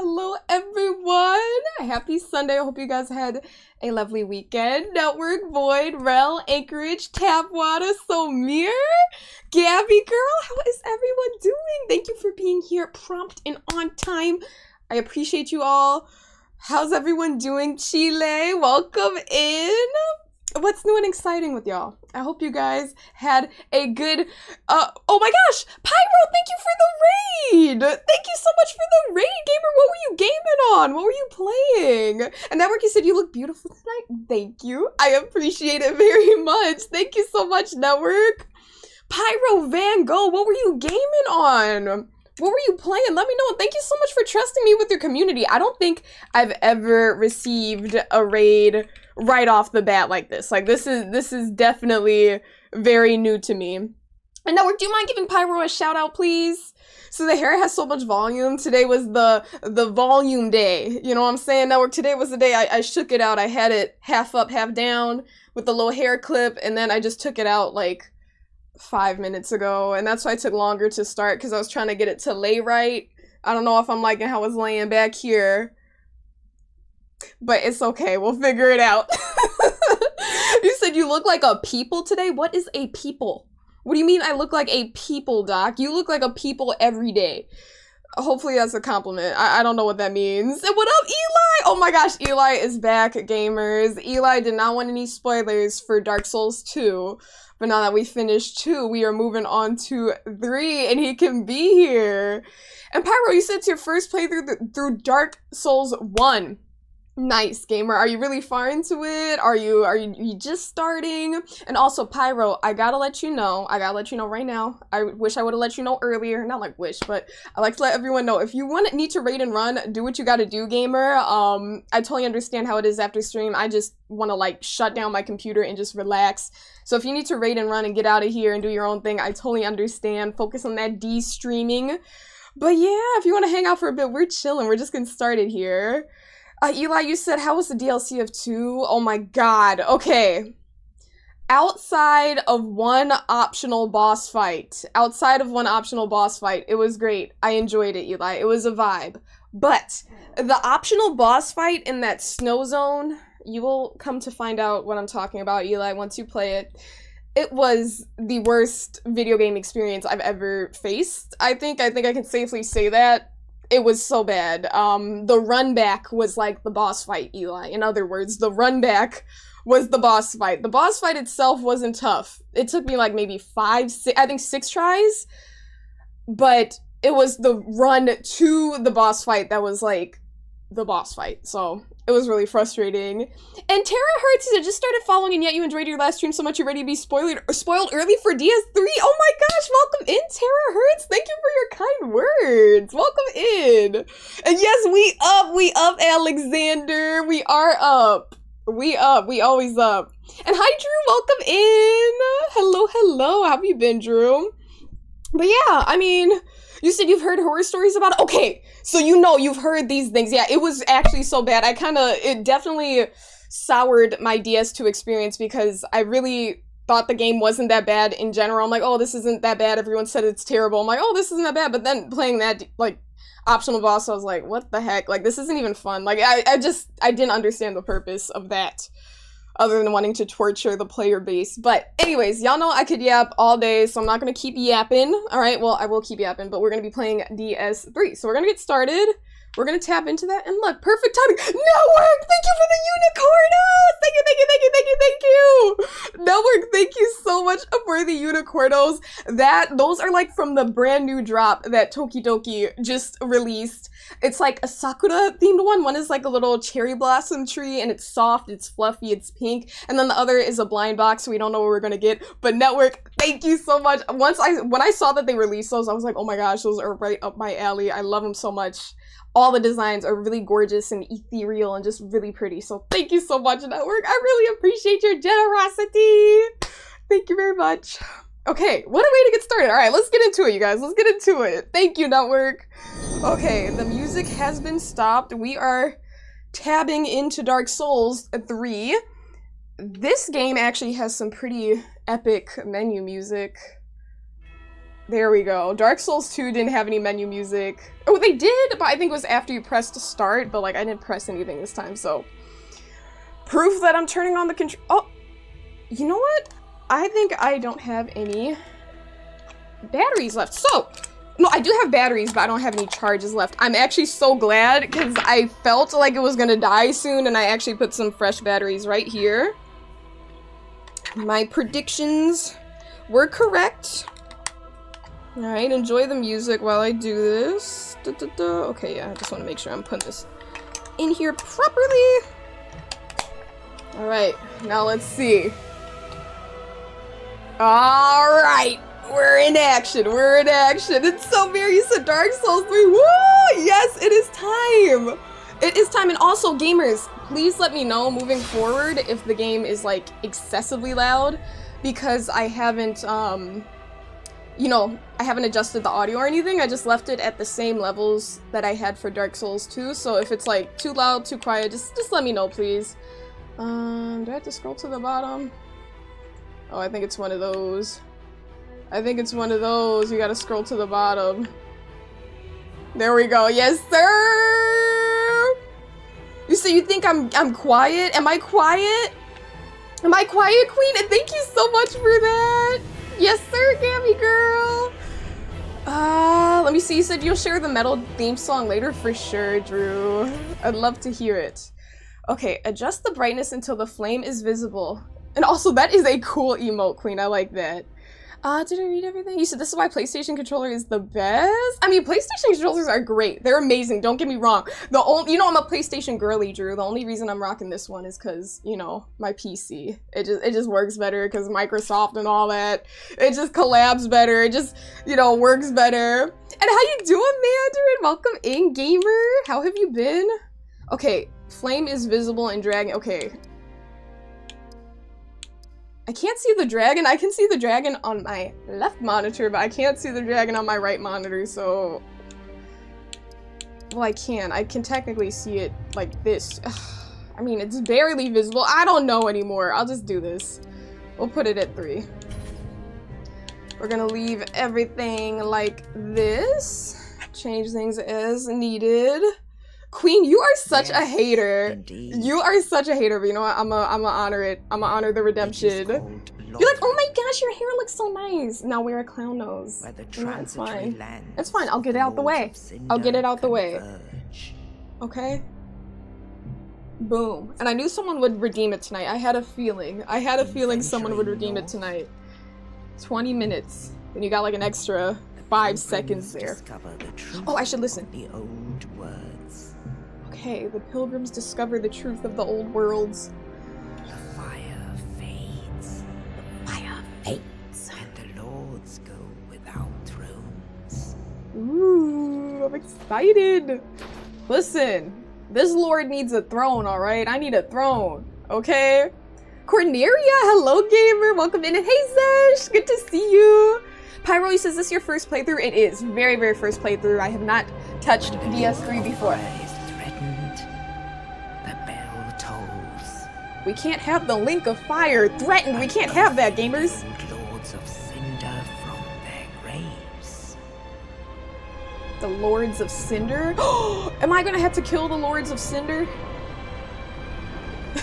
hello everyone. Happy Sunday. I hope you guys had a lovely weekend. Network, Void, Rel, Anchorage, Tapwater, Somir, Gabby girl, how is everyone doing? Thank you for being here prompt and on time. I appreciate you all. How's everyone doing? Chile, welcome in. What's new and exciting with y'all? I hope you guys had a good, oh my gosh, Pyro, thank you for the raid! Thank you so much for the raid, gamer! What were you gaming on? What were you playing? And Network, you said you look beautiful tonight. Thank you. I appreciate it very much. Thank you so much, Network. Pyro Van Gogh, what were you gaming on? What were you playing? Let me know. Thank you so much for trusting me with your community. I don't think I've ever received a raid right off the bat like this. Like this is definitely very new to me. And Network, do you mind giving Pyro a shout out, please? So the hair has so much volume. Today was the volume day. You know what I'm saying, Network? Today was the day I shook it out. I had it half up, half down with the little hair clip, and then I just took it out like 5 minutes ago, and that's why it took longer to start, because I was trying to get it to lay right. I don't know if I'm liking how it's laying back here, but it's okay. We'll figure it out. You said you look like a people today? What is a people? What do you mean I look like a people, Doc? You look like a people every day. Hopefully that's a compliment. I don't know what that means. And what up, Eli? Oh my gosh, Eli is back, gamers. Eli did not want any spoilers for Dark Souls 2. But now that we finished 2, we are moving on to 3, and he can be here. And Pyro, you said it's your first playthrough through Dark Souls 1. Nice, gamer. Are you really far into it? Are you just starting? And also, Pyro, I gotta let you know right now. I wish I would have let you know earlier. Not like wish, but I like to let everyone know. If you need to raid and run, do what you gotta do, gamer. I totally understand how it is after stream. I just want to like shut down my computer and just relax. So if you need to raid and run and get out of here and do your own thing, I totally understand. Focus on that D-streaming. But yeah, if you want to hang out for a bit, we're chilling. We're just getting started here. Eli, you said, how was the DLC of 2? Oh my god. Okay. Outside of one optional boss fight, it was great. I enjoyed it, Eli. It was a vibe. But the optional boss fight in that snow zone, you will come to find out what I'm talking about, Eli, once you play it. It was the worst video game experience I've ever faced. I think I can safely say that. It was so bad. The run back was like the boss fight, Eli. In other words, the run back was the boss fight. The boss fight itself wasn't tough. It took me like maybe 6 tries. But it was the run to the boss fight that was like the boss fight. So it was really frustrating. And Tara Hertz said, just started following and yet you enjoyed your last stream so much you're ready to be spoiled early for DS3. Oh my gosh, welcome in, Tara Hertz. Thank you for your kind words. Welcome in. And yes, we up, Alexander. We are up. We always up. And hi, Drew, welcome in. Hello, how have you been, Drew? But yeah, I mean, you said you've heard horror stories about it? Okay, so you know you've heard these things. Yeah, it was actually so bad. It definitely soured my DS2 experience because I really thought the game wasn't that bad in general. I'm like, oh, this isn't that bad. Everyone said it's terrible. I'm like, oh, this isn't that bad. But then playing that, like, optional boss, I was like, what the heck? Like, this isn't even fun. Like, I didn't understand the purpose of that, other than wanting to torture the player base. But anyways, y'all know I could yap all day, so I'm not gonna keep yapping. Alright, well, I will keep yapping, but we're gonna be playing DS3. So we're gonna get started. We're gonna tap into that, and look, perfect timing. Network, thank you for the unicornos! Thank you! Network, thank you so much for the unicornos. Those are like from the brand new drop that Tokidoki just released. It's like a Sakura themed one. One is like a little cherry blossom tree, and it's soft, it's fluffy, it's pink. And then the other is a blind box, so we don't know what we're gonna get. But Network, thank you so much. When I saw that they released those, I was like, oh my gosh, those are right up my alley. I love them so much. All the designs are really gorgeous and ethereal and just really pretty. So thank you so much, Network. I really appreciate your generosity. Thank you very much. Okay, what a way to get started. All right, let's get into it, you guys. Let's get into it. Thank you, Network. Okay, the music has been stopped. We are tabbing into Dark Souls 3. This game actually has some pretty epic menu music. There we go. Dark Souls 2 didn't have any menu music. Oh, they did, but I think it was after you pressed start, but like I didn't press anything this time, so. Proof that I'm turning on the control. Oh, you know what? I think I don't have any batteries left. So, no, I do have batteries, but I don't have any charges left. I'm actually so glad because I felt like it was gonna die soon, and I actually put some fresh batteries right here. My predictions were correct. Alright, enjoy the music while I do this. Okay, yeah, I just want to make sure I'm putting this in here properly. Alright, now let's see. Alright, we're in action, we're in action. It's so weird, you said Dark Souls 3. Woo! Yes, it is time! It is time, and also, gamers, please let me know moving forward if the game is, like, excessively loud, because I haven't, you know, I haven't adjusted the audio or anything. I just left it at the same levels that I had for Dark Souls 2. So if it's like too loud, too quiet, just let me know, please. Do I have to scroll to the bottom? Oh, I think it's one of those. I think it's one of those. You gotta scroll to the bottom. There we go. Yes, sir! You say you think I'm quiet? Am I quiet? Am I quiet, queen? And thank you so much for that! Yes, sir, Gabby girl! Let me see. You said you'll share the metal theme song later? For sure, Drew. I'd love to hear it. Okay, adjust the brightness until the flame is visible. And also, that is a cool emote, queen. I like that. Did I read everything? You said this is why PlayStation controller is the best? I mean, PlayStation controllers are great. They're amazing, don't get me wrong. You know I'm a PlayStation girly, Drew. The only reason I'm rocking this one is because, you know, my PC. It just works better because Microsoft and all that. It just collabs better. It just, you know, works better. And how you doing, Mandarin? Welcome in, gamer. How have you been? Okay, flame is visible in dragon. Okay. I can't see the dragon. I can see the dragon on my left monitor, but I can't see the dragon on my right monitor, so... Well, I can. I can technically see it like this. I mean, it's barely visible. I don't know anymore. I'll just do this. We'll put it at 3. We're gonna leave everything like this. Change things as needed. Queen, you are such a hater. Indeed. You are such a hater, but you know what? I'm gonna honor it. I'm gonna honor the redemption. You're like, oh my gosh, your hair looks so nice. Now wear a clown nose. No, it's fine. It's fine. I'll get it out the way. I'll get it out the way. Okay? Boom. And I knew someone would redeem it tonight. I had a feeling. I had a feeling someone would redeem it tonight. 20 minutes. Then you got like an extra 5 seconds there. Oh, I should listen. Okay, the pilgrims discover the truth of the old worlds. The fire fades. The fire fades. And the lords go without thrones. Ooh, I'm excited. Listen, this lord needs a throne, alright? I need a throne, okay? Cornelia, hello gamer, welcome in. And hey Zesh, good to see you. Pyro says, is this your first playthrough? It is. Very, very first playthrough. I have not touched DS3 before. We can't have the link of fire threatened. We can't have that, gamers. Lords of Cinder from their graves. The Lords of Cinder? Am I gonna have to kill the Lords of Cinder?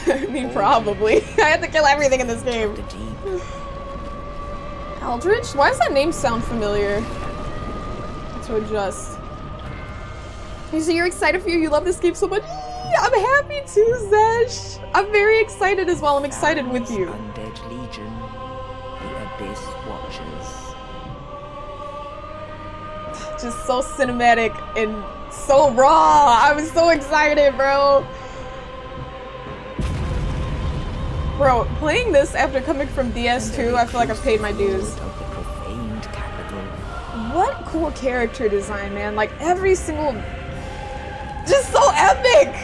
I mean, probably. I have to kill everything in this game. Eldritch? Why does that name sound familiar? To adjust. You say you're excited for you love this game so much? I'm happy too, Zesh. I'm very excited as well. I'm excited with you. Undead Legion, the Abyss Watchers. Just so cinematic and so raw. I was so excited, bro. Bro, playing this after coming from DS2, I feel like I've paid my dues. What cool character design, man. Like every single... Just so epic!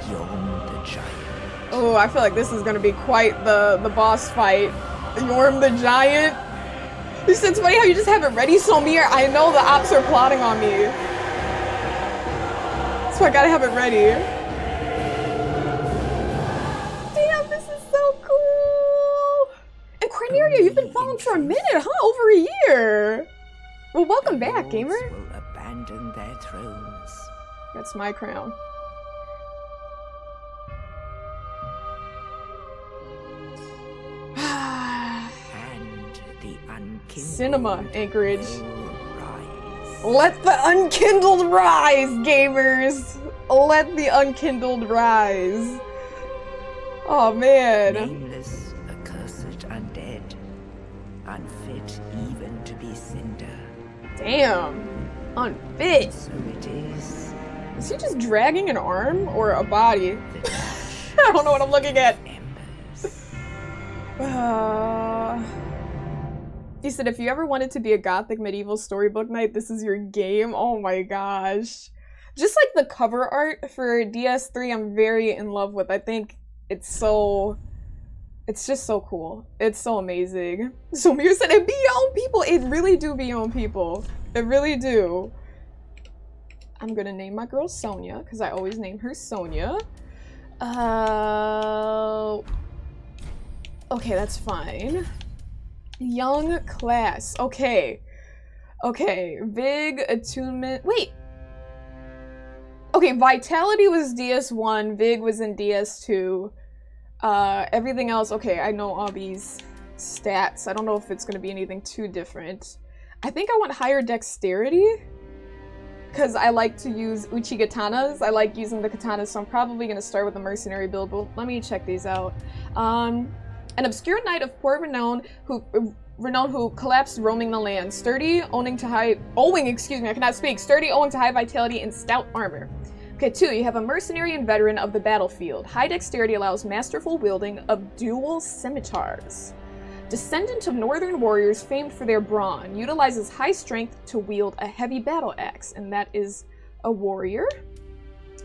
Yorm the Giant. Oh, I feel like this is gonna be quite the boss fight. Yorm the Giant. It's funny how you just have it ready, Somir. I know the ops are plotting on me. So I gotta have it ready. Damn, this is so cool! And Cornelia, you've been following for a minute, huh? Over a year. Well, welcome The back, lords gamer. will abandon their thrones. That's my crown. And the unkindled Cinema, Anchorage. will rise. Let the unkindled rise, gamers! Let the unkindled rise. Oh, man. Nameless, accursed undead, unfit even to be cinder. Damn. Unfit. So it is. Is he just dragging an arm or a body? The I don't know what I'm looking at. embers. He said, if you ever wanted to be a gothic medieval storybook knight, this is your game. Oh my gosh. Just like the cover art for DS3, I'm very in love with. I think it's just so cool. It's so amazing. So Mir said, it be your own people. It really do be your own people. It really do. I'm gonna name my girl Sonia, because I always name her Sonia. Okay, that's fine. Young class. Okay. Okay, Vig, attunement. Wait. Okay, Vitality was DS1, Vig was in DS2. Everything else, okay, I know all these stats. I don't know if it's gonna be anything too different. I think I want higher dexterity, because I like to use uchi katanas. I like using the katanas, so I'm probably gonna start with the mercenary build, but let me check these out. An obscure knight of poor renown who collapsed roaming the land. Sturdy, owing to high vitality and stout armor. Okay, 2, you have a mercenary and veteran of the battlefield. High dexterity allows masterful wielding of dual scimitars. Descendant of northern warriors famed for their brawn, utilizes high strength to wield a heavy battle axe, and that is a warrior.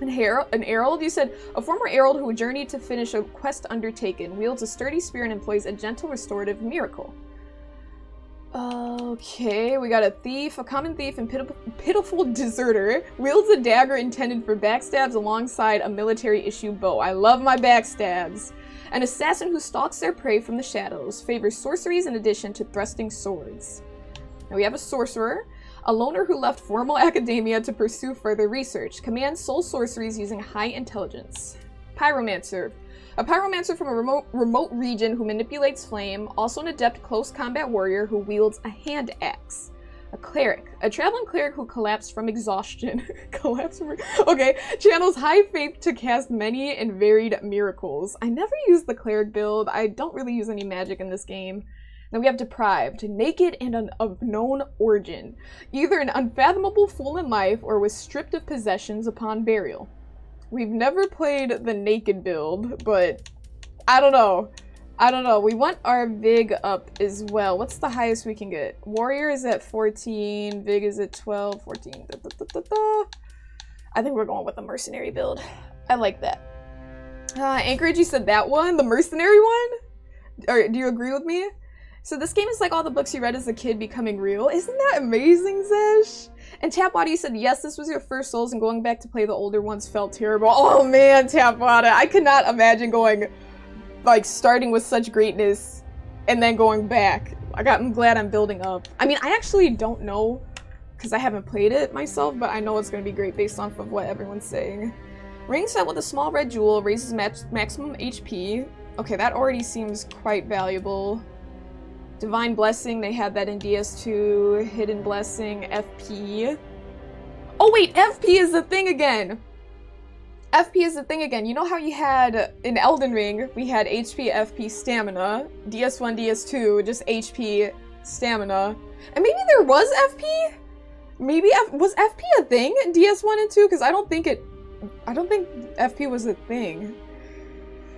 An herald, you said, a former herald who journeyed to finish a quest undertaken, wields a sturdy spear and employs a gentle restorative miracle. Okay, we got a thief, a common thief and pitiful deserter, wields a dagger intended for backstabs alongside a military-issue bow. I love my backstabs. An assassin who stalks their prey from the shadows, favors sorceries in addition to thrusting swords. Now we have a sorcerer, a loner who left formal academia to pursue further research, commands soul sorceries using high intelligence. Pyromancer, a pyromancer from a remote region who manipulates flame, also an adept close combat warrior who wields a hand axe. A cleric, a traveling cleric who collapsed from exhaustion. Okay, channels high faith to cast many and varied miracles. I never use the cleric build. I don't really use any magic in this game. Then we have deprived, naked and of known origin. Either an unfathomable fool in life or was stripped of possessions upon burial. We've never played the naked build, but I don't know. We want our Vig up as well. What's the highest we can get? Warrior is at 14, Vig is at 12, 14. I think we're going with the mercenary build. I like that. Anchorage, you said that one? The mercenary one? Or do you agree with me? So this game is like all the books you read as a kid becoming real. Isn't that amazing, Zesh? And Tapwater, you said, yes, this was your first Souls and going back to play the older ones felt terrible. Oh man, Tapwater, I could not imagine going, like, starting with such greatness and then going back. I'm glad I'm building up. I mean, I actually don't know because I haven't played it myself, but I know it's going to be great based off of what everyone's saying. Ring set with a small red jewel raises maximum HP. Okay, that already seems quite valuable. Divine Blessing, they had that in DS2. Hidden Blessing, FP. Oh wait, FP is the thing again! FP is the thing again. You know how you had, in Elden Ring, we had HP, FP, Stamina. DS1, DS2, just HP, Stamina. And maybe there was FP? Maybe, was FP a thing in DS1 and 2? Because I don't think FP was a thing.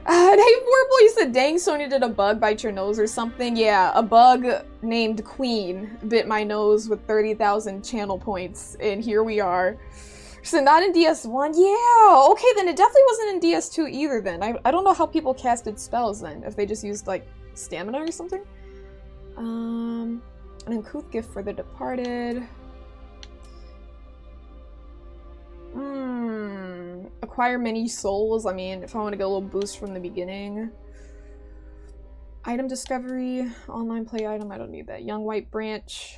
And hey, Vorpal, you said, dang, Sonya, did a bug bite your nose or something? Yeah, a bug named Queen bit my nose with 30,000 channel points, and here we are. So not in DS1? Yeah, okay, then it definitely wasn't in DS2 either then. I don't know how people casted spells then, if they just used, like, stamina or something. An uncouth gift for the departed. Acquire many souls. I mean, if I want to get a little boost from the beginning. Item discovery. Online play item. I don't need that. Young White Branch.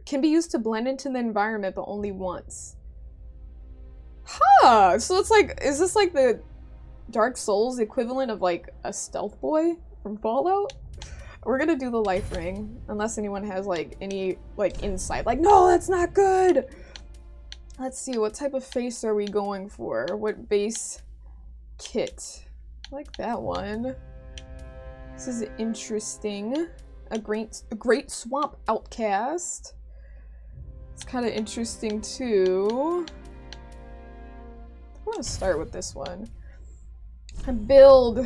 Can be used to blend into the environment, but only once. Huh, so it's like, is this like the Dark Souls equivalent of like a stealth boy from Fallout? We're gonna do the life ring, unless anyone has like any like insight. Like, no, that's not good! Let's see, what type of face are we going for? What base kit? I like that one. This is interesting. A great swamp outcast. It's kind of interesting too. I'm gonna start with this one. Build.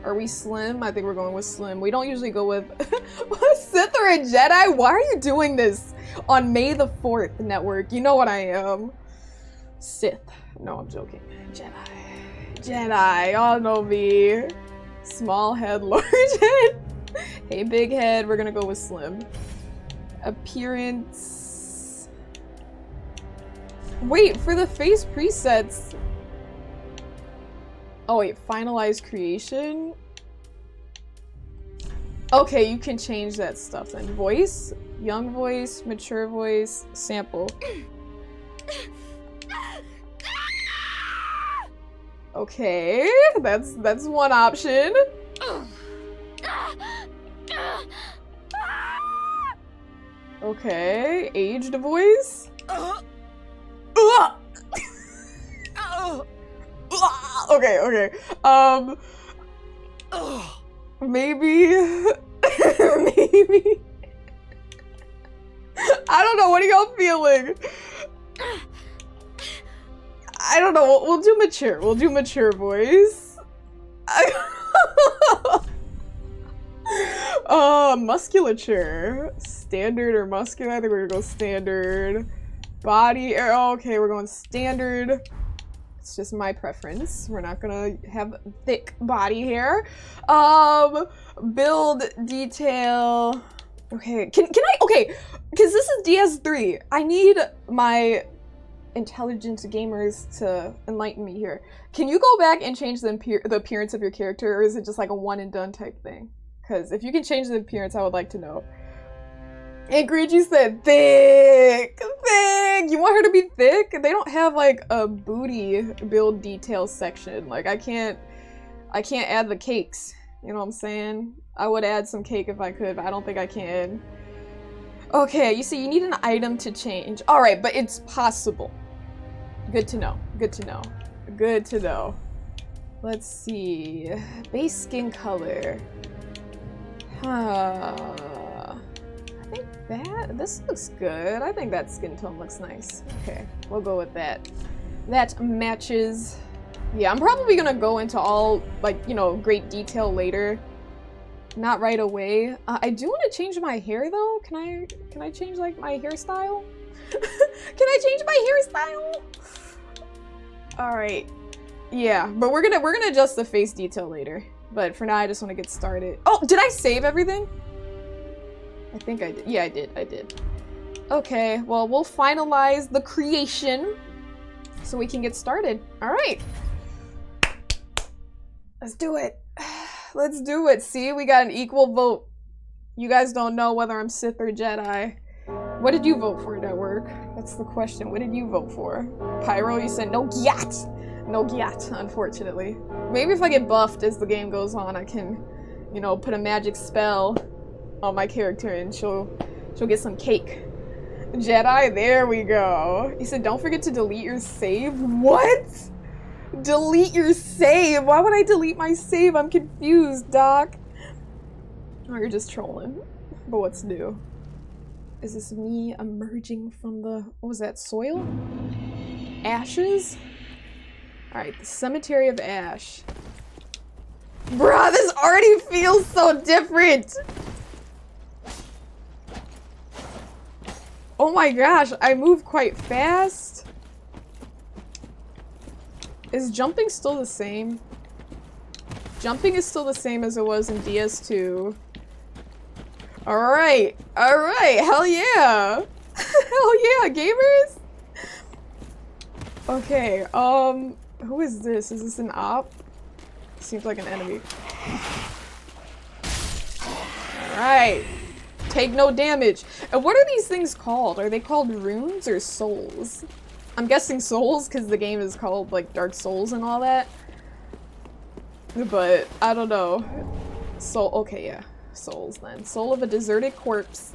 Are we slim? I think we're going with slim. We don't usually go with Sith or a Jedi. Why are you doing this on May the 4th network? You know what I am. Sith. No, I'm joking. Jedi. Y'all know me. Small head, large head. Hey, big head. We're gonna go with slim. Appearance. Wait, for the face presets. Oh wait, finalize creation? Okay, you can change that stuff then. Voice, young voice, mature voice, sample. Okay, that's one option. Okay, aged voice. Okay. Maybe. Maybe. I don't know. What are y'all feeling? I don't know. We'll do mature. We'll do mature voice. Musculature. Standard or muscular? I think we're gonna go standard. Body. Oh, okay, we're going standard. It's just my preference. We're not gonna have thick body hair. Build detail. Okay, can I? Okay, because this is DS3. I need my intelligent gamers to enlighten me here. Can you go back and change the appearance of your character, or is it just like a one and done type thing? Because if you can change the appearance, I would like to know. Anchorage, you said thick. You want her to be thick? They don't have like a booty build detail section. Like I can't add the cakes. You know what I'm saying? I would add some cake if I could, but I don't think I can. Okay, you see, you need an item to change. All right, but it's possible. Good to know. Good to know. Good to know. Let's see. Base skin color. I think this looks good. I think that skin tone looks nice. Okay, we'll go with that. That matches. Yeah, I'm probably gonna go into all, like, you know, great detail later. Not right away. I do want to change my hair though. Can I change like my hairstyle? Can I change my hairstyle? All right. Yeah, but we're gonna adjust the face detail later. But for now, I just want to get started. Oh, did I save everything? I think I did. Yeah, I did. Okay, well, we'll finalize the creation so we can get started. All right. Let's do it. Let's do it. See, we got an equal vote. You guys don't know whether I'm Sith or Jedi. What did you vote for, Network? That's the question. What did you vote for? Pyro, you said no gyat. No gyat, unfortunately. Maybe if I get buffed as the game goes on, I can, you know, put a magic spell on my character and she'll get some cake. Jedi, there we go. He said, don't forget to delete your save. What? Delete your save? Why would I delete my save? I'm confused, Doc. Oh, you're just trolling. But what's new? Is this me emerging from the, what was that, soil? Ashes? Alright, the Cemetery of Ash. Bruh, this already feels so different! Oh my gosh, I move quite fast. Is jumping still the same? Jumping is still the same as it was in DS2. Alright, hell yeah! Hell yeah, gamers! Okay, who is this? Is this an op? Seems like an enemy. Alright. Take no damage. And what are these things called? Are they called runes or souls? I'm guessing souls because the game is called like Dark Souls and all that. But I don't know. Soul, okay, yeah. Souls then. Soul of a deserted corpse.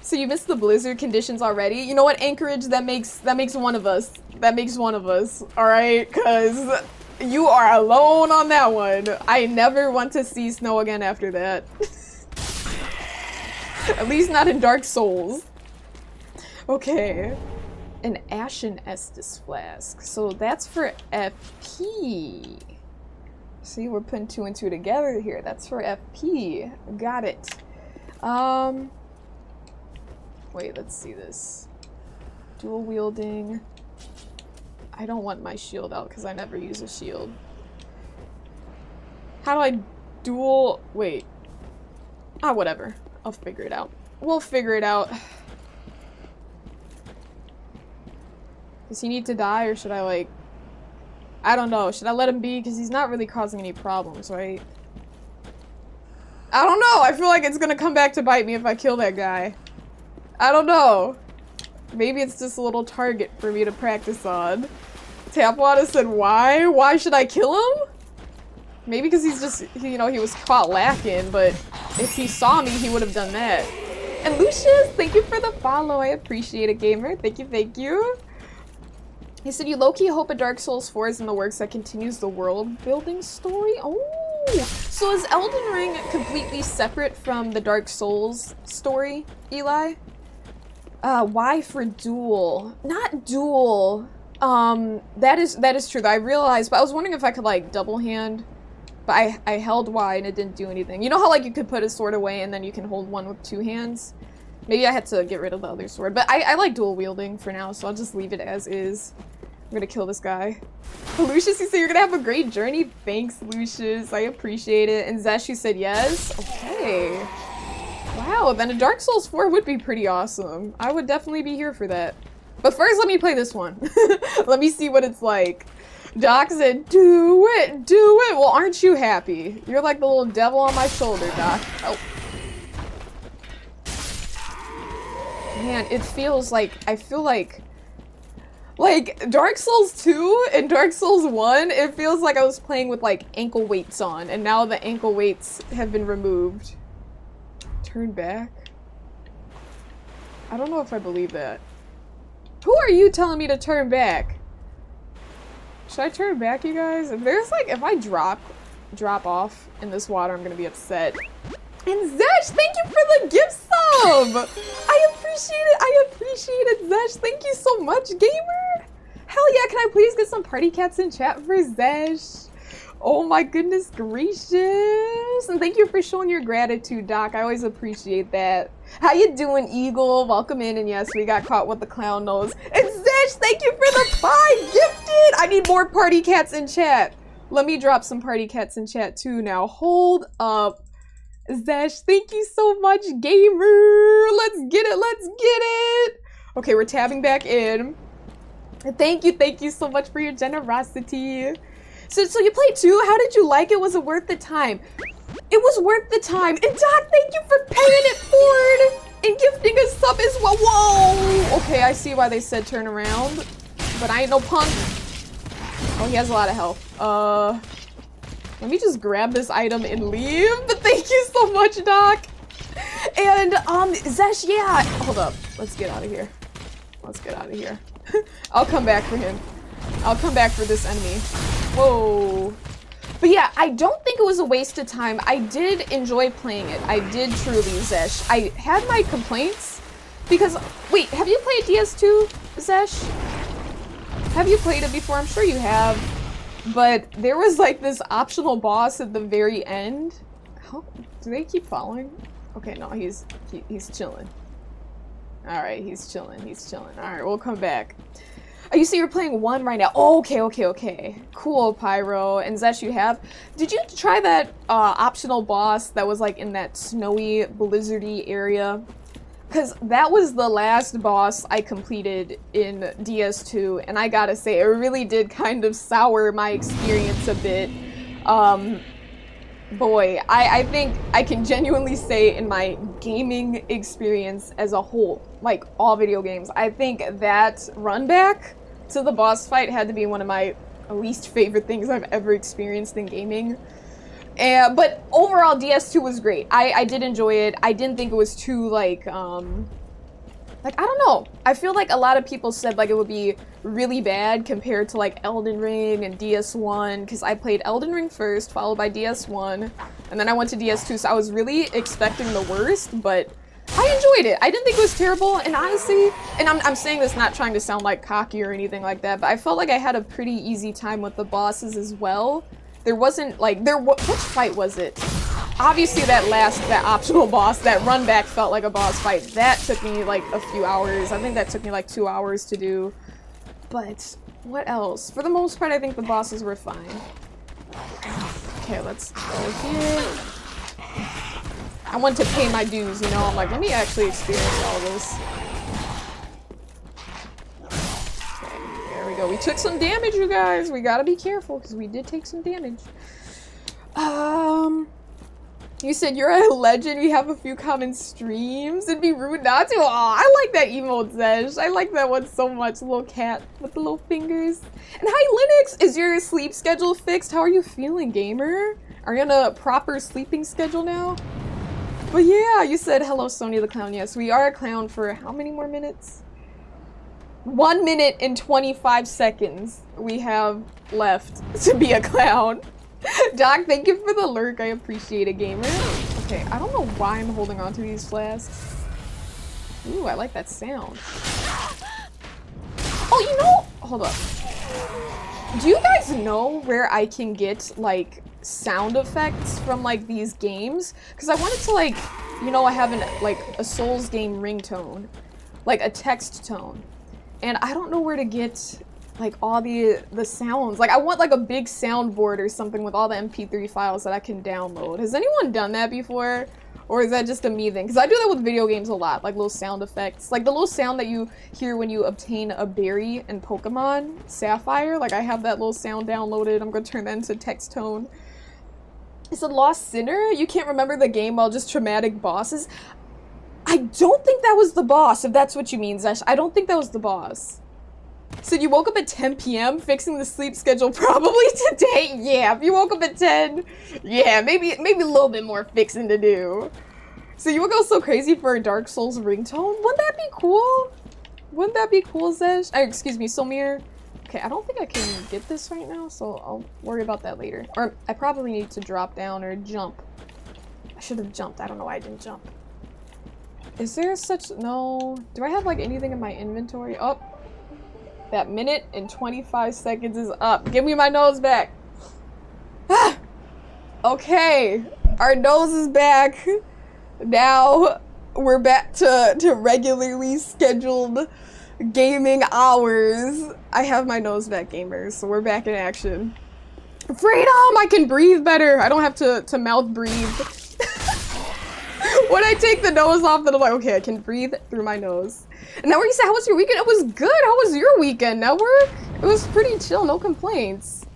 So you missed the blizzard conditions already? You know what, Anchorage? That makes one of us. That makes one of us. Alright? Cause you are alone on that one. I never want to see snow again after that. At least not in Dark Souls. Okay. An Ashen Estus flask. So that's for FP. See, we're putting 2 and 2 together here. That's for FP. Got it. Wait, let's see this. Dual wielding. I don't want my shield out because I never use a shield. How do I dual... Wait. Ah, whatever. I'll figure it out. We'll figure it out. Does he need to die or should I like... I don't know. Should I let him be? Because he's not really causing any problems, right? I don't know. I feel like it's gonna come back to bite me if I kill that guy. I don't know. Maybe it's just a little target for me to practice on. Tapwater said, why? Why should I kill him? Maybe because he's just, you know, he was caught lacking, but if he saw me, he would have done that. And Lucius, thank you for the follow. I appreciate it, gamer. Thank you, thank you. He said, you low-key hope a Dark Souls 4 is in the works that continues the world-building story? Oh! So is Elden Ring completely separate from the Dark Souls story, Eli? Why for dual? Not dual. That is true. I realized, but I was wondering if I could like double hand, but I held Y and it didn't do anything. You know how like you could put a sword away and then you can hold one with 2 hands? Maybe I had to get rid of the other sword, but I like dual wielding for now, so I'll just leave it as is. I'm gonna kill this guy. Lucius, you said you're gonna have a great journey. Thanks, Lucius. I appreciate it. And Zesh, you said yes? Okay. Wow, then a Dark Souls 4 would be pretty awesome. I would definitely be here for that. But first, let me play this one. Let me see what it's like. Doc said, do it, do it. Well, aren't you happy? You're like the little devil on my shoulder, Doc. Oh. Man, it feels like, I feel like Dark Souls 2 and Dark Souls 1, it feels like I was playing with like ankle weights on, and now the ankle weights have been removed. Turn back? I don't know if I believe that. Who are you telling me to turn back? Should I turn back, you guys? If there's like, if I drop off in this water, I'm gonna be upset. And Zesh, thank you for the gift sub! I appreciate it, Zesh. Thank you so much, gamer! Hell yeah, can I please get some party cats in chat for Zesh? Oh my goodness gracious. And thank you for showing your gratitude, Doc. I always appreciate that. How you doing, Eagle? Welcome in, and yes, we got caught with the clown nose. And Zesh, thank you for the 5 gifted! I need more party cats in chat. Let me drop some party cats in chat too now. Hold up. Zesh, thank you so much, gamer. Let's get it, let's get it. Okay, we're tabbing back in. Thank you so much for your generosity. So you played 2. How did you like it? Was it worth the time? It was worth the time. And Doc, thank you for paying it forward and gifting a sub as well. Whoa. Okay, I see why they said turn around, but I ain't no punk. Oh, he has a lot of health. Let me just grab this item and leave. But thank you so much, Doc. And Zesh, yeah. Hold up. Let's get out of here. Let's get out of here. I'll come back for him. I'll come back for this enemy. Whoa. But yeah, I don't think it was a waste of time. I did enjoy playing it. I did truly, Zesh. I had my complaints because, wait, have you played DS2, Zesh? Have you played it before? I'm sure you have. But there was like this optional boss at the very end. How, do they keep following? Okay, no, he's chilling. All right, he's chilling. All right, we'll come back. Oh, you see you're playing 1 right now. Oh, okay. Cool, Pyro. And Zesh, you have? Did you try that optional boss that was like in that snowy, blizzardy area? Because that was the last boss I completed in DS2, and I gotta say, it really did kind of sour my experience a bit. Boy, I think I can genuinely say in my gaming experience as a whole, like all video games, I think that run back to the boss fight had to be one of my least favorite things I've ever experienced in gaming. But overall, DS2 was great. I did enjoy it. I didn't think it was too, like, I don't know. I feel like a lot of people said, like, it would be really bad compared to, like, Elden Ring and DS1, because I played Elden Ring first, followed by DS1, and then I went to DS2, so I was really expecting the worst, but I enjoyed it. I didn't think it was terrible, and honestly, and I'm saying this not trying to sound, like, cocky or anything like that, but I felt like I had a pretty easy time with the bosses as well. There wasn't, like, which fight was it? Obviously that optional boss, that run back felt like a boss fight. That took me like a few hours. I think that took me like 2 hours to do. But what else? For the most part, I think the bosses were fine. Okay, let's go here. I want to pay my dues, you know? I'm like, let me actually experience all this. Okay, there we go. We took some damage, you guys. We gotta be careful, because we did take some damage. You said you're a legend, we have a few common streams. It'd be rude not to. Aw, I like that emote, Zesh. I like that one so much. Little cat with the little fingers. And hi, Linux! Is your sleep schedule fixed? How are you feeling, gamer? Are you on a proper sleeping schedule now? But yeah, you said hello, Sony the Clown. Yes, we are a clown for how many more minutes? 1 minute and 25 seconds we have left to be a clown. Doc, thank you for the lurk. I appreciate it, gamer. Okay, I don't know why I'm holding on to these flasks. Ooh, I like that sound. Oh, you know, hold up. Do you guys know where I can get, like, sound effects from, like, these games? Because I wanted to, like, you know, I have a Souls game ringtone. Like, a text tone. And I don't know where to get like all the sounds. Like I want like a big soundboard or something with all the MP3 files that I can download. Has anyone done that before? Or is that just a me thing? Because I do that with video games a lot, like little sound effects. Like the little sound that you hear when you obtain a berry in Pokemon Sapphire. Like I have that little sound downloaded. I'm gonna turn that into text tone. It's a Lost Sinner? You can't remember the game while just traumatic bosses? I don't think that was the boss, if that's what you mean, Zesh. I don't think that was the boss. So you woke up at 10 p.m. fixing the sleep schedule probably today? Yeah, if you woke up at 10, yeah, maybe a little bit more fixing to do. So you would go so crazy for a Dark Souls ringtone? Wouldn't that be cool? Wouldn't that be cool, Zesh? Excuse me, Somir. Okay, I don't think I can get this right now, so I'll worry about that later. Or I probably need to drop down or jump. I should have jumped. I don't know why I didn't jump. Is there such... No. Do I have like anything in my inventory? Oh. That minute and 25 seconds is up. Give me my nose back. Okay. Our nose is back. Now we're back to regularly scheduled gaming hours. I have my nose back, gamers, so we're back in action. Freedom! I can breathe better. I don't have to mouth breathe. When I take the nose off, then I'm like, okay, I can breathe through my nose. And now, you said, how was your weekend? It was good. How was your weekend, Network? It was pretty chill, no complaints.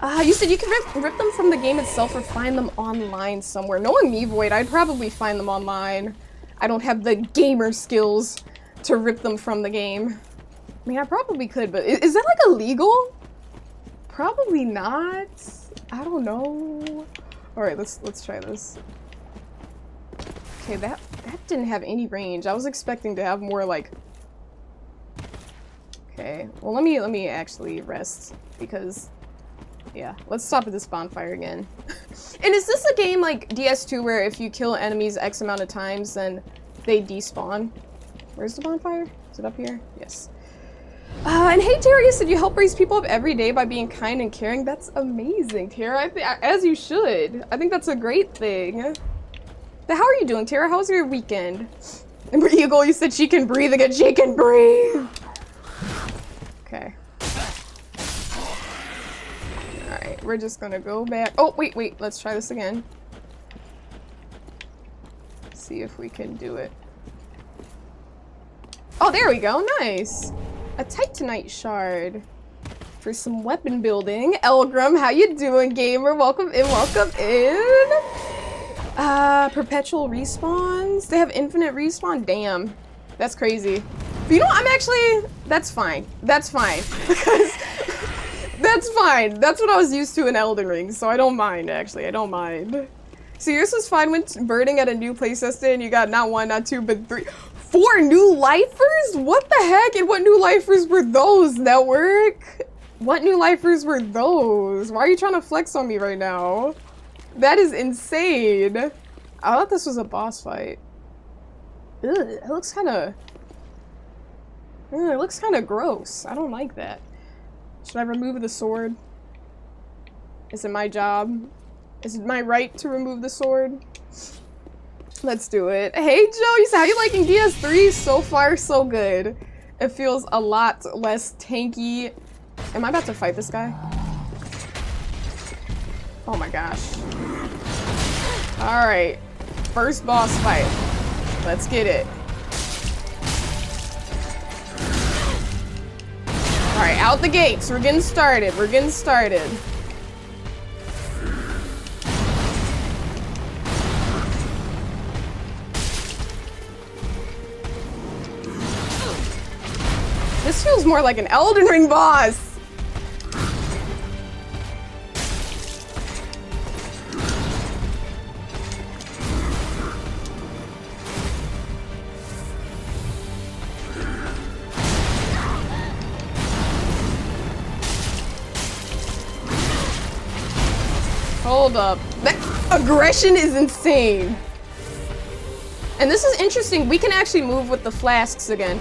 You said you can rip them from the game itself or find them online somewhere. Knowing me, Void, I'd probably find them online. I don't have the gamer skills to rip them from the game. I mean, I probably could, but is that like illegal? Probably not. I don't know. All right, let's try this. Okay, that didn't have any range. I was expecting to have more like... Okay, well let me actually rest because, yeah, let's stop at this bonfire again. And is this a game like DS2 where if you kill enemies X amount of times, then they despawn? Where's the bonfire? Is it up here? Yes. And hey, Tara, you said you help raise people up every day by being kind and caring. That's amazing, Tara. As you should. I think that's a great thing. How are you doing, Tara? How was your weekend? And Eagle, you said she can breathe again. She can breathe. Okay. Alright, we're just gonna go back. Oh, wait. Let's try this again. See if we can do it. Oh, there we go. Nice. A Titanite shard. for some weapon building. Elgrim, how you doing, gamer? Welcome in, welcome in. Perpetual respawns? They have infinite respawn? Damn. That's crazy. But you know what? I'm actually... That's fine. That's fine. Because... That's fine. That's what I was used to in Elden Ring, so I don't mind, actually. I don't mind. So yours was fine when birding at a new place yesterday and you got not 1, not 2, but 3... 4 new lifers? What the heck? And what new lifers were those, Network? What new lifers were those? Why are you trying to flex on me right now? That is insane. I thought this was a boss fight. Ugh, it looks kind of... it looks kind of gross. I don't like that. Should I remove the sword? Is it my job? Is it my right to remove the sword? Let's do it. Hey Joe, you said, how you liking DS3? So far, so good. It feels a lot less tanky. Am I about to fight this guy? Oh my gosh. Alright. First boss fight. Let's get it. Alright, out the gates. We're getting started. We're getting started. This feels more like an Elden Ring boss! Hold up. That aggression is insane. And this is interesting. We can actually move with the flasks again.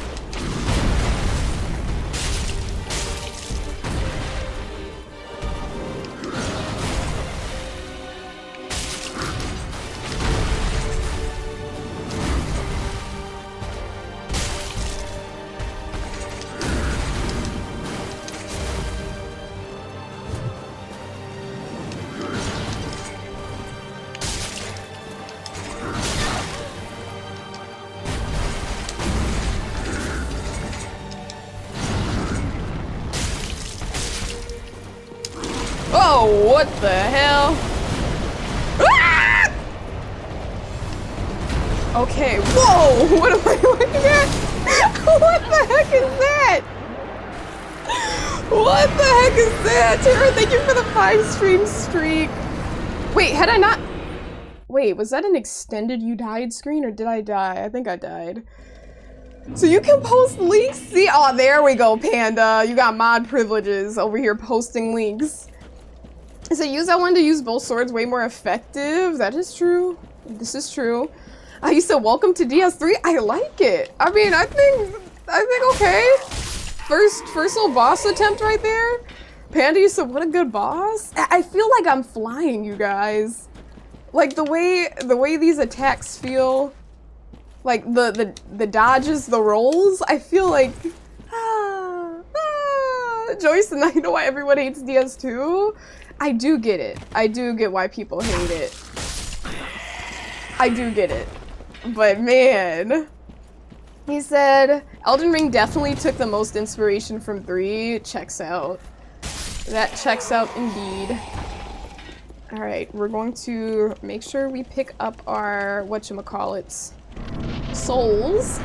Oh, what the hell? Ah! Okay, whoa! What am I looking at? What the heck is that? What the heck is that? Tara, thank you for the 5-stream streak. Wait, had I not... Wait, was that an extended you died screen or did I die? I think I died. So you can post links? See? Oh, there we go, Panda. You got mod privileges over here posting links. So use that one to use both swords way more effective. That is true. This is true. You said welcome to DS3. I like it. I mean, I think okay. First little boss attempt right there. Panda, you said what a good boss. I feel like I'm flying, you guys. Like the way these attacks feel. Like the dodges, the rolls. I feel like Joyce, and now you know why everyone hates DS2. I do get it. I do get why people hate it. I do get it. But man. He said, Elden Ring definitely took the most inspiration from 3. Checks out. That checks out indeed. Alright, we're going to make sure we pick up our whatchamacallits. Souls.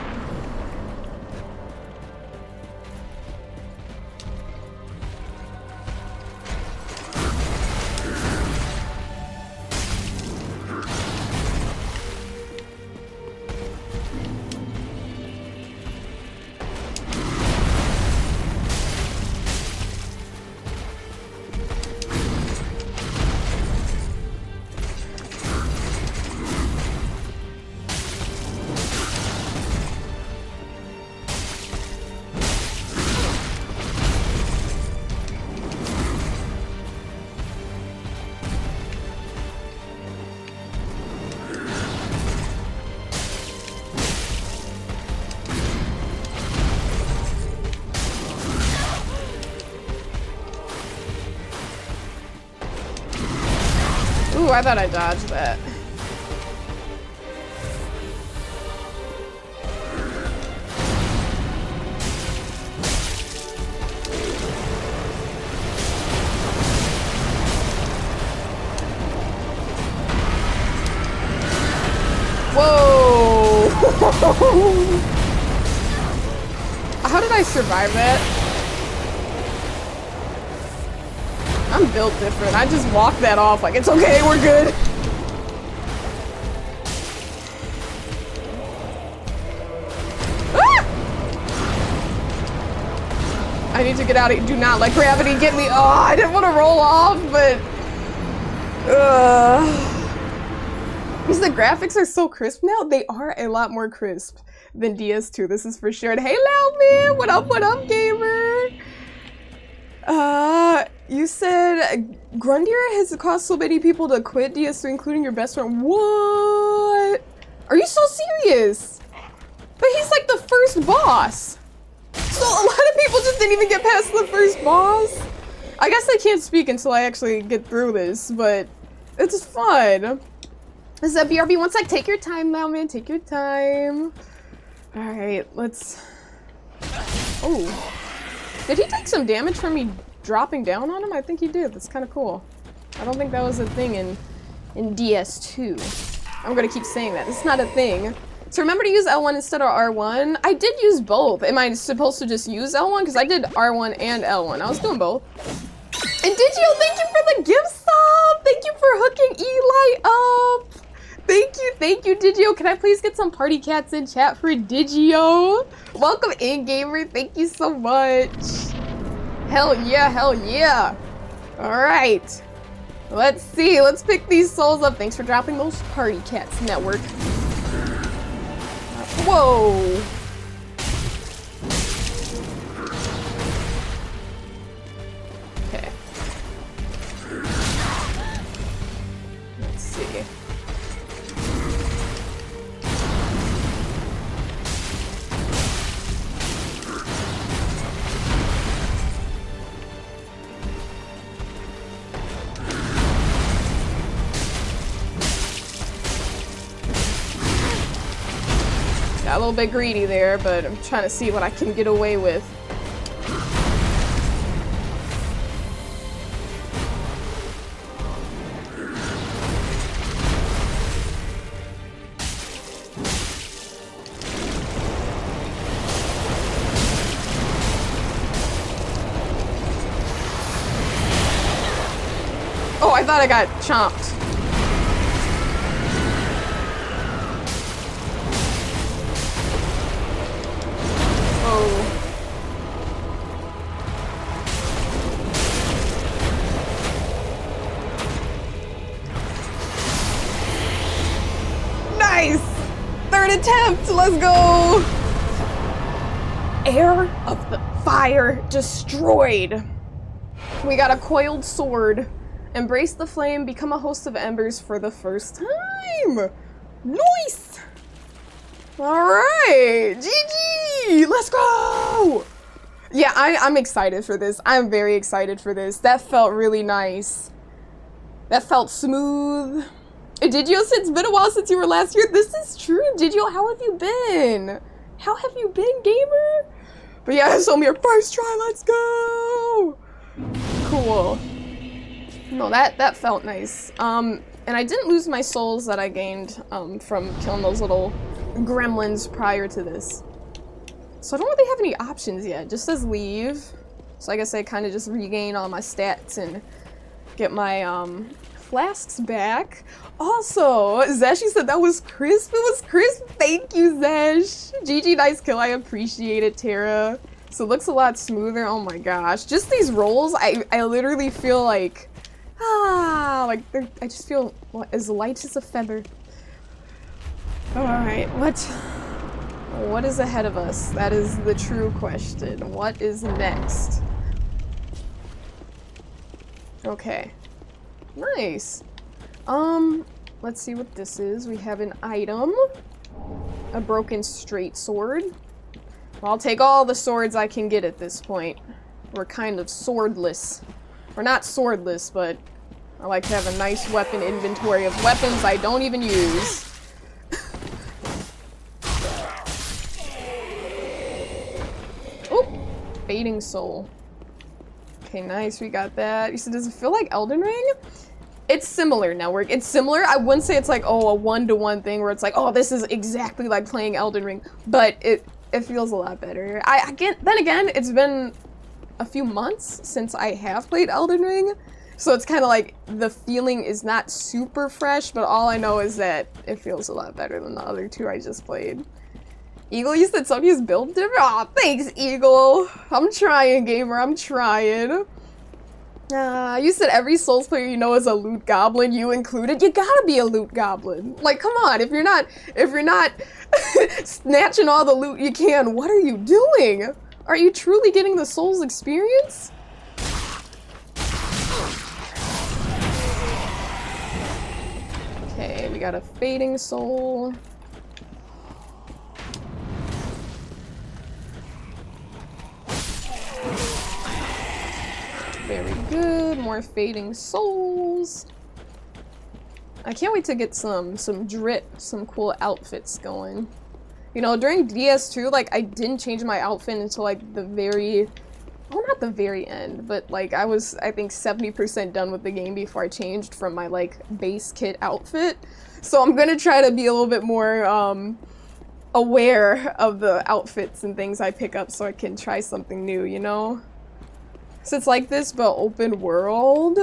Ooh, I thought I dodged that. How did I survive that? I'm built different. I just walked that off like, it's okay, we're good. Ah! I need to get out of here. Do not let gravity get me. Oh, I didn't want to roll off, but... Because the graphics are so crisp now. They are a lot more crisp than DS2. This is for sure. And hey, Loud Man! What up, gamer? You said Grundier has caused so many people to quit DS3, including your best friend. What? Are you so serious? But he's like the first boss. So a lot of people just didn't even get past the first boss. I guess I can't speak until I actually get through this, but it's fun. Is that BRB? One sec, take your time now, man. Take your time. Alright, let's... Oh. Did he take some damage from me dropping down on him? I think he did. That's kind of cool. I don't think that was a thing in DS2. I'm gonna keep saying that. It's not a thing. So remember to use L1 instead of R1. I did use both. Am I supposed to just use L1? Because I did R1 and L1. I was doing both. And Digio, thank you for the gift sub! Thank you for hooking Eli up! Thank you, Digio. Can I please get some party cats in chat for Digio? Welcome in, gamer. Thank you so much. Hell yeah, hell yeah. Alright. Let's see. Let's pick these souls up. Thanks for dropping those party cats, network. Whoa. Okay. Let's see. Got a little bit greedy there, but I'm trying to see what I can get away with. Oh, I thought I got chomped. Nice! Third attempt, let's go! Heir of the Fire destroyed. We got a coiled sword. Embrace the flame, become a host of embers for the first time. Nice! Alright, GG! Let's go! Yeah, I'm excited for this. I'm very excited for this. That felt really nice. That felt smooth. Digio, it's been a while since you were last here. This is true. Digio, how have you been? How have you been, gamer? But yeah, it's only your first try. Let's go! Cool. No, that felt nice. And I didn't lose my souls that I gained from killing those little gremlins prior to this. So I don't really have any options yet. Just says leave. So I guess I kind of just regain all my stats and get my flasks back. Also, Zesh, said that was crisp. It was crisp. Thank you, Zesh. GG, nice kill. I appreciate it, Tara. So it looks a lot smoother. Oh my gosh. Just these rolls, I literally feel like, like I just feel as light as a feather. Alright, what is ahead of us? That is the true question. What is next? Okay. Nice. Let's see what this is. We have an item. A broken straight sword. Well, I'll take all the swords I can get at this point. We're kind of swordless. We're not swordless, but I like to have a nice weapon inventory of weapons I don't even use. Oop! Fading Soul. Okay, nice, we got that. You said, does it feel like Elden Ring? It's similar, Network. It's similar. I wouldn't say it's like, oh, a one-to-one thing where it's like, oh, this is exactly like playing Elden Ring, but it feels a lot better. Then again, it's been a few months since I have played Elden Ring, so it's kind of like the feeling is not super fresh, but all I know is that it feels a lot better than the other two I just played. Eagle, you said Sonya's build different? Aw, thanks, Eagle. I'm trying, gamer. I'm trying. You said every Souls player you know is a loot goblin, you included. You gotta be a loot goblin. Like, come on, if you're not snatching all the loot you can, what are you doing? Are you truly getting the Souls experience? Okay, we got a fading soul. Very good, more fading souls. I can't wait to get some drip, some cool outfits going. You know, during DS2, like, I didn't change my outfit until, like, the very, well, not the very end, but, like, I was, I think, 70% done with the game before I changed from my, like, base kit outfit. So I'm gonna try to be a little bit more, aware of the outfits and things I pick up so I can try something new, you know? So it's like this, but open world.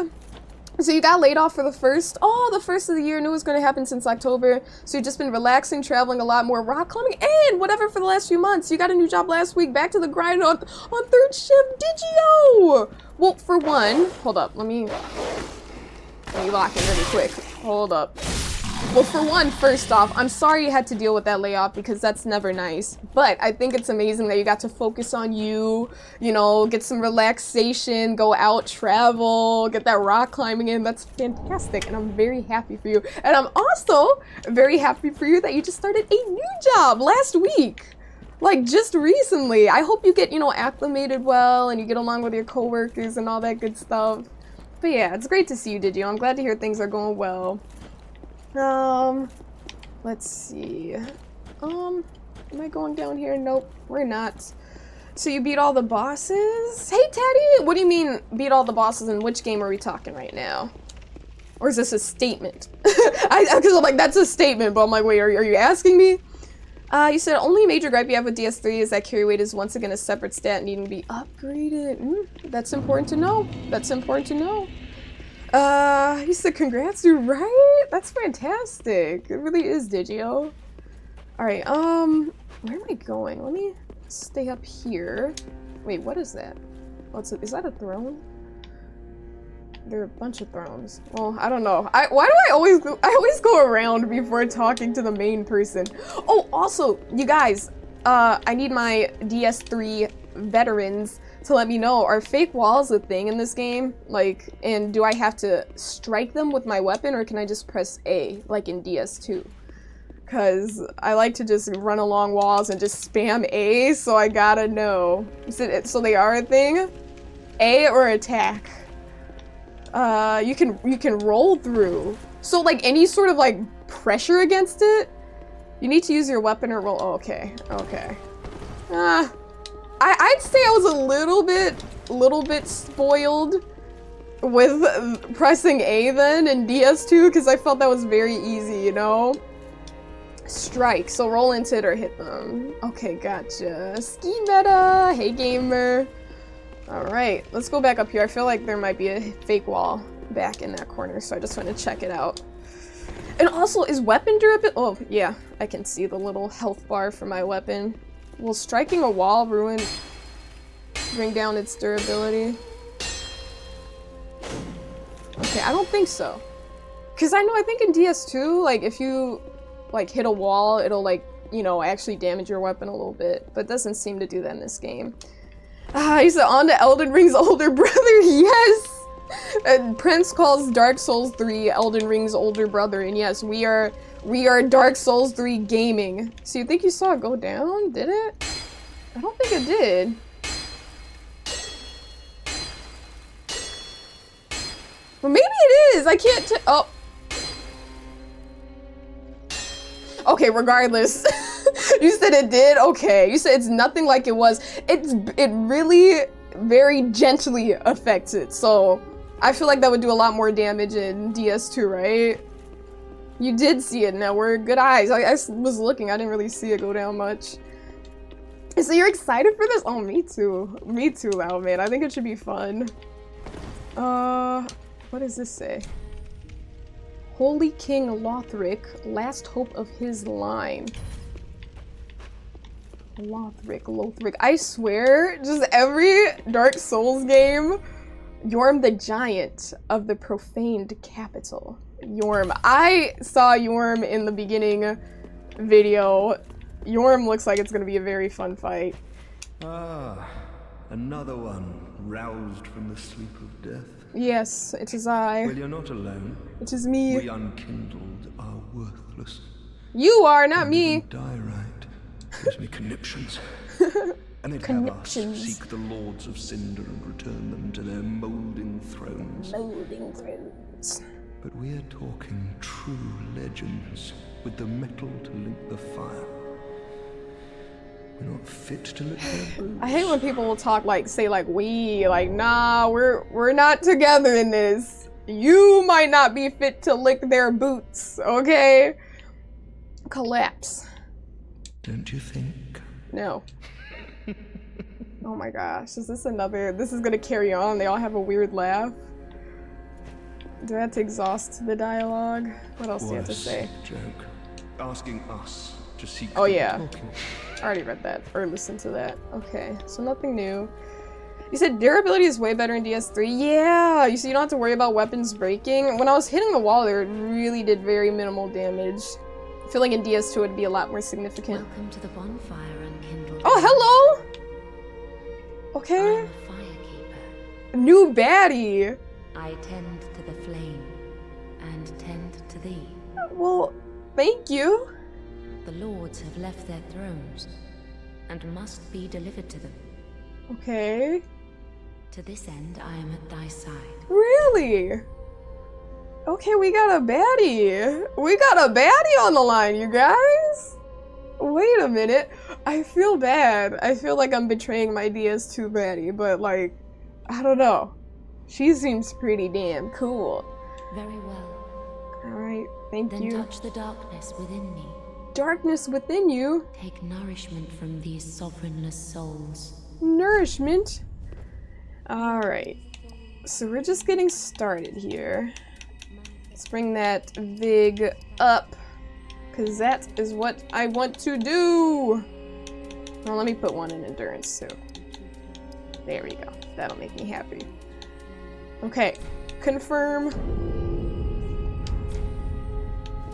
So you got laid off for the first of the year. Knew it was going to happen since October. So you've just been relaxing, traveling a lot more, rock climbing, and whatever for the last few months. You got a new job last week, back to the grind on third shift. Digio! Well, for one, hold up, let me lock in really quick. Hold up. Well, for one, first off, I'm sorry you had to deal with that layoff because that's never nice. But I think it's amazing that you got to focus on you know, get some relaxation, go out, travel, get that rock climbing in. That's fantastic, and I'm very happy for you. And I'm also very happy for you that you just started a new job last week. Like, just recently. I hope you get, you know, acclimated well and you get along with your coworkers and all that good stuff. But yeah, it's great to see you, Digio. I'm glad to hear things are going well. Let's see. Am I going down here? Nope, we're not. So you beat all the bosses? Hey, Teddy! What do you mean, beat all the bosses? In which game are we talking right now? Or is this a statement? Because I'm like, that's a statement, but I'm like, wait, are you asking me? You said only major gripe you have with DS3 is that carry weight is once again a separate stat needing to be upgraded. That's important to know. That's important to know. You said congrats, you're right? That's fantastic. It really is, Digio. Alright, where am I going? Let me stay up here. Wait, what is that? Oh, is that a throne? There are a bunch of thrones. Well, I don't know. Why do I always go around before talking to the main person? Oh, also, you guys, I need my DS3 veterans to let me know, are fake walls a thing in this game? Like, and do I have to strike them with my weapon, or can I just press A, like in DS2? Because I like to just run along walls and just spam A, so I gotta know. So they are a thing? A or attack? You can roll through. So like any sort of like pressure against it, you need to use your weapon or roll. Oh, okay, okay. I'd say I was a little bit spoiled with pressing A then in DS2 because I felt that was very easy, you know? Strike, so roll into it or hit them. Okay, gotcha. Ski meta, hey gamer. Alright, let's go back up here. I feel like there might be a fake wall back in that corner, so I just want to check it out. And also, is weapon durability? Oh, yeah, I can see the little health bar for my weapon. Will striking a wall bring down its durability? Okay, I don't think so. Because I think in DS2, like, if you, like, hit a wall, it'll, like, you know, actually damage your weapon a little bit. But it doesn't seem to do that in this game. He said, on to Elden Ring's older brother, yes! And Prince calls Dark Souls 3 Elden Ring's older brother, and yes, we are Dark Souls 3 gaming. So you think you saw it go down? Did it? I don't think it did. Well, maybe it is. I can't oh. Okay, regardless. You said it did? Okay. You said it's nothing like it was. It really very gently affects it. So I feel like that would do a lot more damage in DS2, right? You did see it, Network. Good eyes. I was looking. I didn't really see it go down much. So you're excited for this? Oh, me too. Me too, Loud Man. I think it should be fun. What does this say? Holy King Lothric, last hope of his line. Lothric. I swear, just every Dark Souls game, Yorm the Giant of the Profaned Capital. Yorm. I saw Yorm in the beginning video. Yorm looks like it's gonna be a very fun fight. Ah, another one roused from the sleep of death. Yes, it is I. Well, you're not alone. It is me. We unkindled are worthless. You are, not me. Die right. Gives me conniptions. And they'd have us seek the lords of Cinder and return them to their moulding thrones. Moulding thrones. But we're talking true legends with the metal to link the fire. We're not fit to lick their boots. I hate when people will talk say we, like, nah, we're not together in this. You might not be fit to lick their boots, okay? Collapse. Don't you think? No. Oh my gosh, is this another? This is gonna carry on. They all have a weird laugh. Do I have to exhaust the dialogue? What else do you have to say? Joke. Asking us to seek. Oh yeah. I already read that, or listened to that. Okay, so nothing new. You said durability is way better in DS3. Yeah, you see you don't have to worry about weapons breaking. When I was hitting the wall there, it really did very minimal damage. I feel like in DS2 it'd be a lot more significant. Welcome to the bonfire, unkindled. Oh, hello! Okay. I'm a firekeeper. New baddie. I tend to the flame, and tend to thee. Well, thank you. The lords have left their thrones, and must be delivered to them. Okay. To this end, I am at thy side. Really? Okay, we got a baddie. We got a baddie on the line, you guys. Wait a minute. I feel bad. I feel like I'm betraying my DS2 baddie, but like, I don't know. She seems pretty damn cool. Very well. Alright, thank Then you. touch the darkness within me. Darkness within you? Take nourishment from these sovereignless souls. Nourishment? Alright. So we're just getting started here. Let's bring that Vig up, because that is what I want to do. Well, let me put one in endurance too. There we go. That'll make me happy. Okay, confirm.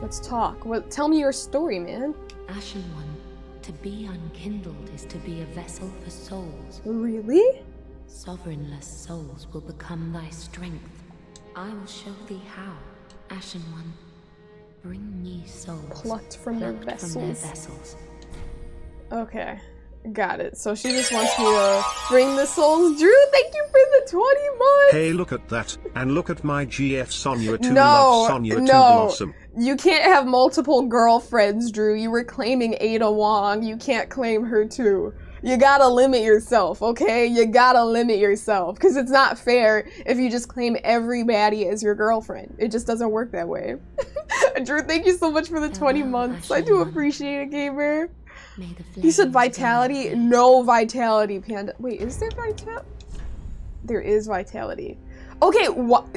Let's talk. Tell me your story, man. Ashen One, to be unkindled is to be a vessel for souls. Really? Sovereignless souls will become thy strength. I will show thee how. Ashen One, bring me souls. Plucked from their vessels. Okay, got it. So she just wants me to bring the souls. Drew, thank you for the 20 months! Hey, look at that. And look at my GF Sonya 2 love Sonya 2 blossom. You can't have multiple girlfriends, Drew. You were claiming Ada Wong. You can't claim her too. You gotta limit yourself, okay? You gotta limit yourself. Because it's not fair if you just claim every baddie as your girlfriend. It just doesn't work that way. Drew, thank you so much for the 20 months. I do appreciate it, gamer. You said vitality? No vitality, Panda. Wait, is there vitality? There is vitality. Okay,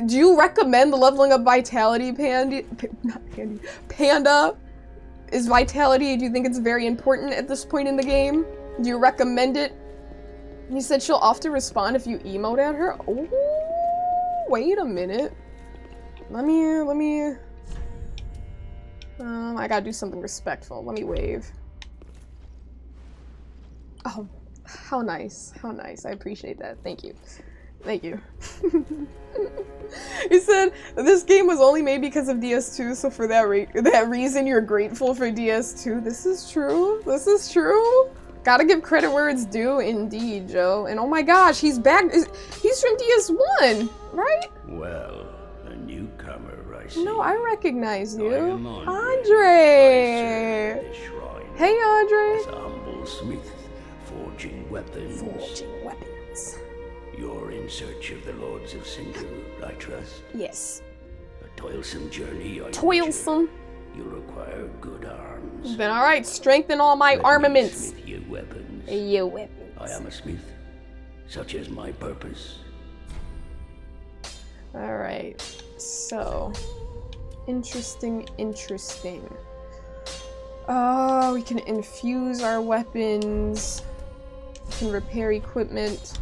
do you recommend the leveling up vitality, Panda? Is vitality, do you think it's very important at this point in the game? Do you recommend it? You said she'll often respond if you emote at her? Oh, wait a minute. Let me... I gotta do something respectful. Let me wave. Oh, how nice. How nice. I appreciate that. Thank you. Thank you. You said this game was only made because of DS2, so for that reason you're grateful for DS2. This is true. This is true. Gotta give credit where it's due, indeed, Joe. And oh my gosh, he's back. He's from DS1, right? Well, a newcomer, I see. No, I recognize you. I am Andre. I serve this shrine Hey, Andre. as a humble smith, forging weapons. Forging weapons. You're in search of the Lords of Cinder, I trust. Yes. A toilsome journey, I Toilsome. You'll require good arms. Then alright, strengthen all my Let armaments. me smith you weapons. You weapons. I am a smith, such is my purpose. Alright, so interesting. We can infuse our weapons. We can repair equipment.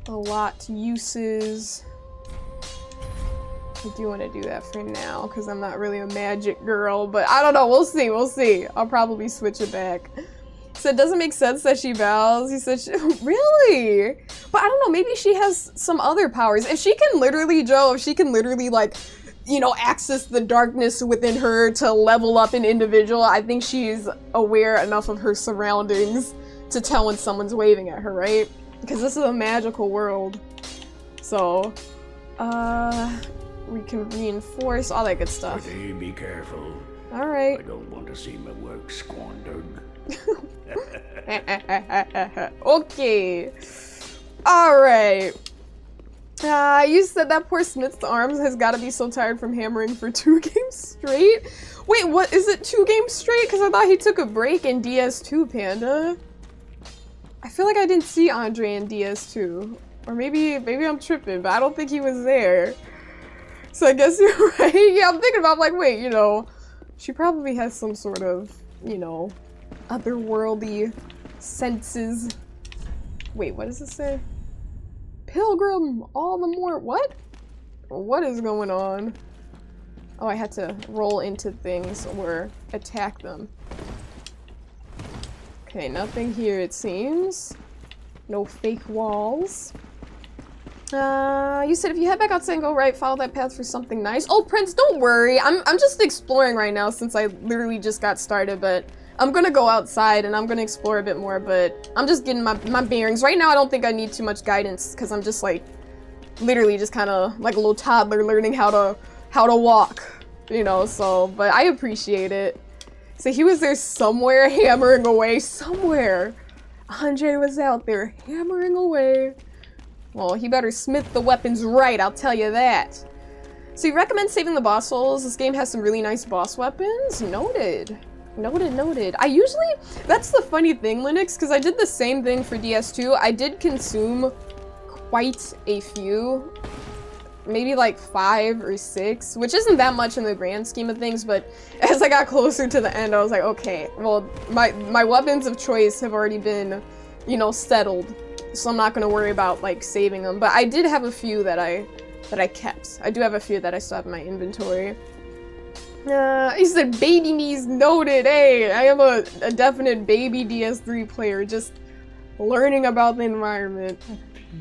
A lot uses. I do want to do that for now because I'm not really a magic girl, but I don't know. We'll see. I'll probably switch it back. So it doesn't make sense that she bows. He said, really? But I don't know, maybe she has some other powers. If she can literally, like, you know, access the darkness within her to level up an individual, I think she's aware enough of her surroundings to tell when someone's waving at her, right? Because this is a magical world. So, we can reinforce, all that good stuff. Pretty, be careful. Alright. I don't want to see my work squandered. Okay. Alright. You said that poor Smith's arms has got to be so tired from hammering for 2 games straight? Wait, what? Is it 2 games straight? Because I thought he took a break in DS2, Panda. I feel like I didn't see Andre in DS2. Or maybe I'm tripping, but I don't think he was there. So I guess you're right. Yeah, I'm thinking about, like, wait, you know, she probably has some sort of, you know, otherworldly senses. Wait, what does it say? Pilgrim, all the more. What? What is going on? Oh, I had to roll into things or attack them. Okay, nothing here it seems. No fake walls. You said if you head back outside and go right, follow that path for something nice. Oh, Prince, don't worry. I'm just exploring right now since I literally just got started, but I'm gonna go outside and I'm gonna explore a bit more, but I'm just getting my bearings. Right now I don't think I need too much guidance because I'm just like literally just kind of like a little toddler learning how to walk, you know, so, but I appreciate it. So he was there somewhere hammering away, somewhere. Andre was out there hammering away. Well, he better smith the weapons right, I'll tell you that. So you recommend saving the boss souls? This game has some really nice boss weapons? Noted. Noted. I usually, that's the funny thing, Linux, because I did the same thing for DS2. I did consume quite a few, maybe like 5 or 6, which isn't that much in the grand scheme of things, but as I got closer to the end, I was like, okay, well, my weapons of choice have already been, you know, settled, so I'm not going to worry about, like, saving them. But I did have a few that I kept. I do have a few that I still have in my inventory. He said baby knees noted. Hey, I am a definite baby DS3 player, just learning about the environment.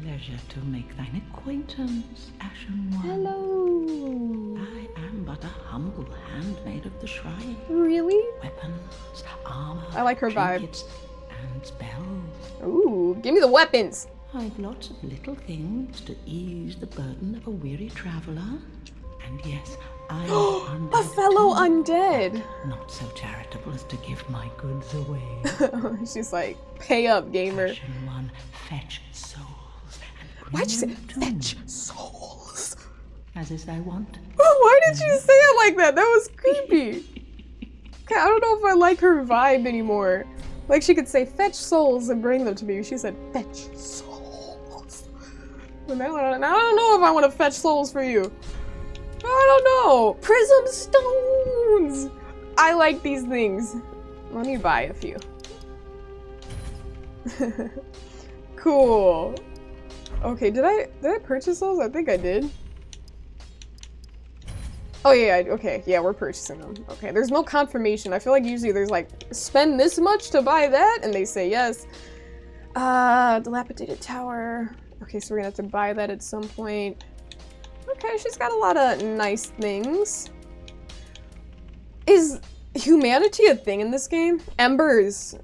Pleasure to make thine acquaintance, Ashen One. Hello. I am but a humble handmaid of the shrine. Really? Weapons, armor, I like her vibe. trinkets, and spells. Ooh, give me the weapons. I've lots of little things to ease the burden of a weary traveler. And yes, I am A undead fellow too, undead. but not so charitable as to give my goods away. She's like, pay up, gamer. Ashen One, fetch souls and bring Why'd you say them to fetch me, souls? as is thy wont. Why did you say it like that? That was creepy. Okay, I don't know if I like her vibe anymore. Like, she could say, fetch souls and bring them to me. She said, fetch souls. But now I don't know if I want to fetch souls for you. I don't know. Prism stones. I like these things. Let me buy a few. Cool. Okay, did I purchase those? I think I did. Oh yeah, okay, yeah, we're purchasing them. Okay, there's no confirmation. I feel like usually there's like, spend this much to buy that, and they say yes. Dilapidated tower. Okay, so we're gonna have to buy that at some point. Okay, she's got a lot of nice things. Is humanity a thing in this game? Embers.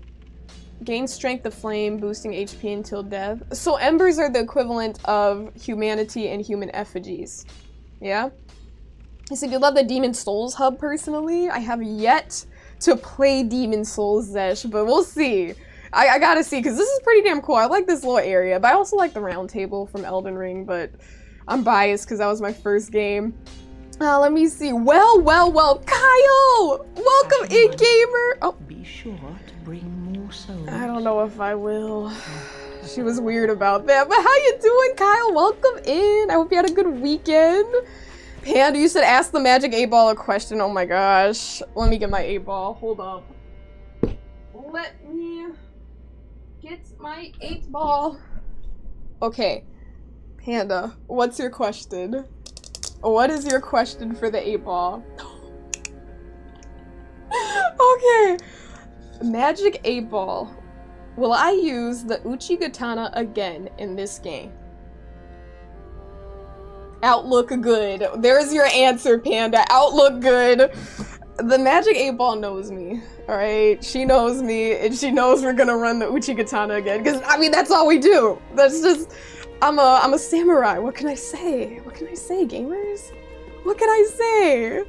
Gain strength of flame, boosting HP until death. So embers are the equivalent of humanity and human effigies. Yeah? He said, you love the Demon Souls hub personally? I have yet to play Demon Souls, Zesh, but we'll see. I gotta see, because this is pretty damn cool. I like this little area, but I also like the round table from Elden Ring, but I'm biased because that was my first game. Let me see. Well, Kyle! Welcome in, gamer! Oh. Be sure to bring more souls. I don't know if I will. She was weird about that, but how you doing, Kyle? Welcome in. I hope you had a good weekend. Panda, you said ask the magic 8-ball a question. Oh my gosh. Let me get my 8-ball. Hold up. Let me get my 8-ball. Okay. Panda, what's your question? What is your question for the 8-ball? Okay. Magic 8-ball. Will I use the Uchigatana again in this game? Outlook good. There's your answer, Panda. Outlook good. The Magic 8-ball knows me, alright? She knows me, and she knows we're gonna run the Uchigatana again, because, I mean, that's all we do. That's just... I'm a samurai. What can I say? What can I say, gamers? What can I say?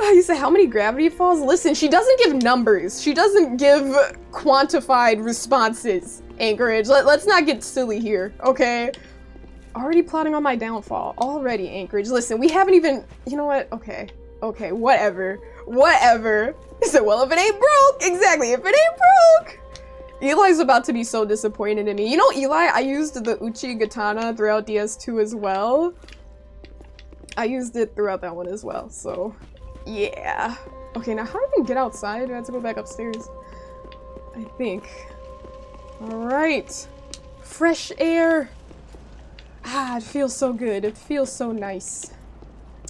You say, how many gravity falls? Listen, she doesn't give numbers. She doesn't give quantified responses, Anchorage. Let's not get silly here, okay? Already plotting on my downfall. Already, Anchorage. Listen, we haven't even... You know what? Okay. Okay, whatever. Whatever. He said, well, if it ain't broke. Exactly, if it ain't broke. Eli's about to be so disappointed in me. You know, Eli, I used the Uchigatana throughout DS2 as well. I used it throughout that one as well, so... Yeah. Okay, now how do I even get outside? Do I have to go back upstairs? I think. Alright. Fresh air. Ah, it feels so good. It feels so nice.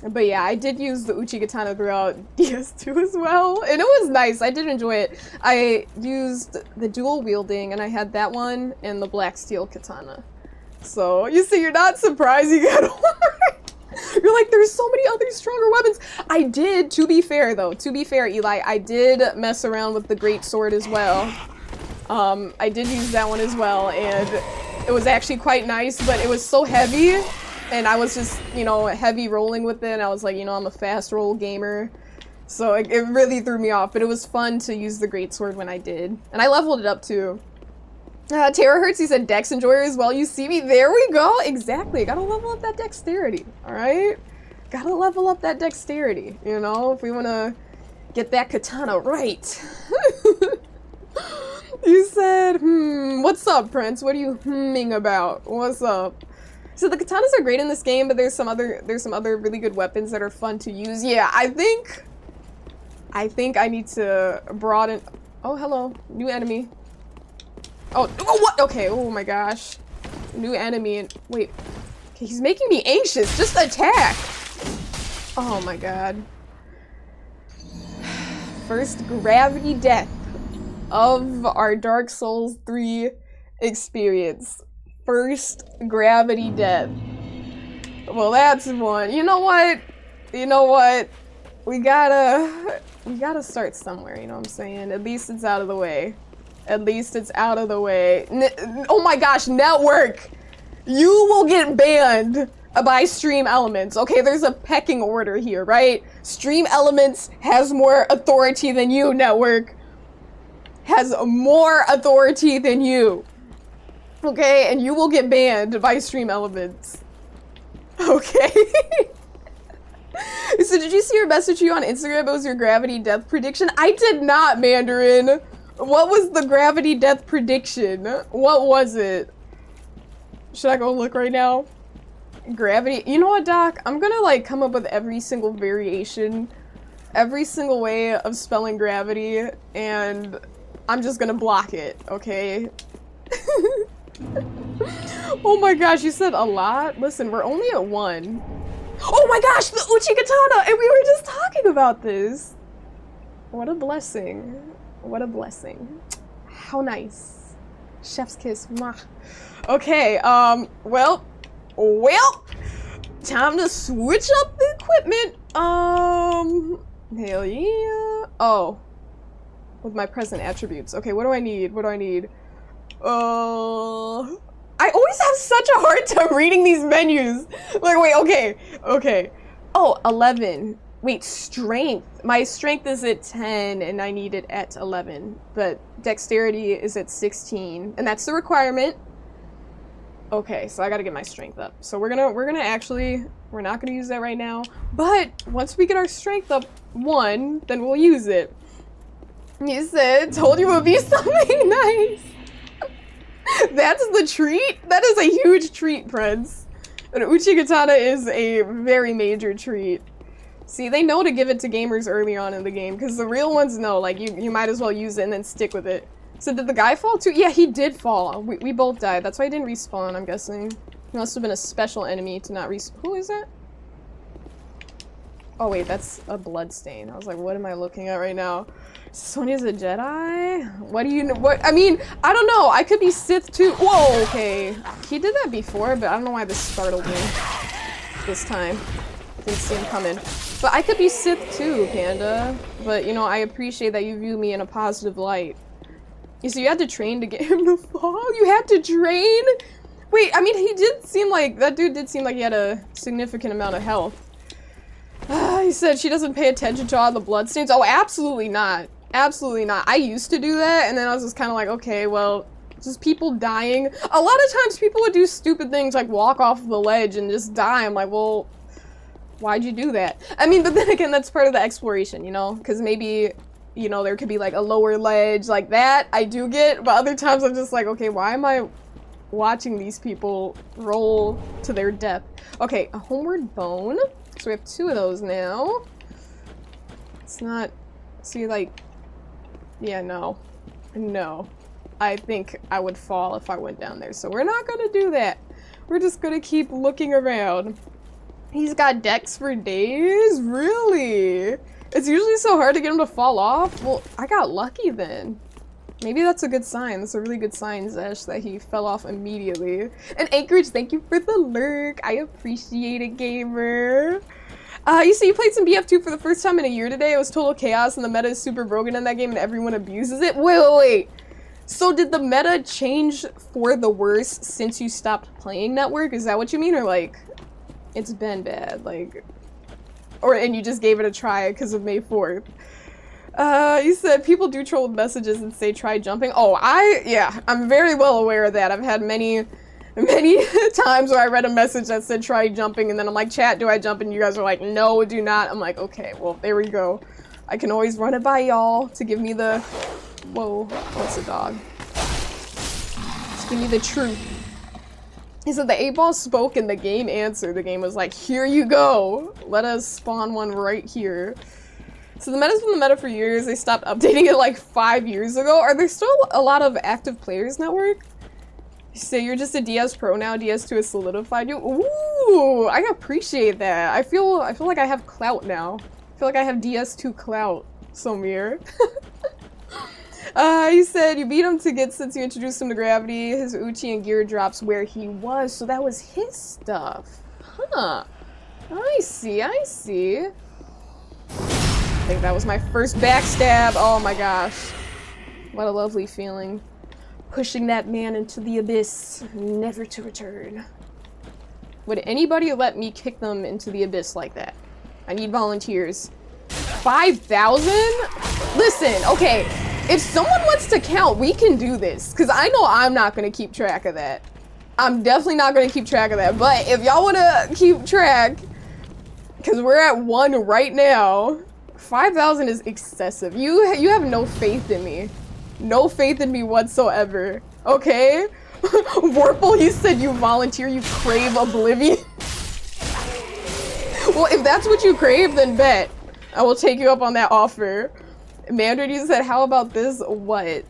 But yeah, I did use the Uchigatana throughout DS2 as well, and it was nice. I did enjoy it. I used the dual wielding, and I had that one and the black steel katana. So, you see, you're not surprised you got You're like, there's so many other stronger weapons. I did, to be fair though, to be fair, Eli, I did mess around with the great sword as well. I did use that one as well, and it was actually quite nice, but it was so heavy, and I was just, you know, heavy rolling with it, and I was like, you know, I'm a fast roll gamer, so it really threw me off, but it was fun to use the great sword when I did, and I leveled it up too. Terahertz, he said Dex Enjoyer as well. You see me? There we go. Exactly. Gotta level up that dexterity. Alright? Gotta level up that dexterity. You know? If we wanna get that katana right. You said, what's up, Prince? What are you hmming about? What's up? So the katanas are great in this game, but there's some other really good weapons that are fun to use. Yeah, I think I need to broaden. Oh, hello. New enemy. Oh, what? Okay, oh my gosh. New enemy and wait. Okay, he's making me anxious. Just attack. Oh my god. First gravity death of our Dark Souls 3 experience. First gravity death. Well, that's one. You know what? You know what? We gotta start somewhere, you know what I'm saying? At least it's out of the way. At least it's out of the way. Oh my gosh, network! You will get banned by Stream Elements. Okay, there's a pecking order here, right? Stream Elements has more authority than you, network. Has more authority than you. Okay, and you will get banned by Stream Elements. Okay. So did you see your message to you on Instagram? It was your gravity death prediction. I did not, Mandarin. What was the gravity death prediction? What was it? Should I go look right now? Gravity. You know what, Doc? I'm gonna like come up with every single variation, every single way of spelling gravity, and I'm just gonna block it, okay? Oh my gosh, you said a lot? Listen, we're only at 1. Oh my gosh, the Uchigatana! And we were just talking about this! What a blessing. What a blessing. How nice. Chef's kiss. Mwah. Okay, well, time to switch up the equipment. Hell yeah. Oh. With my present attributes. Okay, what do I need? What do I need? I always have such a hard time reading these menus. Like, wait, okay. Okay. Oh, 11. Wait, strength. My strength is at 10 and I need it at 11. But dexterity is at 16. And that's the requirement. Okay, so I gotta get my strength up. So we're gonna actually, we're not gonna use that right now. But once we get our strength up 1, then we'll use it. You said, told you it would be something nice. That's the treat? That is a huge treat, Prince. An Uchi Katana is a very major treat. See, they know to give it to gamers early on in the game, because the real ones know, like, you might as well use it and then stick with it. So did the guy fall too? Yeah, he did fall. We both died. That's why he didn't respawn, I'm guessing. He must have been a special enemy to not respawn. Who is that? Oh wait, that's a blood stain. I was like, what am I looking at right now? Sonya's a Jedi? What do you know? What? I mean, I don't know. I could be Sith too. Whoa, okay. He did that before, but I don't know why this startled me this time. Didn't see him coming. But I could be Sith too, Panda. But, you know, I appreciate that you view me in a positive light. So you had to train to get him to fall? You had to train? Wait, I mean, he did seem like, that dude did seem like he had a significant amount of health. He said she doesn't pay attention to all the bloodstains. Oh, absolutely not. Absolutely not. I used to do that, and then I was just kind of like, okay, well, just people dying. A lot of times people would do stupid things like walk off the ledge and just die. I'm like, well, why'd you do that? I mean, but then again, that's part of the exploration, you know? Because maybe, you know, there could be like a lower ledge like that. I do get, but other times I'm just like, okay, why am I watching these people roll to their death? Okay, a homeward bone. So we have 2 of those now. It's not, see, like, yeah, no. No. I think I would fall if I went down there. So we're not gonna do that. We're just gonna keep looking around. He's got decks for days? Really? It's usually so hard to get him to fall off? Well, I got lucky then. Maybe that's a good sign. That's a really good sign, Zesh, that he fell off immediately. And Anchorage, thank you for the lurk. I appreciate it, gamer. You see, you played some BF2 for the first time in a year today. It was total chaos and the meta is super broken in that game and everyone abuses it. Wait. So did the meta change for the worse since you stopped playing Network? Is that what you mean? Or like, it's been bad, like, and you just gave it a try because of May 4th? You said people do troll with messages and say try jumping. Oh, yeah, I'm very well aware of that. I've had many times where I read a message that said try jumping and then I'm like, chat, do I jump? And you guys are like, no, do not. I'm like, okay, well, there we go. I can always run it by y'all to give me the, whoa, what's a dog? Just give me the truth. He said the 8-ball spoke and the game answered. The game was like, here you go. Let us spawn one right here. So the meta's been the meta for years. They stopped updating it like 5 years ago. Are there still a lot of active players, Network? You say you're just a DS Pro now. DS2 has solidified you. Ooh, I appreciate that. I feel like I have clout now. I feel like I have DS2 clout, Somir. He said you beat him to get since you introduced him to gravity. His Uchi and gear drops where he was, so that was his stuff. Huh. I see. I think that was my first backstab. Oh my gosh. What a lovely feeling. Pushing that man into the abyss, never to return. Would anybody let me kick them into the abyss like that? I need volunteers. 5,000? Listen, okay, if someone wants to count, we can do this. Because I know I'm not going to keep track of that. I'm definitely not going to keep track of that. But if y'all want to keep track, because we're at 1 right now, 5,000 is excessive. You have no faith in me. No faith in me whatsoever. Okay? Warple, he said you volunteer, you crave oblivion. Well, if that's what you crave, then bet. I will take you up on that offer. Mandarin, you said, how about this? What?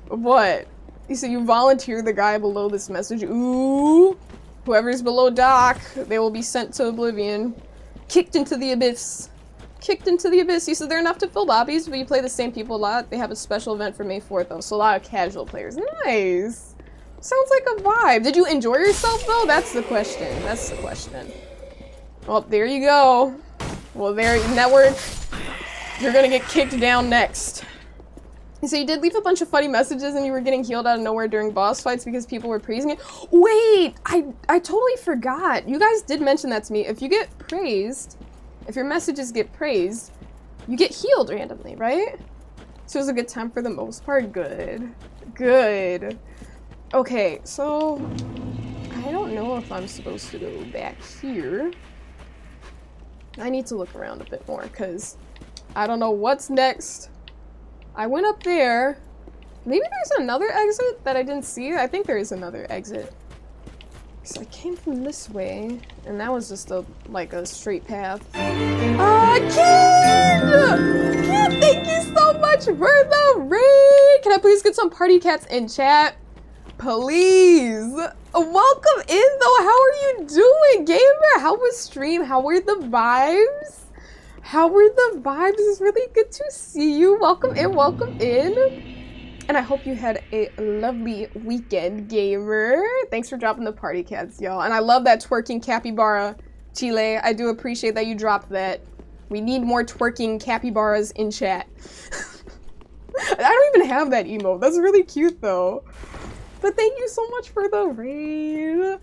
What? You said you volunteer the guy below this message. Ooh. Whoever's below Doc, they will be sent to oblivion. Kicked into the abyss. Kicked into the abyss. He said they're enough to fill lobbies, but you play the same people a lot. They have a special event for May 4th, though, so a lot of casual players. Nice. Sounds like a vibe. Did you enjoy yourself, though? That's the question. That's the question. Well, there you go. Well, there, Network, you're gonna get kicked down next. So you did leave a bunch of funny messages and you were getting healed out of nowhere during boss fights because people were praising it. Wait, I totally forgot. You guys did mention that to me. If you get praised, If your messages get praised, you get healed randomly, right? So it was a good time for the most part. Good. Good. Okay, so I don't know if I'm supposed to go back here. I need to look around a bit more because I don't know what's next. I went up there. Maybe there's another exit that I didn't see. I think there is another exit. So I came from this way, and that was just a straight path. Kid! Kid, thank you so much for the raid! Can I please get some party cats in chat? Please! Welcome in though, how are you doing, gamer? How was stream? How were the vibes? How were the vibes? It's really good to see you. Welcome in, welcome in. And I hope you had a lovely weekend, gamer. Thanks for dropping the party cats, y'all. And I love that twerking capybara, Chile. I do appreciate that you dropped that. We need more twerking capybaras in chat. I don't even have that emote. That's really cute, though. But thank you so much for the raid.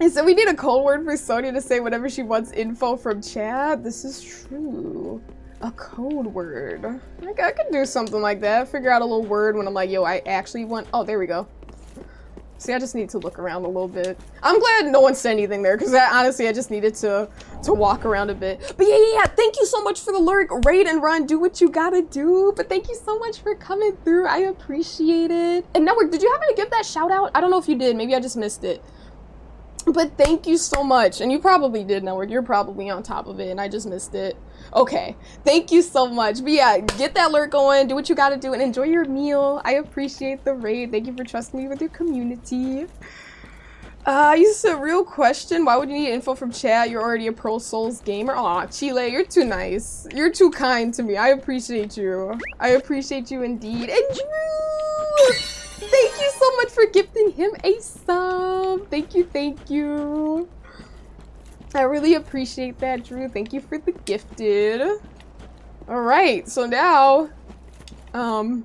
And so we need a code word for Sonia to say whenever she wants info from chat. This is true. A code word. I could do something like that. Figure out a little word when I'm like, yo, I actually want... Oh, there we go. See, I just need to look around a little bit. I'm glad no one said anything there, because honestly, I just needed to walk around a bit. But yeah, thank you so much for the lurk. Raid and run, do what you gotta do. But thank you so much for coming through. I appreciate it. And Network, did you happen to give that shout out? I don't know if you did. Maybe I just missed it. But thank you so much. And you probably did, Network. You're probably on top of it, and I just missed it. Okay, thank you so much. But yeah, get that lurk going, do what you gotta do, and enjoy your meal. I appreciate the raid. Thank you for trusting me with your community. You said, real question, why would you need info from chat? You're already a pro Souls gamer. Aw, Chile, you're too nice. You're too kind to me. I appreciate you. I appreciate you indeed. And Drew! Thank you so much for gifting him a sub. Thank you, thank you. I really appreciate that, Drew. Thank you for the gifted. All right, so now, oh,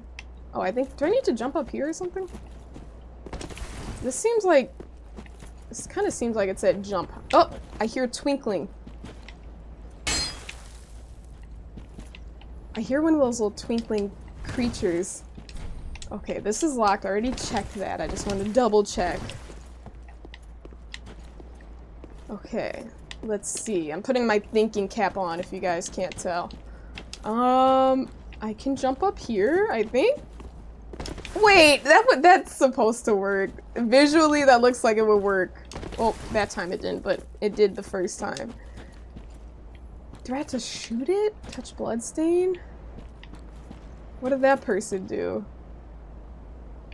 I think, do I need to jump up here or something? This kind of seems like it said jump. Oh, I hear twinkling. I hear one of those little twinkling creatures. Okay, this is locked. I already checked that. I just want to double check. Okay, let's see. I'm putting my thinking cap on if you guys can't tell. I can jump up here, I think. Wait, that's supposed to work. Visually, that looks like it would work. Well, that time it didn't, but it did the first time. Do I have to shoot it? Touch bloodstain? What did that person do?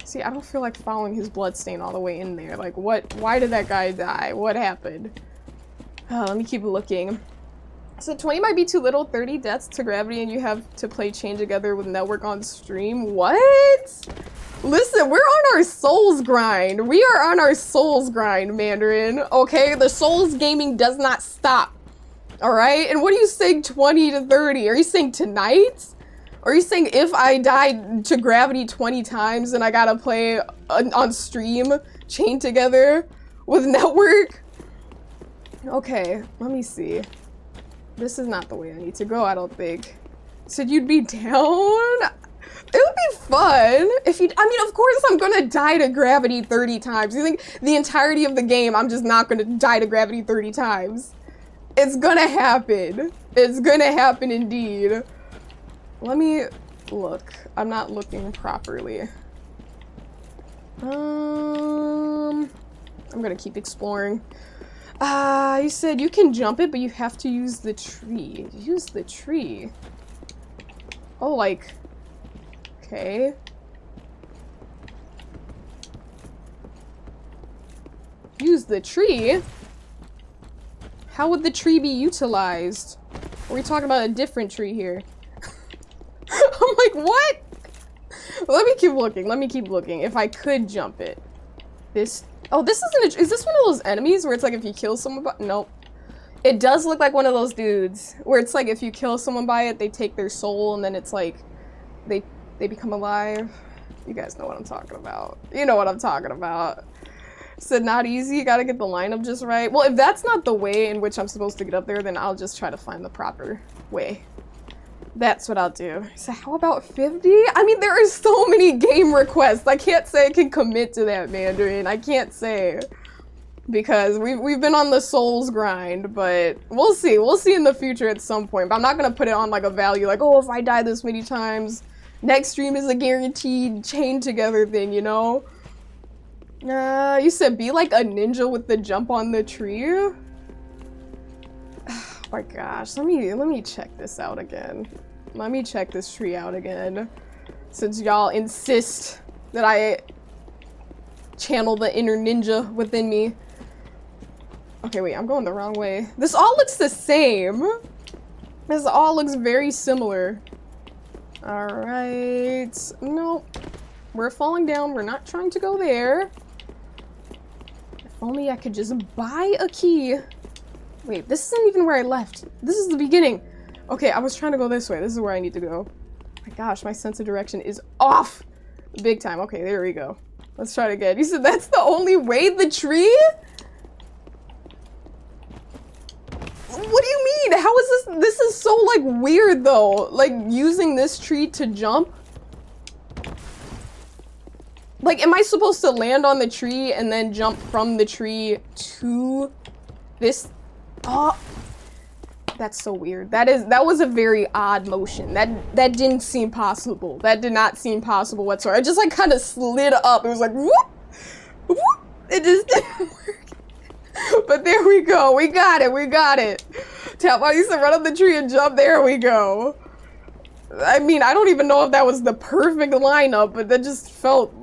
See, I don't feel like following his bloodstain all the way in there. Like, what? Why did that guy die? What happened? Let me keep looking. So 20 might be too little. 30 deaths to gravity, and you have to play Chain Together with Network on stream. What? Listen, we're on our Souls grind. We are on our Souls grind, Mandarin. Okay, the Souls gaming does not stop. All right, and what are you saying? 20 to 30? Are you saying tonight? Are you saying if I die to gravity 20 times and I gotta play on stream, Chain Together with Network? Okay, let me see. This is not the way I need to go, I don't think. Said you'd be down? It would be fun if you, I mean, of course I'm gonna die to gravity 30 times. You think the entirety of the game, I'm just not gonna die to gravity 30 times? It's gonna happen. It's gonna happen indeed. Let me look. I'm not looking properly. I'm gonna keep exploring. You said you can jump it, but you have to use the tree. Use the tree. Oh, like, okay. Use the tree? How would the tree be utilized? Are we talking about a different tree here? I'm like, what? Let me keep looking. Let me keep looking. If I could jump it. This. Oh, this isn't. Is this one of those enemies where it's like if you kill someone by. Nope. It does look like one of those dudes where it's like if you kill someone by it, they take their soul and then it's like they become alive. You guys know what I'm talking about. You know what I'm talking about. Said not easy, gotta get the lineup just right. Well, if that's not the way in which I'm supposed to get up there, then I'll just try to find the proper way. That's what I'll do. So how about 50? I mean, there are so many game requests. I can't say I can commit to that, Mandarin. I can't say. Because we've been on the Souls grind, but we'll see. We'll see in the future at some point. But I'm not gonna put it on like a value like, oh, if I die this many times, next stream is a guaranteed chain together thing, you know? You said be like a ninja with the jump on the tree? Oh my gosh, let me check this out again. Let me check this tree out again. Since y'all insist that I channel the inner ninja within me. Okay, wait, I'm going the wrong way. This all looks the same. This all looks very similar. Alright. Nope. We're falling down. We're not trying to go there. If only I could just buy a key. Wait, this isn't even where I left. This is the beginning. Okay, I was trying to go this way. This is where I need to go. Oh my gosh, my sense of direction is off. Big time. Okay, there we go. Let's try it again. You said that's the only way? The tree? What do you mean? How is this? This is so, like, weird, though. Like, using this tree to jump. Like, am I supposed to land on the tree and then jump from the tree to this? Oh, that's so weird. That was a very odd motion. That didn't seem possible. That did not seem possible whatsoever. I just, like, kind of slid up. It was like, whoop, whoop. It just didn't work. But there we go. We got it. We got it. Tap, I used to run up the tree and jump. There we go. I mean, I don't even know if that was the perfect lineup, but that just felt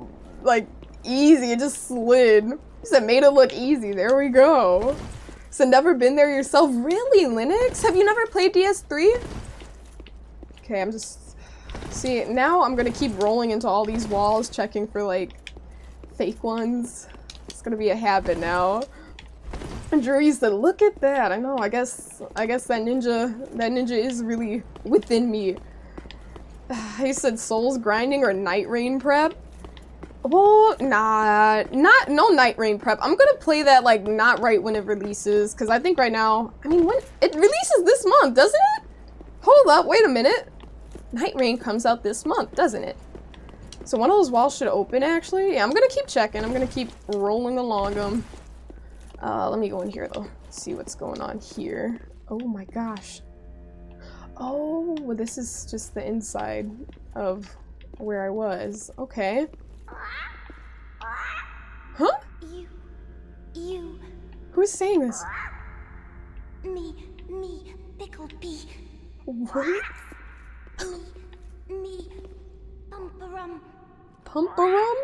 like easy. It just slid. Just it made it look easy. There we go. So never been there yourself? Really, Linux? Have you never played DS3? Okay, I'm just... See, now I'm gonna keep rolling into all these walls, checking for, like, fake ones. It's gonna be a habit now. And Drew said, look at that. I know, I guess that ninja is really within me. He said Souls grinding or Night Rain prep. Well, nah, no Night Rain prep. I'm gonna play that, like, not right when it releases, because I think right now, I mean, when it releases this month, doesn't it? Hold up, wait a minute. Night Rain comes out this month, doesn't it? So one of those walls should open, actually. Yeah, I'm gonna keep checking. I'm gonna keep rolling along them. Let me go in here, though. See what's going on here. Oh my gosh. Oh, well, this is just the inside of where I was. Okay. Huh? You. Who's saying this? Me, Picklebee. What? Me, Pumperum. Pumperum?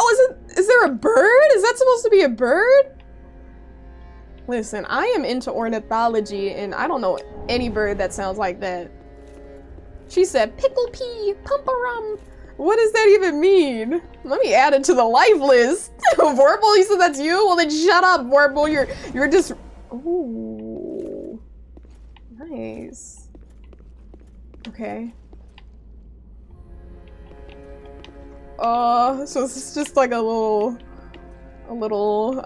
Oh, is there a bird? Is that supposed to be a bird? Listen, I am into ornithology, and I don't know any bird that sounds like that. She said, pickle pea, pumperum. What does that even mean? Let me add it to the life list. Vorpal, you said that's you? Well, then shut up, Vorpal. You're just... Ooh. Nice. Okay. So this is just like a little,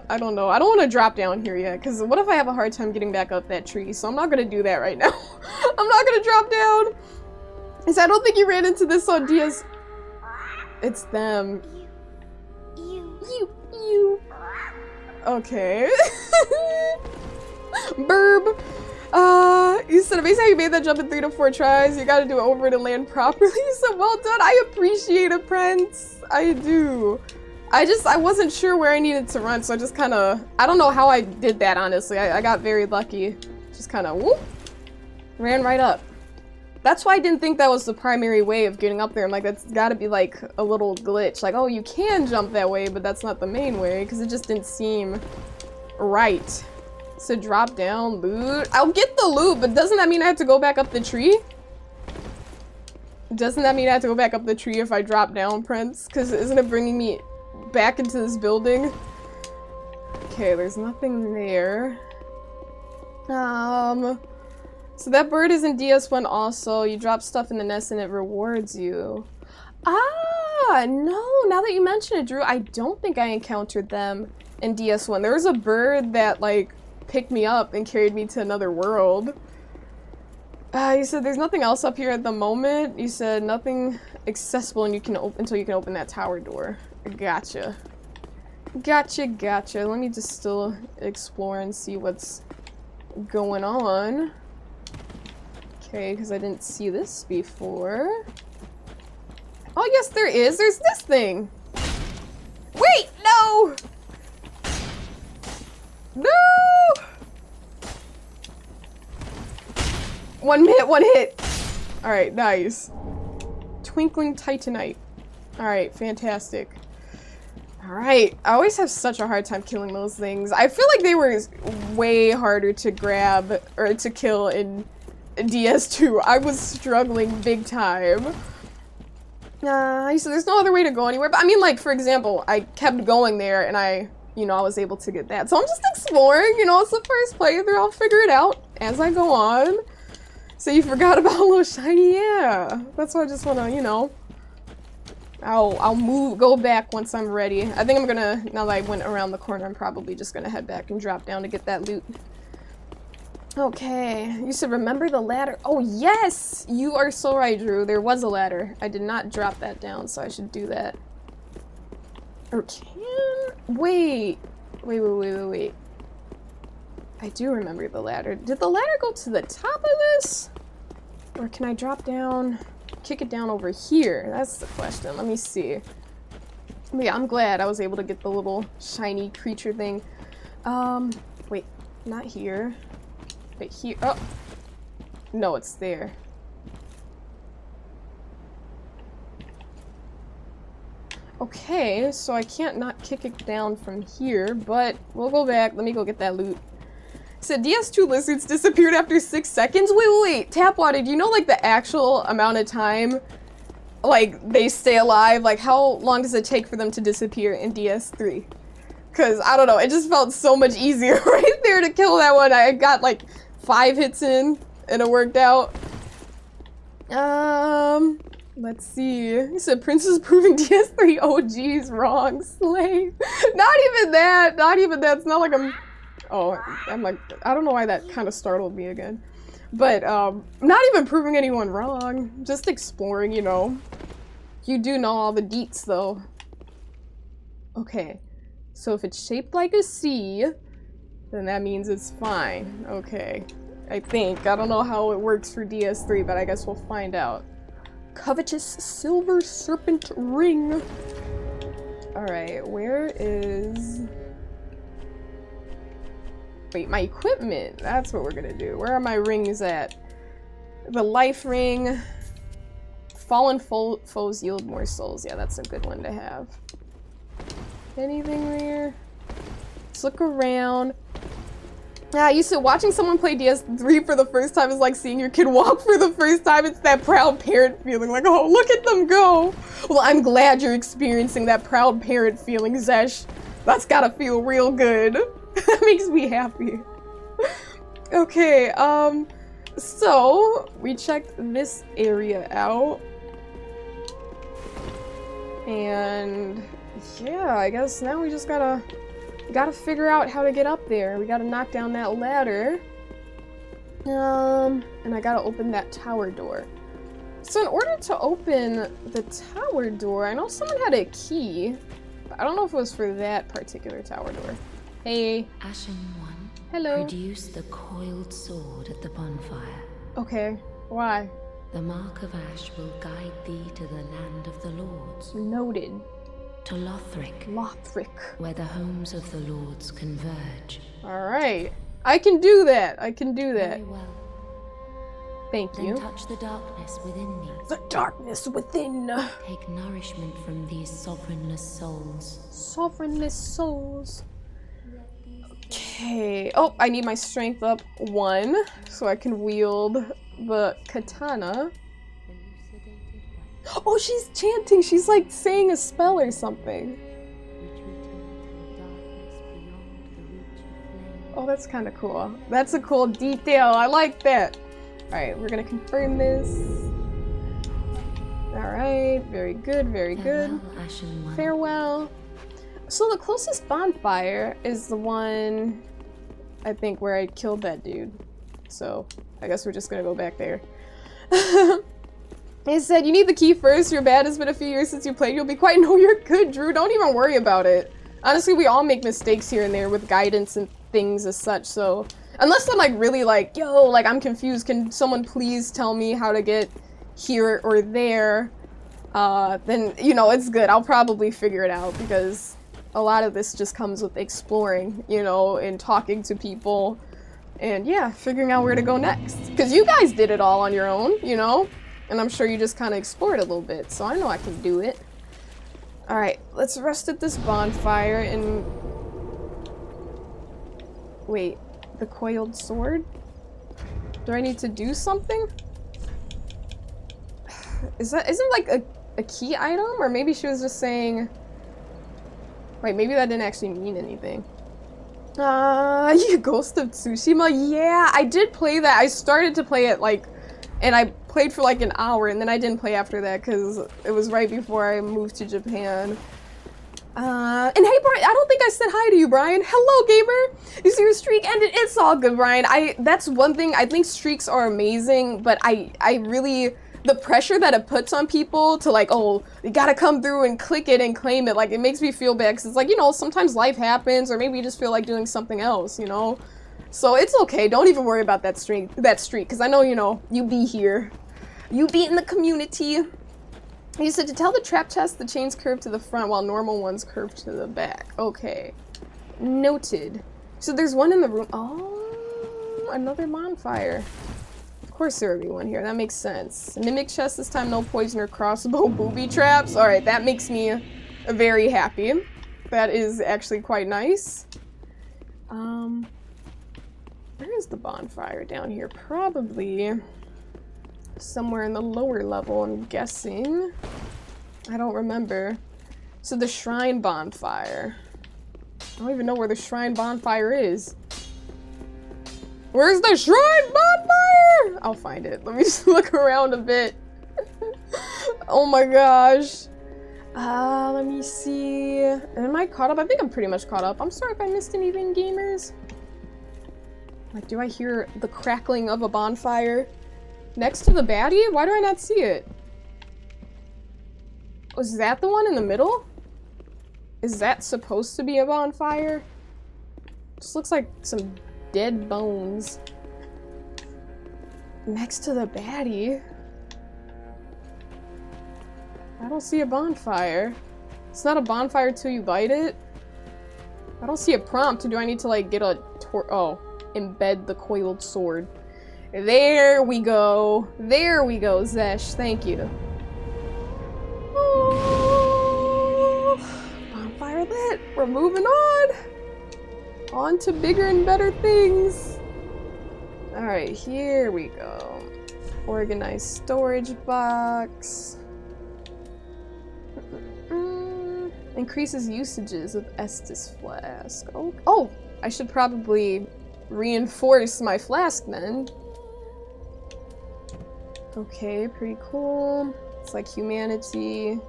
I don't know. I don't want to drop down here yet, because what if I have a hard time getting back up that tree? So I'm not going to do that right now. I'm not going to drop down. Because I don't think you ran into this on DS. It's them. You. Okay. Burb. You said amazing how you made that jump in 3 to 4 tries. You gotta do it over to land properly. So well done. I appreciate it, Prince. I do. I wasn't sure where I needed to run, so I just kind of, I don't know how I did that, honestly. I got very lucky. Just kind of, whoop, ran right up. That's why I didn't think that was the primary way of getting up there. I'm like, that's gotta be like a little glitch. Like, oh, you can jump that way, but that's not the main way, because it just didn't seem right. So drop down, loot. I'll get the loot, but doesn't that mean I have to go back up the tree? Doesn't that mean I have to go back up the tree if I drop down, Prince? Because isn't it bringing me back into this building? Okay, there's nothing there. So that bird is in DS1 also. You drop stuff in the nest and it rewards you. no, now that you mention it, Drew, I don't think I encountered them in DS1. There was a bird that, like, picked me up and carried me to another world. You said there's nothing else up here at the moment. You said nothing accessible and you can until you can open that tower door. Gotcha. Gotcha. Let me just still explore and see what's going on. Okay, because I didn't see this before. Oh, yes, there is. There's this thing. Wait, no! No! One hit. Alright, nice. Twinkling Titanite. Alright, fantastic. Alright, I always have such a hard time killing those things. I feel like they were way harder to grab or to kill in DS2. I was struggling big time. So there's no other way to go anywhere. But I mean, like, for example, I kept going there and I was able to get that. So I'm just exploring, it's the first playthrough. I'll figure it out as I go on. So you forgot about a little shiny? Yeah. That's why I just want to, I'll go back once I'm ready. I think I'm gonna, now that I went around the corner, I'm probably just gonna head back and drop down to get that loot. Okay, you should remember the ladder. Oh yes! You are so right, Drew. There was a ladder. I did not drop that down, so I should do that. Or wait. I do remember the ladder. Did the ladder go to the top of this? Or can I drop down, kick it down over here? That's the question. Let me see. But yeah, I'm glad I was able to get the little shiny creature thing. Wait, not here. Wait, here. Oh! No, it's there. Okay, so I can't not kick it down from here, but we'll go back. Let me go get that loot. It said DS2 lizards disappeared after 6 seconds? Wait. Tapwater, do you know, like, the actual amount of time, like, they stay alive? Like, how long does it take for them to disappear in DS3? Because, I don't know, it just felt so much easier right there to kill that one. I got, like, 5 hits in, and it worked out. Let's see. You said Princess proving DS3 OGs wrong. Slave. Not even that. It's not like I'm... Oh, I'm like... I don't know why that kind of startled me again. But, not even proving anyone wrong. Just exploring, You do know all the deets, though. Okay. So if it's shaped like a C, then that means it's fine. Okay. I think. I don't know how it works for DS3, but I guess we'll find out. Covetous Silver Serpent Ring. Alright, where is... Wait, my equipment. That's what we're gonna do. Where are my rings at? The life ring. Fallen foes yield more souls. Yeah, that's a good one to have. Anything there? Let's look around. Yeah, you said watching someone play DS3 for the first time is like seeing your kid walk for the first time. It's that proud parent feeling, like, oh, look at them go. Well, I'm glad you're experiencing that proud parent feeling, Zesh. That's gotta feel real good. That makes me happy. Okay, so we checked this area out. And yeah, I guess now we just gotta figure out how to get up there. We gotta knock down that ladder. And I gotta open that tower door. So in order to open the tower door, I know someone had a key, but I don't know if it was for that particular tower door. Hey. Ashen One. Hello. Produce the coiled sword at the bonfire. Okay. Why? The mark of ash will guide thee to the land of the lords. Noted. To Lothric. Where the homes of the lords converge. Alright. I can do that. Very well. Thank you. Then touch the darkness within thee. The darkness within. Take nourishment from these sovereignless souls. Okay. Oh, I need my strength up 1 so I can wield the katana. Oh, she's chanting. She's like saying a spell or something. Oh, that's kind of cool. That's a cool detail. I like that. Alright, we're gonna confirm this. Alright. Alright, very good, very good. Farewell, Ashen One. Farewell. So the closest bonfire is the one, I think, where I killed that dude. So I guess we're just gonna go back there. He said, you need the key first. You're bad. It's been a few years since you played. You'll be quiet. No, you're good, Drew. Don't even worry about it. Honestly, we all make mistakes here and there with guidance and things as such, so... Unless I'm, like, really, like, yo, like, I'm confused. Can someone please tell me how to get here or there? Then, you know, it's good. I'll probably figure it out, because a lot of this just comes with exploring, you know, and talking to people. And, yeah, figuring out where to go next. Because you guys did it all on your own, you know? And I'm sure you just kind of explored a little bit, so I know I can do it. Alright, let's rest at this bonfire and... Wait, the coiled sword? Do I need to do something? Isn't like a key item? Or maybe she was just saying... Wait, maybe that didn't actually mean anything. Ghost of Tsushima? Yeah, I did play that. I started to play it, like... And I played for like an hour, and then I didn't play after that because it was right before I moved to Japan. And hey, Brian, I don't think I said hi to you, Brian. Hello, gamer. You see your streak ended. It's all good, Brian. That's one thing. I think streaks are amazing, but I really, the pressure that it puts on people to like, oh, you gotta come through and click it and claim it. Like, it makes me feel bad because it's like, you know, sometimes life happens, or maybe you just feel like doing something else, you know? So it's okay. Don't even worry about that streak, because I know, you know, you be here. You be in the community. You said to tell the trap chest the chains curve to the front while normal ones curve to the back. Okay. Noted. So there's one in the room. Oh, another bonfire. Of course there would be one here. That makes sense. Mimic chest this time, no poison or crossbow booby traps. Alright, that makes me very happy. That is actually quite nice. Where is the bonfire down here? Probably somewhere in the lower level, I'm guessing. I don't remember. So the shrine bonfire. I don't even know where the shrine bonfire is. Where's the shrine bonfire? I'll find it. Let me just look around a bit. Oh my gosh. Let me see. Am I caught up? I think I'm pretty much caught up. I'm sorry if I missed anything, gamers. Like, do I hear the crackling of a bonfire? Next to the baddie? Why do I not see it? Was that the one in the middle? Is that supposed to be a bonfire? Just looks like some dead bones. Next to the baddie? I don't see a bonfire. It's not a bonfire till you light it. I don't see a prompt. Do I need to, like, get a oh, embed the coiled sword. There we go. There we go, Zesh. Thank you. Oh, bonfire lit. We're moving on. On to bigger and better things. Alright, here we go. Organized storage box. Increases usages of Estus flask. Oh, I should probably reinforce my flask then. Okay, pretty cool. It's like humanity.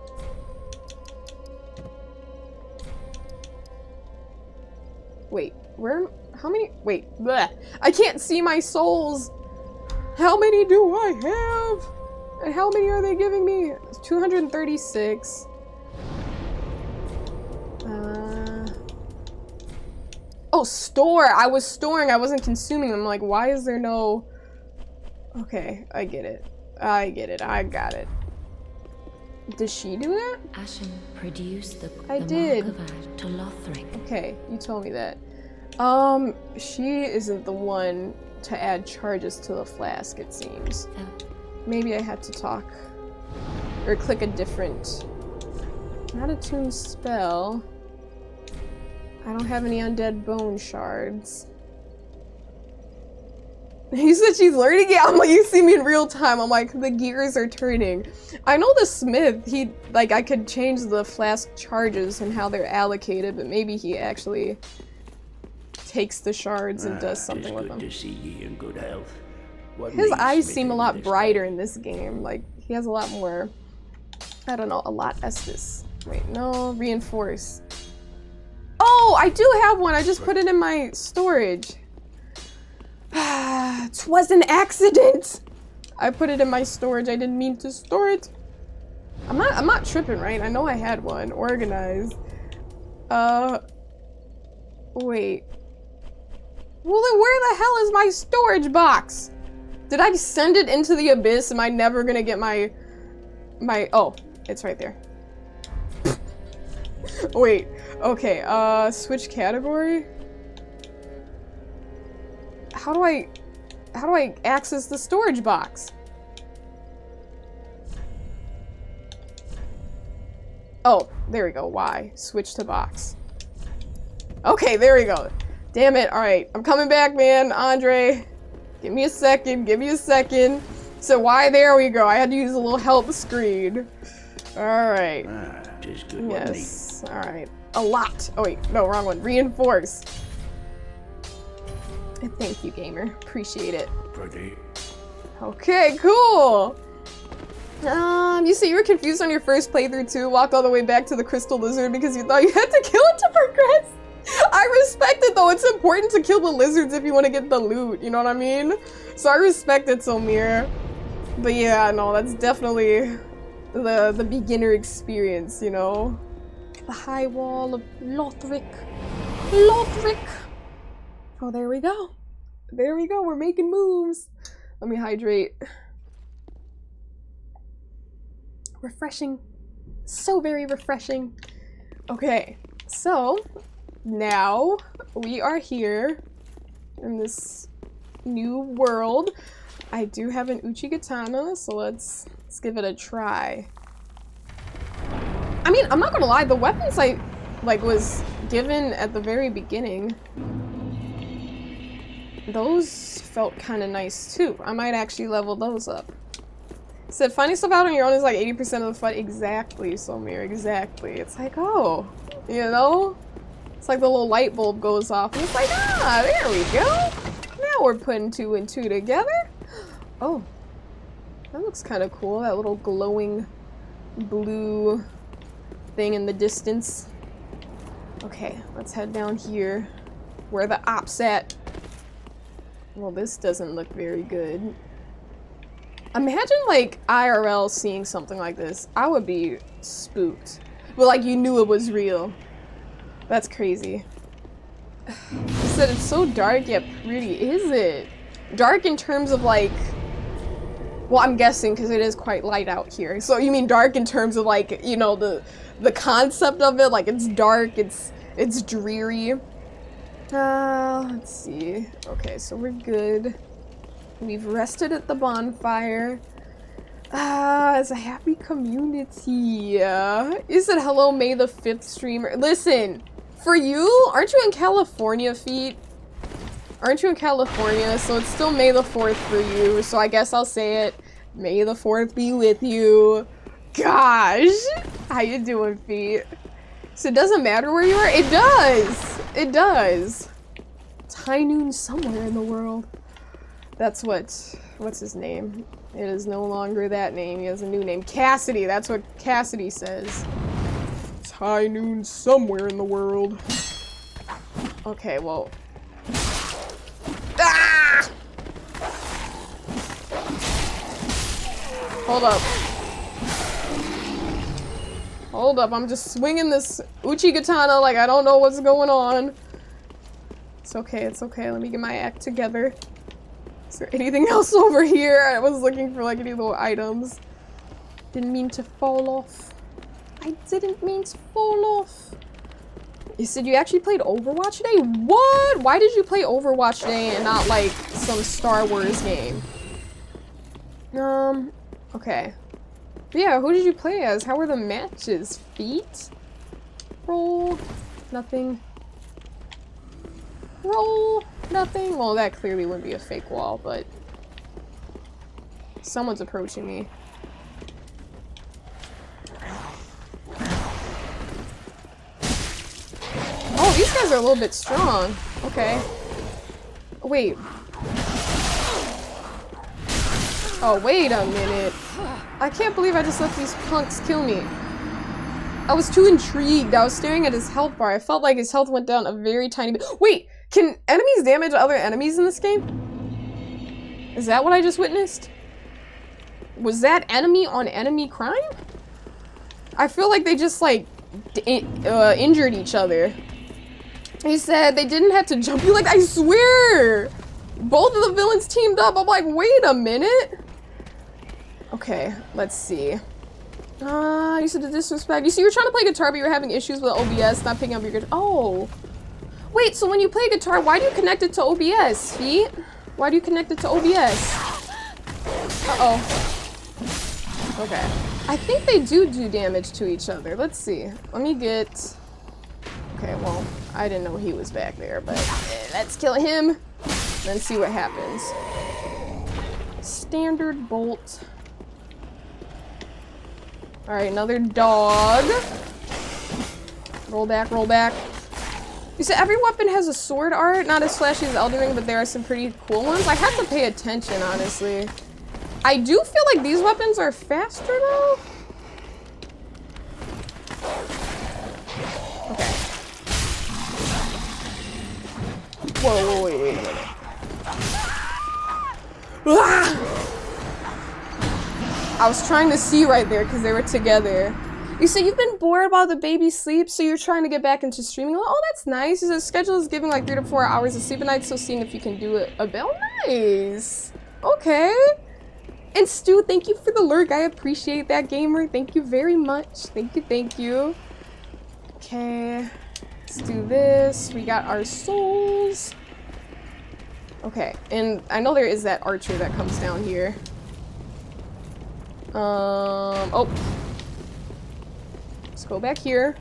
Wait, where? How many? Wait, bleh. I can't see my souls. How many do I have? And how many are they giving me? 236. Oh, store! I was storing, I wasn't consuming them. Like, why is there no... Okay, I get it. I get it. I got it. Did she do that? Ashen produced the I did. mark of ash to Lothric. Okay, you told me that. She isn't the one to add charges to the flask, it seems. Oh. Maybe I had to talk. Or click a different... Not attuned spell. I don't have any undead bone shards. He said she's learning it. I'm like, you see me in real time. I'm like, the gears are turning. I know the smith, I could change the flask charges and how they're allocated, but maybe he actually takes the shards and does something with them. Good to see ye in good health. What His needs eyes smithing seem a lot this brighter way? in this game. Like, he has a lot more I don't know, a lot Estus. Wait, no, reinforce. Oh, I do have one. I just put it in my storage. Twas an accident. I put it in my storage. I didn't mean to store it. I'm not tripping, right? I know I had one organized. Wait. Well, then where the hell is my storage box? Did I send it into the abyss? Am I never gonna get my oh, it's right there. Wait, okay, switch category? How do I access the storage box? Oh, there we go, Y. Switch to box. Okay, there we go. Damn it, alright. I'm coming back, man. Andre, give me a second, give me a second. So why, there we go. I had to use a little help screen. Alright. Just good. Yes, alright. A lot. Oh wait, no, wrong one. Reinforce. Thank you, gamer. Appreciate it. Pretty. Okay, cool. You said you were confused on your first playthrough too, walked all the way back to the crystal lizard because you thought you had to kill it to progress. I respect it though, it's important to kill the lizards if you want to get the loot, you know what I mean? So I respect it, Somir. But yeah, no, that's definitely the beginner experience, you know? The high wall of Lothric. Lothric! Oh, there we go. There we go, we're making moves. Let me hydrate. Refreshing. So very refreshing. Okay, so now we are here in this new world. I do have an Uchigatana, so let's give it a try. I mean, I'm not gonna lie, the weapons I was given at the very beginning, those felt kind of nice too. I might actually level those up. Said finding stuff out on your own is like 80% of the fun. Exactly, Somir, exactly. It's like, oh, you know? It's like the little light bulb goes off and it's like, ah, there we go. Now we're putting 2 and 2 together. Oh, that looks kind of cool. That little glowing blue thing in the distance. Okay, let's head down here. Where the ops at? Well, this doesn't look very good. Imagine, like, IRL seeing something like this. I would be spooked. But, like, you knew it was real. That's crazy. You said it's so dark yet pretty. Is it? Dark in terms of, like... Well, I'm guessing, because it is quite light out here. So, you mean dark in terms of, like, you know, the concept of it? Like, it's dark, it's dreary. Let's see. Okay, so we're good. We've rested at the bonfire. It's a happy community. You said hello, May the 5th streamer. Listen, for you, aren't you in California, Feet? Aren't you in California? So it's still May the 4th for you. So I guess I'll say it. May the 4th be with you. Gosh. How you doing, Feet? So it doesn't matter where you are? It does. It does. It's high noon somewhere in the world. That's what's his name? It is no longer that name. He has a new name. Cassidy. That's what Cassidy says. It's high noon somewhere in the world. Okay, well. Ah! Hold up. Hold up. I'm just swinging this Uchigatana like I don't know what's going on. It's okay. It's okay. Let me get my act together. Is there anything else over here? I was looking for like any little items. Didn't mean to fall off. I didn't mean to fall off. You said you actually played Overwatch today? What? Why did you play Overwatch today and not like some Star Wars game? Okay. But yeah, who did you play as? How were the matches? Feet? Roll? Nothing. Roll? Nothing? Well, that clearly wouldn't be a fake wall, but... Someone's approaching me. Oh, these guys are a little bit strong. Okay. Wait. Oh, wait a minute. I can't believe I just let these punks kill me. I was too intrigued. I was staring at his health bar. I felt like his health went down a very tiny bit. Wait, can enemies damage other enemies in this game? Is that what I just witnessed? Was that enemy on enemy crime? I feel like they just like injured each other. He said they didn't have to jump you. Like, I swear! Both of the villains teamed up. I'm like, wait a minute. Okay, let's see. You said the disrespect. You see, you're trying to play guitar, but you're having issues with OBS, not picking up your guitar. Oh. Wait, so when you play guitar, why do you connect it to OBS, feet? Why do you connect it to OBS? Uh-oh. Okay. I think they do damage to each other. Let's see. Let me get... Okay, well, I didn't know he was back there, but let's kill him. Then see what happens. Standard bolt. Alright, another dog. Roll back, roll back. You said every weapon has a sword art, not as flashy as Elden Ring, but there are some pretty cool ones. I have to pay attention, honestly. I do feel like these weapons are faster, though. Okay. Whoa, wait a minute. Ah! I was trying to see right there because they were together. You said you've been bored while the baby sleeps, so you're trying to get back into streaming. Oh, that's nice. You said schedule is giving like 3 to 4 hours of sleep a night, so seeing if you can do it a bit. Nice. Okay. And Stu, thank you for the lurk. I appreciate that, gamer. Thank you very much. Thank you, thank you. Okay. Let's do this. We got our souls. Okay, and I know there is that archer that comes down here. Oh. Let's go back here.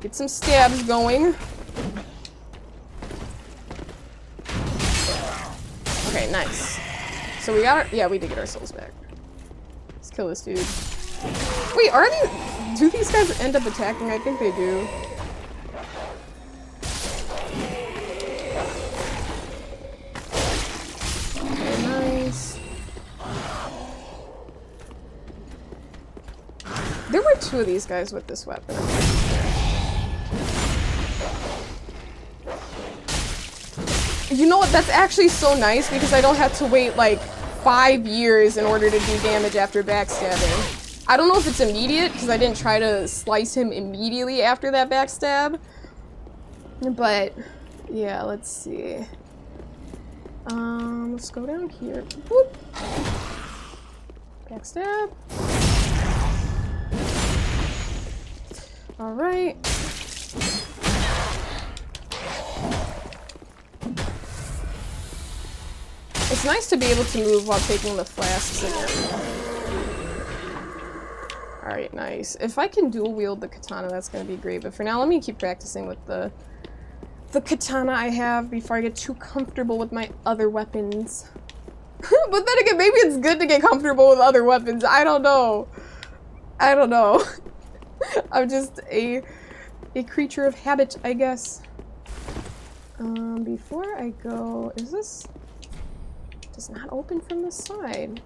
Get some stabs going. Okay, nice. So we got our, yeah, we did get our souls back. Let's kill this dude. Wait, do these guys end up attacking? I think they do. Okay, nice. There were 2 of these guys with this weapon. You know what? That's actually so nice because I don't have to wait like 5 years in order to do damage after backstabbing. I don't know if it's immediate because I didn't try to slice him immediately after that backstab. But yeah, let's see. Let's go down here. Whoop. Backstab. All right. It's nice to be able to move while taking the flasks again. Alright, nice. If I can dual wield the katana, that's gonna be great. But for now, let me keep practicing with the katana I have before I get too comfortable with my other weapons. But then again, maybe it's good to get comfortable with other weapons. I don't know. I don't know. I'm just a creature of habit, I guess. Before I go, is this... Does not open from the side.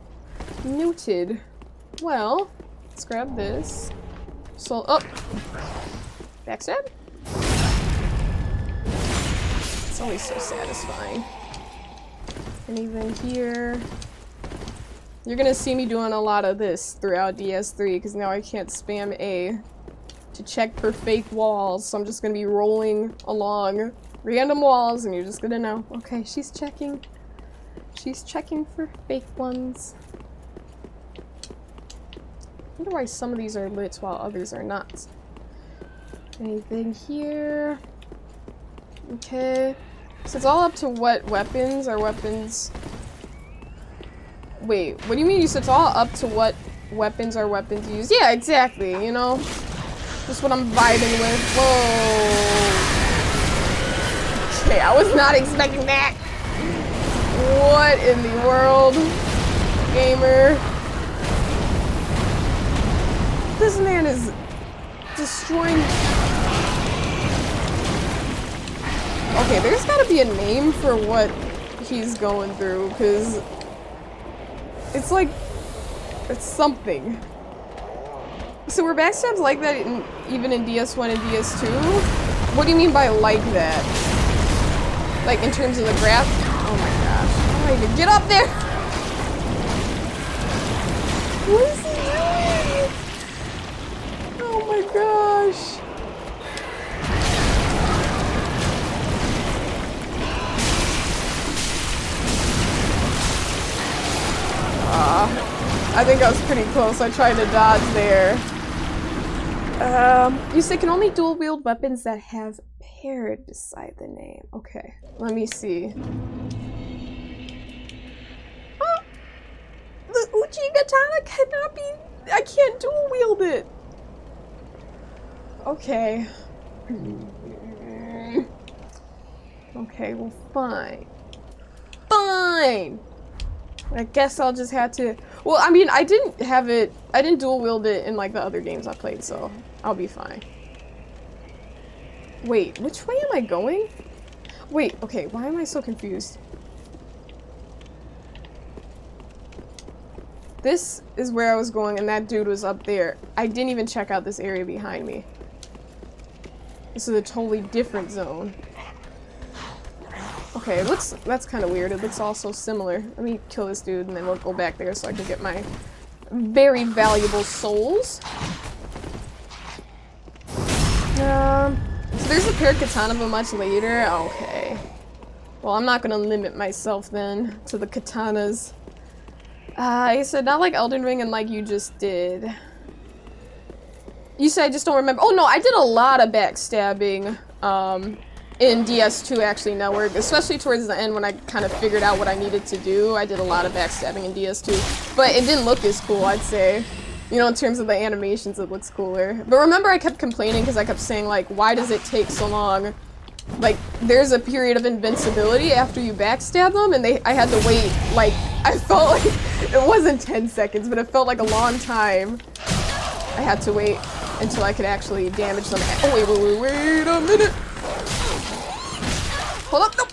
Noted. Well, let's grab this. So, oh! Backstab? It's always so satisfying. And even here... You're gonna see me doing a lot of this throughout DS3, because now I can't spam A to check for fake walls, so I'm just gonna be rolling along random walls, and you're just gonna know, okay, she's checking. She's checking for fake ones. I wonder why some of these are lit while others are not. Anything here? Okay. So it's all up to what weapons are weapons. Wait, what do you mean you said it's all up to what weapons are weapons used? Yeah, exactly, you know? Just what I'm vibing with. Whoa. Okay, I was not expecting that. What in the world, gamer? This man is destroying... Okay, there's gotta be a name for what he's going through, because It's like, it's something. So were backstabs like that even in DS1 and DS2? What do you mean by like that? Like in terms of the graph? Oh my gosh. How do I even get up there? What is he doing? Oh my gosh. I think I was pretty close. I tried to dodge there. You say can only dual wield weapons that have paired beside the name. Okay, let me see. Oh, the Uchi Katana cannot be. I can't dual wield it. Okay. Okay, well, fine. Fine! I guess I'll just have to. Well, I mean, I didn't dual wield it in like the other games I played, so I'll be fine. Wait, which way am I going? Wait, okay, why am I so confused? This is where I was going, and that dude was up there. I didn't even check out this area behind me. This is a totally different zone. Okay, it looks, that's kind of weird. It looks all so similar. Let me kill this dude and then we'll go back there so I can get my very valuable souls. So there's a paired katana but much later. Okay. Well, I'm not gonna limit myself then to the katanas. I said not like Elden Ring and like you just did. You said I just don't remember. Oh no, I did a lot of backstabbing. In DS2 actually network, especially towards the end when I kind of figured out what I needed to do. I did a lot of backstabbing in DS2, but it didn't look as cool, I'd say. You know, in terms of the animations, it looks cooler. But remember I kept complaining because I kept saying like, why does it take so long? Like, there's a period of invincibility after you backstab them, and I had to wait, like, I felt like, it wasn't 10 seconds, but it felt like a long time. I had to wait until I could actually damage them. Oh, wait a minute! Hold up, nope.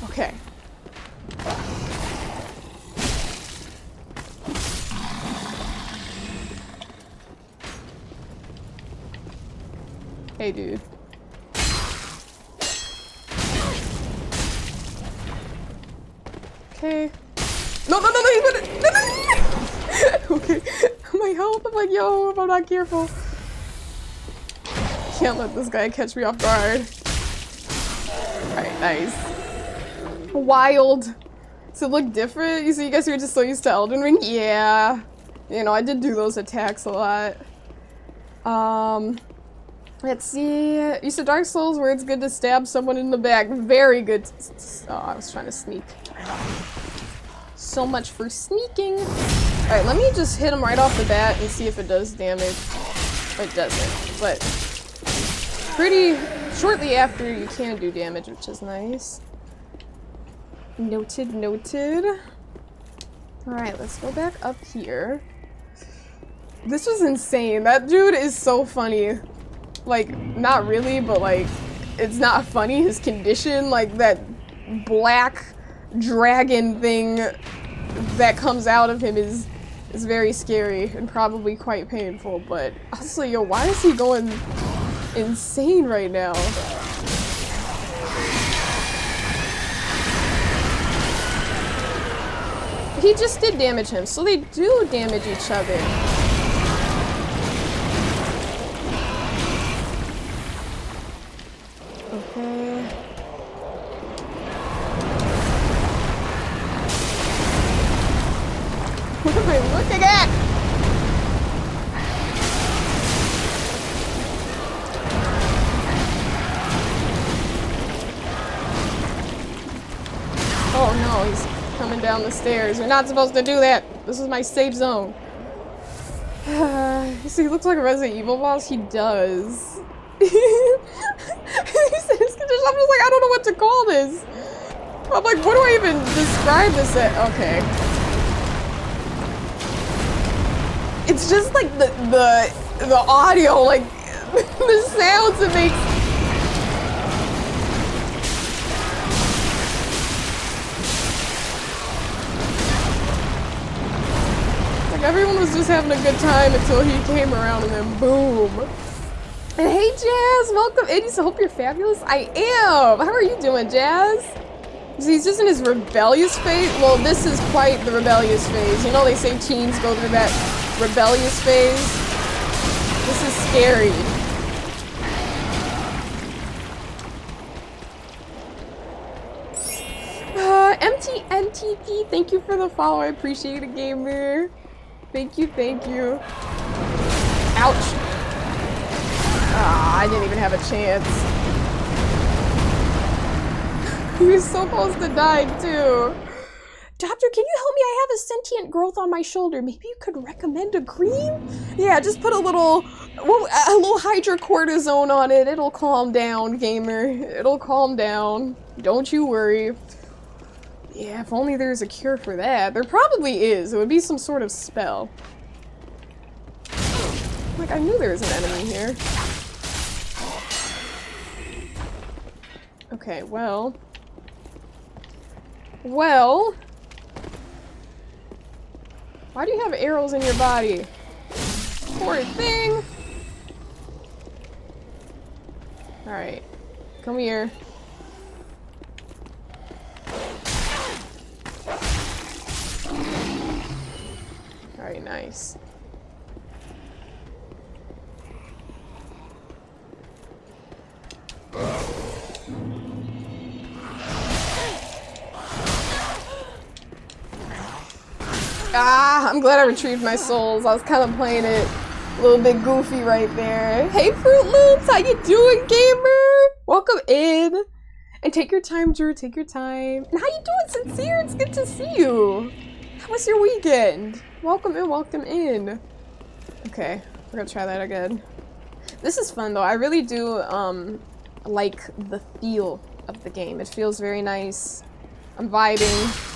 Okay. Hey, dude. Okay. No, he's with it! No. Okay. My health, I'm like, yo, if I'm not careful. Can't let this guy catch me off guard. Alright, nice. Wild. Does it look different? You see, you guys were just so used to Elden Ring? Yeah. You know, I did do those attacks a lot. Let's see. You said Dark Souls where it's good to stab someone in the back. Very good. Oh, I was trying to sneak. So much for sneaking. Alright, let me just hit him right off the bat and see if it does damage. It doesn't, but pretty shortly after you can do damage, which is nice. Noted, noted. Alright, let's go back up here. This was insane. That dude is so funny. Like, not really, but like, it's not funny. His condition, like that black dragon thing that comes out of him is very scary and probably quite painful, but honestly, yo, why is he going insane right now? He just did damage him, so they do damage each other. Okay. What am I looking at? Oh no, he's coming down the stairs. We're not supposed to do that. This is my safe zone. You see, he looks like a Resident Evil boss. He does. He said his condition. I'm just like, I don't know what to call this. I'm like, what do I even describe this as? Okay. It's just like the audio, like The sounds it makes. Like everyone was just having a good time until he came around and then boom. And hey Jazz, welcome in. I hope you're fabulous. I am. How are you doing, Jazz? He's just in his rebellious phase. Well, this is quite the rebellious phase. You know they say teens go through that rebellious phase. This is scary. MTNTP, thank you for the follow. I appreciate it, gamer. Thank you, thank you. Ouch. Ah, I didn't even have a chance. He was so close to dying, too. Doctor, can you help me? I have a sentient growth on my shoulder. Maybe you could recommend a cream? Yeah, just put a little hydrocortisone on it. It'll calm down, gamer. It'll calm down. Don't you worry. Yeah, if only there's a cure for that. There probably is. It would be some sort of spell. Like, I knew there was an enemy here. Okay, well... Well... Why do you have arrows in your body? Poor thing! Alright. Come here. Alright, nice. Ah, I'm glad I retrieved my souls. I was kind of playing it a little bit goofy right there. Hey, Fruit Loops, how you doing, gamer? Welcome in. And take your time, Drew, take your time. And how you doing, Sincere? It's good to see you. How was your weekend? Welcome in, welcome in. Okay, we're gonna try that again. This is fun, though. I really do, like the feel of the game. It feels very nice. I'm vibing.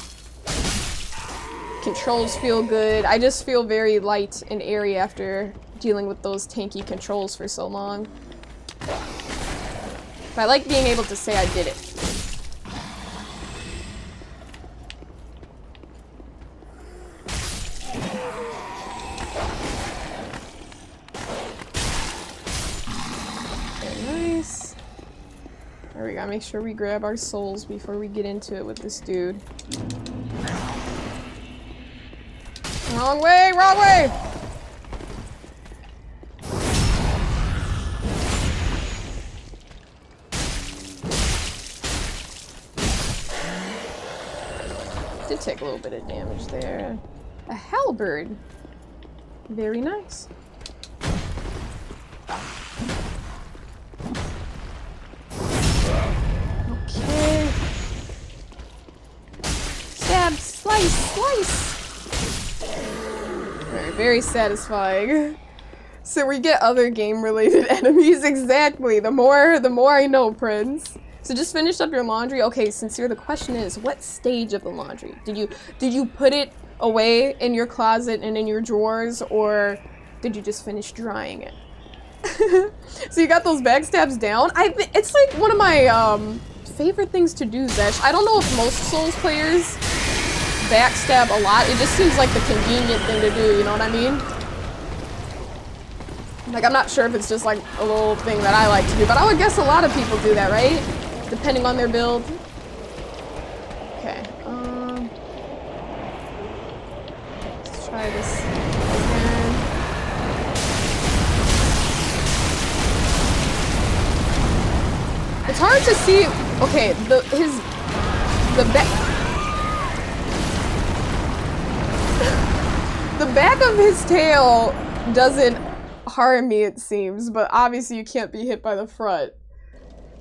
Controls feel good. I just feel very light and airy after dealing with those tanky controls for so long. But I like being able to say I did it. Very nice. There we go. Make sure we grab our souls before we get into it with this dude. Wrong way, wrong way! Did take a little bit of damage there. A halberd. Very nice. Okay. Stab, slice, slice! Very satisfying. So we get other game-related enemies. Exactly. The more I know, Prince. So just finish up your laundry. Okay, Sincere, the question is, what stage of the laundry? Did you put it away in your closet and in your drawers, or did you just finish drying it? So you got those backstabs down? It's like one of my favorite things to do, Zesh. I don't know if most Souls players backstab a lot. It just seems like the convenient thing to do, you know what I mean? Like, I'm not sure if it's just like a little thing that I like to do, but I would guess a lot of people do that, right? Depending on their build. Okay, let's try this again. It's hard to see. Okay, the back of his tail doesn't harm me, it seems, but obviously you can't be hit by the front.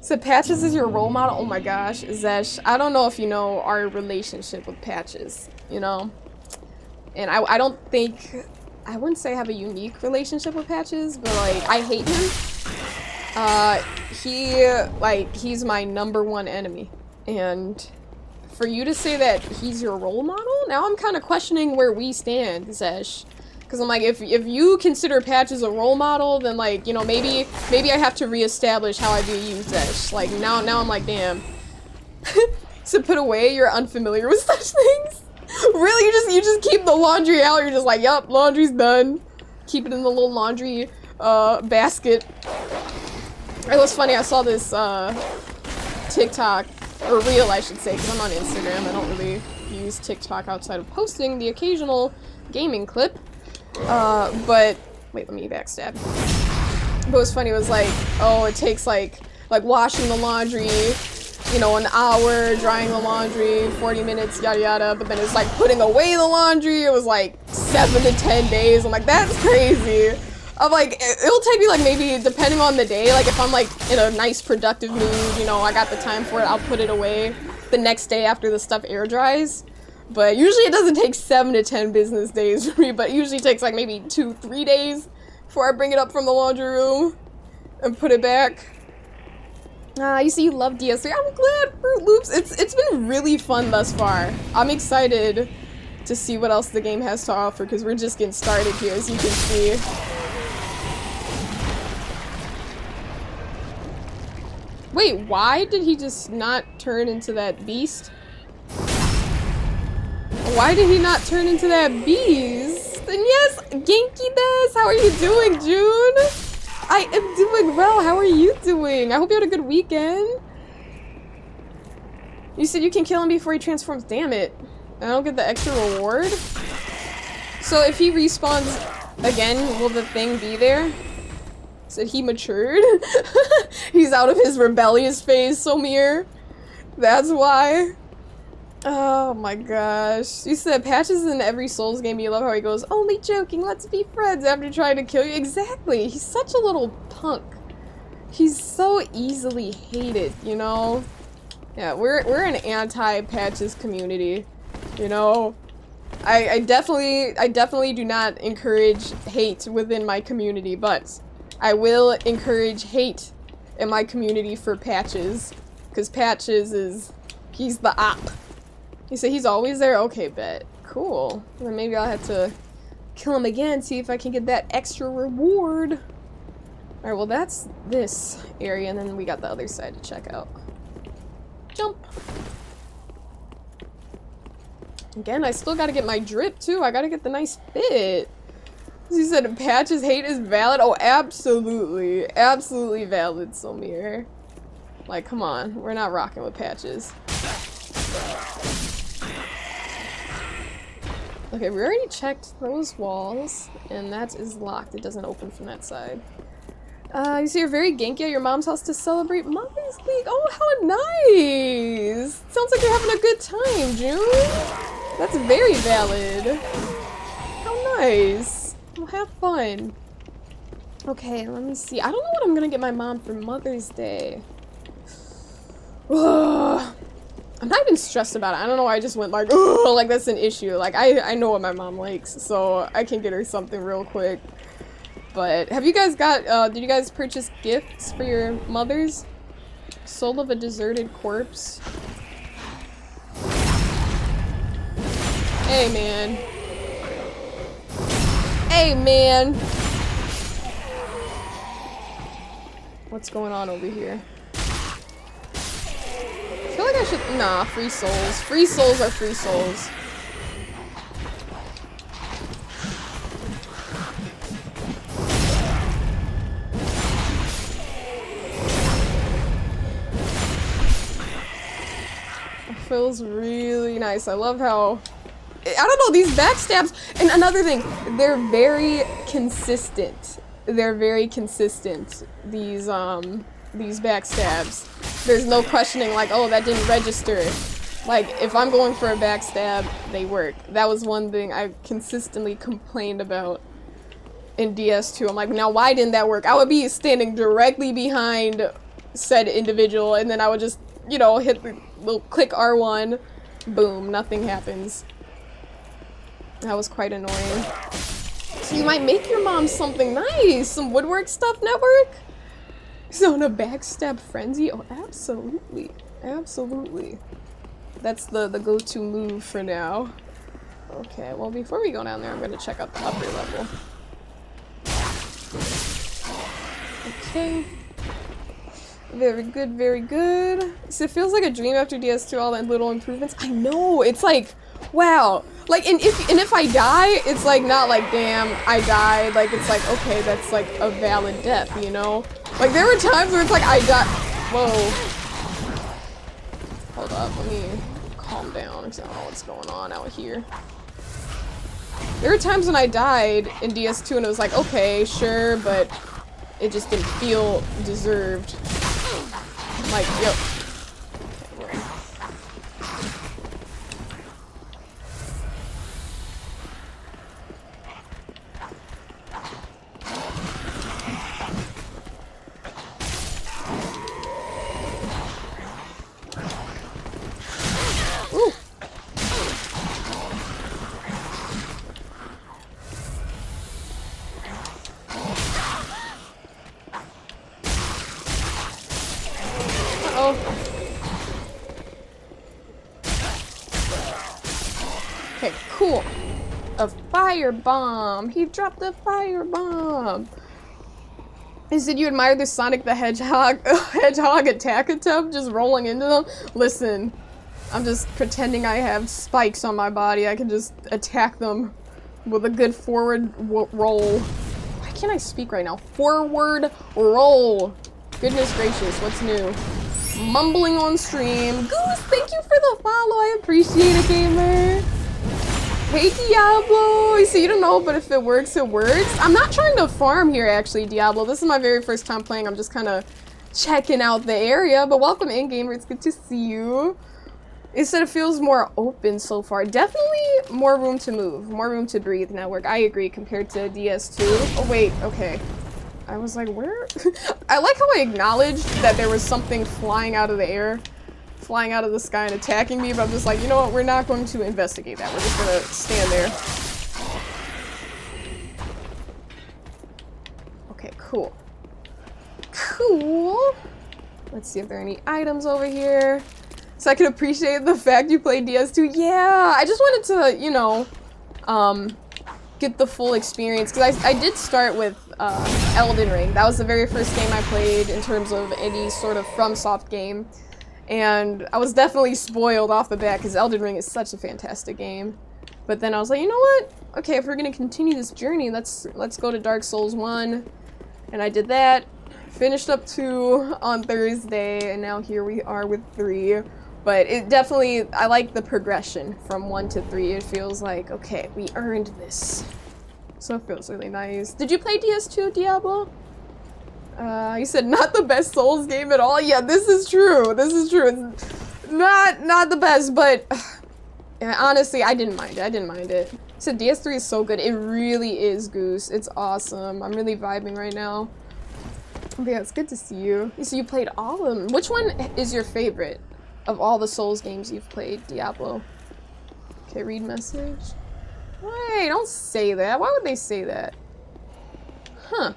So Patches is your role model? Oh my gosh, Zesh, I don't know if you know our relationship with Patches, you know? And I don't think, I wouldn't say I have a unique relationship with Patches, but like, I hate him. He's my #1 enemy. And for you to say that he's your role model? Now I'm kind of questioning where we stand, Zesh. Because I'm like, if you consider Patches a role model, then like, you know, maybe I have to reestablish how I view you, Zesh. Like now I'm like, damn. So put away, you're unfamiliar with such things. Really, you just keep the laundry out. You're just like, yup, laundry's done. Keep it in the little laundry basket. It was funny. I saw this TikTok or reel, I should say, because I'm on Instagram. I don't really use TikTok outside of posting the occasional gaming clip. But wait, let me backstab. But what was funny was like, oh, it takes like washing the laundry, you know, an hour, drying the laundry, 40 minutes, yada yada. But then it's like putting away the laundry. It was like 7 to 10 days. I'm like, that's crazy. I'm like, it'll take me like maybe, depending on the day, like if I'm like in a nice productive mood, you know, I got the time for it, I'll put it away the next day after the stuff air dries. But usually it doesn't take 7 to 10 business days for me, but it usually takes like maybe 2-3 days before I bring it up from the laundry room and put it back. You see you love DS3. I'm glad, Fruit Loops. It's been really fun thus far. I'm excited to see what else the game has to offer because we're just getting started here, as you can see. Wait, why did he just not turn into that beast? Why did he not turn into that beast? And yes, Genki does. How are you doing, June? I am doing well. How are you doing? I hope you had a good weekend. You said you can kill him before he transforms. Damn it. I don't get the extra reward. So if he respawns again, will the thing be there? Said he matured? He's out of his rebellious phase, Somir. That's why. Oh my gosh. You said Patches in every Souls game, you love how he goes, only joking, let's be friends after trying to kill you. Exactly. He's such a little punk. He's so easily hated, you know? Yeah, we're an anti-Patches community, you know? I definitely do not encourage hate within my community, but I will encourage hate in my community for Patches, because Patches he's the op. You say he's always there? Okay, bet. Cool. Then maybe I'll have to kill him again, see if I can get that extra reward. Alright, well that's this area, and then we got the other side to check out. Jump! Again, I still gotta get my drip, too. I gotta get the nice fit. You said Patches hate is valid? Oh, absolutely. Absolutely valid, Somir. Like, come on. We're not rocking with Patches. Okay, we already checked those walls, and that is locked. It doesn't open from that side. You see you're very genki at your mom's house to celebrate Mother's Week. Oh, how nice! Sounds like you're having a good time, June. That's very valid. How nice. Well, have fun. Okay, let me see. I don't know what I'm gonna get my mom for Mother's Day. Ugh. I'm not even stressed about it. I don't know why I just went like, oh, like that's an issue. Like, I know what my mom likes, so I can get her something real quick. But have you guys got, did you guys purchase gifts for your mothers? Soul of a Deserted Corpse. Hey, man. Hey, man. What's going on over here? I feel like I should, nah, free souls. Free souls are free souls. It feels really nice. I love how, I don't know, these backstabs, and another thing, they're very consistent. They're very consistent, these backstabs. There's no questioning like, oh, that didn't register. Like, if I'm going for a backstab, they work. That was one thing I consistently complained about in DS2. I'm like, now why didn't that work? I would be standing directly behind said individual, and then I would just, you know, hit the little click R1, boom, nothing happens. That was quite annoying. So you might make your mom something nice, some woodwork stuff, network? So in a backstab frenzy? Oh, absolutely. Absolutely. That's the go-to move for now. Okay, well before we go down there, I'm gonna check out the upper level. Okay. Very good, very good. So it feels like a dream after DS2, all the little improvements. I know, it's like, wow. Like, and if I die, it's like not like, damn, I died. Like, it's like, okay, that's like a valid death, you know? Like, there were times where it's like, I died. Whoa. Hold up, let me calm down, because I don't know what's going on out here. There were times when I died in DS2 and it was like, okay, sure, but it just didn't feel deserved. I'm like, yo. Ooh. Okay, cool. A fire bomb. He dropped a fire bomb. He said you admire the Sonic the Hedgehog attack attempt, just rolling into them. Listen, I'm just pretending I have spikes on my body. I can just attack them with a good forward roll. Why can't I speak right now? Forward roll. Goodness gracious, what's new? Mumbling on stream. Goose, thank you for the follow. I appreciate it, gamer. Hey, Diablo. So you don't know, but if it works, it works. I'm not trying to farm here, actually, Diablo. This is my very first time playing. I'm just kind of checking out the area. But welcome in, gamer. It's good to see you. It said it feels more open so far. Definitely more room to move, more room to breathe, network. I agree compared to DS2. Oh, wait. Okay. I was like, where? I like how I acknowledged that there was something flying out of the air, flying out of the sky and attacking me, but I'm just like, you know what? We're not going to investigate that. We're just gonna stand there. Okay, cool. Cool. Let's see if there are any items over here. So I can appreciate the fact you played DS2. Yeah, I just wanted to, you know, get the full experience, because I did start with Elden Ring. That was the very first game I played in terms of any sort of FromSoft game, and I was definitely spoiled off the bat because Elden Ring is such a fantastic game. But then I was like, you know what? Okay, if we're gonna continue this journey, let's go to Dark Souls 1, and I did that. Finished up 2 on Thursday, and now here we are with 3. But it definitely, I like the progression from 1 to 3. It feels like, okay, we earned this. So it feels really nice. Did you play DS2, Diablo? You said not the best Souls game at all? Yeah, this is true. This is true. It's not the best, but honestly, I didn't mind it. I didn't mind it. So DS3 is so good. It really is, Goose. It's awesome. I'm really vibing right now. But yeah, it's good to see you. So you played all of them. Which one is your favorite of all the Souls games you've played, Diablo? Okay, read message. Wait, don't say that. Why would they say that? Huh.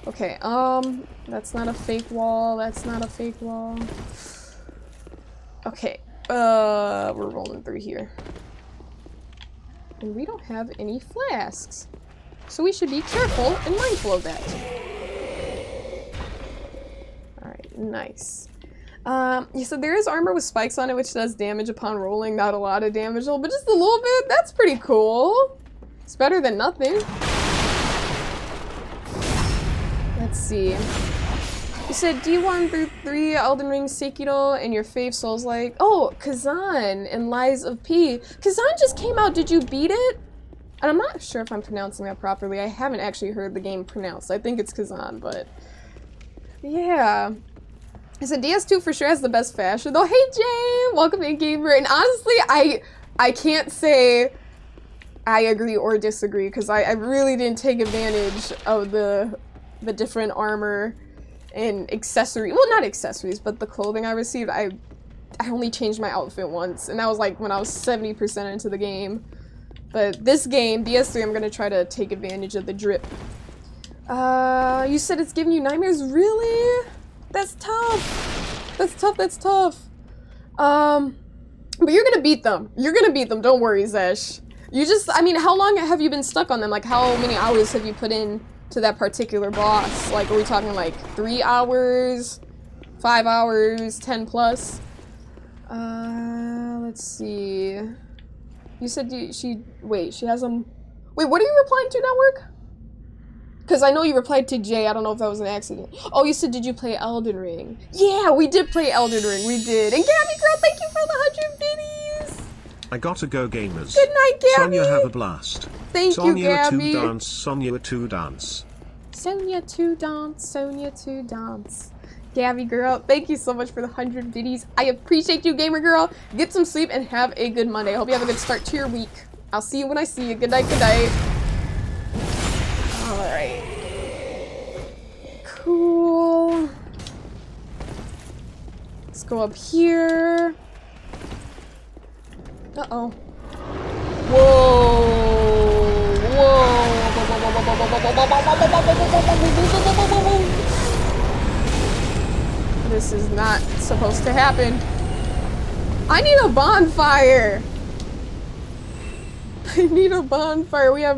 Okay, that's not a fake wall. That's not a fake wall. Okay, we're rolling through here. And we don't have any flasks. So we should be careful and mindful of that. Alright, nice. Yeah, so there is armor with spikes on it, which does damage upon rolling. Not a lot of damage, but just a little bit. That's pretty cool. It's better than nothing. Let's see. You said D1 through 3, Elden Ring, Sekiro, and your fave Souls like. Oh, Kazan and Lies of P. Kazan just came out. Did you beat it? And I'm not sure if I'm pronouncing that properly. I haven't actually heard the game pronounced. I think it's Kazan, but yeah. I said DS2 for sure has the best fashion though. Hey Jay, welcome in, gamer. And honestly, I can't say I agree or disagree, because I really didn't take advantage of the different armor and accessory. Well, not accessories, but the clothing I received. I only changed my outfit once, and that was like when I was 70% into the game. But this game, DS3, I'm gonna try to take advantage of the drip. You said it's giving you nightmares? Really? That's tough. That's tough, that's tough. But you're gonna beat them. You're gonna beat them. Don't worry, Zesh. You just, I mean, how long have you been stuck on them? Like, how many hours have you put in to that particular boss? Like, are we talking like 3 hours, 5 hours, 10 plus? Let's see. You said wait, she has them. Wait, what are you replying to, Network? Because I know you replied to Jay. I don't know if that was an accident. Oh, you said, did you play Elden Ring? Yeah, we did play Elden Ring. We did. And Gabby girl, thank you for the 100 biddies. I gotta go, gamers. Good night, Gabby. Sonia, have a blast. Thank you, Gabby. Sonia to dance. Sonia to dance. Sonia to dance. Sonia to dance. Gabby girl, thank you so much for the 100 biddies. I appreciate you, gamer girl. Get some sleep and have a good Monday. I hope you have a good start to your week. I'll see you when I see you. Good night, good night. Alright. Cool. Let's go up here. Uh-oh. Whoa. This is not supposed to happen. I need a bonfire. I need a bonfire. We have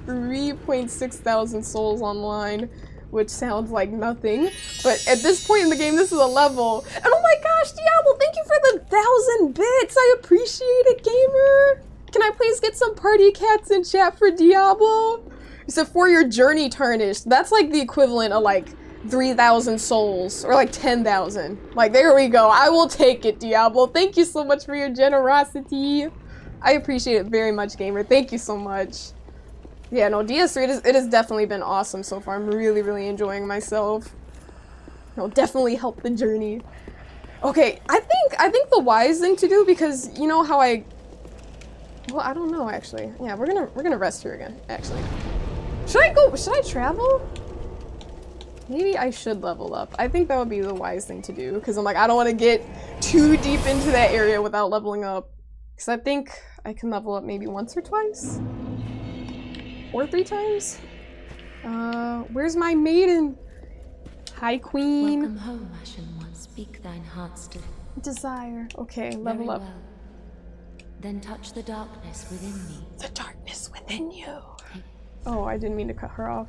3.6 thousand souls online, which sounds like nothing. But at this point in the game, this is a level. And oh my gosh, Diablo, thank you for the 1,000 bits. I appreciate it, gamer. Can I please get some party cats in chat for Diablo? You said for your journey tarnished. That's like the equivalent of like 3,000 souls or like 10,000. Like, there we go. I will take it, Diablo. Thank you so much for your generosity. I appreciate it very much, gamer. Thank you so much. Yeah, no, DS3, it has definitely been awesome so far. I'm really, really enjoying myself. It'll definitely help the journey. Okay, I think the wise thing to do, because you know how well, I don't know actually. Yeah, we're gonna rest here again, actually. Should I travel? Maybe I should level up. I think that would be the wise thing to do, because I'm like, I don't want to get too deep into that area without leveling up. Because I think I can level up maybe once or twice? Or 3 times? Where's my maiden? Hi, queen. Welcome home, Ashen One. Speak thine heart's desire. Okay, level Very up. well. Then touch the darkness within me. The darkness within you. Oh, I didn't mean to cut her off.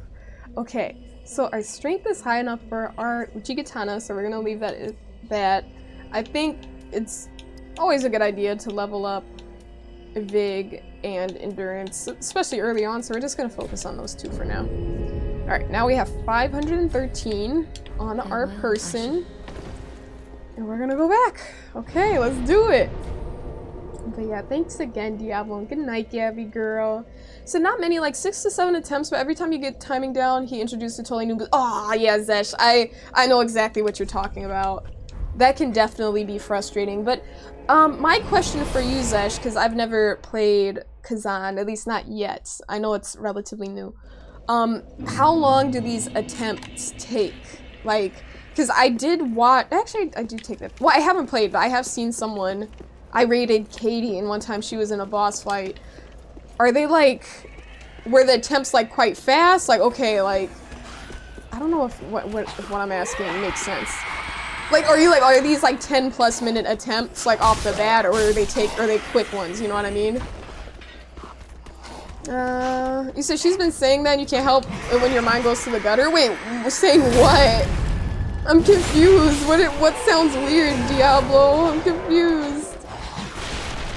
Okay, so our strength is high enough for our Uchigatana, so we're gonna leave that at that. I think it's always a good idea to level up Vig and Endurance, especially early on, so we're just gonna focus on those 2 for now. Alright, now we have 513 on our person. And we're gonna go back. Okay, let's do it. But yeah, thanks again, Diablo, and good night, Gabby girl. So not many, like 6 to 7 attempts, but every time you get timing down, he introduced a totally new. Oh yeah, Zesh, I know exactly what you're talking about. That can definitely be frustrating. But my question for you, Zesh, because I've never played Kazan, at least not yet. I know it's relatively new. How long do these attempts take? Like, because I did watch. Actually, I do take that. Well, I haven't played, but I have seen someone. I raided Katie, and one time she was in a boss fight. Are they like, were the attempts like quite fast? Like, okay, like, I don't know if what I'm asking makes sense. Like, are these like 10+ minute attempts like off the bat, or are they quick ones? You know what I mean? You said she's been saying that and you can't help when your mind goes to the gutter. Wait, saying what? I'm confused. What sounds weird, Diablo? I'm confused.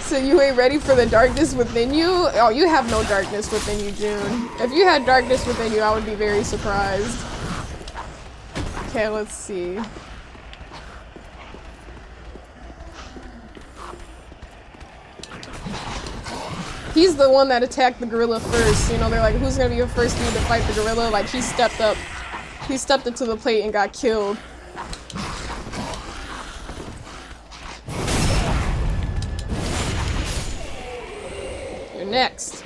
So you ain't ready for the darkness within you? Oh, you have no darkness within you, June. If you had darkness within you, I would be very surprised. Okay, let's see. He's the one that attacked the gorilla first. You know, they're like, who's gonna be the first dude to fight the gorilla? Like, he stepped up. He stepped up to the plate and got killed. You're next.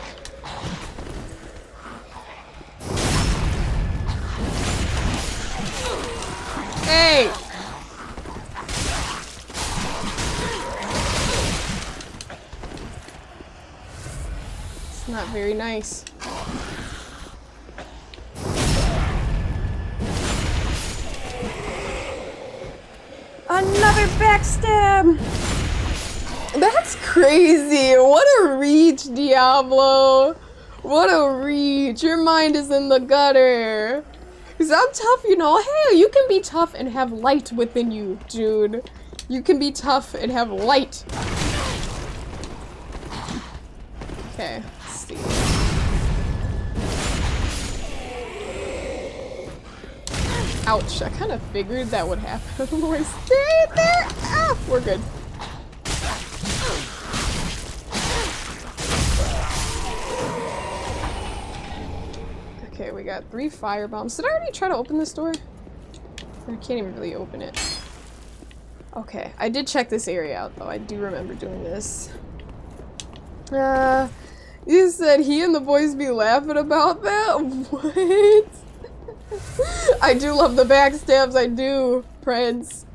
Hey! It's not very nice. Another backstab! That's crazy. What a reach, Diablo. What a reach. Your mind is in the gutter. Because I'm tough, you know. Hey, you can be tough and have light within you, dude. You can be tough and have light. Okay, let's see. Ouch, I kind of figured that would happen. Stay there! Ah, we're good. Okay, we got 3 fire bombs. Did I already try to open this door? I can't even really open it. Okay, I did check this area out though. I do remember doing this. You said he and the boys be laughing about that? What? I do love the backstabs, I do, Prince.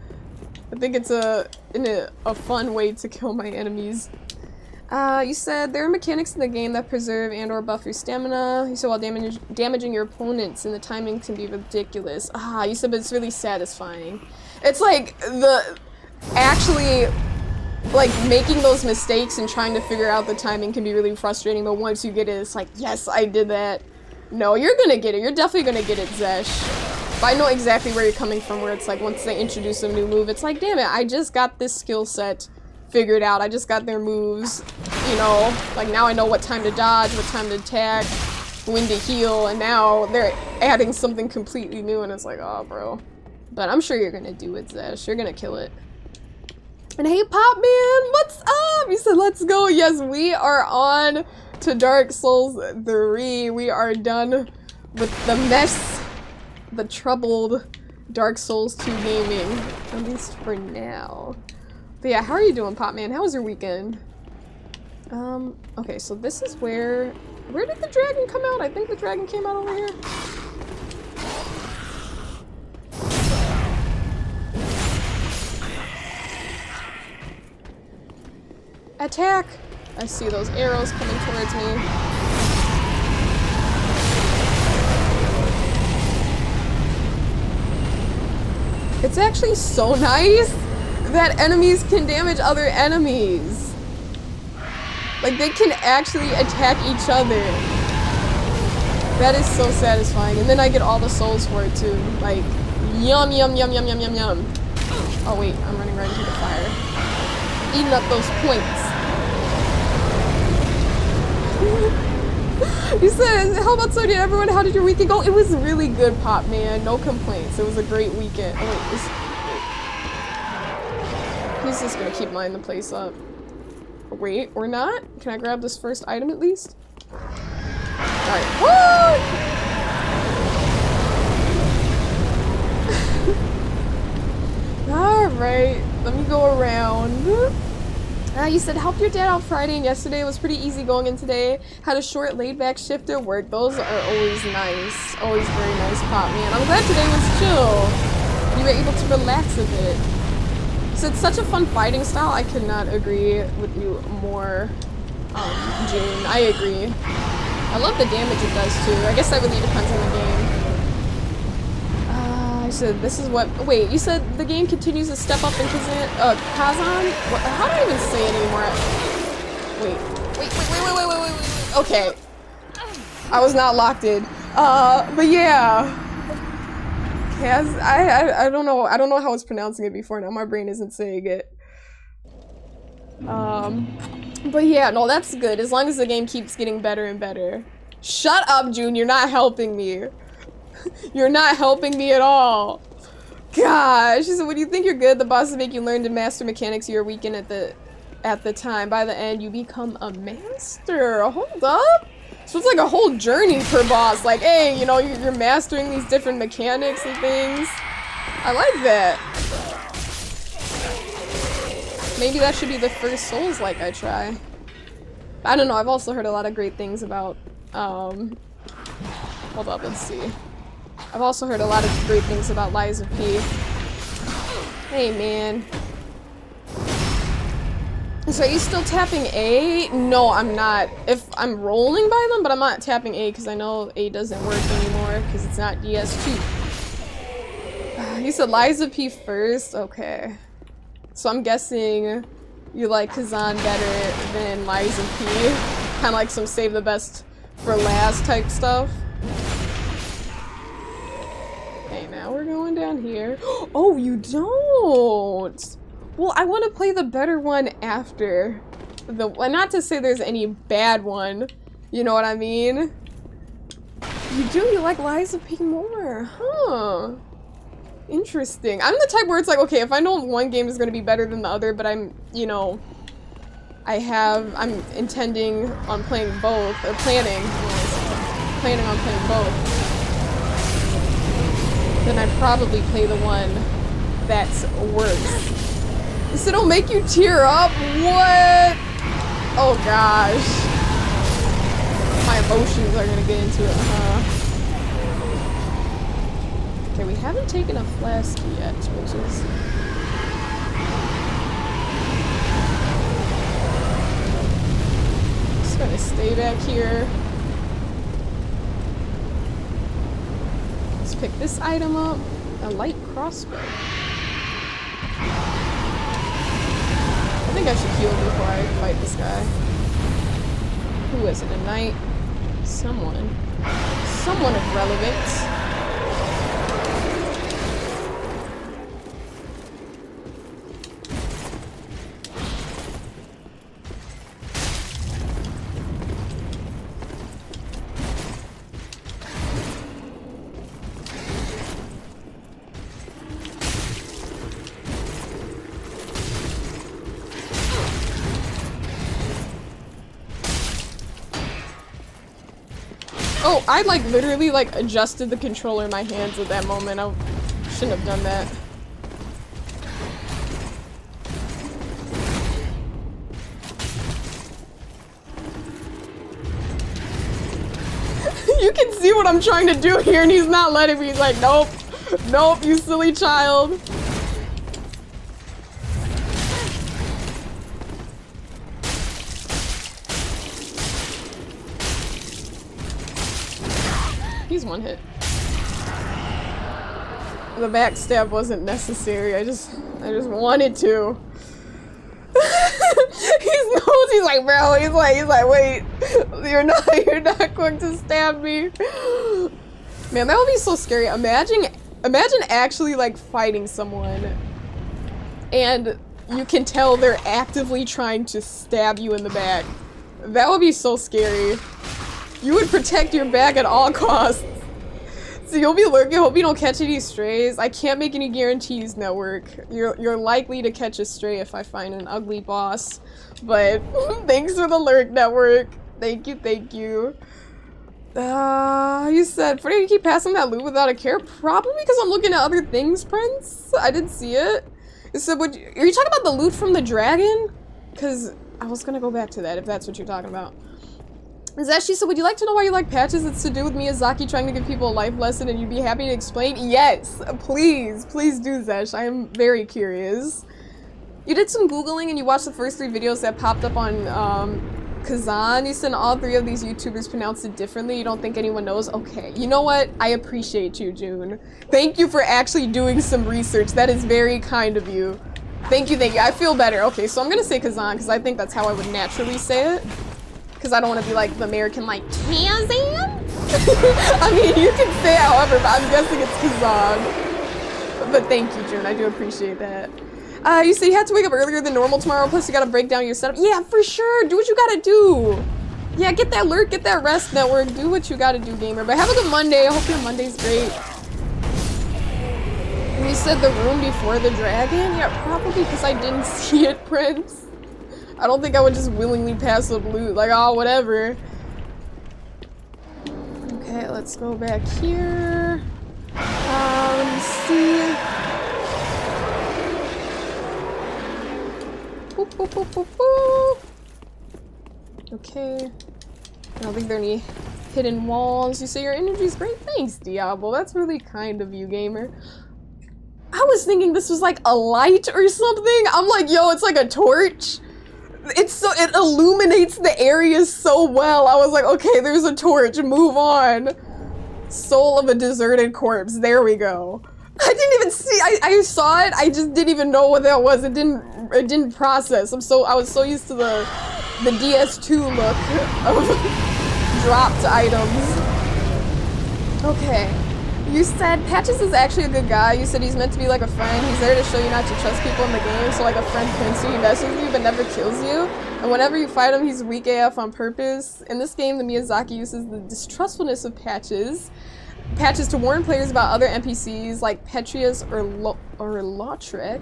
I think it's a fun way to kill my enemies. You said there are mechanics in the game that preserve and or buff your stamina. You said while damaging your opponents, and the timing can be ridiculous. You said but it's really satisfying. It's like actually like making those mistakes and trying to figure out the timing can be really frustrating, but once you get it, it's like, yes, I did that. No, you're gonna get it. You're definitely gonna get it, Zesh. But I know exactly where you're coming from, where it's like once they introduce a new move, it's like, damn it, I just got this skill set figured out. I just got their moves, you know, like now I know what time to dodge, what time to attack, when to heal, and now they're adding something completely new, and it's like, oh, bro. But I'm sure you're gonna do it, Zesh. You're gonna kill it. And hey, Pop Man, what's up? You said, let's go. Yes, we are on to Dark Souls 3. We are done with the mess, the troubled Dark Souls 2 gaming, at least for now. But yeah, how are you doing, Pop Man? How was your weekend? Okay, so this is where did the dragon come out? I think the dragon came out over here. Attack! I see those arrows coming towards me. It's actually so nice that enemies can damage other enemies. Like, they can actually attack each other. That is so satisfying. And then I get all the souls for it too. Like, yum, yum, yum, yum, yum, yum, yum. Oh wait, I'm running right into the fire. Eating up those points. You said, how about Sonia? Everyone, how did your weekend go? It was really good, Pop Man. No complaints. It was a great weekend. Oh, wait, he's just gonna keep lining the place up. Wait, or not? Can I grab this first item at least? Alright. Woo! Alright, let me go around. You said help your dad out Friday and yesterday. It was pretty easy going in today. Had a short laid-back shift at work. Those are always nice. Always very nice, Pop Man. I'm glad today was chill. You were able to relax a bit. So it's such a fun fighting style. I could not agree with you more, June. I agree. I love the damage it does too. I guess that really depends on the game. I said this is what. Wait, you said the game continues to step up in Kazan? What, how do I even say it anymore? Wait. Okay. I was not locked in. But yeah. Kaz, I don't know. I don't know how I was pronouncing it before now. My brain isn't saying it. But yeah, no, that's good. As long as the game keeps getting better and better. Shut up, June. You're not helping me. You're not helping me at all. Gosh. So when you think you're good, the bosses make you learn to master mechanics of your weekend at the time. By the end, you become a master. Hold up. So it's like a whole journey per boss. Like, hey, you know, you're mastering these different mechanics and things. I like that. Maybe that should be the first Souls-like I try. I don't know, I've also heard a lot of great things about, hold up, let's see. I've also heard a lot of great things about Lies of P. Hey, man. So are you still tapping A? No, I'm not. If I'm rolling by them, but I'm not tapping A because I know A doesn't work anymore because it's not DS2. You said Lies of P first? Okay. So I'm guessing you like Kazan better than Lies of P. Kind of like some save the best for last type stuff. Okay, now we're going down here. Oh, you don't! Well, I want to play the better one after. Not to say there's any bad one. You know what I mean? You do? You like Lies of P more? Huh. Interesting. I'm the type where it's like, okay, if I know one game is going to be better than the other, but I'm, you know, I'm intending on playing both, or planning on playing both, then I'd probably play the one that's worse. This it'll make you tear up? What? Oh gosh. My emotions are gonna get into it, huh? Okay, we haven't taken a flask yet, which is... Just gonna stay back here. Let's pick this item up. A light crossbow. I think I should heal before I fight this guy. Who is it? A knight? Someone of relevance. Oh, I like literally like adjusted the controller in my hands at that moment. I shouldn't have done that. You can see what I'm trying to do here and he's not letting me. He's like, nope, nope, you silly child. He's one hit. The backstab wasn't necessary. I just wanted to. He's like, bro. He's like, wait. You're not going to stab me. Man, that would be so scary. Imagine actually like fighting someone, and you can tell they're actively trying to stab you in the back. That would be so scary. You would protect your back at all costs. So you'll be lurking, hope you don't catch any strays. I can't make any guarantees, network. You're likely to catch a stray if I find an ugly boss. But thanks for the lurk, network. Thank you, thank you. You said, Freddy, you keep passing that loot without a care? Probably because I'm looking at other things, Prince. I didn't see it. So are you talking about the loot from the dragon? Because I was gonna go back to that if that's what you're talking about. Zashi, so would you like to know why you like patches? It's to do with Miyazaki trying to give people a life lesson and you'd be happy to explain? Yes, please do, Zesh. I am very curious. You did some Googling and you watched the first 3 videos that popped up on Kazan. You said all 3 of these YouTubers pronounced it differently. You don't think anyone knows? Okay, you know what? I appreciate you, June. Thank you for actually doing some research. That is very kind of you. Thank you, I feel better. Okay, so I'm gonna say Kazan because I think that's how I would naturally say it. Because I don't want to be like the American, like, Kazan? I mean, you can say it however, but I'm guessing it's Kazan. But thank you, June. I do appreciate that. You say you had to wake up earlier than normal tomorrow, plus you gotta break down your setup. Yeah, for sure. Do what you gotta do. Yeah, get that lurk, get that rest, network. Do what you gotta do, gamer. But have a good Monday. I hope your Monday's great. And you said the room before the dragon? Yeah, probably because I didn't see it, Prince. I don't think I would just willingly pass up loot, like, oh, whatever. Okay, let's go back here. Let me see. Boop, boop, boop, boop, boop. Okay. I don't think there are any hidden walls. You say your energy's great? Thanks, Diablo. That's really kind of you, gamer. I was thinking this was like a light or something. I'm like, yo, it's like a torch. It illuminates the area so well. I was like, okay, there's a torch, move on. Soul of a deserted corpse, there we go. I didn't even see. I saw it. I just didn't even know what that was. It didn't process. I was so used to the DS2 look of dropped items. Okay. You said Patches is actually a good guy. You said he's meant to be like a friend. He's there to show you not to trust people in the game. So like a friend pins you, he messes with you but never kills you. And whenever you fight him, he's weak AF on purpose. In this game, the Miyazaki uses the distrustfulness of Patches to warn players about other NPCs like Petrius or Lautrec,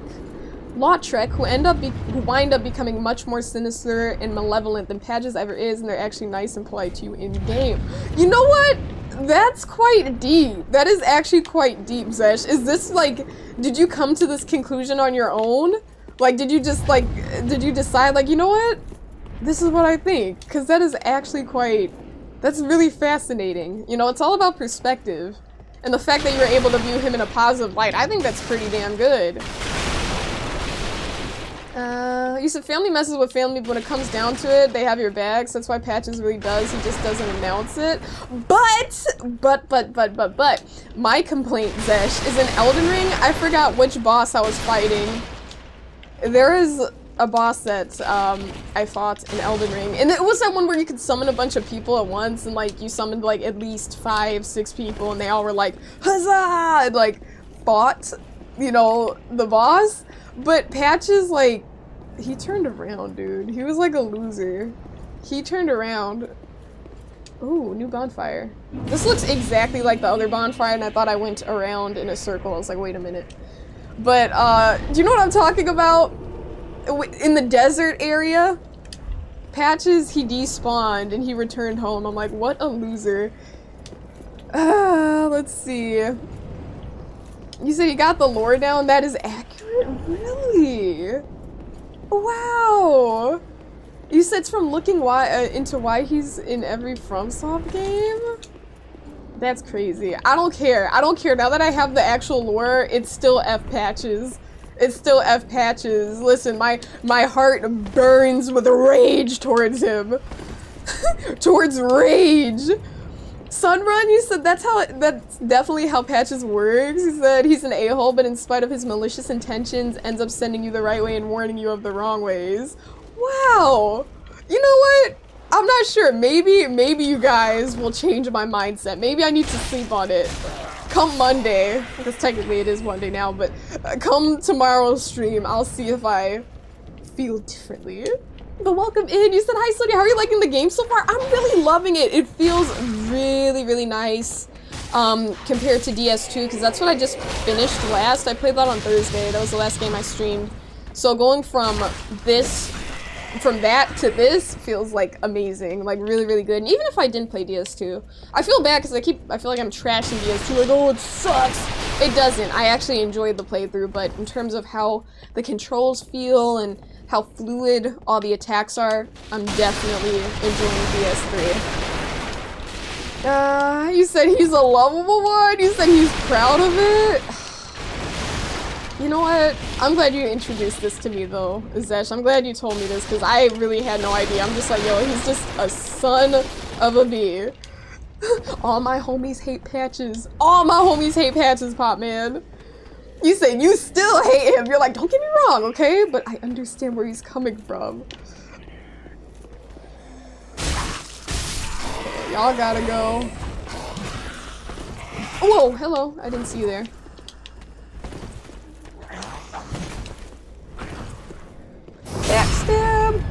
who wind up becoming much more sinister and malevolent than Patches ever is, and they're actually nice and polite to you in game. You know what? That's quite deep. That is actually quite deep, Zesh. Is this like, did you come to this conclusion on your own? Like, did you just like, did you decide like, you know what? This is what I think. Because that is actually quite, that's really fascinating. You know, it's all about perspective. And the fact that you're able to view him in a positive light, I think that's pretty damn good. You said family messes with family, but when it comes down to it, they have your backs. That's why Patches really does. He just doesn't announce it. But, my complaint, Zesh, is in Elden Ring. I forgot which boss I was fighting. There is a boss that I fought in Elden Ring, and it was that one where you could summon a bunch of people at once, and like you summoned like at least 5, 6 people, and they all were like huzzah, and like fought, you know, the boss. But Patches, like, he turned around, dude. He was like a loser. He turned around. Ooh, new bonfire. This looks exactly like the other bonfire, and I thought I went around in a circle. I was like, wait a minute. But do you know what I'm talking about? In the desert area, Patches, he despawned and he returned home. I'm like, what a loser. Let's see. You said he got the lore down? That is accurate? Really? Wow. You said it's from looking into why he's in every FromSoft game? That's crazy. I don't care. I don't care. Now that I have the actual lore, it's still F Patches. It's still F Patches. Listen, my heart burns with rage towards him. Towards rage. Sunrun, you said that's definitely how Patches works. He said he's an a-hole, but in spite of his malicious intentions, ends up sending you the right way and warning you of the wrong ways. Wow. You know what? I'm not sure. Maybe you guys will change my mindset. Maybe I need to sleep on it. Come Monday, because technically it is Monday now, but come tomorrow's stream, I'll see if I feel differently. But welcome in. You said, hi, Sonia. How are you liking the game so far? I'm really loving it. It feels really, really nice compared to DS2, because that's what I just finished last. I played that on Thursday. That was the last game I streamed. So going from that to this feels like amazing, like really, really good. And even if I didn't play DS2, I feel bad because I feel like I'm trashing DS2, like, oh, it sucks. It doesn't. I actually enjoyed the playthrough, but in terms of how the controls feel and how fluid all the attacks are, I'm definitely enjoying DS3. You said he's a lovable one? You said he's proud of it? You know what? I'm glad you introduced this to me though, Zesh. I'm glad you told me this because I really had no idea. I'm just like, yo, he's just a son of a bee. All my homies hate Patches. All my homies hate Patches, Pop Man. You say you still hate him. You're like, don't get me wrong, okay? But I understand where he's coming from. Okay, y'all gotta go. Whoa, hello. I didn't see you there. Backstab!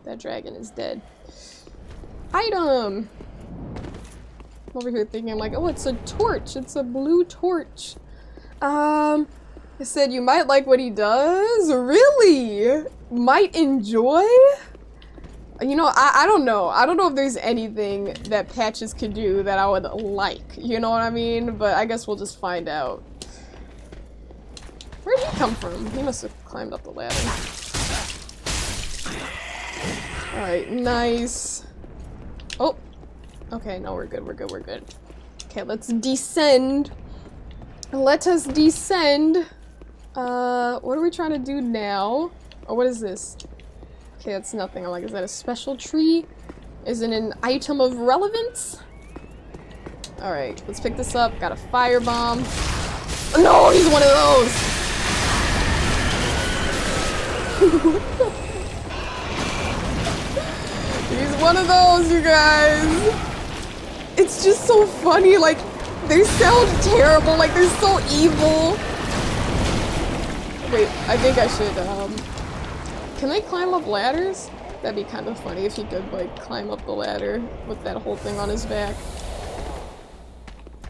That dragon is dead. Item! I'm over here thinking, I'm like, oh, it's a torch. It's a blue torch. I said you might like what he does? Really? Might enjoy? You know, I don't know. I don't know if there's anything that Patches could do that I would like. You know what I mean? But I guess we'll just find out. Where'd he come from? He must have climbed up the ladder. Alright, nice. Oh. Okay, no, we're good, we're good, we're good. Okay, let's descend. Let us descend. What are we trying to do now? Oh, what is this? Okay, that's nothing. I'm like, is that a special tree? Is it an item of relevance? Alright, let's pick this up. Got a firebomb. No, he's one of those! He's one of those, you guys! It's just so funny, like, they sound terrible, like, they're so evil. Wait, I think I should, can they climb up ladders? That'd be kind of funny if he could, like, climb up the ladder with that whole thing on his back.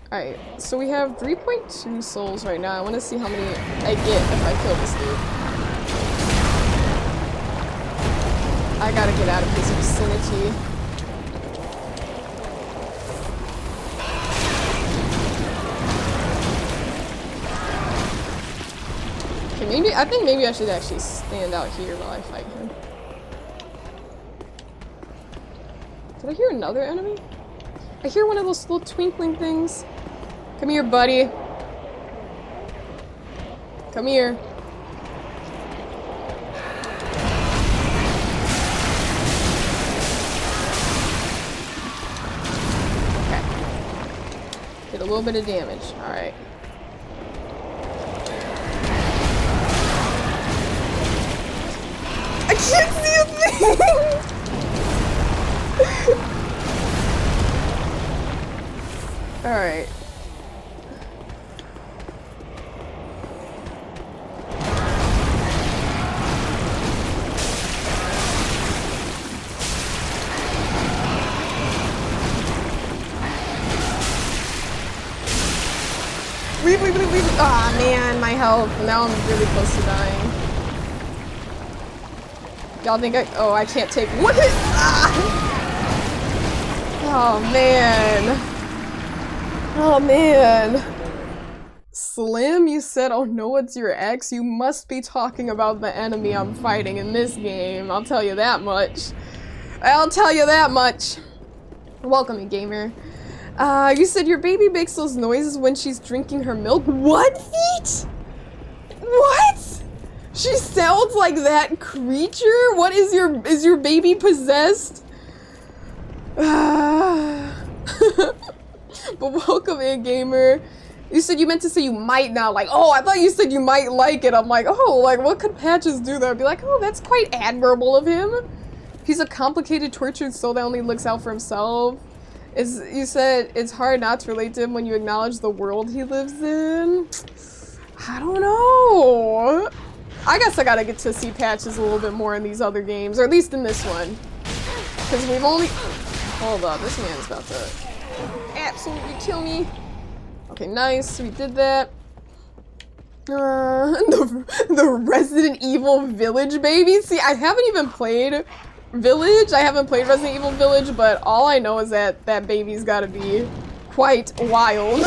Alright, so we have 3.2 souls right now. I want to see how many I get if I kill this dude. I gotta get out of his vicinity. Okay, I think maybe I should actually stand out here while I fight him. Did I hear another enemy? I hear one of those little twinkling things. Come here, buddy. Come here. Okay. Did a little bit of damage. Alright. I can't see a thing! Alright. Leave. Ah, man, my health. Now I'm really close to dying. Y'all think I can't take what is Oh man. Oh man. Slim, you said, oh no, it's your ex? You must be talking about the enemy I'm fighting in this game. I'll tell you that much. I'll tell you that much. Welcome, gamer. You said your baby makes those noises when she's drinking her milk? What, Feet? What? She sounds like that creature? What is your baby possessed? But welcome in, gamer. You said you meant to say you might not like. Oh, I thought you said you might like it. I'm like, oh, like what could Patches do there? I'd be like, oh, that's quite admirable of him. He's a complicated, tortured soul that only looks out for himself. You said it's hard not to relate to him when you acknowledge the world he lives in. I don't know. I guess I gotta get to see Patches a little bit more in these other games, or at least in this one. Because we've only... Hold up, this man's about to absolutely kill me. Okay, nice, we did that. The Resident Evil Village, baby. See, I haven't even played Village. I haven't played Resident Evil Village, but all I know is that that baby's gotta be quite wild.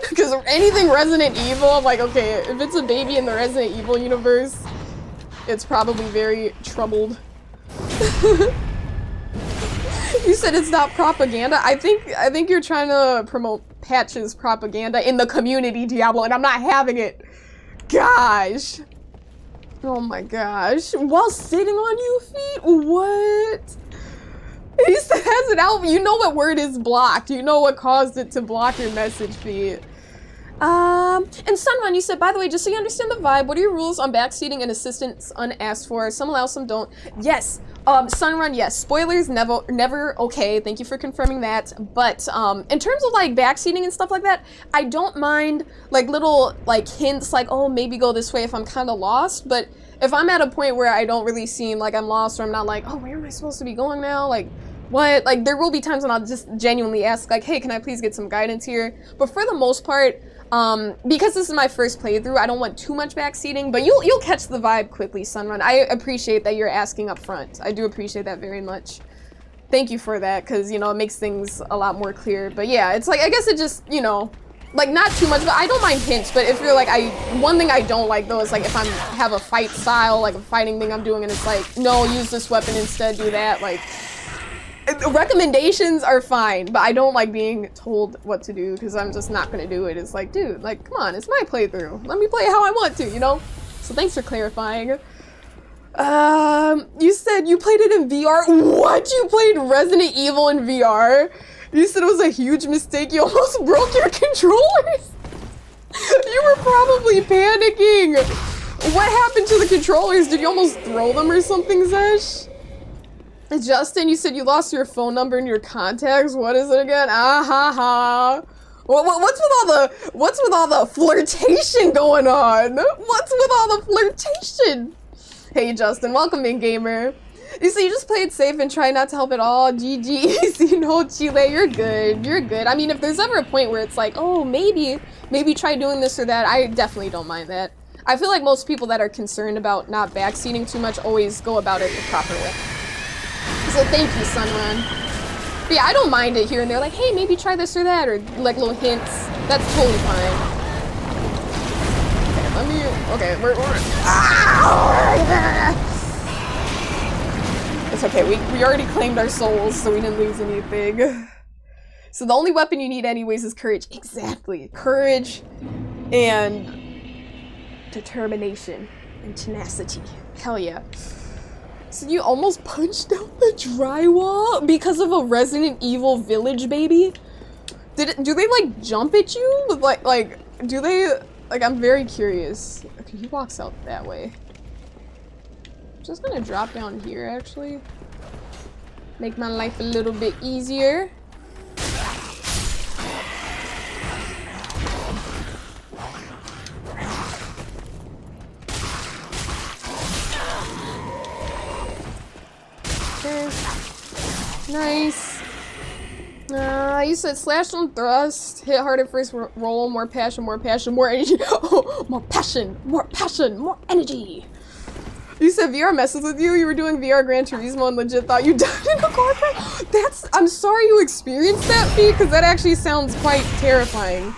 Because anything Resident Evil, I'm like, okay, if it's a baby in the Resident Evil universe, it's probably very troubled. You said it's not propaganda. I think you're trying to promote Patches propaganda in the community, Diablo, and I'm not having it. Gosh. Oh my gosh. While sitting on you, Feet? What? He said has it out. You know what word is blocked. You know what caused it to block your message, Feet. And Sunrun, you said, by the way, just so you understand the vibe, what are your rules on backseating and assistance unasked for? Some allow, some don't. Yes. Sunrun, yes. Spoilers, never okay. Thank you for confirming that. But, in terms of, like, backseating and stuff like that, I don't mind, like, little, like, hints, like, oh, maybe go this way if I'm kind of lost. But if I'm at a point where I don't really seem like I'm lost, or I'm not like, oh, where am I supposed to be going now? Like, what? Like, there will be times when I'll just genuinely ask, like, hey, can I please get some guidance here? But for the most part, because this is my first playthrough, I don't want too much backseating, but you'll catch the vibe quickly, Sunrun. I appreciate that you're asking up front. I do appreciate that very much. Thank you for that, because, you know, it makes things a lot more clear. But yeah, it's like, I guess it just, you know, like, not too much, but I don't mind hints. But if you're like, one thing I don't like, though, is like, if I have a fight style, like a fighting thing I'm doing, and it's like, no, use this weapon instead, do that, like... Recommendations are fine, but I don't like being told what to do because I'm just not gonna do it. It's like, dude, like, come on, it's my playthrough. Let me play how I want to, you know? So thanks for clarifying. You said you played it in VR? What? You played Resident Evil in VR? You said it was a huge mistake. You almost broke your controllers. You were probably panicking. What happened to the controllers? Did you almost throw them or something, Zesh? Justin, you said you lost your phone number and your contacts. What is it again? Ah ha ha. What's with all the flirtation going on? What's with all the flirtation? Hey Justin, welcome in, gamer. You say you just play it safe and try not to help at all. GG, easy, no Chile, you're good. You're good. I mean, if there's ever a point where it's like, oh, maybe try doing this or that, I definitely don't mind that. I feel like most people that are concerned about not backseating too much always go about it the proper way. So thank you, Sunrun. But yeah, I don't mind it here and there, like, hey, maybe try this or that, or like little hints. That's totally fine. Okay, let me, okay, we're it's okay, we already claimed our souls, so we didn't lose anything. So the only weapon you need anyways is courage. Exactly. Courage and determination and tenacity. Hell yeah. So you almost punched out the drywall because of a Resident Evil Village, baby? Do they like jump at you? Like do they, like, I'm very curious. Okay, he walks out that way. I'm just gonna drop down here actually. Make my life a little bit easier. Okay. Nice. You said slash and thrust, hit harder first roll, more passion, more energy. Oh, more passion, more energy. You said VR messes with you. You were doing VR Gran Turismo and legit thought you died in a car crash. I'm sorry you experienced that, Fee, because that actually sounds quite terrifying.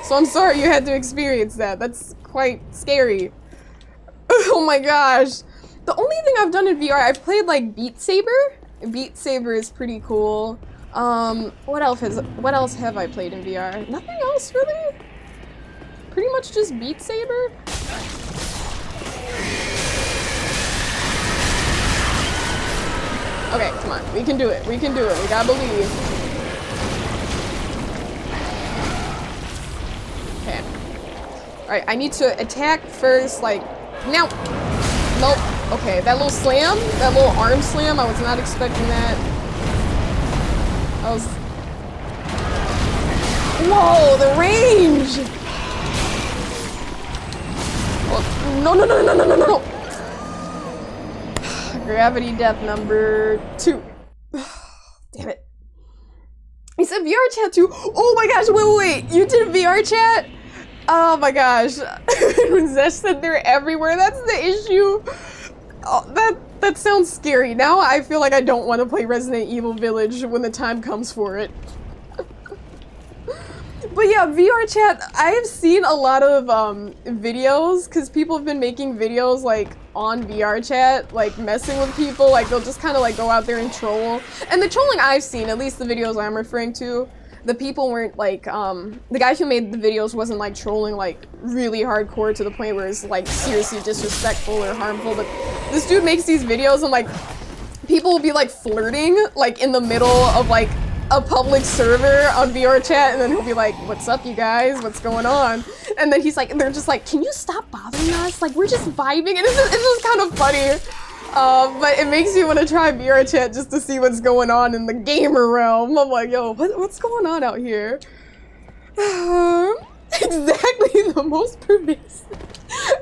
So I'm sorry you had to experience that. That's quite scary. Oh my gosh. The only thing I've done in VR, I've played like Beat Saber. Beat Saber is pretty cool. What else have I played in VR? Nothing else really? Pretty much just Beat Saber. Okay, come on. We can do it. We can do it. We gotta believe. Okay. Alright, I need to attack first, like, now. Nope. Okay, that little slam, that little arm slam, I was not expecting that. I was... Whoa, the range! Oh, no. Gravity death number 2. Damn it. He said VR chat too. Oh my gosh, wait. You did VR chat? Oh my gosh. Zesh said they're everywhere. That's the issue. Oh, that sounds scary. Now I feel like I don't want to play Resident Evil Village when the time comes for it. But yeah, VR chat, I have seen a lot of videos, because people have been making videos like on VR chat, like messing with people, like they'll just kind of like go out there and troll. And the trolling I've seen, at least the videos I'm referring to, the people weren't like, the guy who made the videos wasn't like trolling like really hardcore to the point where it's like seriously disrespectful or harmful, but this dude makes these videos and like people will be like flirting like in the middle of like a public server on VR chat, and then he'll be like, what's up you guys, what's going on? And then he's like, they're just like, can you stop bothering us? Like, we're just vibing, and it's just kind of funny. But it makes you want to try VR chat just to see what's going on in the gamer realm. I'm like, yo, what's going on out here? Exactly, the most pervasive.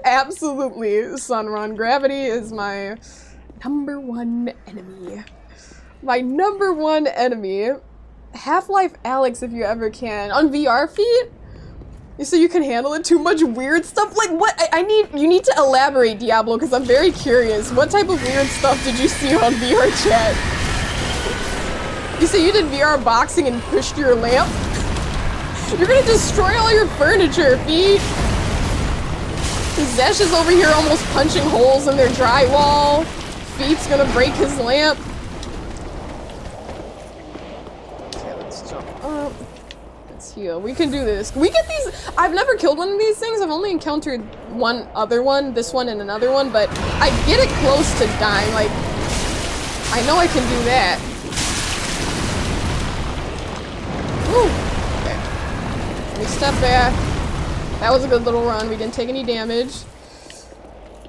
Absolutely, Sunrun. Gravity is my #1 enemy. My #1 enemy. Half-Life Alex, if you ever can. On VR feed? So you can handle it? Too much weird stuff? Like what? You need to elaborate, Diablo, because I'm very curious. What type of weird stuff did you see on VR chat? You say you did VR boxing and pushed your lamp? You're gonna destroy all your furniture, Feet. Zesh is over here almost punching holes in their drywall. Feet's gonna break his lamp. Up. Let's heal. We can do this. We get these. I've never killed one of these things. I've only encountered one other one, this one and another one, but I get it close to dying. Like, I know I can do that. Woo! Okay. Let me step back. That was a good little run. We didn't take any damage.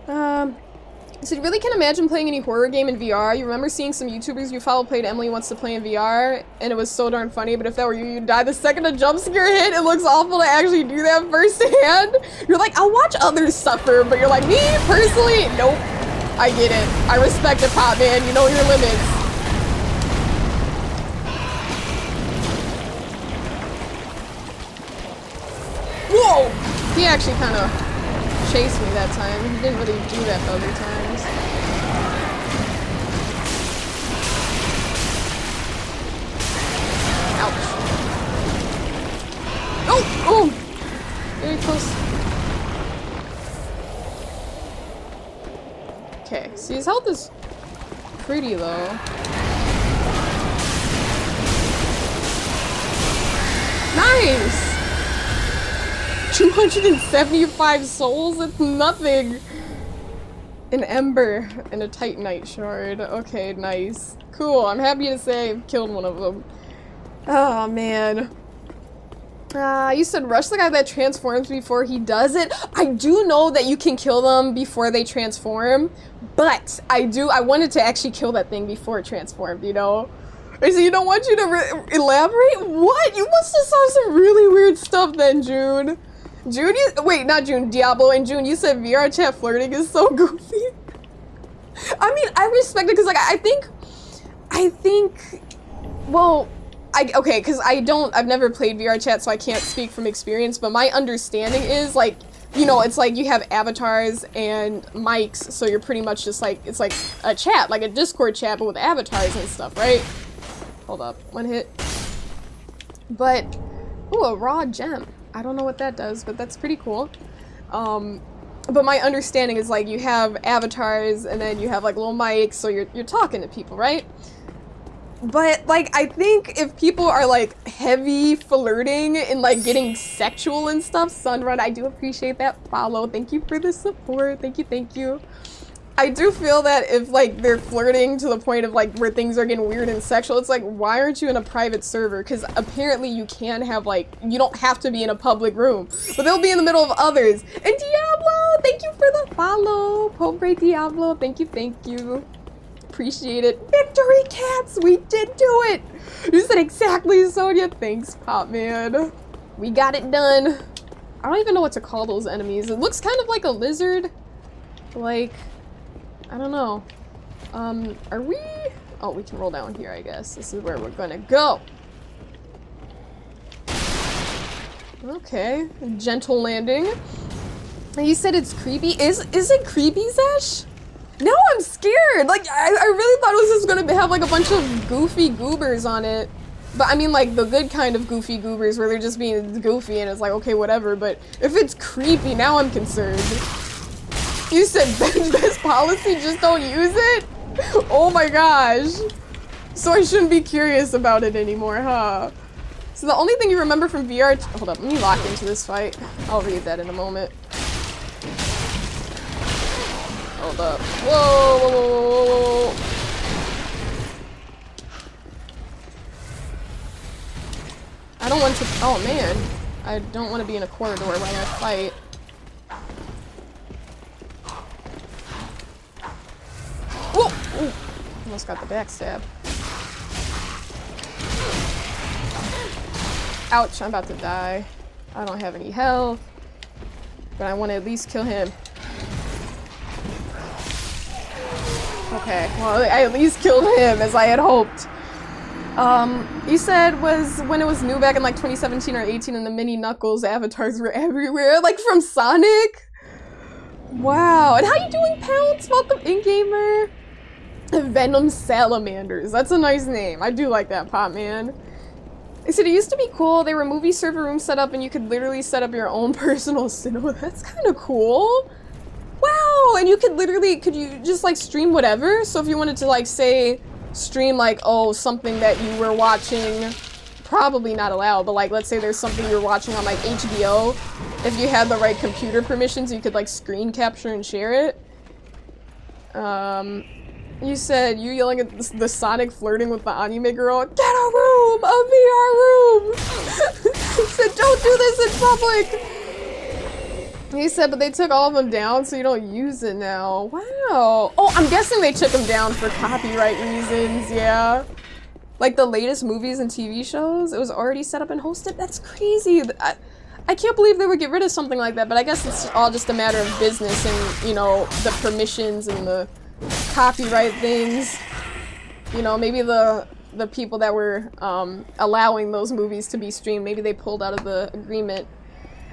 So you really can't imagine playing any horror game in VR. You remember seeing some YouTubers you follow played Emily Wants to Play in VR, and it was so darn funny, but if that were you, you'd die the second a jump scare hit. It looks awful to actually do that firsthand. You're like, I'll watch others suffer, but you're like, me, personally, nope. I get it. I respect it, Pop Man. You know your limits. Whoa! He actually kind of chased me that time. He didn't really do that the other times. Ouch. Oh! Oh! Very close. Okay, see, his health is pretty low. Nice! 275 souls? It's nothing! An ember and a titanite shard. Okay, nice. Cool, I'm happy to say I've killed one of them. Oh, man. You said rush the guy that transforms before he does it. I do know that you can kill them before they transform, but I wanted to actually kill that thing before it transformed, you know? So you don't want you to elaborate? What? You must have saw some really weird stuff then, June. June, wait, not June, Diablo and June, you said VR chat flirting is so goofy. I mean, I respect it because, like, I think, well, okay, because I've never played VR chat, so I can't speak from experience, but my understanding is, like, you know, it's like you have avatars and mics, so you're pretty much just like, it's like a chat, like a Discord chat, but with avatars and stuff, right? Hold up, one hit. But, ooh, a raw gem. I don't know what that does, but that's pretty cool. But my understanding is, like, you have avatars, and then you have, like, little mics, so you're talking to people, right? But, like, I think if people are, like, heavy flirting and, like, getting sexual and stuff, Sunrun, I do appreciate that follow. Thank you for the support. Thank you, thank you. I do feel that if, like, they're flirting to the point of, like, where things are getting weird and sexual, it's like, why aren't you in a private server? Because apparently you can have, like, you don't have to be in a public room, but they'll be in the middle of others. And Diablo, thank you for the follow. Pobre Diablo, thank you, thank you. Appreciate it. Victory cats, we did do it. You said exactly, Sonia. Thanks, Pop Man. We got it done. I don't even know what to call those enemies. It looks kind of like a lizard. Like, I don't know. Are we? Oh, we can roll down here, I guess. This is where we're gonna go. Okay, gentle landing. You said it's creepy. Is it creepy, Zesh? No, I'm scared. Like, I really thought it was just gonna have like a bunch of goofy goobers on it. But I mean, like, the good kind of goofy goobers where they're just being goofy and it's like, okay, whatever. But if it's creepy, now I'm concerned. You said best policy, just don't use it? Oh my gosh. So I shouldn't be curious about it anymore, huh? So the only thing you remember from VR... Hold up, let me lock into this fight. I'll read that in a moment. Hold up. Whoa, whoa, whoa, whoa, whoa. I don't want to... Oh man. I don't want to be in a corridor while I fight. Whoa! Ooh. Almost got the backstab. Ouch, I'm about to die. I don't have any health. But I want to at least kill him. Okay, well, I at least killed him as I had hoped. You said was when it was new back in like 2017 or 18 and the mini Knuckles avatars were everywhere, like from Sonic? Wow, and how you doing, Pounce? Welcome in, gamer. Venom Salamanders. That's a nice name. I do like that, Pop Man. They said it used to be cool. They were movie server rooms set up and you could literally set up your own personal cinema. That's kind of cool. Wow, and you could literally, could you just like stream whatever? So if you wanted to like say, stream like, oh, something that you were watching, probably not allowed, but like let's say there's something you were watching on like HBO. If you had the right computer permissions, you could like screen capture and share it. You said you yelling at the Sonic flirting with the anime girl. Get a room! A VR room. He said, don't do this in public. He said, but they took all of them down, so you don't use it now. Wow. Oh, I'm guessing they took them down for copyright reasons, yeah. Like the latest movies and TV shows, it was already set up and hosted. That's crazy. I can't believe they would get rid of something like that, but I guess it's all just a matter of business and, you know, the permissions and the copyright things. You know, maybe the people that were allowing those movies to be streamed, maybe they pulled out of the agreement.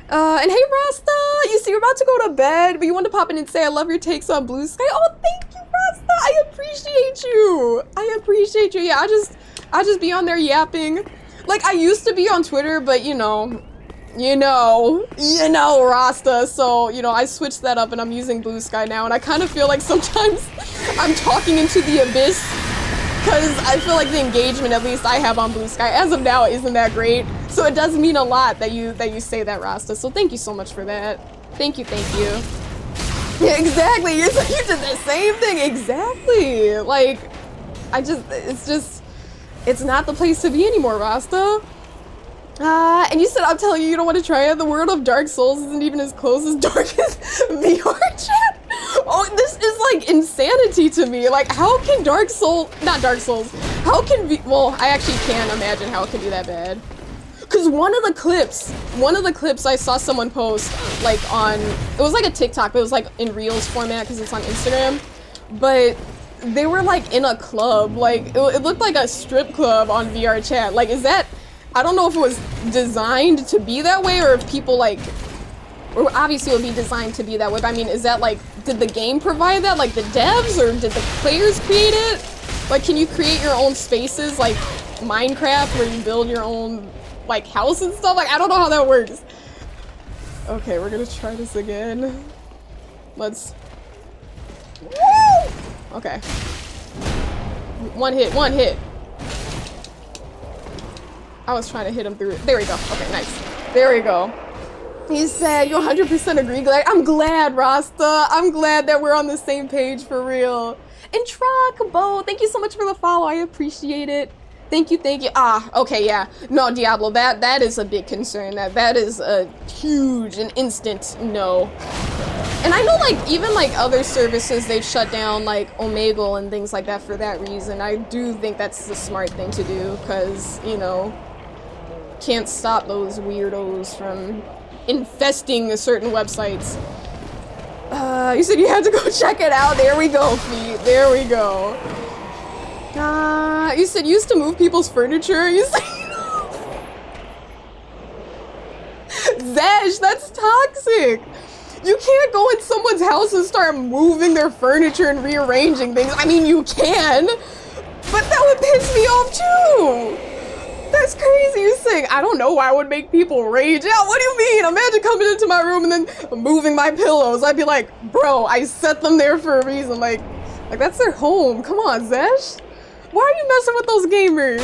And hey Rasta, you see you're about to go to bed, but you wanted to pop in and say I love your takes on Blue Sky. Oh, thank you, Rasta. I appreciate you. I appreciate you. Yeah, I just be on there yapping. Like I used to be on Twitter, but you know, Rasta. So, you know, I switched that up and I'm using Blue Sky now, and I kind of feel like sometimes I'm talking into the abyss because I feel like the engagement, at least I have on Blue Sky, as of now, isn't that great. So it does mean a lot that you say that, Rasta. So thank you so much for that. Thank you, thank you. Yeah, exactly. You did the same thing. Exactly. Like, it's not the place to be anymore, Rasta. And you said, I'm telling you, you don't want to try it. The world of Dark Souls isn't even as close as Darkest VR chat. Oh, this is like insanity to me. Like, how can not Dark Souls, how can well, I actually can't imagine how it can be that bad. Cause one of the clips I saw someone post, like it was like a TikTok, but it was like in Reels format because it's on Instagram. But they were like in a club, like it looked like a strip club on VR chat. Like, is that, I don't know if it was designed to be that way or if people like, or obviously it would be designed to be that way, but I mean, is that like, did the game provide that? Like the devs, or did the players create it? Like, can you create your own spaces like Minecraft where you build your own like house and stuff? Like, I don't know how that works. Okay, we're gonna try this again. Let's, woo! Okay. One hit. I was trying to hit him through it. There we go. Okay, nice. There we go. He said, you 100% agree. I'm glad, Rasta. I'm glad that we're on the same page for real. And Bo, thank you so much for the follow. I appreciate it. Thank you. Okay, yeah. No, Diablo, that is a big concern. That is a huge and instant no. And I know, like, even like other services, they've shut down like Omegle and things like that for that reason. I do think that's the smart thing to do, because, you know, can't stop those weirdos from infesting certain websites. You said you had to go check it out. There we go, Feet. There we go. You said you used to move people's furniture. You said Zesh, that's toxic. You can't go in someone's house and start moving their furniture and rearranging things. I mean, you can, but that would piss me off too. That's crazy. You're saying, I don't know why I would make people rage. Yeah, what do you mean? Imagine coming into my room and then moving my pillows. I'd be like, bro, I set them there for a reason. Like that's their home. Come on, Zesh. Why are you messing with those gamers?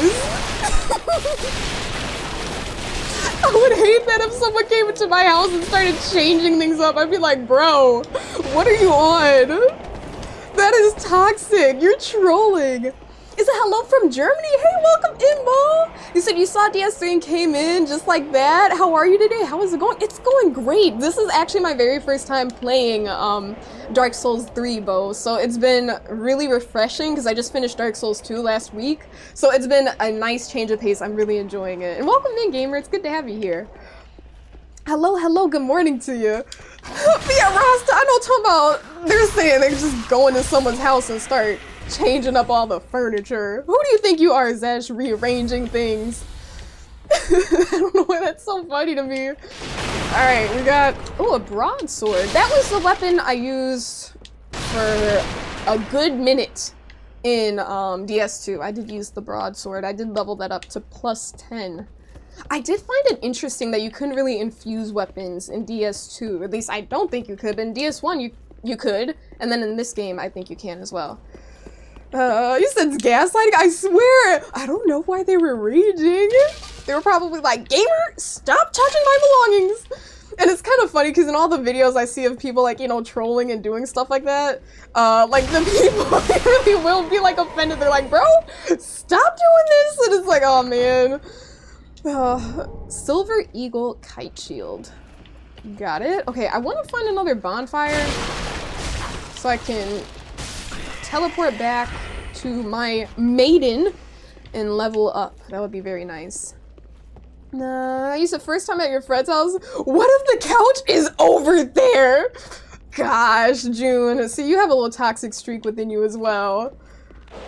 I would hate that if someone came into my house and started changing things up. I'd be like, bro, what are you on? That is toxic. You're trolling. Is it hello from Germany? Hey, welcome in, Mo. You said you saw DS3 and came in just like that. How are you today? How is it going? It's going great. This is actually my very first time playing Dark Souls 3, Bo. So it's been really refreshing because I just finished Dark Souls 2 last week. So it's been a nice change of pace. I'm really enjoying it. And welcome in, gamer. It's good to have you here. Hello, good morning to you. But yeah, Rasta, I know talking about, they're saying they're just going to someone's house and start changing up all the furniture. Who do you think you are, Zesh, rearranging things? I don't know why that's so funny to me. Alright, we got, a broadsword. That was the weapon I used for a good minute in DS2. I did use the broadsword. I did level that up to +10. I did find it interesting that you couldn't really infuse weapons in DS2. At least I don't think you could, but in DS1 you could. And then in this game, I think you can as well. You said gaslighting? I swear! I don't know why they were raging. They were probably like, gamer, stop touching my belongings! And it's kind of funny because in all the videos I see of people like, you know, trolling and doing stuff like that, like the people, they really will be like offended. They're like, bro, stop doing this! And it's like, oh man. Silver Eagle Kite Shield. Got it. Okay, I want to find another bonfire so I can teleport back to my maiden and level up. That would be very nice. Nah, you said first time at your friend's house. What if the couch is over there? Gosh, June. See, you have a little toxic streak within you as well.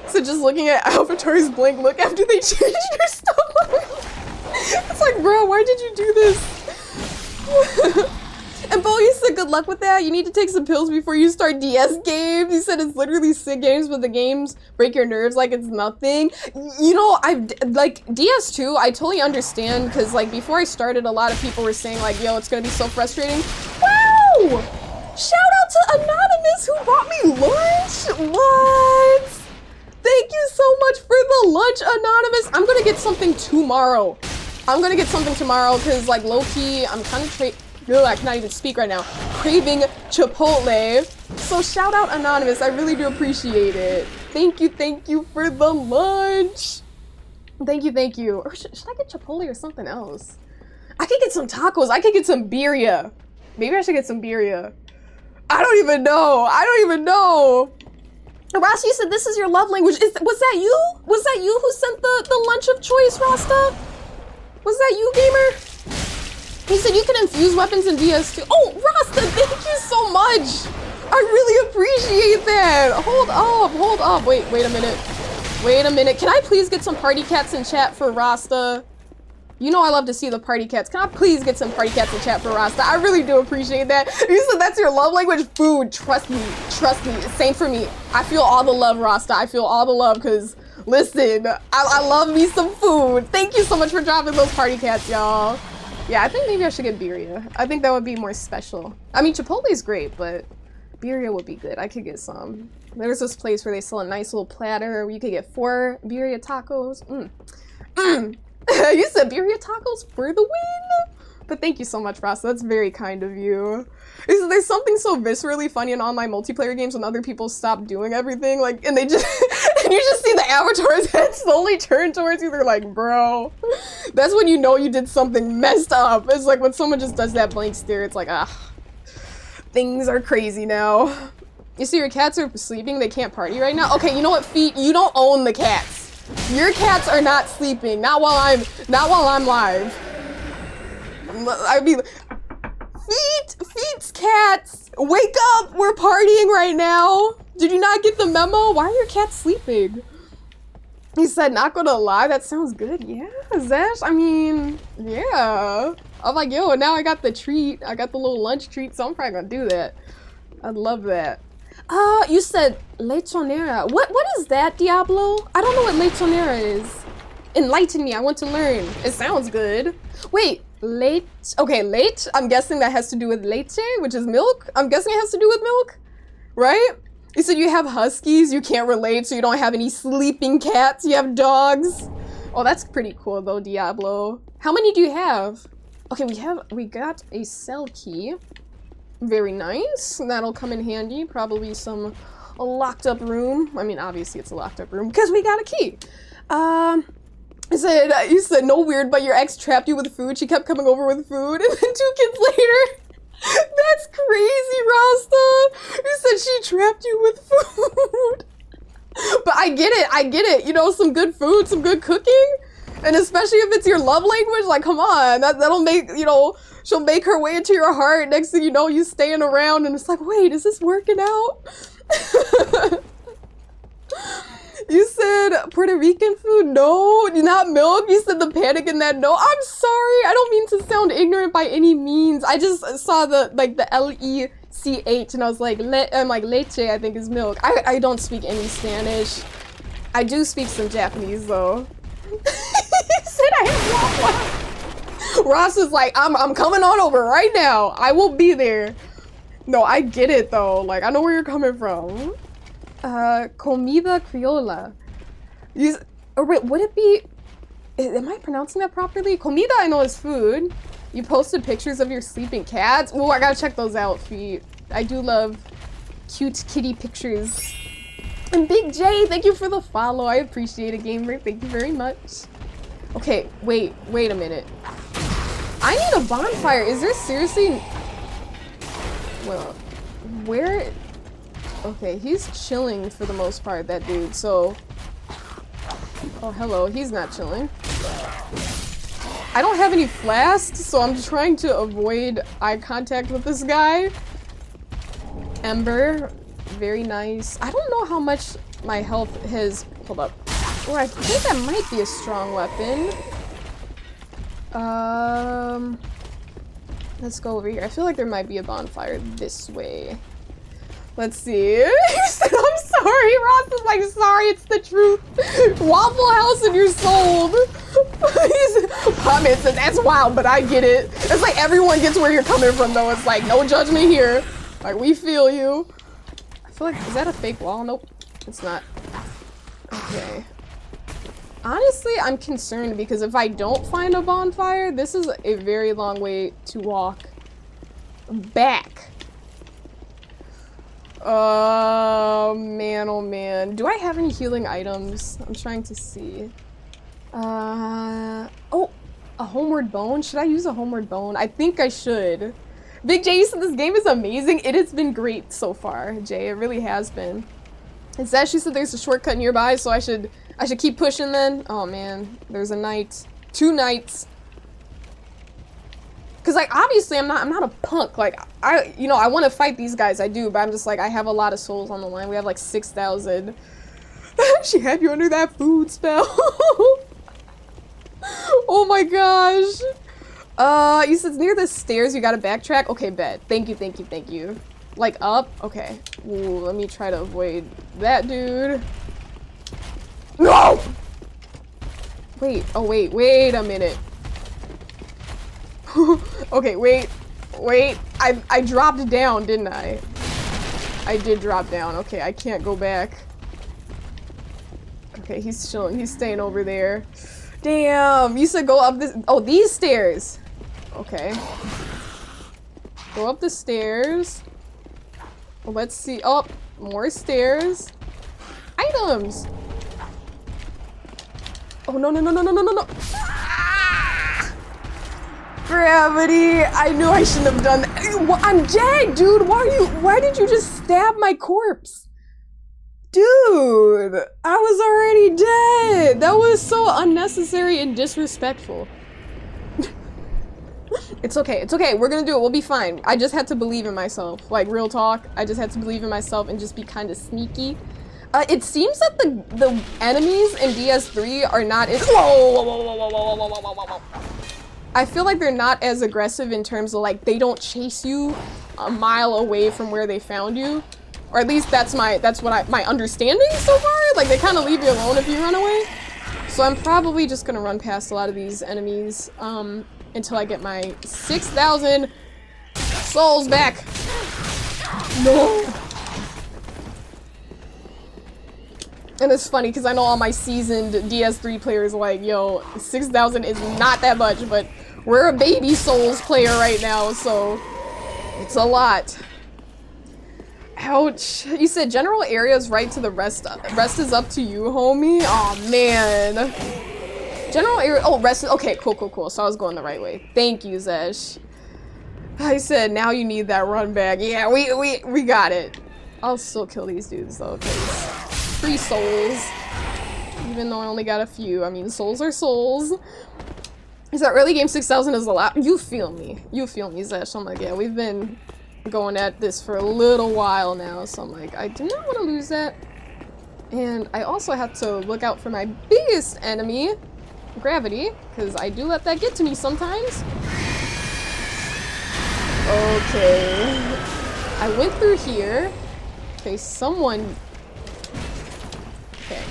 So just looking at Alvatar's blank look after they changed your stuff. It's like, bro, why did you do this? And Bo, you said good luck with that. You need to take some pills before you start DS games. You said it's literally sick games, but the games break your nerves like it's nothing. You know, like DS2, I totally understand because like before I started, a lot of people were saying like, yo, it's gonna be so frustrating. Wow! Shout out to Anonymous who bought me lunch. What? Thank you so much for the lunch, Anonymous. I'm gonna get something tomorrow. Because like low-key, I'm kind of I cannot even speak right now. Craving Chipotle. So shout out Anonymous. I really do appreciate it. Thank you for the lunch. Thank you. Or should I get Chipotle or something else? I could get some tacos. I could get some birria. Maybe I should get some birria. I don't even know. Rasta, you said this is your love language. Was that you? Was that you who sent the lunch of choice, Rasta? Was that you, gamer? He said you can infuse weapons in DS2. Oh, Rasta, thank you so much. I really appreciate that. Hold up. Wait a minute. Can I please get some party cats in chat for Rasta? You know I love to see the party cats. Can I please get some party cats in chat for Rasta? I really do appreciate that. You said that's your love language? Food. Trust me. Same for me. I feel all the love, Rasta. I feel all the love because, listen, I love me some food. Thank you so much for dropping those party cats, y'all. Yeah, I think maybe I should get birria. I think that would be more special. I mean, Chipotle is great, but birria would be good. I could get some. There's this place where they sell a nice little platter where you could get 4 birria tacos. You said birria tacos for the win. But thank you so much, Ross. That's very kind of you. There's something so viscerally funny in online multiplayer games when other people stop doing everything, like, and they just, and you just see the avatar's head slowly turn towards you. They're like, bro, that's when you know you did something messed up. It's like when someone just does that blank stare, it's like, things are crazy now. You see your cats are sleeping, they can't party right now? Okay, you know what, Feet? You don't own the cats. Your cats are not sleeping. Not while I'm live. I mean, Feet's cats, wake up! We're partying right now. Did you not get the memo? Why are your cats sleeping? He said, not gonna lie, that sounds good. Yeah, Zesh, I mean, yeah. I'm like, yo, now I got the treat. I got the little lunch treat, so I'm probably gonna do that. I'd love that. You said lechonera. What is that, Diablo? I don't know what lechonera is. Enlighten me, I want to learn. It sounds good. Wait, late. I'm guessing that has to do with leche, which is milk. I'm guessing it has to do with milk, right? You said you have huskies, you can't relate, so you don't have any sleeping cats, you have dogs. Oh, that's pretty cool though, Diablo. How many do you have? Okay, we got a cell key. Very nice. That'll come in handy. Probably a locked up room. I mean, obviously it's a locked up room because we got a key. You said no weird, but your ex trapped you with food. She kept coming over with food, and then 2 kids later. That's crazy, Rasta. You said she trapped you with food. But I get it. You know, some good food, some good cooking. And especially if it's your love language, like, come on. That'll make, you know, she'll make her way into your heart. Next thing you know, you staying around and it's like, wait, is this working out? You said Puerto Rican food? No, not milk. You said the panic in that. No, I'm sorry. I don't mean to sound ignorant by any means. I just saw the L-E-C-H and I was like, leche, I think is milk. I don't speak any Spanish. I do speak some Japanese though. He said I have one. Ross is like, I'm coming on over right now. I will be there. No, I get it though. Like, I know where you're coming from. Comida criolla. Would it be, am I pronouncing that properly? Comida I know is food. You posted pictures of your sleeping cats. Oh, I gotta check those out, Feet. I do love cute kitty pictures. And Big J, thank you for the follow. I appreciate it, gamer. Thank you very much. Okay, wait a minute. I need a bonfire. Is there seriously... Well, where... Okay, he's chilling for the most part, that dude, so... Oh, hello, he's not chilling. I don't have any flasks, so I'm trying to avoid eye contact with this guy. Ember, very nice. I don't know how much my health has... Hold up. Oh, I think that might be a strong weapon. Let's go over here. I feel like there might be a bonfire this way. Let's see. He said, I'm sorry. Ross is like, sorry, it's the truth. Waffle House and you're sold. Comments, and that's wild, but I get it. It's like everyone gets where you're coming from, though. It's like, no judgment here. Like, we feel you. I feel like, is that a fake wall? Nope, it's not. Okay. Honestly, I'm concerned because if I don't find a bonfire, this is a very long way to walk back. Oh man. Do I have any healing items? I'm trying to see. Oh, a homeward bone? Should I use a homeward bone? I think I should. Big J, you said this game is amazing. It has been great so far, Jay. It really has been. It says she said there's a shortcut nearby, so I should keep pushing then. Oh man, there's a knight. 2 knights. Cause like obviously I'm not a punk. Like I want to fight these guys, I do, but I'm just like I have a lot of souls on the line. We have like 6,000. She had you under that food spell. Oh my gosh. You said it's near the stairs. You gotta backtrack. Okay, bet. Thank you. Like up. Okay. Ooh, let me try to avoid that dude. No. Wait. Oh wait a minute. Okay, wait. I dropped down, didn't I? I did drop down. Okay, I can't go back. Okay, he's chilling. He's staying over there. Damn, you said go up this. Oh, these stairs. Okay. Go up the stairs. Let's see. Oh, more stairs. Items. Oh, no. Gravity! I knew I shouldn't have done that. I'm dead, dude! Why did you just stab my corpse? Dude! I was already dead! That was so unnecessary and disrespectful. It's okay, we're gonna do it, we'll be fine. I just had to believe in myself. Like, real talk, I just had to believe in myself and just be kind of sneaky. It seems that the enemies in DS3 are not as- Whoa. I feel like they're not as aggressive in terms of like they don't chase you a mile away from where they found you, or at least that's my understanding so far. Like they kind of leave you alone if you run away. So I'm probably just gonna run past a lot of these enemies until I get my 6,000 souls back. No. And it's funny because I know all my seasoned DS3 players are like, yo, 6,000 is not that much, but we're a baby Souls player right now, so it's a lot. Ouch. You said general areas right to the rest. Rest is up to you, homie. Oh man. General area. Oh, rest is okay. Cool. So I was going the right way. Thank you, Zesh. I said now you need that run back. Yeah, we got it. I'll still kill these dudes though, because 3 souls. Even though I only got a few. I mean, souls are souls. Is that early game 6,000 is a lot? You feel me, Zesh. I'm like, yeah, we've been going at this for a little while now, so I'm like, I do not want to lose that. And I also have to look out for my biggest enemy, gravity, because I do let that get to me sometimes. Okay. I went through here. Okay, someone... Okay.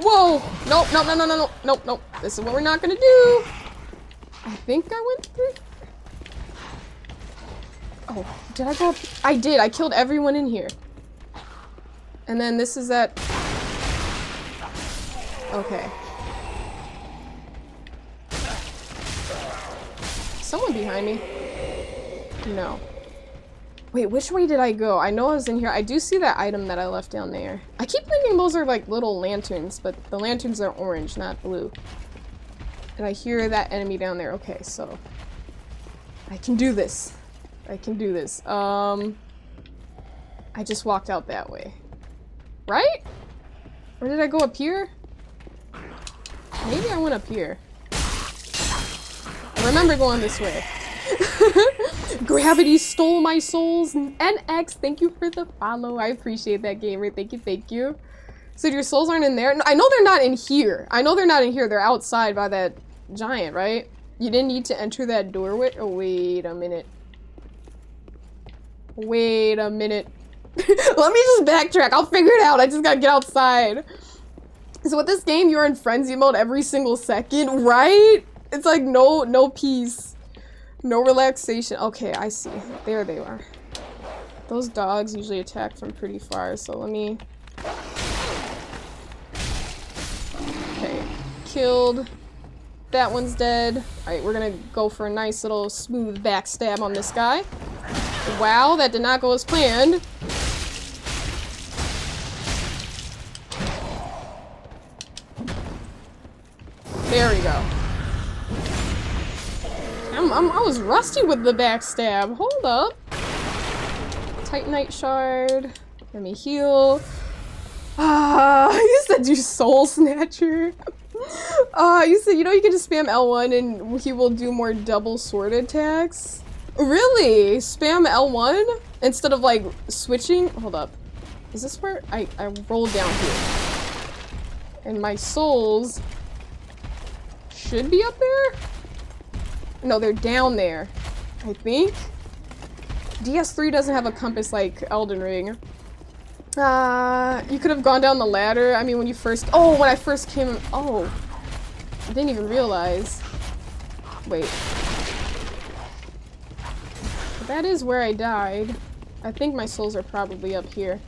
Whoa! Nope. This is what we're not gonna do. I think I went through... Oh, did I go up? I did. I killed everyone in here. And then this is that... Okay. Someone behind me? No. Wait, which way did I go? I know I was in here. I do see that item that I left down there. I keep thinking those are like little lanterns, but the lanterns are orange, not blue. And I hear that enemy down there. Okay, so I can do this. I can do this. I just walked out that way. Right? Or did I go up here? Maybe I went up here. I remember going this way. Gravity stole my souls. NX, thank you for the follow. I appreciate that, gamer. Thank you, thank you. So your souls aren't in there? No, I know they're not in here. I know they're not in here. They're outside by that giant, right? You didn't need to enter that doorway. Oh, wait a minute. Wait a minute. Let me just backtrack. I'll figure it out. I just gotta get outside. So with this game, you're in frenzy mode every single second, right? It's like no peace. No relaxation. Okay, I see. There they are. Those dogs usually attack from pretty far, so let me... Okay. Killed. That one's dead. Alright, we're gonna go for a nice little smooth backstab on this guy. Wow, that did not go as planned. There we go. I was rusty with the backstab. Hold up. Titanite shard. Let me heal. You said you soul snatcher. You said, you know, you can just spam L1 and he will do more double sword attacks. Really? Spam L1 instead of like switching? Hold up. Is this where I rolled down here? And my souls should be up there? No, they're down there, I think. DS3 doesn't have a compass like Elden Ring. You could have gone down the ladder. I mean, when I first came, oh, I didn't even realize. Wait. That is where I died. I think my souls are probably up here.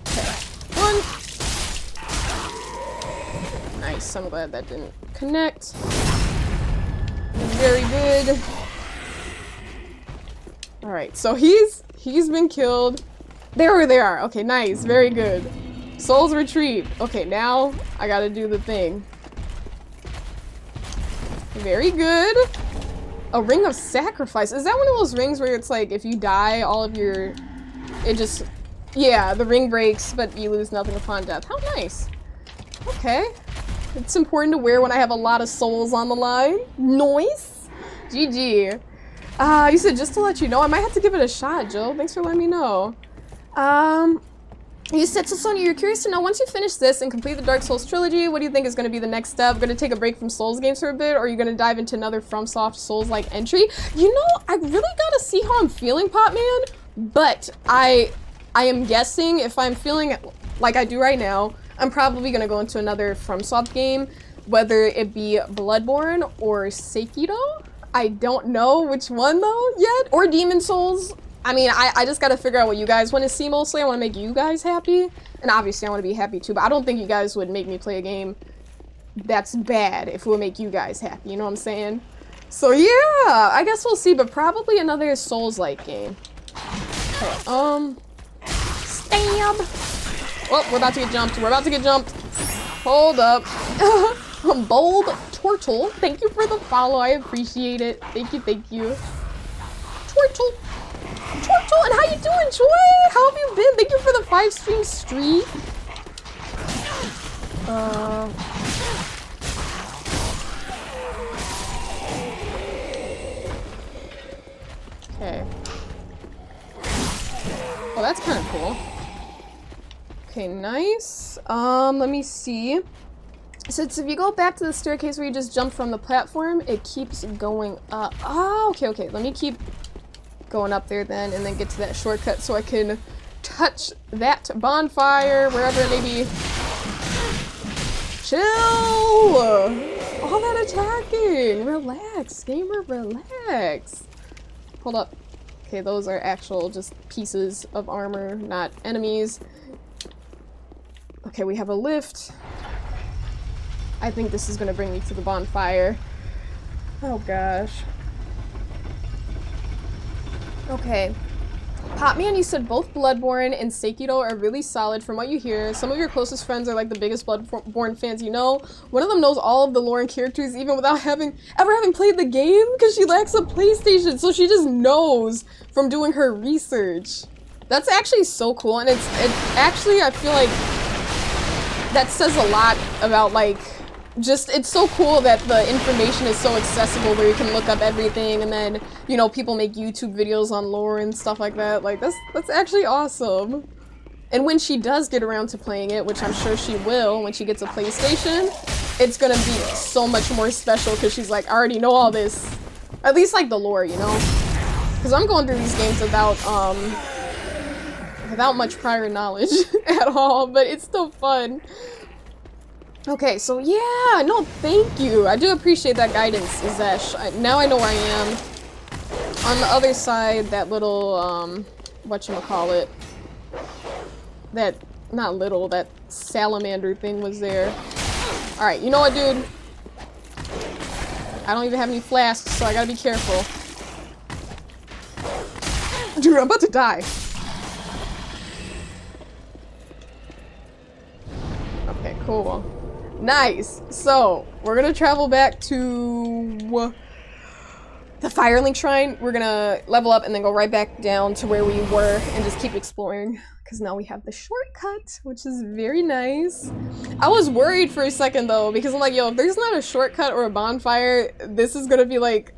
Okay. One. Nice, I'm glad that didn't connect. Very good. Alright, so he's been killed. There they are. Okay, nice. Very good. Souls retrieved. Okay, now I gotta do the thing. Very good. A ring of sacrifice. Is that one of those rings where it's like if you die, all of your... It just... Yeah, the ring breaks, but you lose nothing upon death. How nice. Okay. It's important to wear when I have a lot of souls on the line. Nice. GG. You said just to let you know, I might have to give it a shot, Jill. Thanks for letting me know. You said, so Sonia, you're curious to know, once you finish this and complete the Dark Souls trilogy, what do you think is going to be the next step? Going to take a break from Souls games for a bit, or are you going to dive into another FromSoft Souls-like entry? You know, I really gotta see how I'm feeling, Popman, but I am guessing if I'm feeling like I do right now, I'm probably going to go into another FromSoft game, whether it be Bloodborne or Sekiro. I don't know which one though yet, or Demon Souls. I mean, I just gotta figure out what you guys want to see mostly. I want to make you guys happy, and obviously I want to be happy too, but I don't think you guys would make me play a game that's bad if it would make you guys happy, you know what I'm saying? So yeah, I guess we'll see, but probably another Souls-like game. Okay, stab! Oh, we're about to get jumped. We're about to get jumped. Hold up. Bold Turtle, thank you for the follow. I appreciate it. Thank you, thank you. Turtle, and how you doing, Joy? How have you been? Thank you for the 5-stream streak. Okay. Oh, that's kind of cool. Okay, nice. Let me see. So if you go back to the staircase where you just jumped from the platform, it keeps going up. Oh, okay. Let me keep going up there then, and then get to that shortcut so I can touch that bonfire, wherever it may be. Chill! All that attacking! Relax, gamer, relax. Hold up. Okay, those are actual just pieces of armor, not enemies. Okay, we have a lift. I think this is gonna bring me to the bonfire. Oh gosh. Okay. Potman, you said both Bloodborne and Sekiro are really solid from what you hear. Some of your closest friends are like the biggest Bloodborne fans you know. One of them knows all of the lore and characters even without ever having played the game because she lacks a PlayStation, so she just knows from doing her research. That's actually so cool, and it actually, I feel like that says a lot about like just, it's so cool that the information is so accessible where you can look up everything, and then, you know, people make YouTube videos on lore and stuff like that. Like, that's actually awesome. And when she does get around to playing it, which I'm sure she will when she gets a PlayStation, it's gonna be so much more special because she's like, I already know all this. At least like the lore, you know? Because I'm going through these games without much prior knowledge at all, but it's still fun. Okay, so yeah, no, thank you. I do appreciate that guidance, Zesh. Now I know where I am. On the other side, that little, whatchamacallit. That, not little, that salamander thing was there. Alright, you know what, dude? I don't even have any flasks, so I gotta be careful. Dude, I'm about to die. Okay, cool. Nice. So, we're gonna travel back to the Firelink Shrine. We're gonna level up and then go right back down to where we were and just keep exploring. Because now we have the shortcut, which is very nice. I was worried for a second though, because I'm like, yo, if there's not a shortcut or a bonfire, this is gonna be like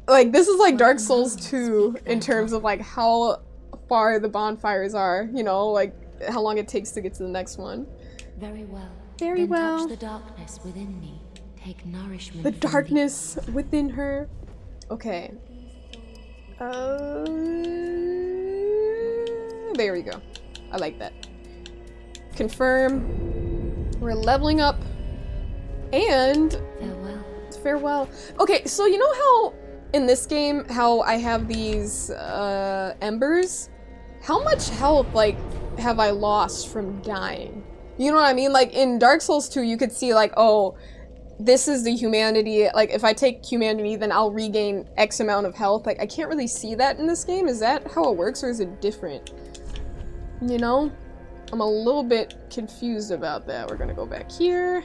this is like Dark Souls 2 in terms of like how far the bonfires are, you know, like how long it takes to get to the next one. Very well. Very then well. Touch the darkness within me. Take nourishment. The from darkness within her. Okay. There we go. I like that. Confirm. We're leveling up. And Farewell. farewell. Okay, so you know how in this game, how I have these embers? How much health, like, have I lost from dying? You know what I mean? Like, in Dark Souls 2, you could see, like, oh, this is the humanity. Like, if I take humanity, then I'll regain X amount of health. Like, I can't really see that in this game. Is that how it works, or is it different? You know? I'm a little bit confused about that. We're gonna go back here.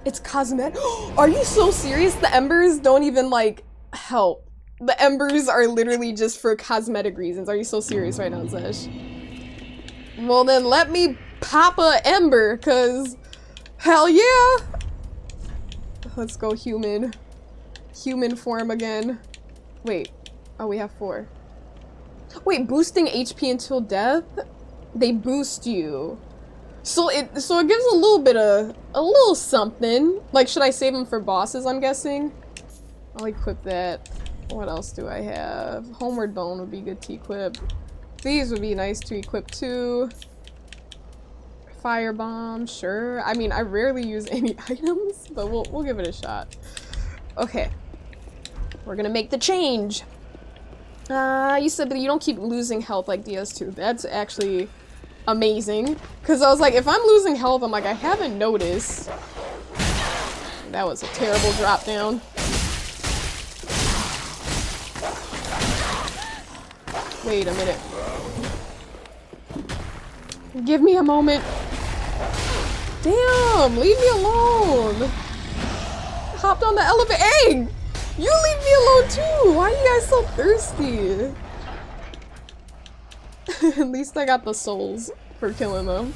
It's cosmetic. Are you so serious? The embers don't even, like, help. The embers are literally just for cosmetic reasons. Are you so serious right now, Zesh? Well, then let me pop a ember, cause hell yeah! Let's go human. Human form again. Wait. Oh, we have 4. Wait, boosting HP until death? They boost you. So it gives a little bit of, a little something. Like, should I save them for bosses, I'm guessing? I'll equip that. What else do I have? Homeward Bone would be good to equip. These would be nice to equip too. Firebomb, sure. I mean, I rarely use any items, but we'll give it a shot. Okay. We're gonna make the change. You said, but you don't keep losing health like DS2. That's actually amazing. Because I was like, if I'm losing health, I'm like, I haven't noticed. That was a terrible drop down. Wait a minute. Give me a moment. Damn, leave me alone. Hopped on the elevator. Hey, you leave me alone too. Why are you guys so thirsty? At least I got the souls for killing them.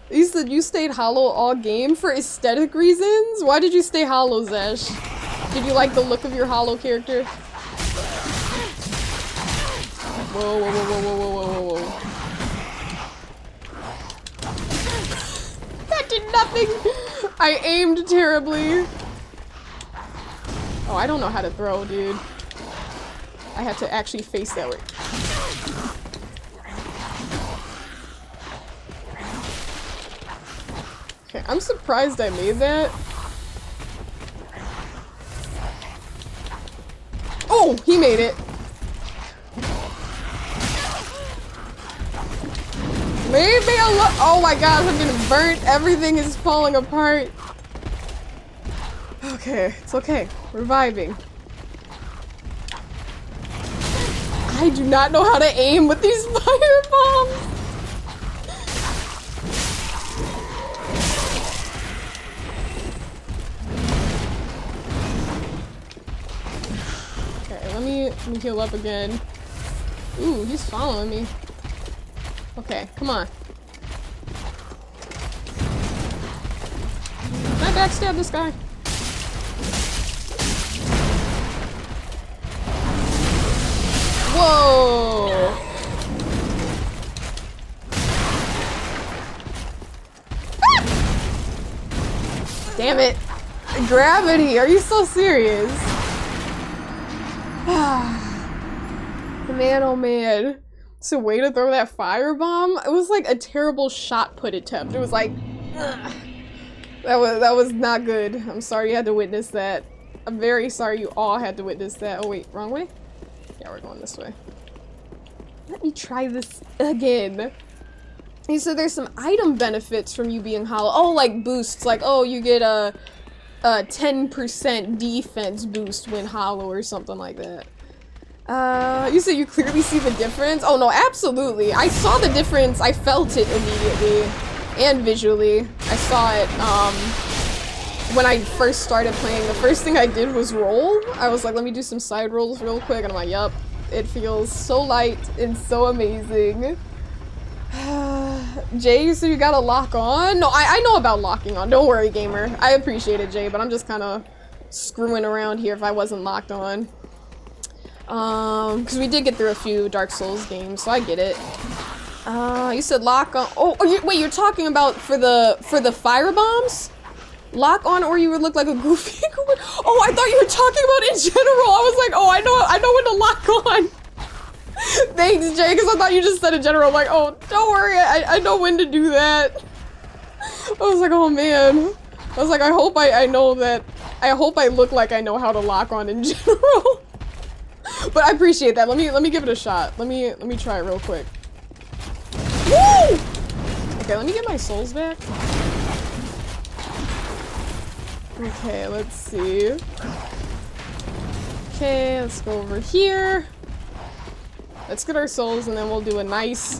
You said you stayed hollow all game for aesthetic reasons? Why did you stay hollow, Zesh? Did you like the look of your hollow character? Whoa, whoa, whoa, whoa, whoa, whoa, whoa, whoa. That did nothing! I aimed terribly. Oh, I don't know how to throw, dude. I had to actually face that way. Okay, I'm surprised I made that. Oh, he made it. Leave me alone. Oh my gosh, I'm getting burnt. Everything is falling apart. Okay, it's okay. Reviving. I do not know how to aim with these fire bombs. Okay, let me heal up again. Ooh, he's following me. Okay, come on. Can I backstab this guy? Whoa! Ah! Damn it. Gravity, are you so serious? Man, oh man. So way to throw that firebomb? It was like a terrible shot put attempt. It was like, ugh. That was not good. I'm sorry you had to witness that. I'm very sorry you all had to witness that. Oh wait, wrong way? Yeah, we're going this way. Let me try this again. He said there's some item benefits from you being hollow. Oh, like boosts. Like, oh, you get a 10% defense boost when hollow or something like that. You said you clearly see the difference? Oh no, absolutely. I saw the difference. I felt it immediately. And visually. I saw it, when I first started playing. The first thing I did was roll. I was like, let me do some side rolls real quick. And I'm like, yup. It feels so light and so amazing. Jay, so you got a lock on? No, I know about locking on. Don't worry, gamer. I appreciate it, Jay, but I'm just kind of screwing around here if I wasn't locked on. Because we did get through a few Dark Souls games, so I get it. You said lock on. Oh, wait, you're talking about for the fire bombs? Lock on, or you would look like a goofy. Oh, I thought you were talking about in general. I was like, oh, I know when to lock on. Thanks, Jay, because I thought you just said in general. I'm like, oh, don't worry, I know when to do that. I was like, oh man. I was like, I hope I know that. I hope I look like I know how to lock on in general. But I appreciate that. Let me give it a shot. Let me try it real quick. Woo! Okay, let me get my souls back. Okay, let's see. Okay, let's go over here. Let's get our souls and then we'll do a nice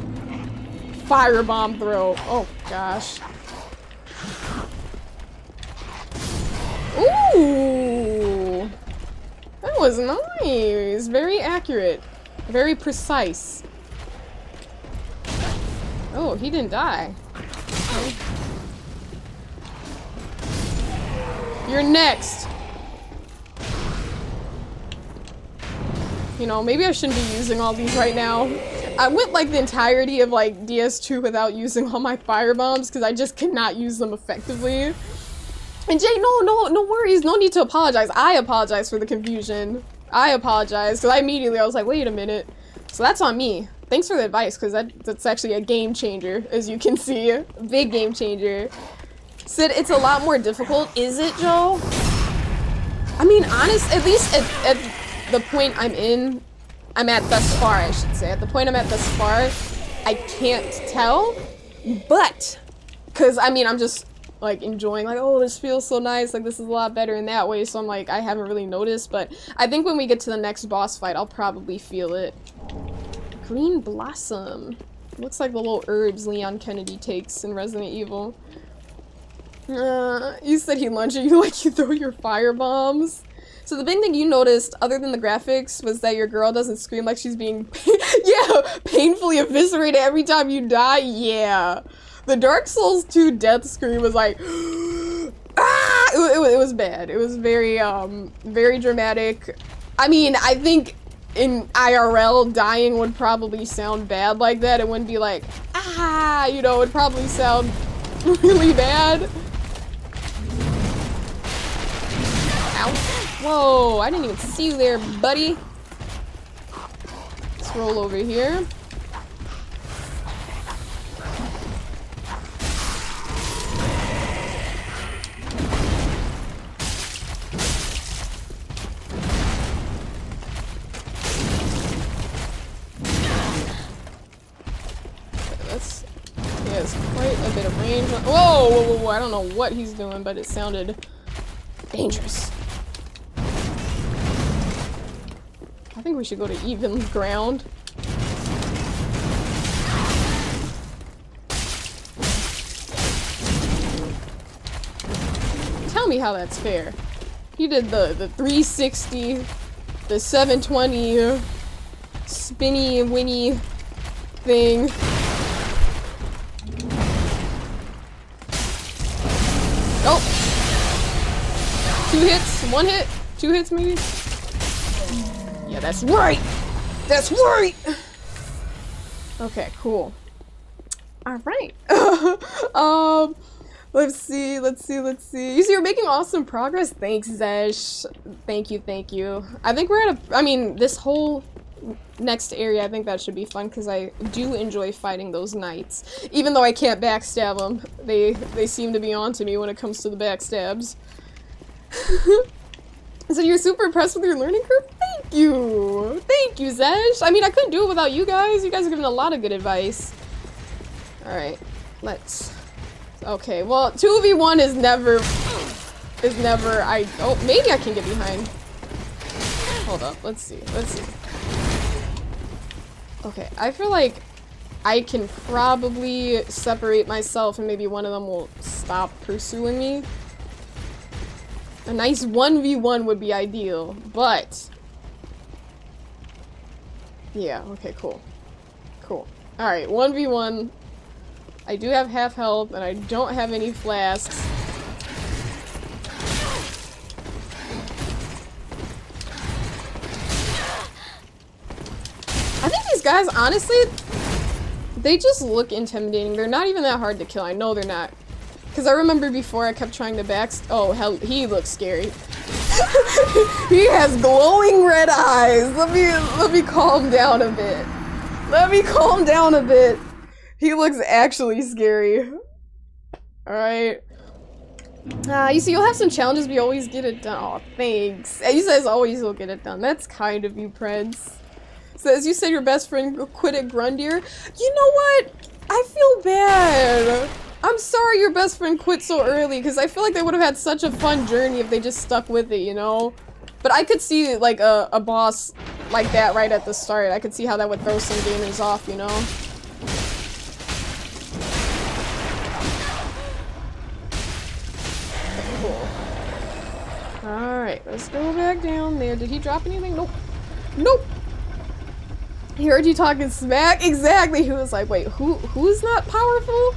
firebomb throw. Oh gosh. Ooh! That was nice. Very accurate. Very precise. Oh, he didn't die. Okay. You're next. You know, maybe I shouldn't be using all these right now. I went like the entirety of like DS2 without using all my fire bombs because I just could not use them effectively. And Jay, no worries. No need to apologize. I apologize for the confusion. I apologize because I was like, wait a minute. So that's on me. Thanks for the advice because that's actually a game changer, as you can see. A big game changer. Sid, it's a lot more difficult. Is it, Joe? I mean, at least at the point I'm at thus far, I should say. At the point I'm at thus far, I can't tell. But, because, I mean, I'm just, like, enjoying, like, oh, this feels so nice. Like, this is a lot better in that way. So I'm like, I haven't really noticed. But I think when we get to the next boss fight, I'll probably feel it. Green Blossom. Looks like the little herbs Leon Kennedy takes in Resident Evil. You said he lunged at you like you throw your fire bombs. So the big thing you noticed, other than the graphics, was that your girl doesn't scream like she's being painfully eviscerated every time you die. Yeah. The Dark Souls 2 death scream was like, ah! It was bad. It was very, very dramatic. I mean, I think in IRL, dying would probably sound bad like that. It wouldn't be like, ah, you know, it would probably sound really bad. Ow. Whoa, I didn't even see you there, buddy. Let's roll over here. He has quite a bit of range. Whoa, I don't know what he's doing, but it sounded dangerous. I think we should go to even ground. Tell me how that's fair. He did the 360, the 720, spinny winny thing. Oh! 2 hits, 1 hit, 2 hits maybe? Yeah, that's right! That's right! Okay, cool. Alright. Let's see. You see, you're making awesome progress. Thanks, Zesh. Thank you. I think we're at a, I mean, this whole next area, I think that should be fun, because I do enjoy fighting those knights. Even though I can't backstab them. They seem to be on to me when it comes to the backstabs. So you're super impressed with your learning curve? Thank you! Thank you, Zesh! I mean, I couldn't do it without you guys. You guys are giving a lot of good advice. Alright, let's... Okay, well, 2v1 is never, oh, maybe I can get behind. Hold up, let's see. Okay, I feel like I can probably separate myself and maybe one of them will stop pursuing me. A nice 1v1 would be ideal, but... Yeah, okay, cool. Alright, 1v1. I do have half health, and I don't have any flasks. I think these guys, honestly, they just look intimidating. They're not even that hard to kill. I know they're not. Because I remember before I kept trying to oh, hell, he looks scary. He has glowing red eyes. Let me calm down a bit. He looks actually scary. Alright. You see, you'll have some challenges, but you always get it done. Aw, thanks. You says always you'll get it done. That's kind of you, Prince. So, as you said, your best friend quit at Grundir. You know what? I feel bad. I'm sorry your best friend quit so early, because I feel like they would have had such a fun journey if they just stuck with it, you know? But I could see, like, a boss like that right at the start. I could see how that would throw some gamers off, you know? Alright, let's go back down there. Did he drop anything? Nope. Nope! He heard you talking smack? Exactly! He was like, wait, who's not powerful?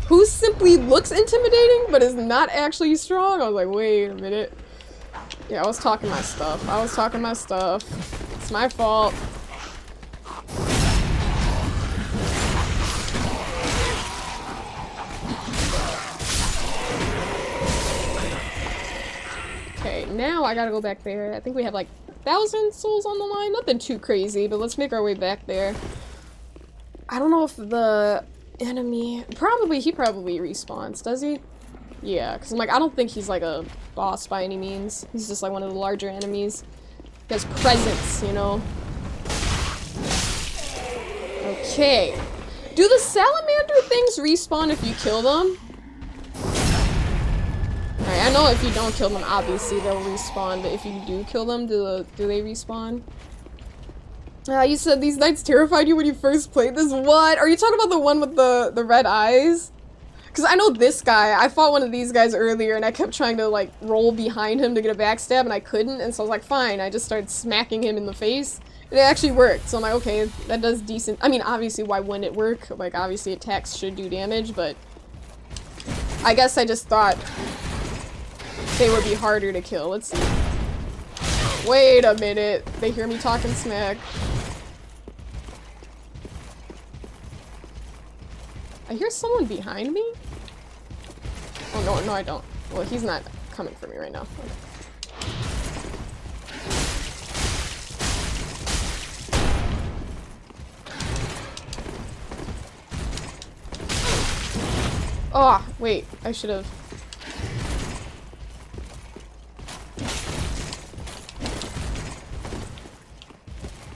Who simply looks intimidating, but is not actually strong? I was like, wait a minute. Yeah, I was talking my stuff. It's my fault. Okay, now I gotta go back there. I think we have like 1,000 souls on the line. Nothing too crazy, but let's make our way back there. I don't know if the enemy... He probably respawns, does he? Yeah, because I'm like, I don't think he's like a boss by any means. He's just like one of the larger enemies. He has presence, you know? Okay. Do the salamander things respawn if you kill them? Alright, I know if you don't kill them, obviously they'll respawn, but if you do kill them, do they respawn? You said these knights terrified you when you first played this? What? Are you talking about the one with the red eyes? Because I know this guy. I fought one of these guys earlier, and I kept trying to, like, roll behind him to get a backstab, and I couldn't, and so I was like, fine. I just started smacking him in the face. And it actually worked, so I'm like, okay, that does decent. I mean, obviously, why wouldn't it work? Like, obviously, attacks should do damage, but I guess I just thought they would be harder to kill. Let's see. Wait a minute. They hear me talking smack. I hear someone behind me? Oh, no, I don't. Well, he's not coming for me right now. Oh, wait. I should have...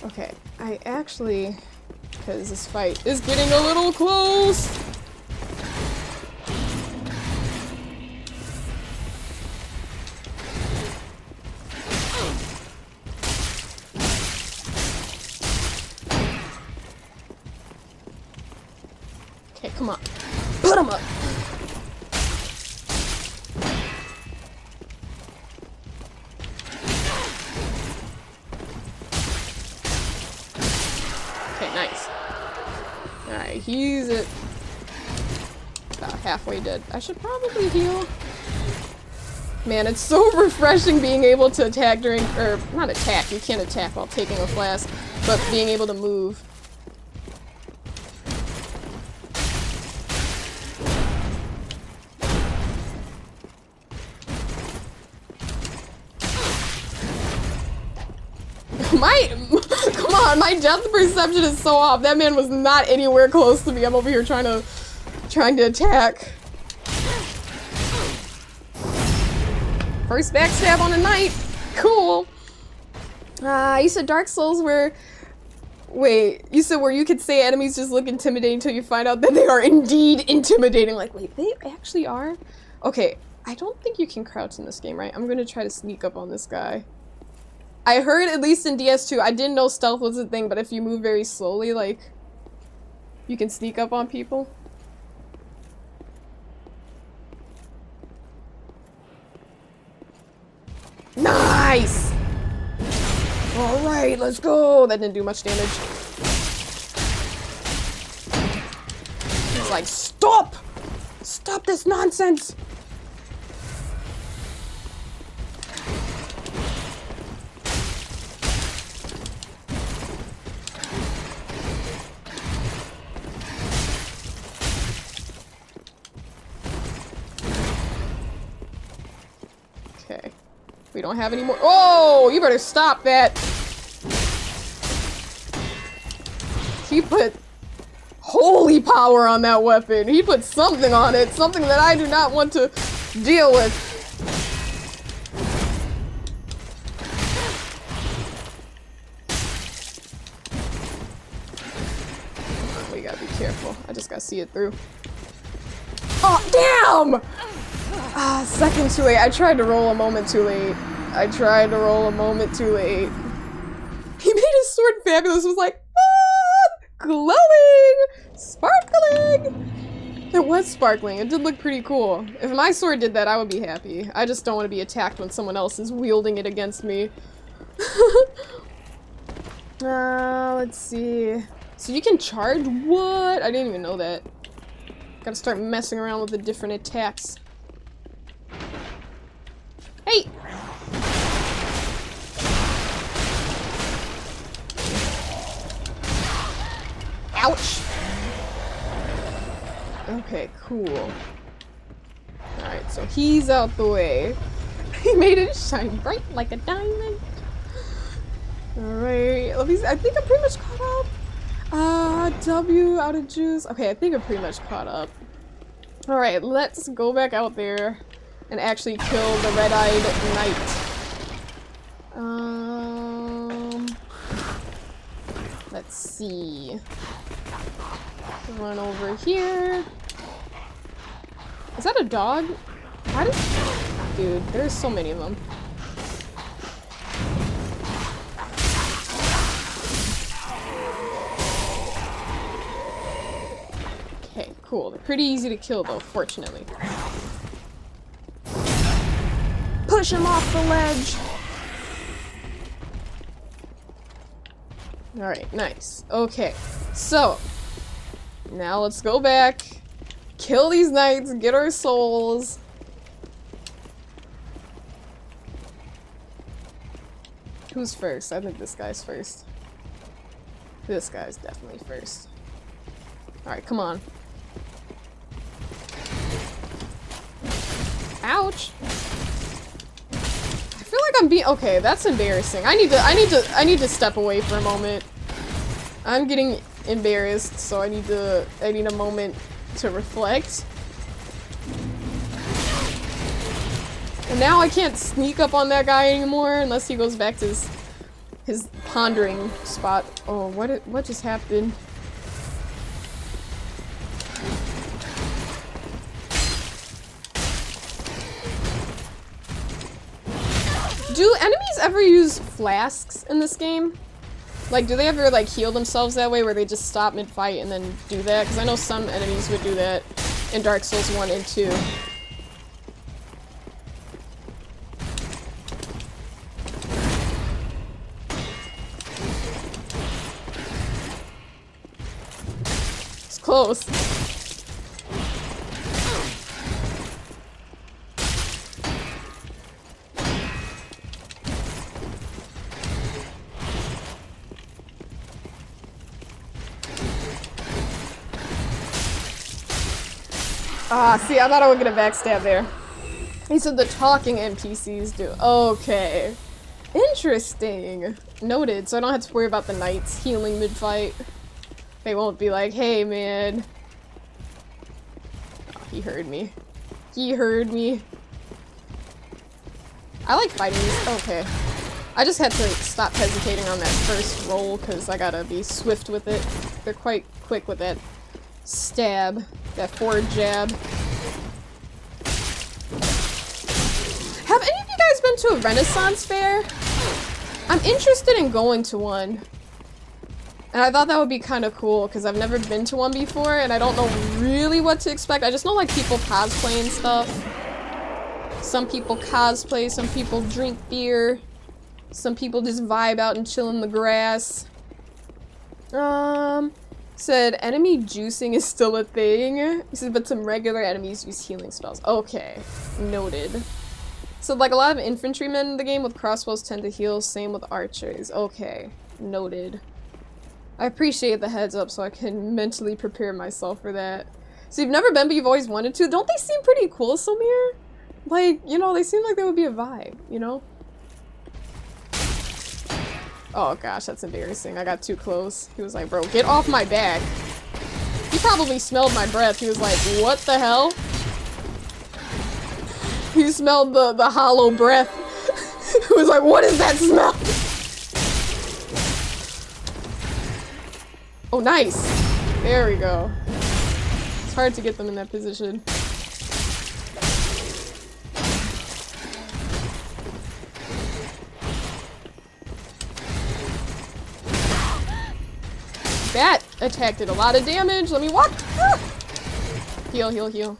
Okay, I actually... Because this fight is getting a little close! come on. Put him up. Okay, nice. Alright, he's about halfway dead. I should probably heal. Man, it's so refreshing being able to attack during, or not attack, you can't attack while taking a flask, but being able to move. Come on, my depth perception is so off. That man was not anywhere close to me. I'm over here trying to attack. First backstab on a knight. Cool. You said Dark Souls where... Wait, you said where you could say enemies just look intimidating until you find out that they are indeed intimidating. Like, wait, they actually are? Okay, I don't think you can crouch in this game, right? I'm gonna try to sneak up on this guy. I heard, at least in DS2, I didn't know stealth was a thing, but if you move very slowly, like, you can sneak up on people. Nice! Alright, let's go! That didn't do much damage. He's like, stop! Stop this nonsense! Okay. We don't have any more. Oh, you better stop that. He put holy power on that weapon. He put something on it. Something that I do not want to deal with. We gotta be careful. I just gotta see it through. Oh, damn! Ah, second too late. I tried to roll a moment too late. I tried to roll a moment too late. He made his sword fabulous. It was like, ah, glowing, sparkling. It was sparkling. It did look pretty cool. If my sword did that, I would be happy. I just don't want to be attacked when someone else is wielding it against me. Let's see. So you can charge? What? I didn't even know that. Gotta start messing around with the different attacks. Hey! Ouch! Okay, cool. Alright, so he's out the way. He made it shine bright like a diamond. Alright, I think I'm pretty much caught up. W out of juice. Okay, I think I'm pretty much caught up. Alright, let's go back out there and actually kill the red-eyed knight. Let's see. Run over here. Is that a dog? Why does... Dude, there's so many of them. Okay, cool. They're pretty easy to kill though, fortunately. Push him off the ledge! Alright, nice. Okay, so now let's go back, kill these knights, get our souls. Who's first? I think this guy's first. This guy's definitely first. Alright, come on. Ouch! I feel like I'm being okay. That's embarrassing. I need to step away for a moment. I'm getting embarrassed, so I need a moment to reflect. And now I can't sneak up on that guy anymore unless he goes back to his pondering spot. Oh, what just happened? Do enemies ever use flasks in this game? Like, do they ever, like, heal themselves that way where they just stop mid-fight and then do that? Because I know some enemies would do that in Dark Souls 1 and 2. It's close. Ah, see, I thought I would get a backstab there. He said the talking NPCs do. Okay. Interesting. Noted, so I don't have to worry about the knights healing mid-fight. They won't be like, hey, man. Oh, he heard me. He heard me. I like fighting these. Okay. I just had to stop hesitating on that first roll because I gotta be swift with it. They're quite quick with that stab, that forward jab. Have any of you guys been to a Renaissance fair? I'm interested in going to one. And I thought that would be kind of cool because I've never been to one before and I don't know really what to expect. I just know like people cosplay and stuff. Some people cosplay, some people drink beer. Some people just vibe out and chill in the grass. Said enemy juicing is still a thing. He said, but some regular enemies use healing spells. Okay, noted. So like a lot of infantrymen in the game with crossbows tend to heal, same with archers. Okay, noted. I appreciate the heads up so I can mentally prepare myself for that. So you've never been but you've always wanted to? Don't they seem pretty cool, Samir? Like, you know, they seem like they would be a vibe, you know? Oh gosh, that's embarrassing. I got too close. He was like, bro, get off my back. He probably smelled my breath. He was like, what the hell? He smelled the hollow breath. He was like, what is that smell? Oh, nice. There we go. It's hard to get them in that position. That attack did a lot of damage. Let me walk. Ah! Heal, heal, heal.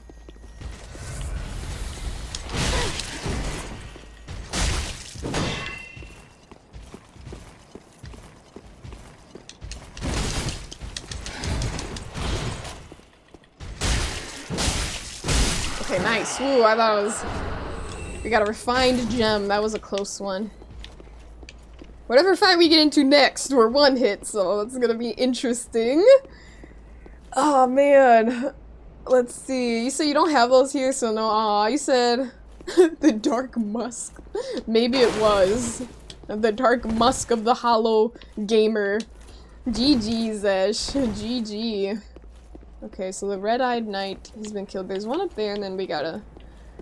Okay, nice. Ooh, I thought it was... We got a refined gem. That was a close one. Whatever fight we get into next, we're one hit, so it's gonna be interesting. Oh man. Let's see. You said you don't have those here, so no. Aw, you said the dark musk. Maybe it was. The dark musk of the hollow gamer. GG, Zesh. GG. Okay, so the red-eyed knight has been killed. There's one up there, and then we gotta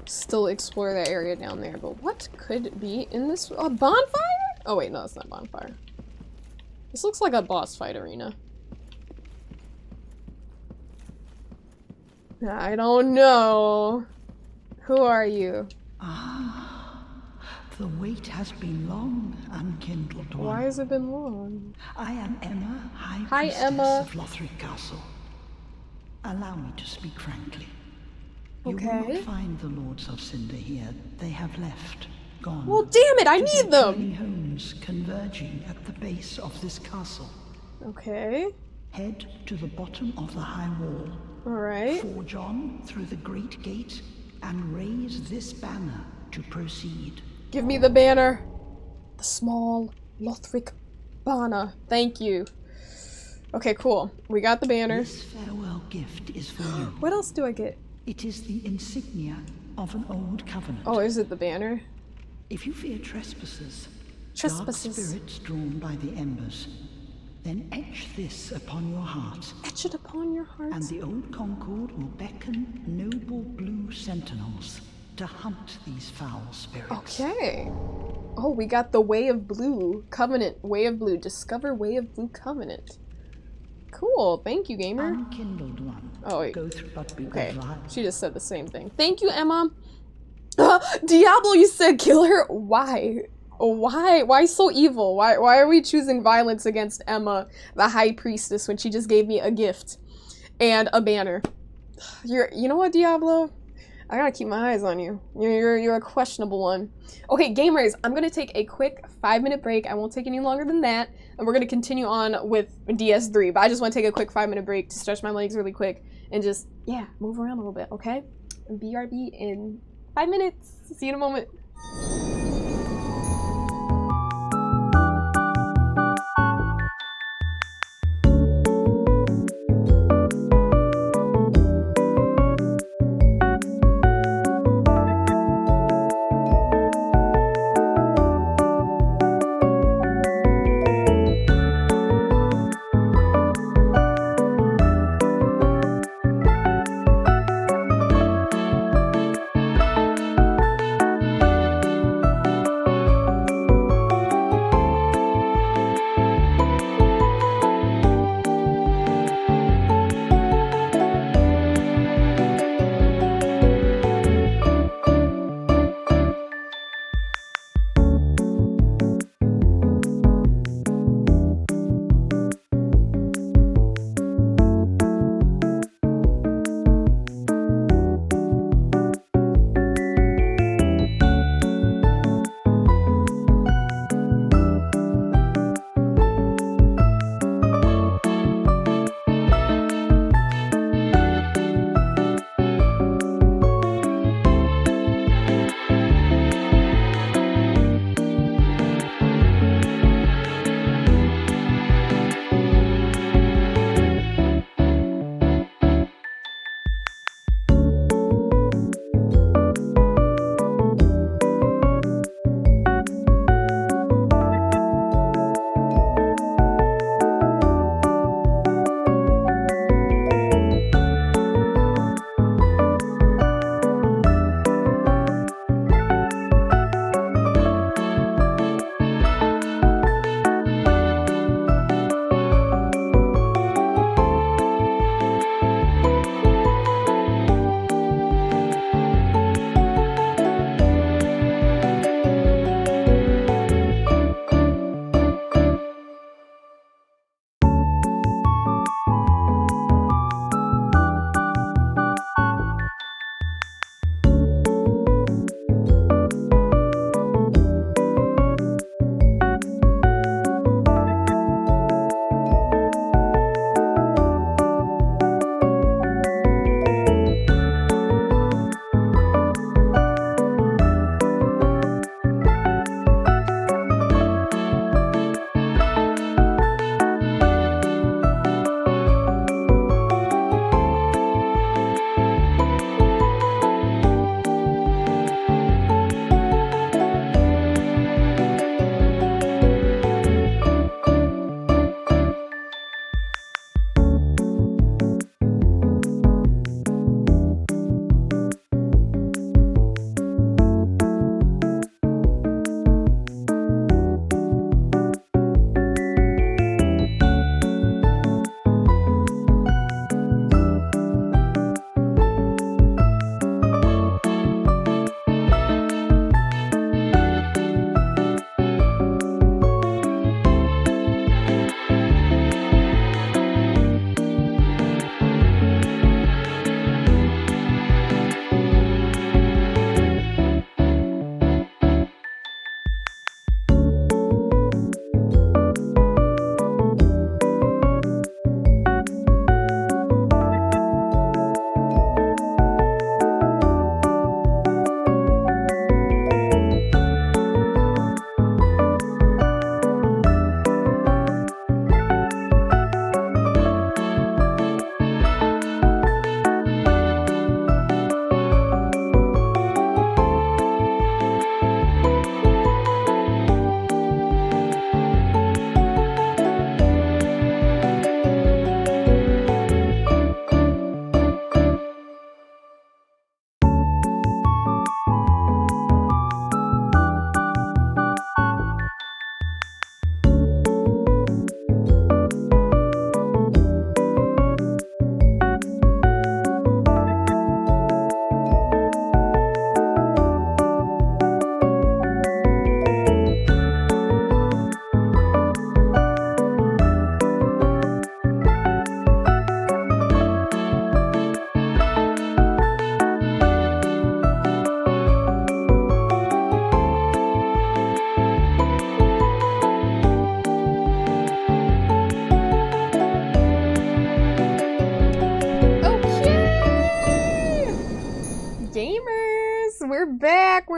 still explore that area down there. But what could be in this? A bonfire? Oh wait, no, it's not bonfire. This looks like a boss fight arena. I don't know. Who are you? Ah, the wait has been long, unkindled one. Why has it been long? I am Emma, High Hi, Priestess Emma. of Lothric Castle. Allow me to speak frankly. You will Okay. not find the Lords of Cinder here. They have left. Gone. Well, damn it, I to need their them! tiny homes converging at the base of this castle. Okay. Head to the bottom of the high wall. Alright. Forge on through the great gate and raise this banner to proceed. Give me the banner. The small Lothric banner. Thank you. Okay, cool. We got the banner. This farewell gift is for you. What else do I get? It is the insignia of an old covenant. Oh, is it the banner? If you fear trespassers, Trespassers. dark spirits drawn by the embers, then etch this upon your heart, Etch it upon your heart. and the old Concord will beckon noble blue sentinels to hunt these foul spirits. Okay. Oh, we got the Way of Blue. Covenant. Way of Blue. Discover Way of Blue Covenant. Cool. Thank you, gamer. Unkindled one. Oh, wait. Go through but be Okay. advised. She just said the same thing. Thank you, Emma. Diablo, you said kill her? Why? Why? Why so evil? Why are we choosing violence against Emma, the High Priestess, when she just gave me a gift and a banner? You know what, Diablo? I gotta keep my eyes on you. You're a questionable one. Okay, gamers, I'm gonna take a quick 5-minute break. I won't take any longer than that, and we're gonna continue on with DS3. But I just want to take a quick 5-minute break to stretch my legs really quick and just move around a little bit. Okay? BRB in 5 minutes. See you in a moment.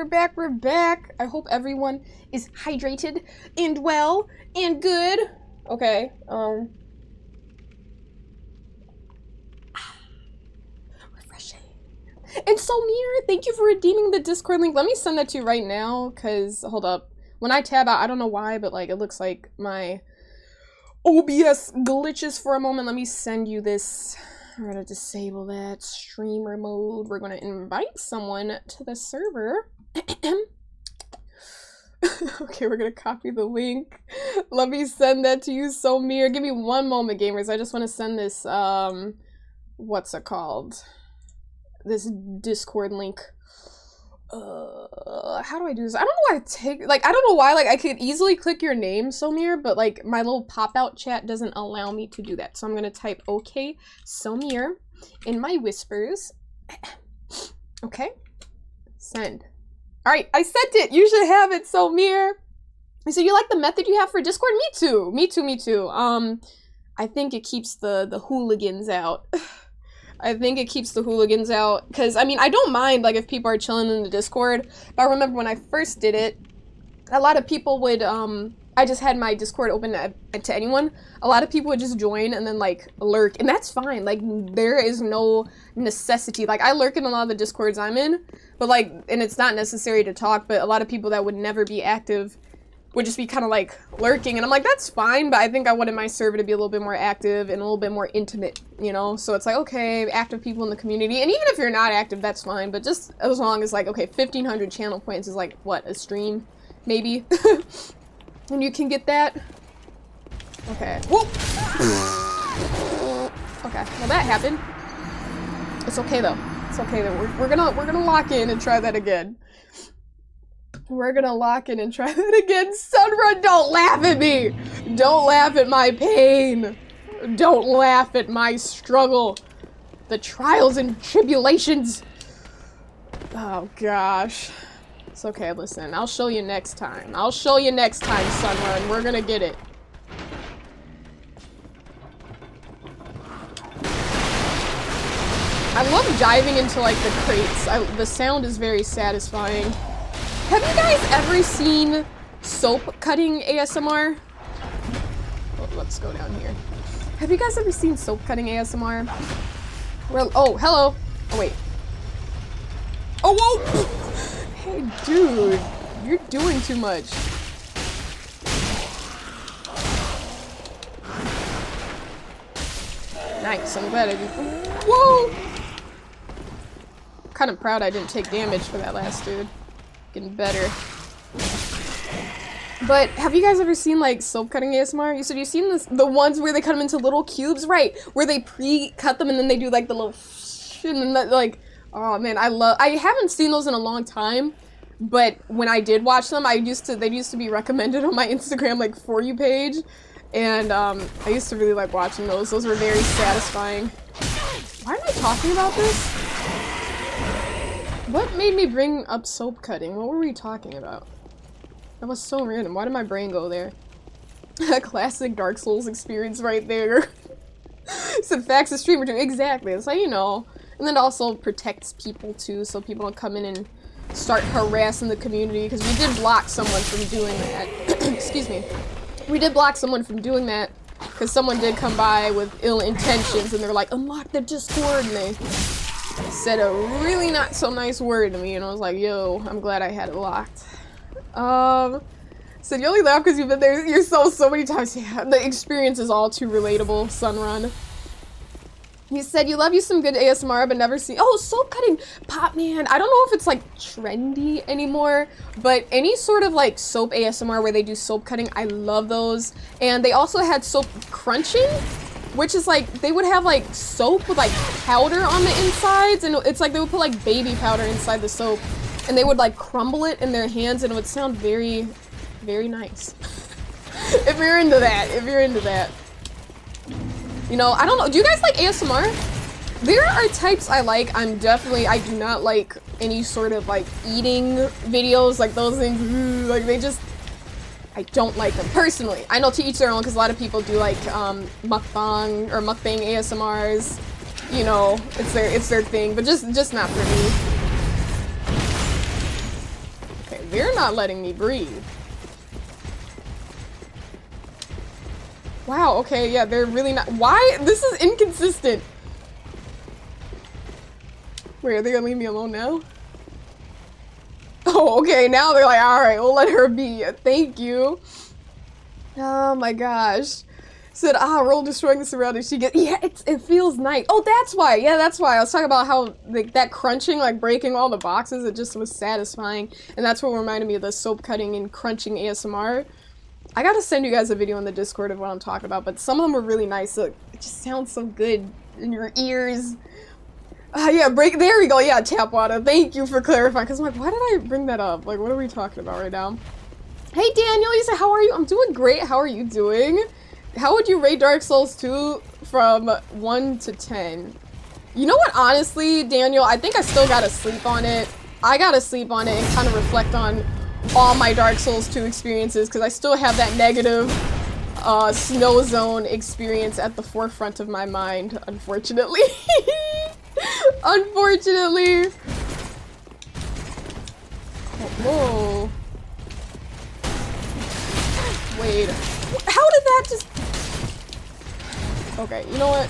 we're back, we're back. I hope everyone is hydrated and well and good. Okay, refreshing. And Somir, thank you for redeeming the Discord link. Let me send that to you right now, because, hold up. When I tab out, I don't know why, but, like, it looks like my OBS glitches for a moment. Let me send you this. We're gonna disable that streamer mode. We're gonna invite someone to the server. Okay, we're gonna copy the link. Let me send that to you, Somir. Give me one moment, gamers. I just want to send this, what's it called? This Discord link. How do I do this? I don't know why I don't know why, like, I could easily click your name, Somir, but, like, my little pop-out chat doesn't allow me to do that. So I'm gonna type, okay, Somir, in my whispers. Okay. Send. Alright, I sent it! You should have it, Somir! So you like the method you have for Discord? Me too! Me too, me too. I think it keeps the hooligans out. I think it keeps the hooligans out, because, I mean, I don't mind, like, if people are chilling in the Discord, but I remember when I first did it, a lot of people would, I just had my Discord open to anyone, a lot of people would just join and then, like, lurk, and that's fine, like, there is no necessity, like, I lurk in a lot of the Discords I'm in, but, like, and it's not necessary to talk, but a lot of people that would never be active would just be kind of like lurking, and I'm like, that's fine, but I think I wanted my server to be a little bit more active and a little bit more intimate, you know? So it's like, okay, active people in the community, and even if you're not active, that's fine, but just as long as, like, okay, 1,500 channel points is like, what, a stream? Maybe? And you can get that? Okay. Whoop! Okay, well that happened. It's okay though. It's okay though. We're gonna lock in and try that again. We're gonna lock in and try that again. Sunrun, don't laugh at me! Don't laugh at my pain! Don't laugh at my struggle! The trials and tribulations! Oh gosh. It's okay, listen. I'll show you next time. I'll show you next time, Sunrun. We're gonna get it. I love diving into, like, the crates. The sound is very satisfying. Have you guys ever seen soap cutting ASMR? Oh, let's go down here. Have you guys ever seen soap cutting ASMR? Well, oh, hello. Oh, wait. Oh, whoa! Hey, dude. You're doing too much. Nice, I'm glad I did. Whoa! Kind of proud I didn't take damage for that last dude. Getting better. But have you guys ever seen, like, soap cutting ASMR? You said you've seen this, the ones where they cut them into little cubes, right? Where they pre-cut them and then they do, like, the little and then that, like, oh man, I haven't seen those in a long time, but when I did watch them, they used to be recommended on my Instagram, like, For You page, and I used to really like watching those. Those were very satisfying. Why am I talking about this? What made me bring up soap cutting? What were we talking about? That was so random. Why did my brain go there? A classic Dark Souls experience right there. Said facts a streamer too. Exactly. It's like, you know. And then it also protects people too, so people don't come in and start harassing the community, because we did block someone from doing that. Excuse me. We did block someone from doing that because someone did come by with ill intentions and they're like, unlock the Discord, and they said a really not so nice word to me, and I was like, yo, I'm glad I had it locked. So you only laugh because you've been there so many times. Yeah, the experience is all too relatable, Sunrun. You said you love you some good ASMR, but never seen— oh, soap cutting! Pop, man, I don't know if it's, like, trendy anymore, but any sort of, like, soap ASMR where they do soap cutting, I love those. And they also had soap crunching, which is, like, they would have, like, soap with, like, powder on the insides, and it's like they would put, like, baby powder inside the soap, and they would, like, crumble it in their hands, and it would sound very, very nice. If you're into that. You know, I don't know. Do you guys like ASMR? There are types I like. I do not like any sort of, like, eating videos, like those things. Like, I don't like them personally. I know to each their own, because a lot of people do, like, mukbang ASMRs. You know, it's their thing, but just not for me. they're not letting me breathe. Wow, okay, yeah, they're really not. Why? This is inconsistent. Wait, are they gonna leave me alone now? Oh, okay, now they're like, alright, we'll let her be. Thank you. Oh my gosh. Said, roll destroying the surroundings. She gets, yeah, it feels nice. Oh, that's why. Yeah, that's why. I was talking about how like that crunching, like breaking all the boxes, it just was satisfying. And that's what reminded me of the soap cutting and crunching ASMR. I gotta send you guys a video in the Discord of what I'm talking about, but some of them were really nice. So it just sounds so good in your ears. Yeah, there we go. Yeah, tap water. Thank you for clarifying. Because I'm like, why did I bring that up? Like, what are we talking about right now? Hey, Daniel, you said, how are you? I'm doing great. How are you doing? How would you rate Dark Souls 2 from 1 to 10? You know what, honestly, Daniel, I think I still gotta sleep on it. I gotta sleep on it and kind of reflect on all my Dark Souls 2 experiences, because I still have that negative snow zone experience at the forefront of my mind, unfortunately. Unfortunately. Oh, whoa. Wait. How did that just... Okay, you know what?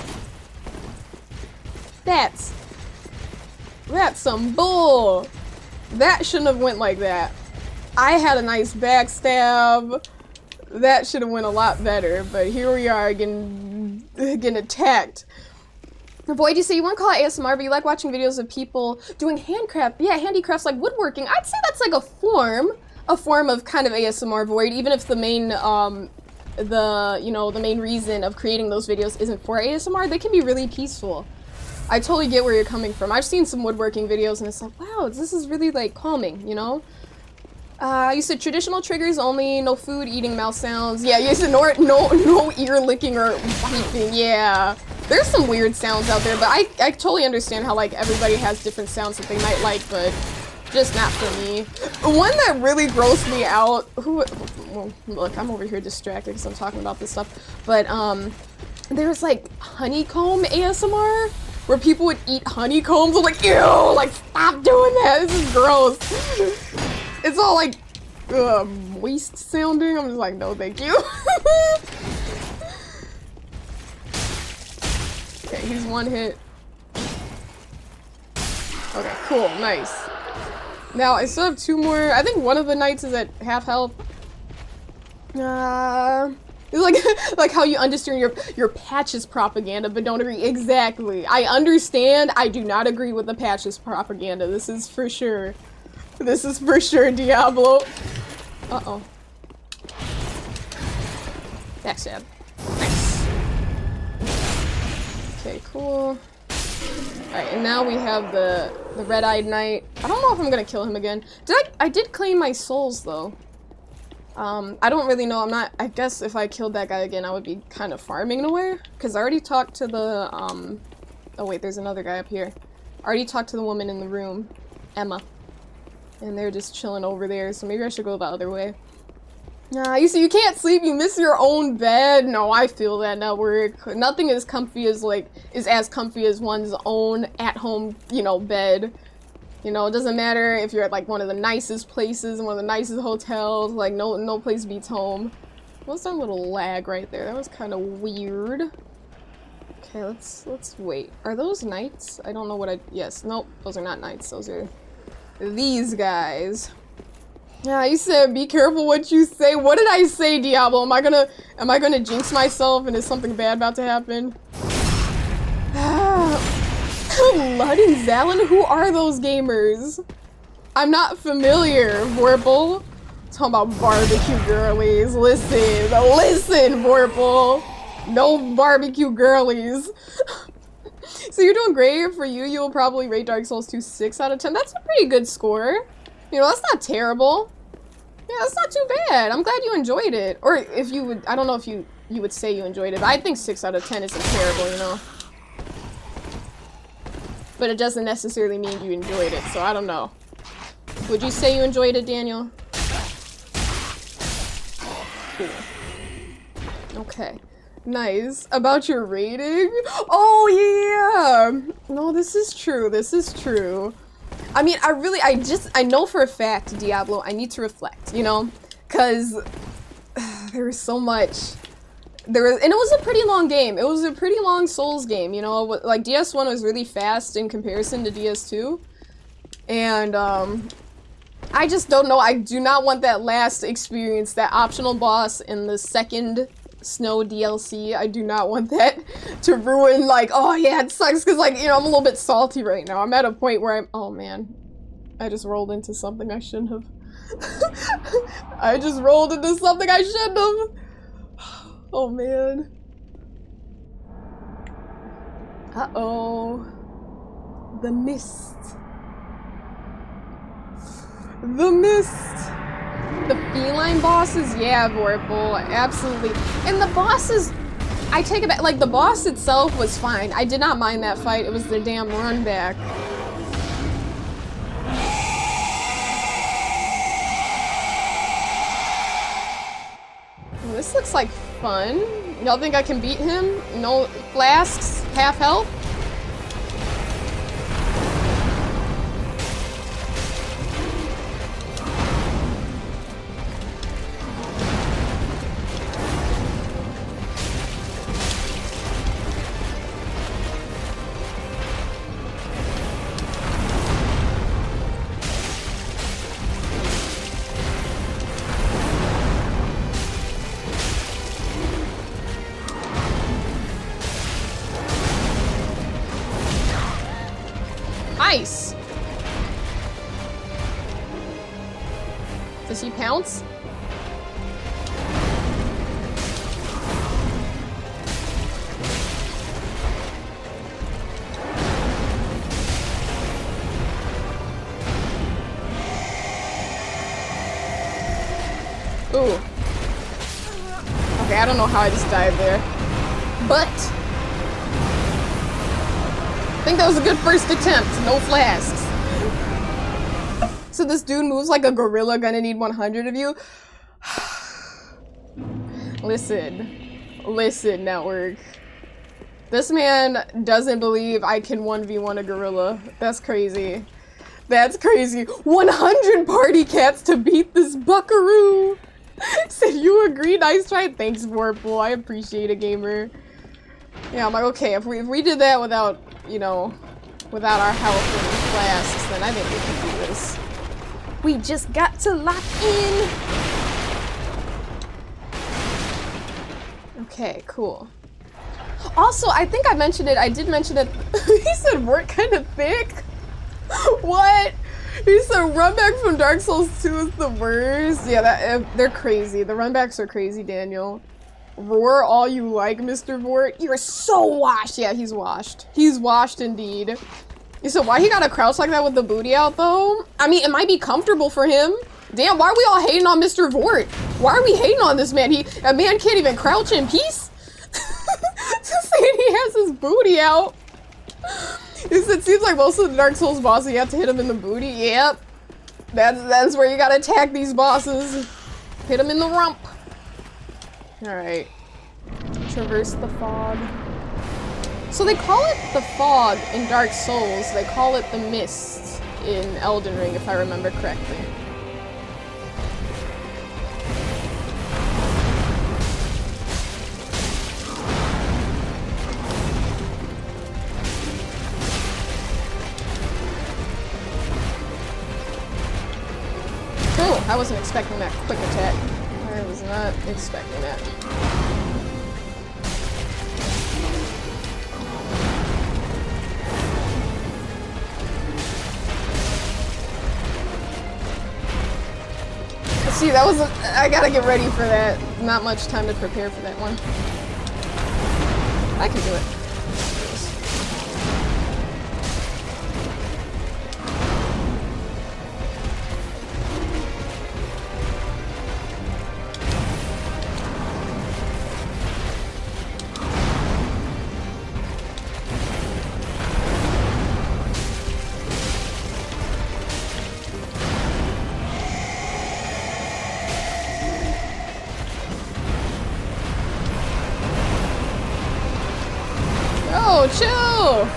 That's some bull. That shouldn't have went like that. I had a nice backstab. That should have went a lot better, but here we are getting attacked. Void, you say you wouldn't call it ASMR, but you like watching videos of people doing handcraft. Yeah, handicrafts like woodworking. I'd say that's like a form of kind of ASMR, Void, even if the main the main reason of creating those videos isn't for ASMR. They can be really peaceful. I totally get where you're coming from. I've seen some woodworking videos and it's like, wow, this is really like calming, you know? You said traditional triggers only, no food, eating, mouth sounds. Yeah, you said no ear licking or wiping. Yeah, there's some weird sounds out there, but I totally understand how like everybody has different sounds that they might like, but just not for me. One that really grossed me out. Well, look, I'm over here distracted because I'm talking about this stuff. But there's like honeycomb ASMR where people would eat honeycombs. I'm like, ew! Like, stop doing that. This is gross. It's all like moist sounding. I'm just like, no, thank you. Okay, he's one hit. Okay, cool, nice. Now I still have 2 more. I think one of the knights is at half health. It's like how you understand your patches propaganda, but don't agree. Exactly. I understand. I do not agree with the patches propaganda. This is for sure. This is for sure, Diablo. Uh-oh. Backstab. Nice. Okay, cool. Alright, and now we have the red-eyed knight. I don't know if I'm gonna kill him again. I did claim my souls, though. I don't really know. I guess if I killed that guy again, I would be kind of farming in a way. Because I already talked to the, oh wait, there's another guy up here. I already talked to the woman in the room. Emma. And they're just chilling over there, so maybe I should go the other way. You see, you can't sleep, you miss your own bed. No, I feel that, Network. Nothing is comfy as, is as comfy as one's own at-home, bed. You know, it doesn't matter if you're at, like, one of the nicest places, one of the nicest hotels, like, no place beats home. What's that little lag right there? That was kind of weird. Okay, let's wait. Are those knights? I don't know what yes, nope, those are not knights, those are these guys. Yeah, you said be careful what you say. What did I say, Diablo? Am I gonna jinx myself and is something bad about to happen? Lud and Zalin? Who are those gamers? I'm not familiar, Vorpal. Talking about barbecue girlies. Listen, Vorpal. No barbecue girlies. So you're doing great. For you, you'll probably rate Dark Souls 2 6 out of 10. That's a pretty good score. You know, that's not terrible. Yeah, that's not too bad. I'm glad you enjoyed it. Or if you would, I don't know if you would say you enjoyed it, but I think 6 out of 10 isn't terrible, you know. But it doesn't necessarily mean you enjoyed it, so I don't know. Would you say you enjoyed it, Daniel? Cool. Okay. Nice. About your rating? Oh, yeah! No, this is true. This is true. I mean, I know for a fact, Diablo, I need to reflect, you know? Because there was so much. And it was a pretty long game. It was a pretty long Souls game, you know? Like, DS1 was really fast in comparison to DS2. And, I just don't know. I do not want that last experience, that optional boss in the second Snow DLC. I do not want that to ruin, like, oh yeah, it sucks because, like, you know, I'm a little bit salty right now. I'm at a point where oh man, I just rolled into something I shouldn't have. I just rolled into something I shouldn't have. Oh man. Uh-oh. The mist. The mist. The feline bosses, yeah, Vorpal, absolutely. And the bosses, I take it back, like, the boss itself was fine. I did not mind that fight. It was the damn run back. Well, this looks like fun. Y'all think I can beat him? No flasks, half health? Nice! Does he pounce? Ooh. Okay, I don't know how I just died there. But I think that was a good first attempt. No flasks. So this dude moves like a gorilla, gonna need 100 of you. Listen, network. This man doesn't believe I can 1v1 a gorilla. That's crazy. That's crazy. 100 party cats to beat this buckaroo. Said you agree? Nice try. Thanks, Vorpal. I appreciate it, gamer. Yeah, I'm like, okay, if we did that without, you know, without our health and flasks, then I think we can do this. We just got to lock in. Okay, cool. Also, I think I mentioned it. I did mention it. He said work kind of thick. What? He said runback from Dark Souls 2 is the worst. Yeah, they're crazy. The runbacks are crazy, Daniel. Roar all you like, Mr. Vort. You're so washed. Yeah, he's washed. He's washed indeed. You said why he gotta crouch like that with the booty out though? I mean, it might be comfortable for him. Damn, why are we all hating on Mr. Vort? Why are we hating on this man? A man can't even crouch in peace? Just saying he has his booty out. It seems like most of the Dark Souls bosses, you have to hit him in the booty. Yep. That's where you gotta attack these bosses. Hit him in the rump. Alright. Traverse the fog. So they call it the fog in Dark Souls. They call it the mist in Elden Ring, if I remember correctly. Oh, I wasn't expecting that quick attack. I was not expecting that. See, that was I gotta get ready for that. Not much time to prepare for that one. I can do it. Oh, chill!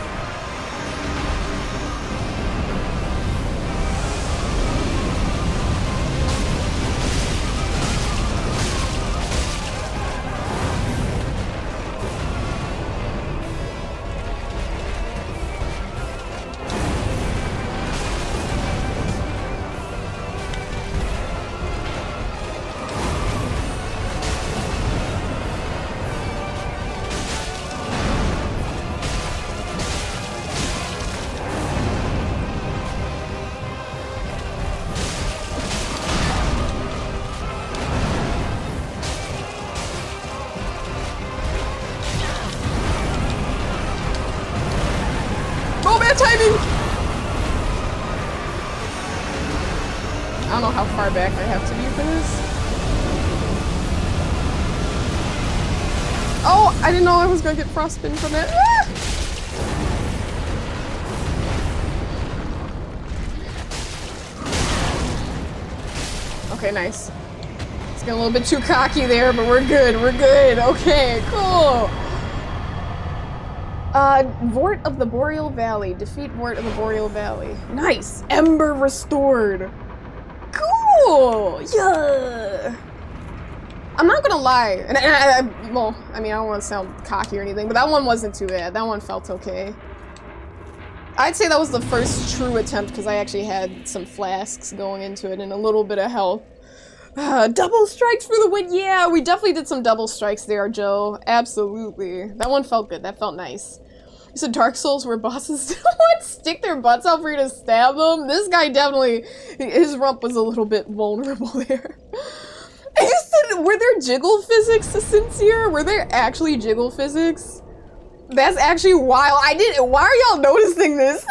far back I have to be for this? Oh, I didn't know I was gonna get frostbitten from it. Ah! Okay, nice. It's getting a little bit too cocky there, but we're good, we're good. Okay, cool. Vort of the Boreal Valley. Defeat Vort of the Boreal Valley. Nice! Ember restored. Cool! Yeah! I'm not gonna lie, well, I mean, I don't want to sound cocky or anything, but that one wasn't too bad. That one felt okay. I'd say that was the first true attempt because I actually had some flasks going into it and a little bit of health. Double strikes for the win! Yeah, we definitely did some double strikes there, Joe. Absolutely. That one felt good. That felt nice. You said Dark Souls where bosses would stick their butts out for you to stab them? This guy definitely, his rump was a little bit vulnerable there. You said, were there jiggle physics, Sincere? Were there actually jiggle physics? That's actually wild. Why are y'all noticing this?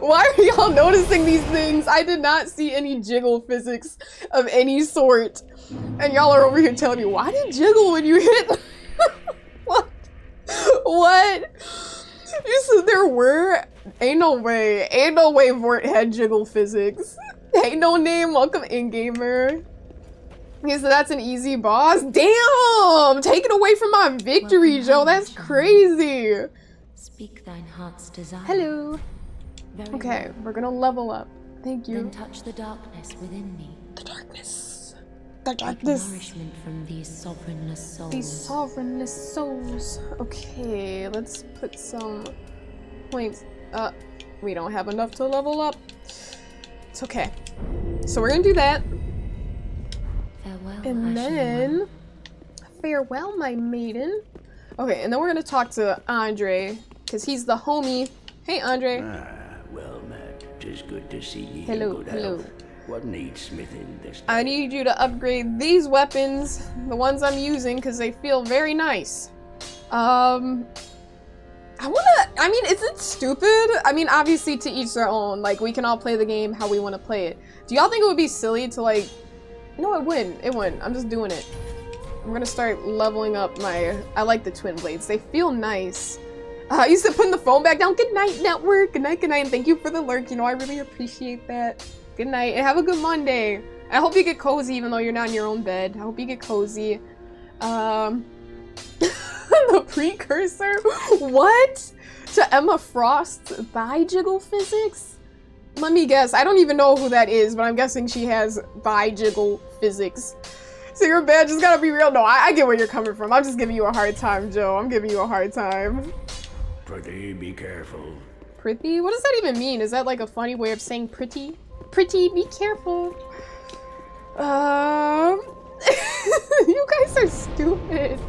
Why are y'all noticing these things? I did not see any jiggle physics of any sort. And y'all are over here telling me, why did jiggle when you hit? What? What? You said there were? Ain't no way. Ain't no way Vort had jiggle physics. Ain't no name. Welcome in, gamer. He said that's an easy boss. Damn! Take it away from my victory, Welcome Joe. home, That's son. crazy. Speak thine heart's desire. Hello. Very Okay, well. we're gonna level up. Thank you. Then touch the darkness within me. The darkness. The Take darkness. nourishment from these sovereignless souls. These sovereignless souls. Okay, let's put some points. We don't have enough to level up. It's okay. So we're gonna do that. Farewell, And Ashen then, One. farewell, my maiden. Okay, and then we're gonna talk to Andre, because he's the homie. Hey, Andre. Well, Matt, 'tis good to see ye. Hello, in good hello. health. What needs smithing this I day? need you to upgrade these weapons, the ones I'm using, because they feel very nice. I mean, is it stupid? I mean, obviously to each their own. Like, we can all play the game how we want to play it. Do y'all think it would be silly to, like... No, it wouldn't. It wouldn't. I'm just doing it. I'm gonna start leveling up my... I like the twin blades. They feel nice. You said putting the phone back down. Good night, network. Good night, and thank you for the lurk. You know, I really appreciate that. Good night, and have a good Monday. I hope you get cozy even though you're not in your own bed. I hope you get cozy. The precursor? What? To Emma Frost's thigh jiggle physics? Let me guess. I don't even know who that is, but I'm guessing she has thigh jiggle physics. So your badge just gotta be real. No, I get where you're coming from. I'm just giving you a hard time, Joe. I'm giving you a hard time. Pretty, be careful. Pretty? What does that even mean? Is that like a funny way of saying pretty? Pretty, be careful. You guys are stupid.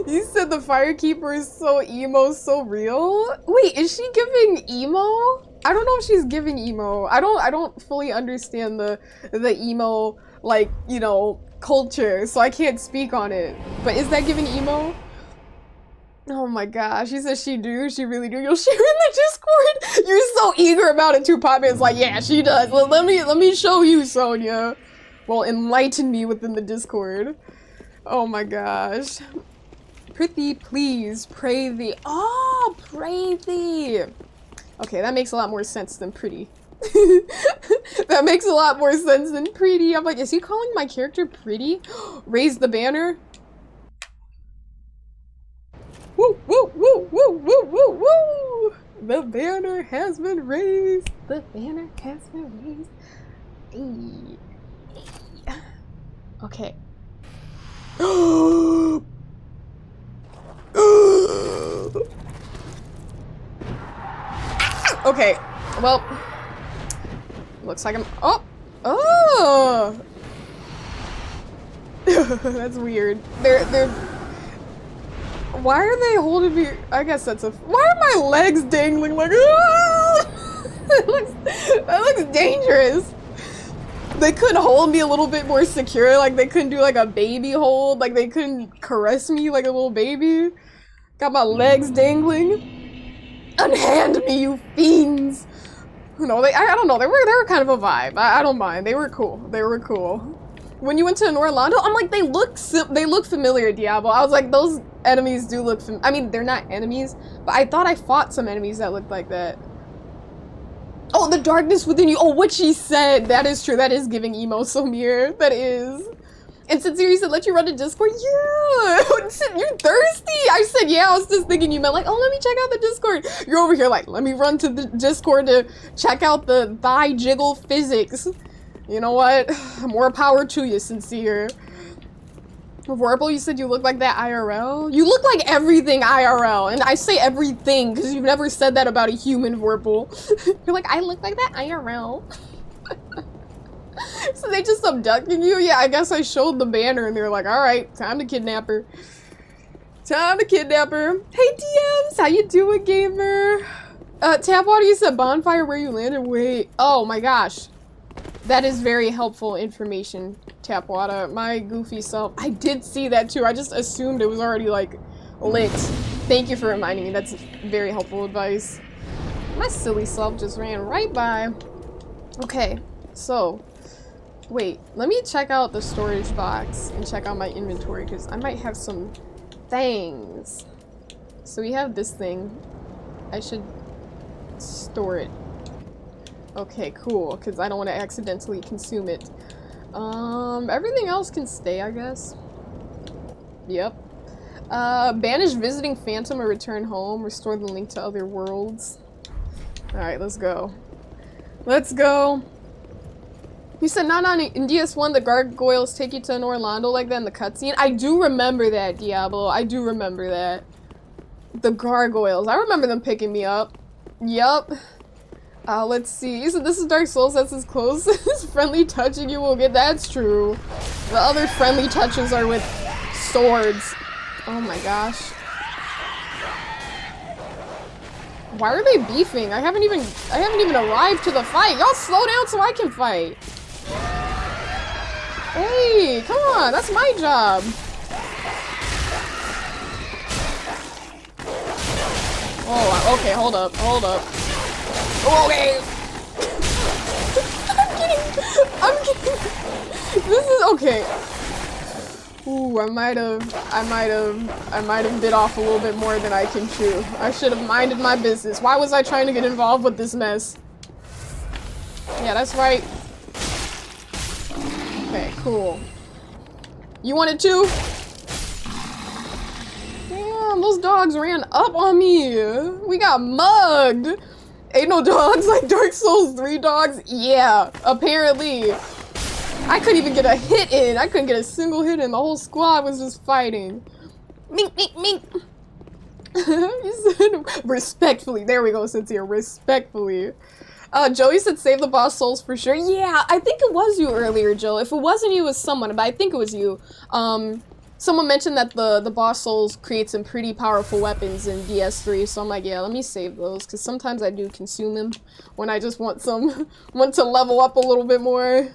You said the Firekeeper is so emo, so real? Wait, is she giving emo? I don't know if she's giving emo. I don't fully understand the emo, like, you know, culture, so I can't speak on it. But is that giving emo? Oh my gosh, she says she do, she really do. You'll share in the Discord? You're so eager about it too, Poppy. It's like, yeah, she does. Well, let me show you, Sonia. Well, enlighten me within the Discord. Oh my gosh. Prithee, please, pray thee. Oh, pray thee. Okay, that makes a lot more sense than pretty. That makes a lot more sense than pretty. I'm like, is he calling my character pretty? Raise the banner. Woo, woo, woo, woo, woo, woo, woo! The banner has been raised. The banner has been raised. Hey. Okay. Okay, well, looks like I'm, oh! That's weird. They're, why are they holding me? I guess that's why are my legs dangling like, that looks dangerous. They couldn't hold me a little bit more secure, like they couldn't do like a baby hold, like they couldn't caress me like a little baby. Got my legs dangling. Unhand me, you fiends! No, I don't know. They were kind of a vibe. I don't mind. They were cool. They were cool. When you went to Orlando, I'm like, they look familiar, Diablo. I was like, those enemies do look I mean, they're not enemies, but I thought I fought some enemies that looked like that. Oh, the darkness within you. Oh, what she said. That is true. That is giving emo Samir. That is. And Sincere said, let you run to Discord? Yeah! You're thirsty? I said, yeah, I was just thinking you meant like, oh, let me check out the Discord. You're over here like, let me run to the Discord to check out the thigh jiggle physics. You know what? More power to you, Sincere. Vorpal, you said you look like that IRL? You look like everything IRL. And I say everything because you've never said that about a human, Vorpal. You're like, I look like that IRL. So they just abducted you? Yeah, I guess I showed the banner and they're like, alright, time to kidnap her. Time to kidnap her. Hey DMs, how you doing, gamer? Tapwater, you said bonfire where you landed? Wait, oh my gosh. That is very helpful information, Tapwater. My goofy self. I did see that too. I just assumed it was already like lit. Thank you for reminding me. That's very helpful advice. My silly self just ran right by. Okay, so wait, let me check out the storage box and check out my inventory because I might have some things. So we have this thing. I should store it. Okay, cool, because I don't want to accidentally consume it. Everything else can stay, I guess. Yep. Banish visiting phantom or return home. Restore the link to other worlds. Alright, let's go. Let's go. You said not on in DS1 the gargoyles take you to an Orlando like that in the cutscene? I do remember that, Diablo. I do remember that. The gargoyles. I remember them picking me up. Yup. Let's see. You said this is Dark Souls, that's as close as friendly touching you will get. That's true. The other friendly touches are with swords. Oh my gosh. Why are they beefing? I haven't even arrived to the fight. Y'all slow down so I can fight. Hey, come on, that's my job. Oh, okay, hold up. Okay. I'm kidding. This is okay. Ooh, I might have bit off a little bit more than I can chew. I should have minded my business. Why was I trying to get involved with this mess? Yeah, that's right. Okay, cool. You wanted to? Damn, those dogs ran up on me. We got mugged. Ain't no dogs like Dark Souls 3 dogs? Yeah, apparently. I couldn't even get a hit in. I couldn't get a single hit in. The whole squad was just fighting. Mink, mink, mink. You said respectfully. There we go, Cynthia. Respectfully. Joey said save the boss souls for sure. Yeah, I think it was you earlier, Joe. If it wasn't you, it was someone, but I think it was you. Someone mentioned that the boss souls create some pretty powerful weapons in DS3, so I'm like, yeah, let me save those, because sometimes I do consume them when I just want to level up a little bit more.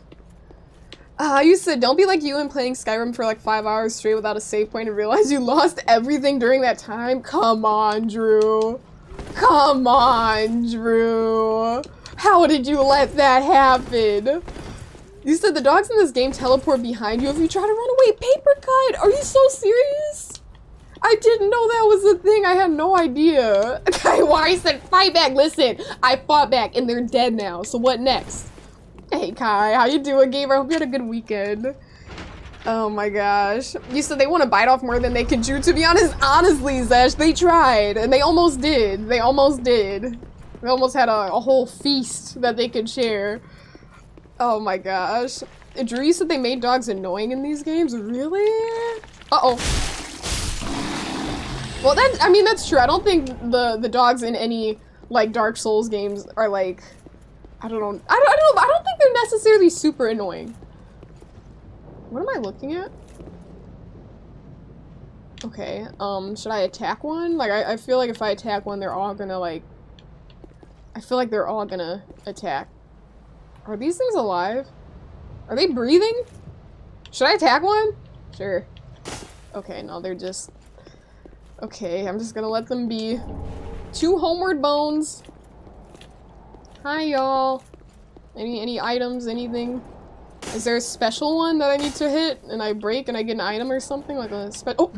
You said, don't be like you and playing Skyrim for like 5 hours straight without a save point and realize you lost everything during that time? Come on, Drew. Come on, Drew. How did you let that happen? You said the dogs in this game teleport behind you if you try to run away. Paper cut! Are you so serious? I didn't know that was a thing. I had no idea. Why said fight back? Listen, I fought back and they're dead now. So what next? Hey Kai, how you doing, gamer? I hope you had a good weekend. Oh my gosh. You said they want to bite off more than they can chew. To be honest, honestly, Zesh, they tried. And they almost did. They almost did. They almost had a whole feast that they could share. Oh my gosh. Drew, you said they made dogs annoying in these games? Really? Uh-oh. Well, I mean, that's true. I don't think the dogs in any, like, Dark Souls games are, like, I don't know. I don't think they're necessarily super annoying. What am I looking at? Okay, should I attack one? Like, I feel like if I attack one, they're all gonna, like... I feel like they're all gonna attack. Are these things alive? Are they breathing? Should I attack one? Sure. Okay, no, they're just... Okay, I'm just gonna let them be. 2 homeward bones. Hi, y'all. Any items, anything? Is there a special one that I need to hit and I break and I get an item or something? Like a oh!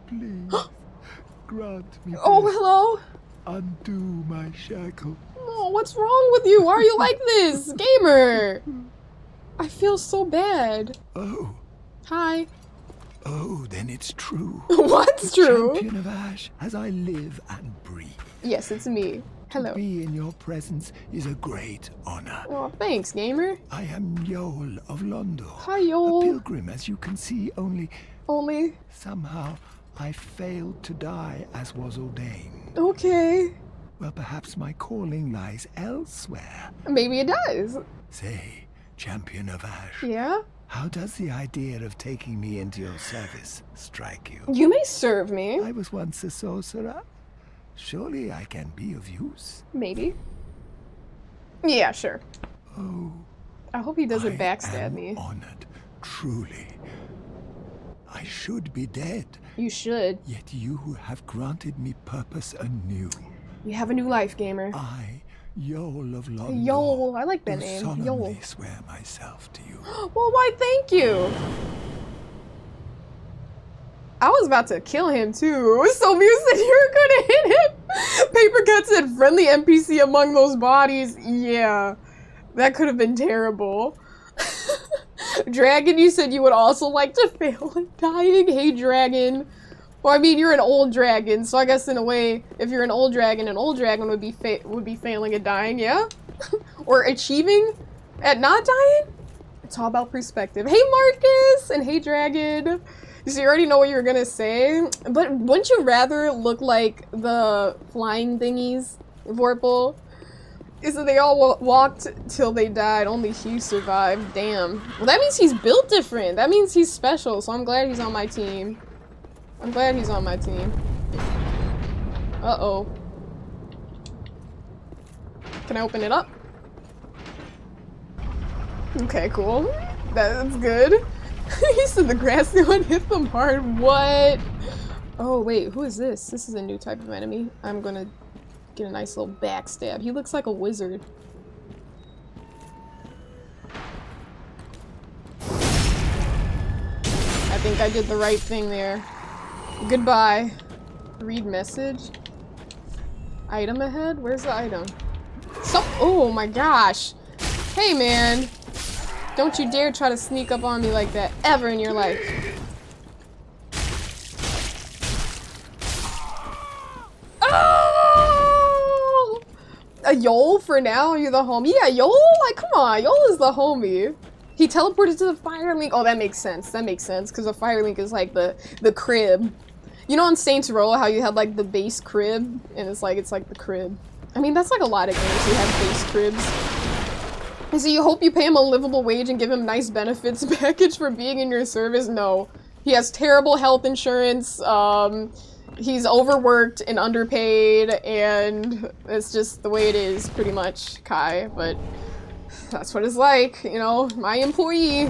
Please, grant me Oh, this. hello? Undo my shackle. Oh, what's wrong with you? Why are you like this? Gamer! I feel so bad. Oh, Hi. oh, then it's true. What's true? Champion of Ash, as I live and breathe. Yes, it's me. Hello. To be in your presence is a great honor. Oh, thanks, gamer. I am Yol of Londo. Hi, A Yol. pilgrim, as you can see, only Only. somehow I failed to die as was ordained. Okay. Well, perhaps my calling lies elsewhere. Maybe it does. Say, Champion of Ash, Yeah? how does the idea of taking me into your service strike you? You may serve me. I was once a sorcerer. Surely I can be of use. Maybe. Yeah, sure. Oh, I hope he doesn't I backstab am me. honored, truly. I should be dead, You should. yet you have granted me purpose anew. You have a new life, gamer. I, Yol of Londo, Yol, I like that do name. solemnly Yol. swear myself to you. Well, why, thank you. I was about to kill him too. So Mew said you were gonna hit him. Paper Cut said friendly NPC among those bodies. Yeah, that could have been terrible. Dragon, you said you would also like to fail at dying. Hey, Dragon. Well, I mean, you're an old dragon, so I guess in a way, if you're an old dragon would be failing at dying, yeah? Or achieving at not dying? It's all about perspective. Hey, Marcus! And hey, Dragon. So you already know what you were gonna say, but wouldn't you rather look like the flying thingies, Vorpal? So they all walked till they died, only he survived. Damn. Well, that means he's built different. That means he's special, so I'm glad he's on my team. I'm glad he's on my team. Uh-oh. Can I open it up? Okay, cool. That's good. He said the grassy one hit them hard. What? Oh, wait, who is this? This is a new type of enemy. I'm gonna get a nice little backstab. He looks like a wizard. I think I did the right thing there. Goodbye. Read message. Item ahead? Where's the item? Oh my gosh. Hey, man. Don't you dare try to sneak up on me like that ever in your life. Oh! A Yol for now? You're the homie? Yeah, Yol? Like, come on. Yol is the homie. He teleported to the fire link. Oh, that makes sense. That makes sense. Because the fire link is like the crib. You know in Saints Row how you had like the base crib? And it's like the crib. I mean, that's like a lot of games you have base cribs. So you hope you pay him a livable wage and give him nice benefits package for being in your service? No. He has terrible health insurance, he's overworked and underpaid, and it's just the way it is, pretty much, Kai, but that's what it's like, you know, my employee.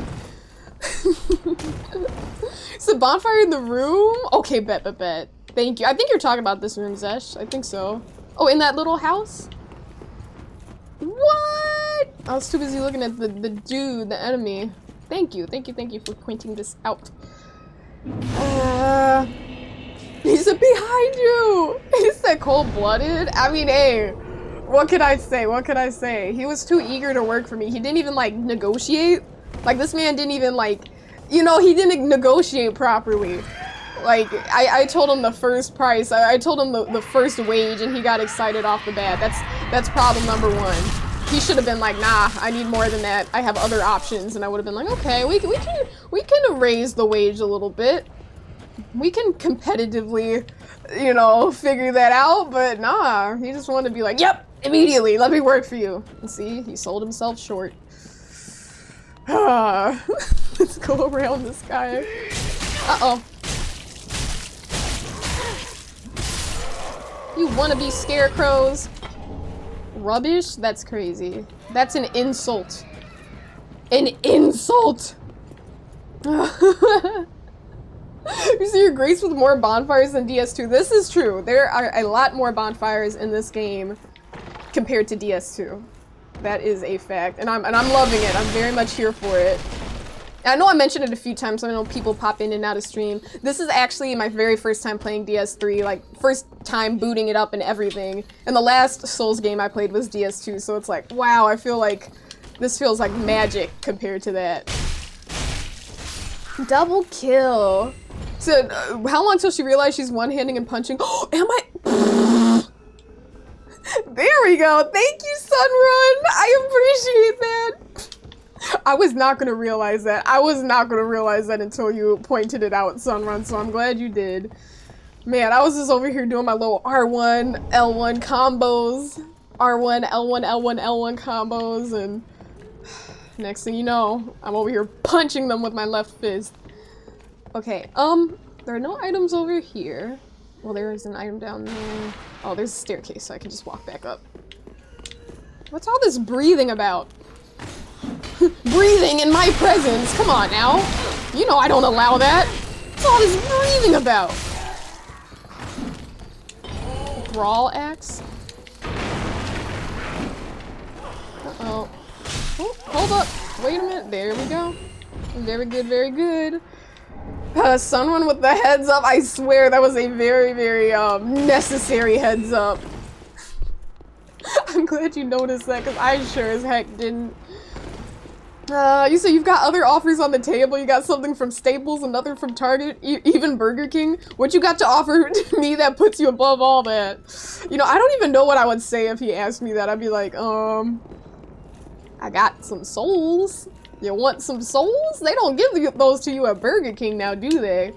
Is the bonfire in the room? Okay, bet. Thank you. I think you're talking about this room, Zesh. I think so. Oh, in that little house? What? I was too busy looking at the dude, the enemy. Thank you for pointing this out. He's behind you! He said cold-blooded? I mean, hey, what could I say? He was too eager to work for me. He didn't even, like, negotiate. Like, this man didn't even, like, you know, he didn't negotiate properly. Like, I told him the first price, I told him the first wage, and he got excited off the bat. That's problem number one. He should have been like, nah, I need more than that. I have other options, and I would have been like, okay, we can raise the wage a little bit. We can competitively, you know, figure that out, but nah, he just wanted to be like, yep, immediately, let me work for you. And see, he sold himself short. Let's go around this guy. Uh-oh. You wannabe scarecrows. Rubbish? That's crazy. That's an insult. An insult! You see your grace with more bonfires than DS2. This is true. There are a lot more bonfires in this game compared to DS2. That is a fact, and I'm loving it. I'm very much here for it. I know I mentioned it a few times, so I know people pop in and out of stream. This is actually my very first time playing DS3, like, first time booting it up and everything. And the last Souls game I played was DS2, so it's like, wow, I feel like this feels like magic compared to that. Double kill. So, how long till she realized she's one-handing and punching? Oh, am I? There we go. Thank you, Sunrun. I appreciate that. I was not gonna realize that. I was not gonna realize that until you pointed it out, Sunrun, so I'm glad you did. Man, I was just over here doing my little R1, L1 combos. R1, L1, L1, L1 combos, and next thing you know, I'm over here punching them with my left fist. Okay, there are no items over here. Well, there is an item down there. Oh, there's a staircase, so I can just walk back up. What's all this breathing about? Breathing in my presence! Come on now! You know I don't allow that! What's all this breathing about? Brawl axe? Uh-oh. Oh, hold up! Wait a minute, there we go. Very good, very good. Someone with the heads up, I swear that was a very, very, necessary heads up. I'm glad you noticed that, because I sure as heck didn't. You said you've got other offers on the table. You got something from Staples, another from Target, even Burger King. What you got to offer to me that puts you above all that? You know, I don't even know what I would say if he asked me that. I'd be like, I got some souls. You want some souls? They don't give those to you at Burger King now, do they?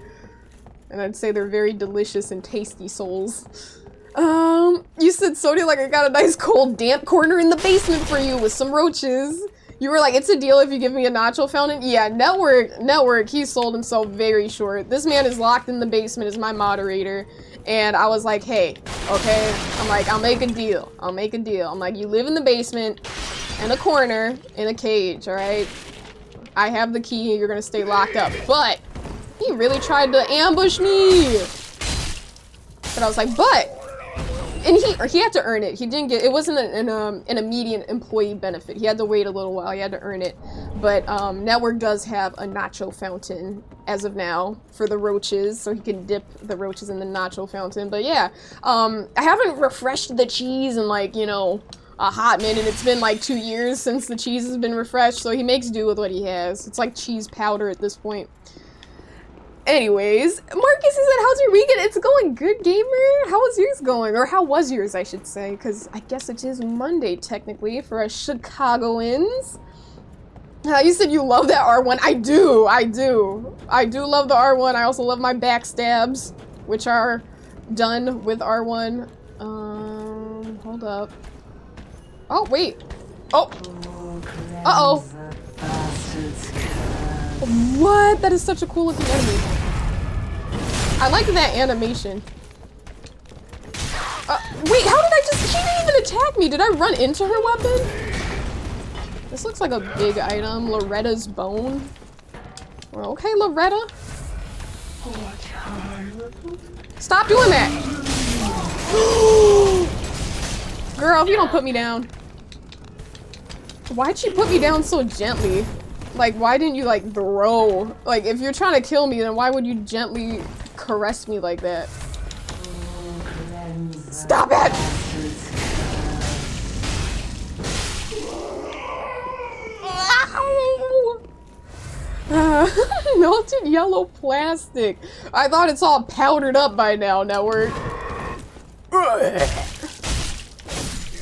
And I'd say they're very delicious and tasty souls. You said, Sonia, like, I got a nice cold damp corner in the basement for you with some roaches. You were like, it's a deal if you give me a nacho fountain. Yeah, network, he sold himself very short. This man is locked in the basement as my moderator. And I was like, hey, okay. I'm like, I'll make a deal. I'll make a deal. I'm like, you live in the basement, in a corner, in a cage, all right? I have the key, you're gonna stay locked up. But he really tried to ambush me. But I was like, but, and he had to earn it. He didn't get, it wasn't an immediate employee benefit. He had to wait a little while, he had to earn it. But Network does have a nacho fountain as of now for the roaches, so he can dip the roaches in the nacho fountain. But yeah, I haven't refreshed the cheese in, like, you know, a hot minute. It's been like 2 years since the cheese has been refreshed, so he makes do with what he has. It's like cheese powder at this point. Anyways, Marcus said, how's your weekend? It's going good, gamer. How was yours going? Or how was yours, I should say, because I guess it is Monday, technically, for us Chicagoans. You said you love that R1. I do. I do love the R1. I also love my backstabs, which are done with R1. Hold up. Oh, wait. Oh. Uh-oh. What? That is such a cool looking enemy. I like that animation. Wait, how did I just... She didn't even attack me. Did I run into her weapon? This looks like a big item. Loretta's bone. Well, okay, Loretta. Stop doing that. Girl, if you don't put me down. Why'd she put me down so gently? Like, why didn't you, like, throw? Like, if you're trying to kill me, then why would you gently caress me like that? Stop it! Melted yellow plastic. I thought it's all powdered up by now, Network.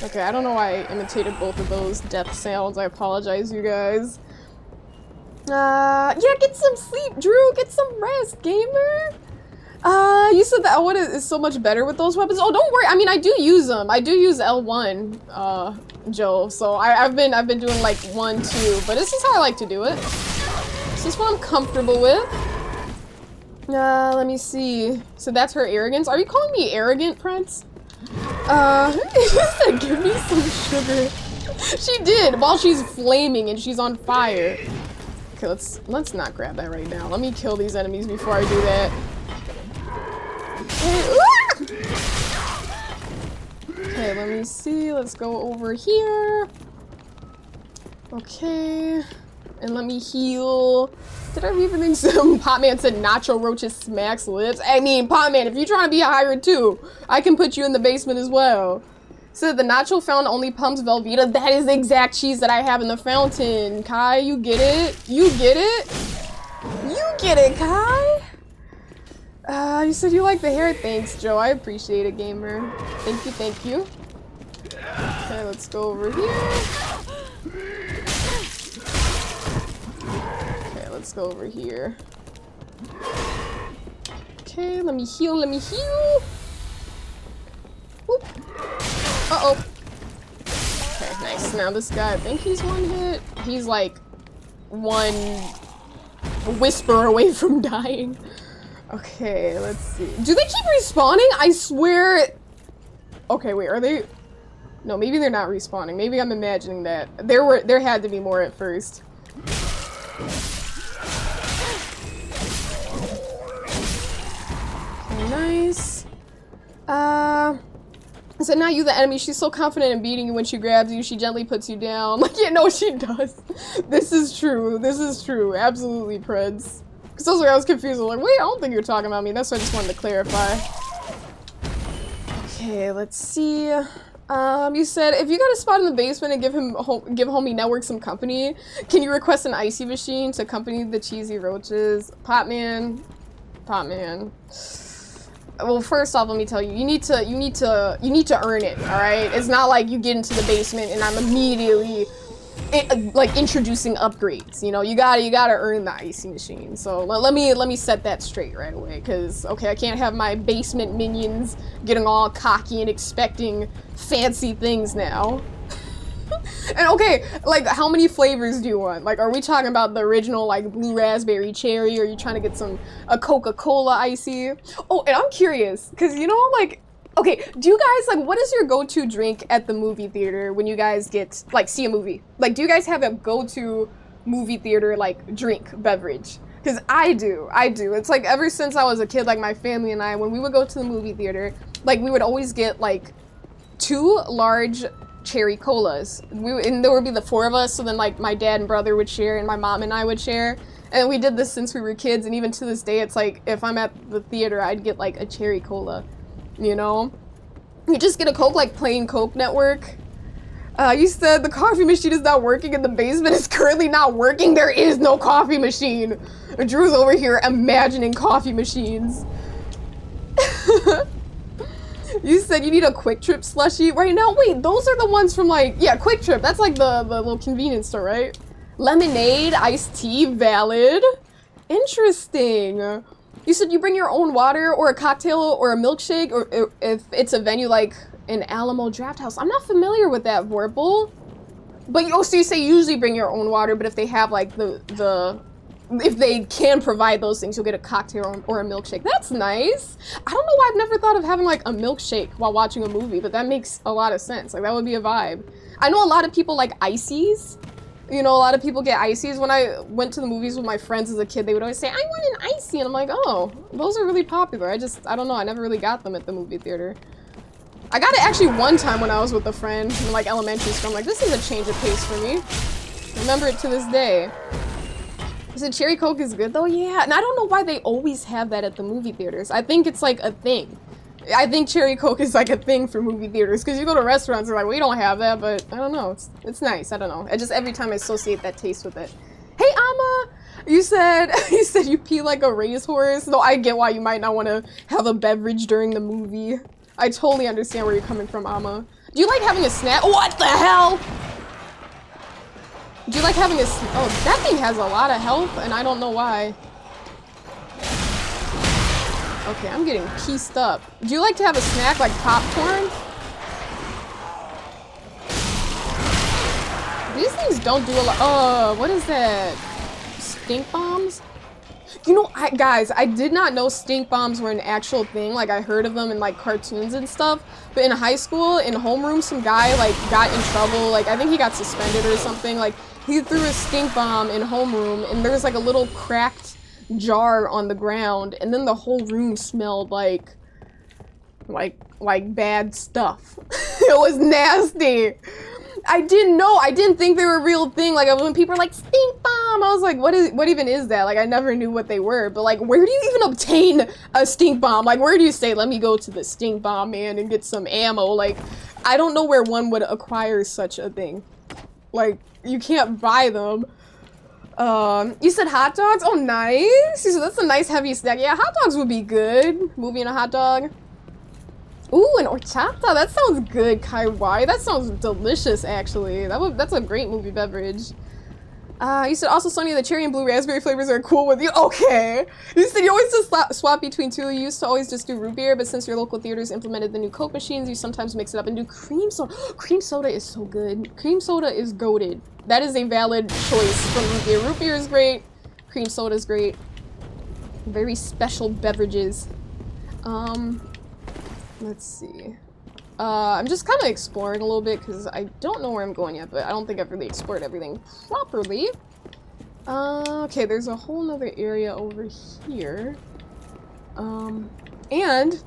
Okay, I don't know why I imitated both of those death sounds. I apologize, you guys. Yeah, get some sleep, Drew. Get some rest, gamer. You said that L1 is so much better with those weapons. Oh, don't worry. I mean, I do use them. I do use L1, Joe. So I've been doing like 1, 2, but this is how I like to do it. This is what I'm comfortable with. Let me see. So that's her arrogance. Are you calling me arrogant, Prince? She said, give me some sugar. She did, while she's flaming and she's on fire. Okay, let's not grab that right now. Let me kill these enemies before I do that. Okay, let me see. Let's go over here. Okay. And let me heal. Did I leave anything? Some Potman said Nacho Roaches smacks lips. I mean, Potman, if you're trying to be a hired too, I can put you in the basement as well. So the Nacho fountain only pumps Velveeta. That is the exact cheese that I have in the fountain. Kai, you get it? You get it? You get it, Kai? You said you like the hair. Thanks, Joe. I appreciate it, gamer. Thank you, thank you. Okay, let's go over here. Okay, let's go over here. Okay, let me heal, let me heal. Whoop. Uh-oh. Okay, nice. Now this guy, I think he's one hit. He's like one whisper away from dying. Okay, let's see. Do they keep respawning? I swear. Okay, wait, are they? No, maybe they're not respawning. Maybe I'm imagining that. There had to be more at first. Okay, nice. So now you the enemy. She's so confident in beating you when she grabs you. She gently puts you down. Like, yeah, no, she does. This is true. This is true. Absolutely, Preds. Because that's where I was confused. I'm like, wait, I don't think you're talking about me. That's why I just wanted to clarify. Okay, let's see. You said, if you got a spot in the basement and give Homie Network some company, can you request an icy machine to accompany the cheesy roaches? Potman. Well, first off, let me tell you, you need to earn it, all right? It's not like you get into the basement and I'm immediately like introducing upgrades. You know, you gotta earn the icy machine. So let me set that straight right away, because okay, I can't have my basement minions getting all cocky and expecting fancy things now. And okay, like, how many flavors do you want? Like, are we talking about the original, like, blue raspberry cherry? Or are you trying to get a Coca-Cola icy? Oh, and I'm curious, because, you know, like, okay, do you guys, like, what is your go-to drink at the movie theater when you guys get, like, see a movie? Like, do you guys have a go-to movie theater, like, drink, beverage? Because I do. It's like, ever since I was a kid, like, my family and I, when we would go to the movie theater, like, we would always get, like, 2 large cherry colas. And there would be the 4 of us, so then like my dad and brother would share and my mom and I would share. And we did this since we were kids, and even to this day it's like, if I'm at the theater, I'd get like a cherry cola, you know? You just get a Coke, like plain Coke Network. You said the coffee machine is not working in the basement. It's currently not working. There is no coffee machine. Drew's over here imagining coffee machines. You said you need a Quick Trip slushie right now. Wait, those are the ones from like, yeah, Quick Trip. That's like the little convenience store, right? Lemonade, iced tea, valid. Interesting. You said you bring your own water or a cocktail or a milkshake, or if it's a venue like an Alamo Draft House. I'm not familiar with that, Vorpal. But so you say you usually bring your own water, but if they have like if they can provide those things, you'll get a cocktail or a milkshake. That's nice. I don't know why I've never thought of having like a milkshake while watching a movie, but that makes a lot of sense. Like, that would be a vibe. I know a lot of people like ices. You know, a lot of people get ices. When I went to the movies with my friends as a kid, they would always say, I want an icy. And I'm like, oh, those are really popular. I don't know. I never really got them at the movie theater. I got it actually one time when I was with a friend in like elementary school. I'm like, this is a change of pace for me. Remember it to this day. So cherry Coke is good though? Yeah, and I don't know why they always have that at the movie theaters. I think it's like a thing. I think cherry Coke is like a thing for movie theaters, because you go to restaurants, they're like, we don't have that, but I don't know. It's nice. I don't know. I just, every time I associate that taste with it. Hey, Amma! You said you pee like a racehorse. Though I get why you might not want to have a beverage during the movie. I totally understand where you're coming from, Amma. Do you like having a snack? What the hell? Do you like having a oh, that thing has a lot of health, and I don't know why. Okay, I'm getting pieced up. Do you like to have a snack like popcorn? These things don't do a lot. What is that? Stink bombs? You know, guys, I did not know stink bombs were an actual thing. Like, I heard of them in like cartoons and stuff. But in high school, in homeroom, some guy like got in trouble. Like, I think he got suspended or something. Like, he threw a stink bomb in homeroom, and there was like a little cracked jar on the ground, and then the whole room smelled like like bad stuff. It was nasty. I didn't know. I didn't think they were a real thing. Like when people were like stink bomb, I was like, what even is that? Like I never knew what they were. But like, where do you even obtain a stink bomb? Like where do you say, let me go to the stink bomb man and get some ammo? Like I don't know where one would acquire such a thing. Like you can't buy them. You said hot dogs? Oh nice. You said that's a nice heavy snack. Yeah, hot dogs would be good. Movie and a hot dog. Ooh, an horchata. That sounds good, Kaiwai. That sounds delicious, actually. That's a great movie beverage. You said also, Sonia, the cherry and blue raspberry flavors are cool with you. Okay. You said you always just swap between two. You used to always just do root beer, but since your local theaters implemented the new Coke machines, you sometimes mix it up and do cream soda. Cream soda is so good. Cream soda is goated. That is a valid choice from root beer. Root beer is great. Cream soda is great. Very special beverages. Let's see. I'm just kind of exploring a little bit because I don't know where I'm going yet, but I don't think I've really explored everything properly. Okay, there's a whole nother area over here. And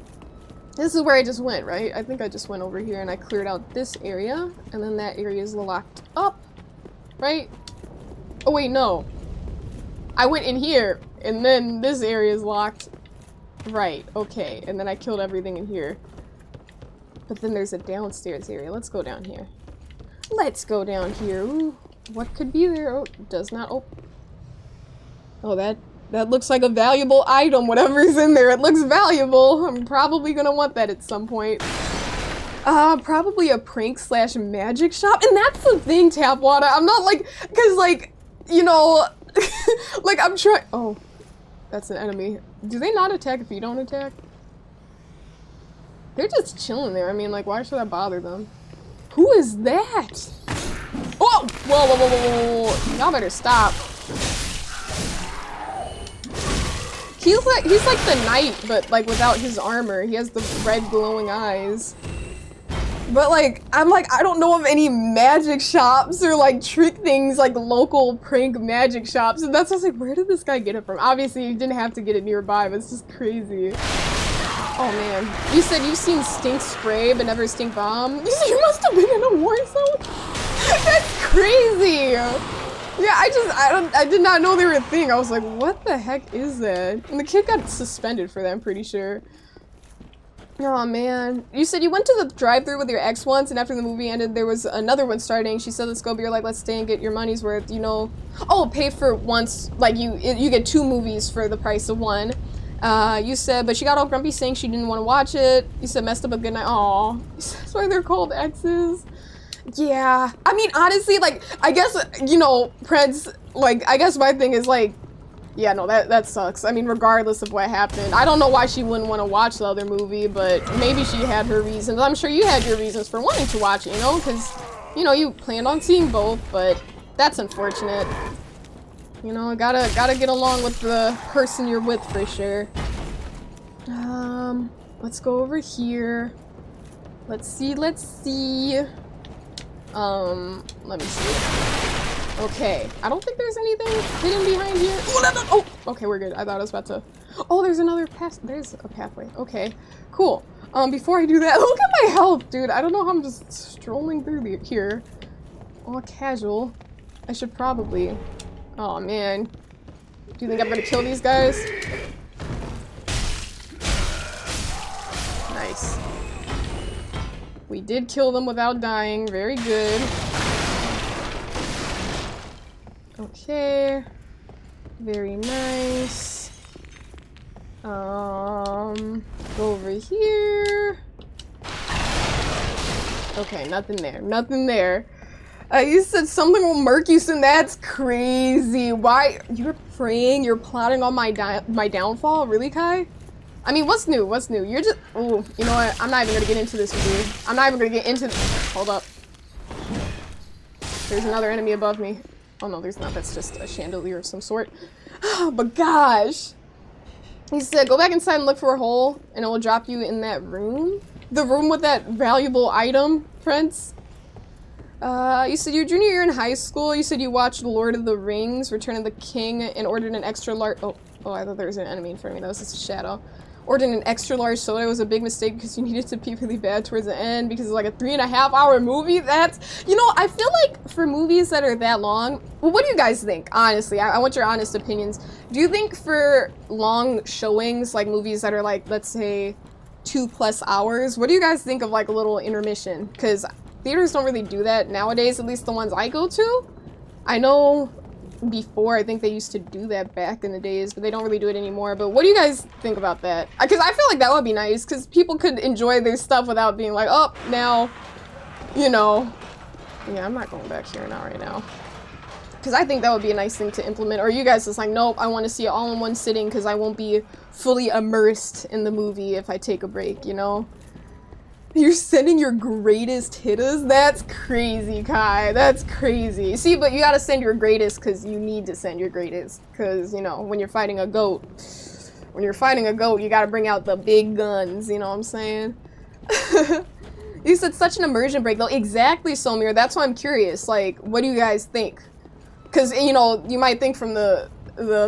this is where I just went, right? I think I just went over here and I cleared out this area, and then that area is locked up, right? Oh wait, no. I went in here, and then this area is locked. Right, okay, and then I killed everything in here. But then there's a downstairs area. Let's go down here. Let's go down here. Ooh, what could be there? Oh, does not open. Oh, that looks like a valuable item. Whatever's in there, it looks valuable. I'm probably gonna want that at some point. Probably a prank / magic shop. And that's the thing, Tapwater. I'm not like, cause like, you know, like I'm trying. Oh, that's an enemy. Do they not attack if you don't attack? They're just chilling there. I mean, like, why should I bother them? Who is that? Oh! Whoa, whoa, whoa, whoa, whoa. Y'all better stop. He's like the knight, but like without his armor. He has the red glowing eyes. But like, I'm like, I don't know of any magic shops or like trick things, like local prank magic shops. And that's just like, where did this guy get it from? Obviously, you didn't have to get it nearby, but it's just crazy. Oh man, you said you've seen stink spray but never stink bomb? You said you must have been in a war zone? That's crazy! Yeah, I did not know they were a thing. I was like, what the heck is that? And the kid got suspended for that, I'm pretty sure. Oh man. You said you went to the drive-thru with your ex once, and after the movie ended, there was another one starting. She said, let's go, but you're like, let's stay and get your money's worth, you know? Oh, pay for once, like you get 2 movies for the price of 1. You said, but she got all grumpy saying she didn't want to watch it. You said, messed up a good night. Aw. That's why they're called exes. Yeah. I mean, honestly, like, I guess, you know, Prince, like, I guess my thing is, like, yeah, no, that sucks. I mean, regardless of what happened. I don't know why she wouldn't want to watch the other movie, but maybe she had her reasons. I'm sure you had your reasons for wanting to watch it, you know? Because, you know, you planned on seeing both, but that's unfortunate. You know, gotta get along with the person you're with for sure. Let's go over here. Let's see. Let me see. Okay, I don't think there's anything hidden behind here. Oh, okay, we're good. I thought I was about to. Oh, there's another path. There's a pathway. Okay, cool. Before I do that, look at my health, dude. I don't know how I'm just strolling through here. All casual. I should probably. Oh man. Do you think I'm gonna kill these guys? Nice. We did kill them without dying. Very good. Okay. Very nice. Go over here. Okay, nothing there. Nothing there. You said something will murk you soon. That's crazy. Why? You're praying? You're plotting on my downfall? Really, Kai? I mean, what's new? What's new? You're just... Oh, you know what? I'm not even gonna get into this with you. I'm not even gonna get into... Hold up. There's another enemy above me. Oh, no, there's not. That's just a chandelier of some sort. But gosh. He said, go back inside and look for a hole, and it will drop you in that room. The room with that valuable item, Prince. You said your junior year in high school, you said you watched Lord of the Rings, Return of the King, and ordered an extra large... Oh, I thought there was an enemy in front of me. That was just a shadow. ordering an extra large soda was a big mistake because you needed to pee really bad towards the end because it's like a 3.5-hour movie. That's, you know, I feel like for movies that are that long, well, what do you guys think? Honestly, I want your honest opinions. Do you think for long showings, like movies that are like, let's say 2+ hours, what do you guys think of like a little intermission? Because theaters don't really do that nowadays, at least the ones I go to. I know before, I think they used to do that back in the days, but they don't really do it anymore. But what do you guys think about that? Because I feel like that would be nice, because people could enjoy their stuff without being like, oh, now, you know. Yeah, I'm not going back here now right now. Because I think that would be a nice thing to implement. Or you guys just like, nope, I want to see it all in one sitting because I won't be fully immersed in the movie if I take a break, you know? You're sending your greatest hitters? That's crazy, Kai. That's crazy. See, but you gotta send your greatest because you need to send your greatest. Because, you know, when you're fighting a goat, you gotta bring out the big guns, you know what I'm saying? You said such an immersion break, though. Exactly, Somir. That's why I'm curious. Like, what do you guys think? Because, you know, you might think from the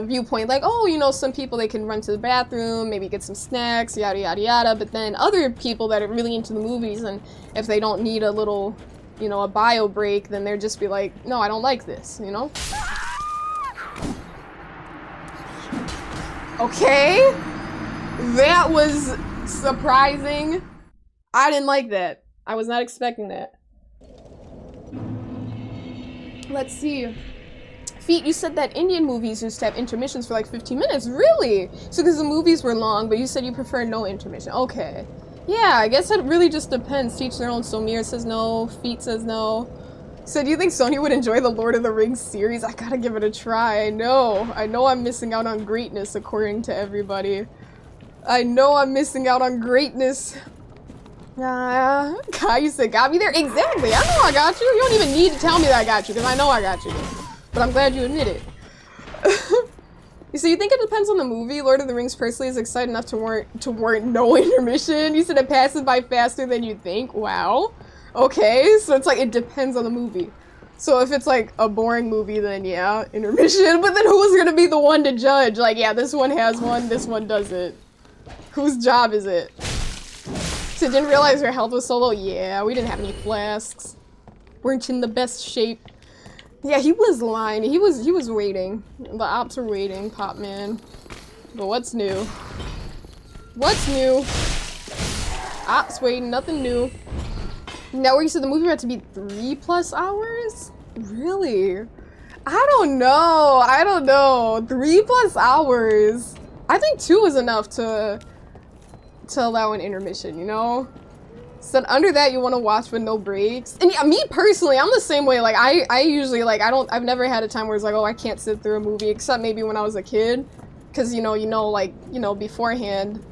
viewpoint, like, oh, you know, some people, they can run to the bathroom, maybe get some snacks, yada, yada, yada. But then other people that are really into the movies, and if they don't need a little, you know, a bio break, then they're just be like, no, I don't like this, you know? Okay. That was surprising. I didn't like that. I was not expecting that. Let's see. Feet, you said that Indian movies used to have intermissions for like 15 minutes. Really? So because the movies were long, but you said you prefer no intermission. Okay. Yeah, I guess it really just depends. Teach their own. Somir says no. Feet says no. So do you think Sony would enjoy the Lord of the Rings series? I gotta give it a try. I know I'm missing out on greatness according to everybody. I know I'm missing out on greatness. Kai, you said got me there? Exactly. I know I got you. You don't even need to tell me that I got you because I know I got you. But I'm glad you admit it. So you think it depends on the movie? Lord of the Rings personally is excited enough to warrant no intermission. You said it passes by faster than you think. Wow. Okay, so it's like it depends on the movie. So if it's like a boring movie, then yeah, intermission. But then who's gonna be the one to judge? Like, yeah, this one has one, this one doesn't. Whose job is it? So didn't realize your health was so low. Yeah, we didn't have any flasks. Weren't in the best shape. Yeah, he was lying. He was waiting. The ops were waiting, Pop Man. But what's new? What's new? Ops waiting, nothing new. Now where you said the movie had to be 3+ hours? Really? I don't know. 3+ hours. I think 2 is enough to allow an intermission, you know? So under that you want to watch with no breaks. And yeah, me personally, I'm the same way. Like I usually like I've never had a time where it's like, oh, I can't sit through a movie, except maybe when I was a kid. Cause you know, like, you know, beforehand,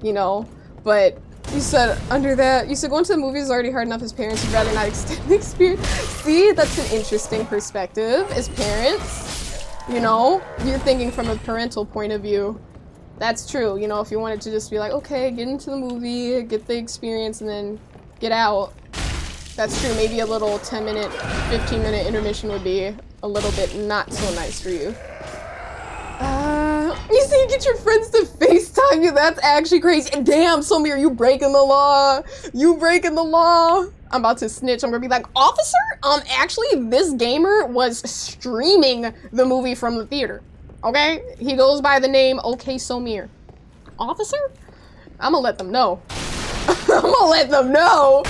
you know. But you said under that, you said going to the movies is already hard enough as parents, you'd rather not extend the experience. See, that's an interesting perspective as parents. You know, you're thinking from a parental point of view. That's true, you know, if you wanted to just be like, okay, get into the movie, get the experience, and then get out. That's true, maybe a little 10-minute, 15-minute intermission would be a little bit not so nice for you. You say you get your friends to FaceTime you, that's actually crazy. And damn, Somir, you breaking the law. You breaking the law. I'm about to snitch. I'm gonna be like, officer, actually, this gamer was streaming the movie from the theater. Okay? He goes by the name OK Somir. Officer? I'm gonna let them know. I'm gonna let them know.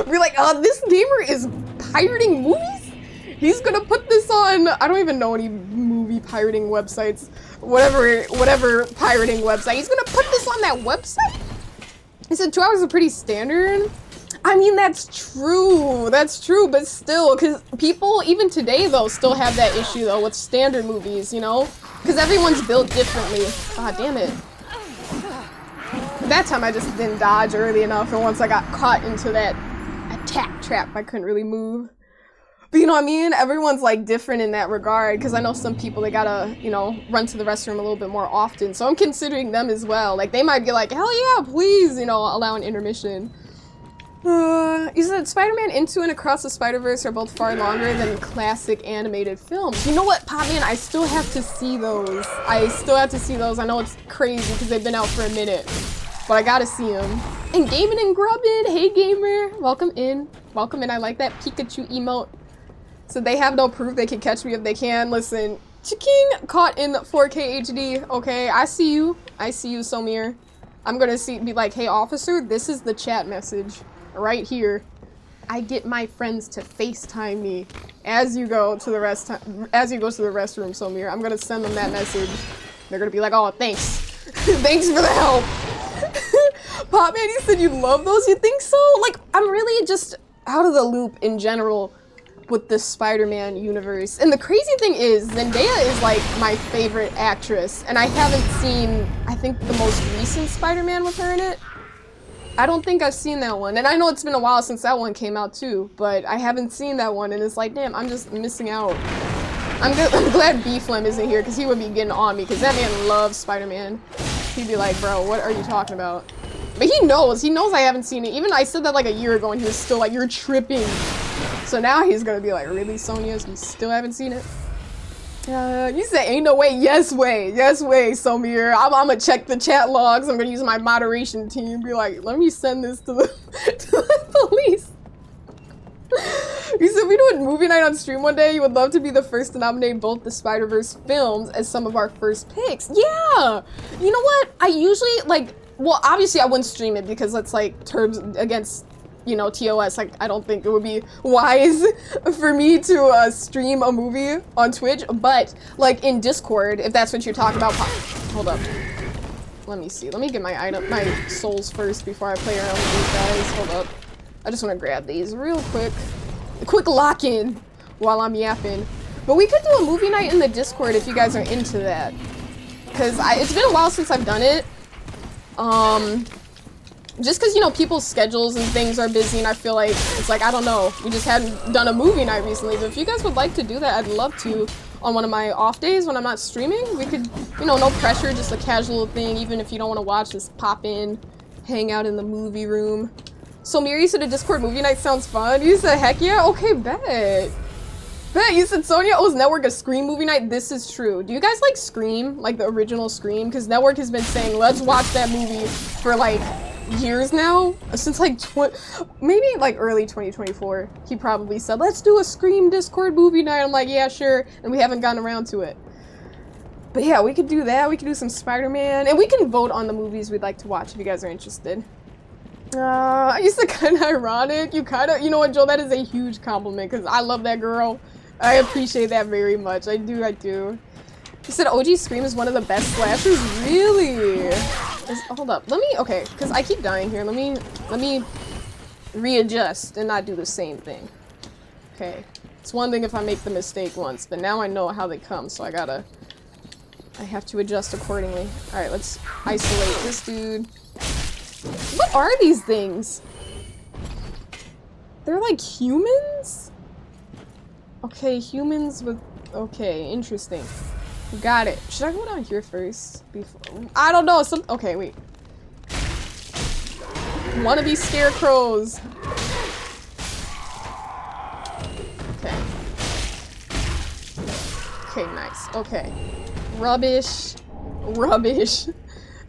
Be like, this gamer is pirating movies? He's gonna put this on, I don't even know any movie pirating websites. Whatever pirating website. He's gonna put this on that website? He said 2 hours is pretty standard. I mean, that's true, but still, because people, even today, though, still have that issue, though, with standard movies, you know? Because everyone's built differently. Ah, damn it. That time I just didn't dodge early enough, and once I got caught into that attack trap, I couldn't really move. But you know what I mean? Everyone's, like, different in that regard, because I know some people, they gotta, you know, run to the restroom a little bit more often, so I'm considering them as well. Like, they might be like, hell yeah, please, you know, allow an intermission. You said Spider-Man Into and Across the Spider-Verse are both far longer than classic animated films. You know what, Popman? I still have to see those. I know it's crazy because they've been out for a minute, but I gotta see them. And Gaming and Grubbin, hey gamer, welcome in. Welcome in. I like that Pikachu emote. So they have no proof they can catch me if they can. Listen, Chiking caught in 4K HD. Okay, I see you. I see you, Somir. I'm gonna be like, hey officer, this is the chat message right here. I get my friends to FaceTime me as you go to the restroom, Somir. I'm gonna send them that message. They're gonna be like, oh, thanks. Thanks for the help. Popman, you said you love those? You think so? Like, I'm really just out of the loop in general with the Spider-Man universe. And the crazy thing is, Zendaya is like my favorite actress, and I haven't seen, I think, the most recent Spider-Man with her in it. I don't think I've seen that one, and I know it's been a while since that one came out too, but I haven't seen that one, and it's like, damn, I'm just missing out. I'm glad B-Flem isn't here, because he would be getting on me, because that man loves Spider-Man. He'd be like, bro, what are you talking about? But he knows I haven't seen it. Even I said that like a year ago, and he was still like, you're tripping. So now he's gonna be like, really, Sonia? You still haven't seen it? You said ain't no way. Yes way, Somir. I'm gonna check the chat logs. I'm gonna use my moderation team. Be like, let me send this to the, to the police. You said we do a movie night on stream one day. You would love to be the first to nominate both the Spider-Verse films as some of our first picks. Yeah. You know what? I usually like. Well, obviously I wouldn't stream it because that's like terms against, you know, TOS. Like, I don't think it would be wise for me to stream a movie on Twitch, but like in Discord, if that's what you're talking about. Hold up. Let me see. Let me get my souls first before I play around with these guys. Hold up. I just want to grab these real quick. A quick lock-in while I'm yapping. But we could do a movie night in the Discord if you guys are into that. Because it's been a while since I've done it. Just because, you know, people's schedules and things are busy, and I feel like it's like, I don't know, we just hadn't done a movie night recently. But if you guys would like to do that, I'd love to. On one of my off days when I'm not streaming, we could, you know, no pressure, just a casual thing. Even if you don't want to watch, just pop in, hang out in the movie room. So Miri said a Discord movie night sounds fun. You said heck yeah? Okay, bet. You said Sonia owes Network a Scream movie night. This is true. Do you guys like Scream? Like the original Scream? Because Network has been saying, let's watch that movie for like years now. Since like maybe like early 2024. He probably said, let's do a Scream Discord movie night. I'm like, yeah, sure. And we haven't gotten around to it. But yeah, we could do that. We could do some Spider-Man. And we can vote on the movies we'd like to watch if you guys are interested. I used to kind of ironic. You know what, Joel? That is a huge compliment because I love that girl. I appreciate that very much. I do. You said OG Scream is one of the best slashers? Really? Hold up. Okay, because I keep dying here. Let me readjust and not do the same thing. Okay. It's one thing if I make the mistake once, but now I know how they come, so I have to adjust accordingly. Alright, let's isolate this dude. What are these things? They're like humans? Okay, humans with... Okay, interesting. Got it. Should I go down here first? I don't know. Okay, wait. Wannabe scarecrows. Okay. Okay, nice. Okay. Rubbish.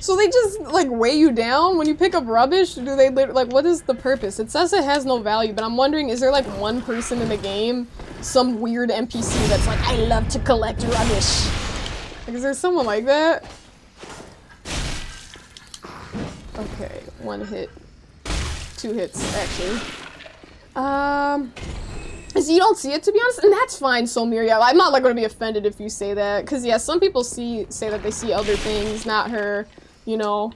So they just, like, weigh you down when you pick up rubbish? Do they, like, what is the purpose? It says it has no value, but I'm wondering, is there, like, one person in the game, some weird NPC that's like, I love to collect rubbish? Like, is there someone like that? Okay, 1 hit. 2 hits, actually. So you don't see it, to be honest, and that's fine, Solmir. Yeah, I'm not, like, gonna be offended if you say that, because, yeah, some people say that they see other things, not her. You know,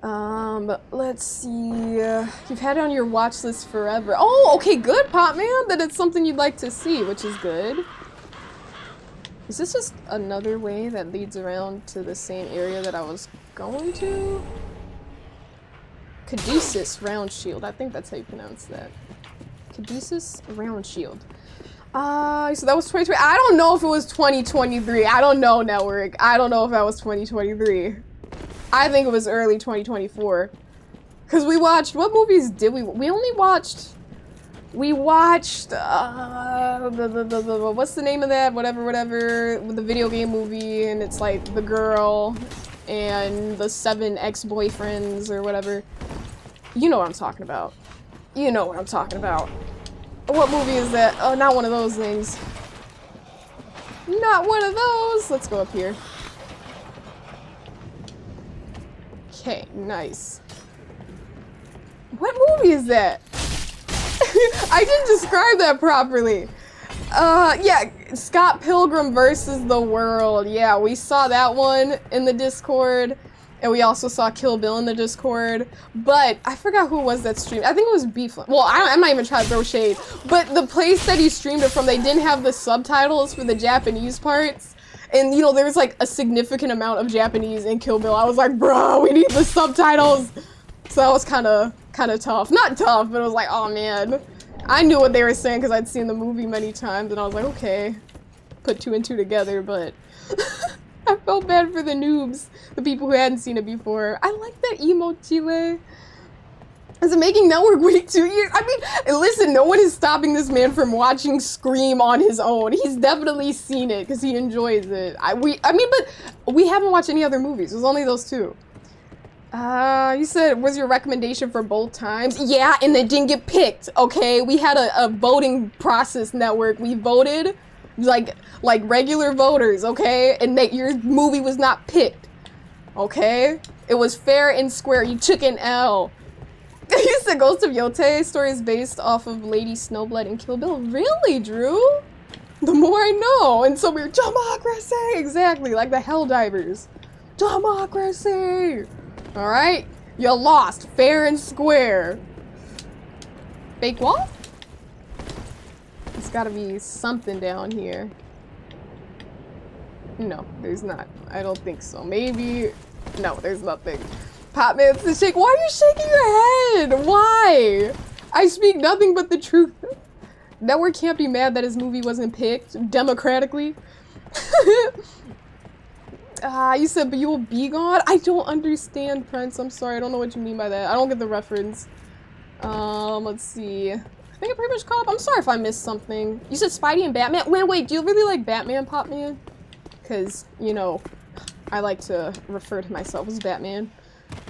let's see, you've had it on your watch list forever. Oh, okay, good, Popman, that it's something you'd like to see, which is good. Is this just another way that leads around to the same area that I was going to? Caduceus Round Shield, I think that's how you pronounce that. Caduceus Round Shield. So that was 2020. I don't know if it was 2023. I don't know, Network. I don't know if that was 2023. I think it was early 2024. Cause we watched, what movies did we only watched, what's the name of that, whatever, with the video game movie, and it's like the girl and the 7 ex-boyfriends or whatever. You know what I'm talking about. You know what I'm talking about. What movie is that? Oh, not one of those things. Not one of those! Let's go up here. Okay, nice. What movie is that? I didn't describe that properly. Yeah, Scott Pilgrim versus the World. Yeah, we saw that one in the Discord. And we also saw Kill Bill in the Discord. But I forgot who it was that streamed. I think it was Beeflin. Well, I'm not even trying to throw shade. But the place that he streamed it from, they didn't have the subtitles for the Japanese parts. And, you know, there was like a significant amount of Japanese in Kill Bill. I was like, bro, we need the subtitles. So that was kind of tough. Not tough, but it was like, oh man. I knew what they were saying because I'd seen the movie many times. And I was like, okay. Put 2 and 2 together, but... I felt bad for the noobs, the people who hadn't seen it before. I like that emo Chile. Is it making Network Week 2 years? I mean, listen, no one is stopping this man from watching Scream on his own. He's definitely seen it because he enjoys it. I mean, but we haven't watched any other movies. It was only those 2. You said, was your recommendation for both times? Yeah, and it didn't get picked, okay? We had a voting process, Network. We voted like regular voters, okay? And that your movie was not picked, okay? It was fair and square. You took an L. You said Ghost of Yote story is based off of Lady Snowblood and Kill Bill. Really, Drew? The more I know. And so we're democracy! Exactly, like the Helldivers. Democracy! Alright? You lost. Fair and square. Fake wall? There's gotta be something down here. No, there's not. I don't think so. Maybe... No, there's nothing. Popman's the shake. Why are you shaking your head? Why? I speak nothing but the truth. Network can't be mad that his movie wasn't picked democratically. You said, but you will be gone? I don't understand, Prince. I'm sorry. I don't know what you mean by that. I don't get the reference. Let's see. I think I pretty much caught up. I'm sorry if I missed something. You said Spidey and Batman? Wait, do you really like Batman, Popman? Because, you know, I like to refer to myself as Batman.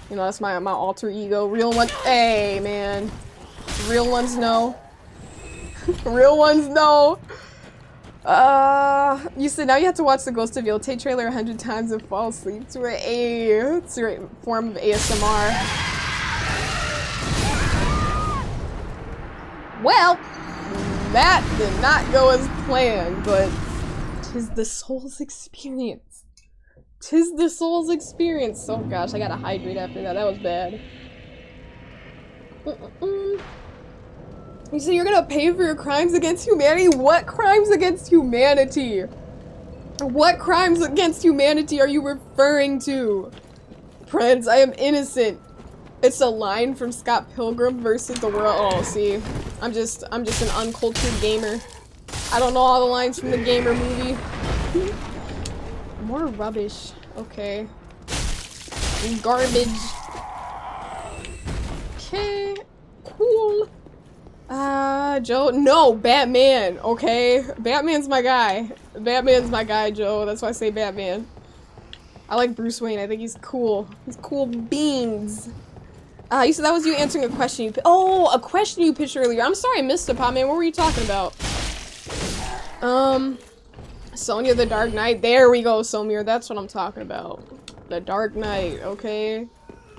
You know, that's my alter ego. Real ones, hey, man. Real ones know. Real ones know. You said now you have to watch the Ghost of Yote trailer 100 times and fall asleep to it. It's a form of ASMR. Well, that did not go as planned, but 'tis the soul's experience. 'Tis the soul's experience. Oh gosh, I gotta hydrate after that. That was bad. You say you're gonna pay for your crimes against humanity? What crimes against humanity? What crimes against humanity are you referring to? Prince, I am innocent. It's a line from Scott Pilgrim versus the World. Oh, see, I'm just an uncultured gamer. I don't know all the lines from the Gamer movie. More rubbish. Okay. Garbage. Okay. Cool. Joe. No, Batman. Okay. Batman's my guy. Batman's my guy, Joe. That's why I say Batman. I like Bruce Wayne. I think he's cool. He's cool beans. You said that was you answering a question you a question you pitched earlier. I'm sorry I missed it, Pop Man. What were you talking about? Sonya the Dark Knight. There we go, Somir. That's what I'm talking about. The Dark Knight, okay?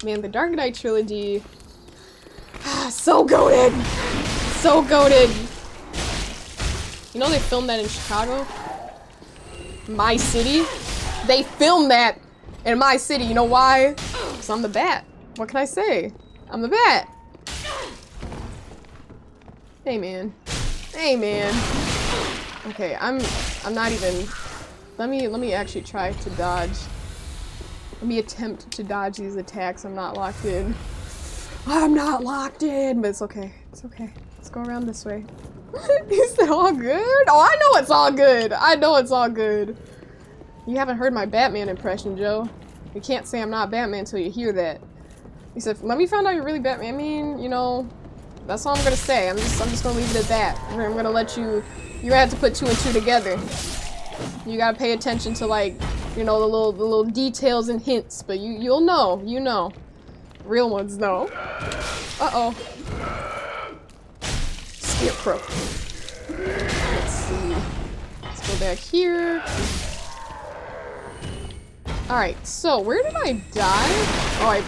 Man, the Dark Knight trilogy. So goated! So goated! You know they filmed that in Chicago? My city? They filmed that in my city. You know why? Because I'm the Bat. What can I say? I'm the Bat. Hey, man. Hey, man. Okay, I'm not even... Let me actually try to dodge. Let me attempt to dodge these attacks. I'm not locked in. I'm not locked in, but it's okay. It's okay. Let's go around this way. Is it all good? Oh, I know it's all good. I know it's all good. You haven't heard my Batman impression, Joe. You can't say I'm not Batman until you hear that. He said, let me find out you're really Batman. I mean, you know, that's all I'm gonna say. I'm just gonna leave it at that. I'm gonna let you have to put 2 and 2 together. You gotta pay attention to, like, you know, the little details and hints, but you'll know, you know. Real ones know. Uh-oh. Scarecrow. Let's see. Let's go back here. Alright, so where did I die? Oh, I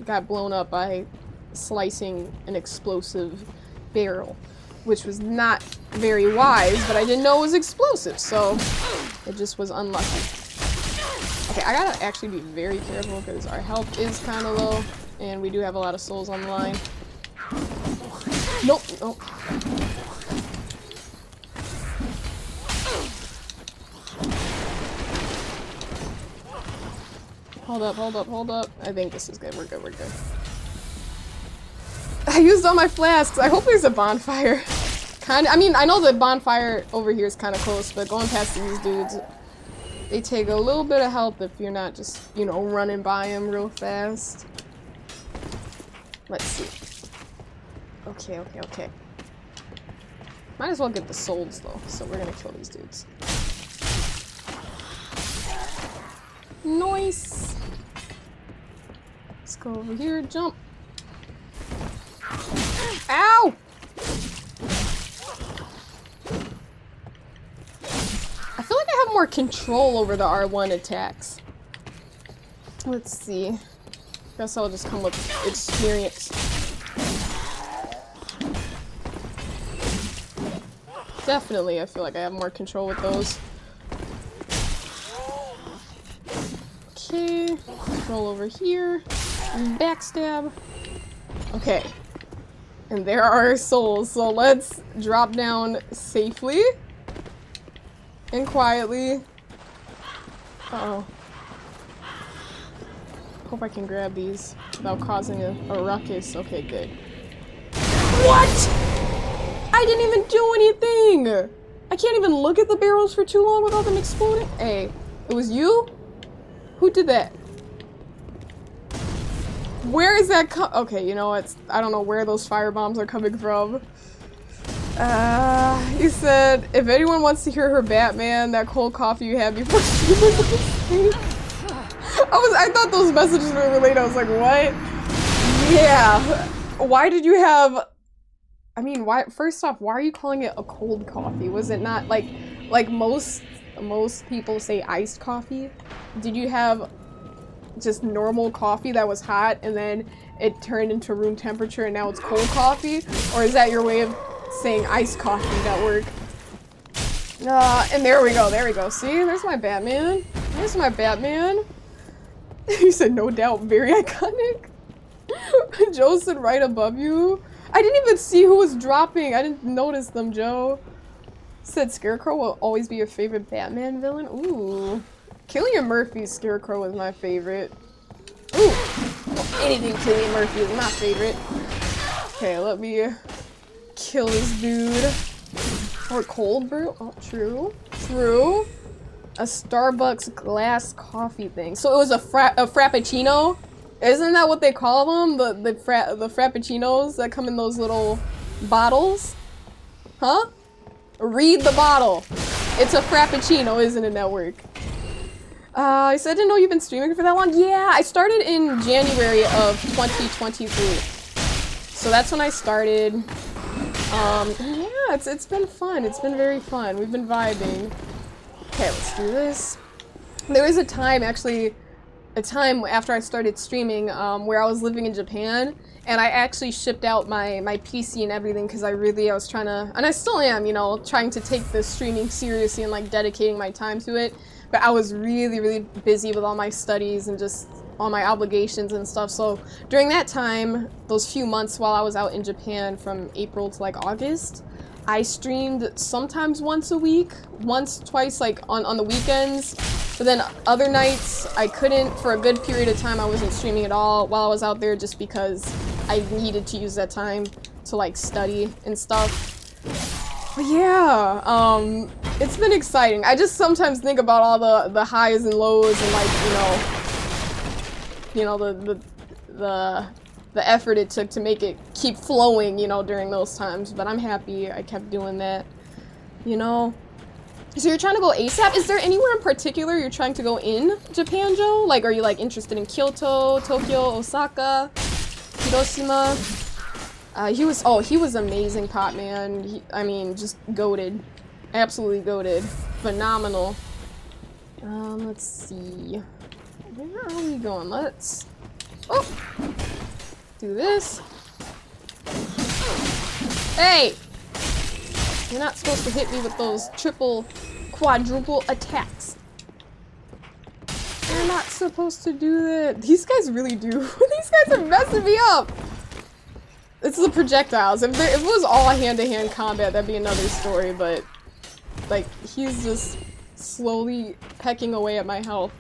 got blown up by slicing an explosive barrel, which was not very wise, but I didn't know it was explosive, so it just was unlucky. Okay, I gotta actually be very careful because our health is kind of low, and we do have a lot of souls on the line. Nope, nope. Hold up, hold up, hold up. I think this is good. We're good, we're good. I used all my flasks. I hope there's a bonfire. Kinda, I mean, I know the bonfire over here is kind of close, but going past these dudes, they take a little bit of help if you're not just, you know, running by them real fast. Let's see. Okay, okay, okay. Might as well get the souls, though, so we're gonna kill these dudes. Nice! Let's go over here, jump. Ow! I feel like I have more control over the R1 attacks. Let's see. Guess I'll just come with experience. Definitely, I feel like I have more control with those. Okay, roll over here, and backstab. Okay, and there are our souls, so let's drop down safely and quietly. Uh-oh. Hope I can grab these without causing a ruckus. Okay, good. What? I didn't even do anything! I can't even look at the barrels for too long without them exploding. Hey, it was you? Who did that? Where is that okay, you know what? I don't know where those fire bombs are coming from. He said, if anyone wants to hear her Batman, that cold coffee you had before she was asleep. I thought those messages were related. I was like, what? Yeah. Why did you have... I mean, why? First off, why are you calling it a cold coffee? Was it not like most people say iced coffee? Did you have just normal coffee that was hot and then it turned into room temperature and now it's cold coffee? Or is that your way of saying iced coffee that work? And there we go. See, there's my Batman. There's my Batman. He said, no doubt, very iconic. Joe said right above you. I didn't even see who was dropping. I didn't notice them, Joe. Said Scarecrow will always be your favorite Batman villain. Ooh. Cillian Murphy's Scarecrow is my favorite. Ooh. Well, anything Cillian Murphy is my favorite. Okay, let me kill this dude. Or cold brew. Oh, true. True. A Starbucks glass coffee thing. So it was a frappuccino? Isn't that what they call them? The frappuccinos that come in those little bottles? Huh? Read the bottle. It's a frappuccino, isn't it, Network? I said, I didn't know you've been streaming for that long. Yeah, I started in January of 2023. So that's when I started. Yeah, it's been fun. It's been very fun. We've been vibing. Okay, let's do this. There was a time, actually, after I started streaming where I was living in Japan, and I actually shipped out my PC and everything because I was trying to, and I still am, you know, trying to take the streaming seriously and like dedicating my time to it. But I was really, really busy with all my studies and just all my obligations and stuff. So during that time, those few months while I was out in Japan from April to like August, I streamed sometimes once a week, once, twice, like on the weekends. But then other nights, I couldn't. For a good period of time, I wasn't streaming at all while I was out there just because I needed to use that time to like study and stuff. But yeah, it's been exciting. I just sometimes think about all the highs and lows and like, you know, the effort it took to make it keep flowing, you know, during those times. But I'm happy I kept doing that, you know. So you're trying to go ASAP? Is there anywhere in particular you're trying to go in Japan, Joe? Like, are you like interested in Kyoto, Tokyo, Osaka, Hiroshima? He was amazing, Pop Man. I mean, just goated. Absolutely goated. Phenomenal. Let's see. Where are we going? Let's... Oh! Do this. Hey! You're not supposed to hit me with those triple, quadruple attacks. You're not supposed to do that. These guys really do. These guys are messing me up! It's the projectiles. If it was all hand-to-hand combat, that'd be another story, but... like, he's just slowly pecking away at my health.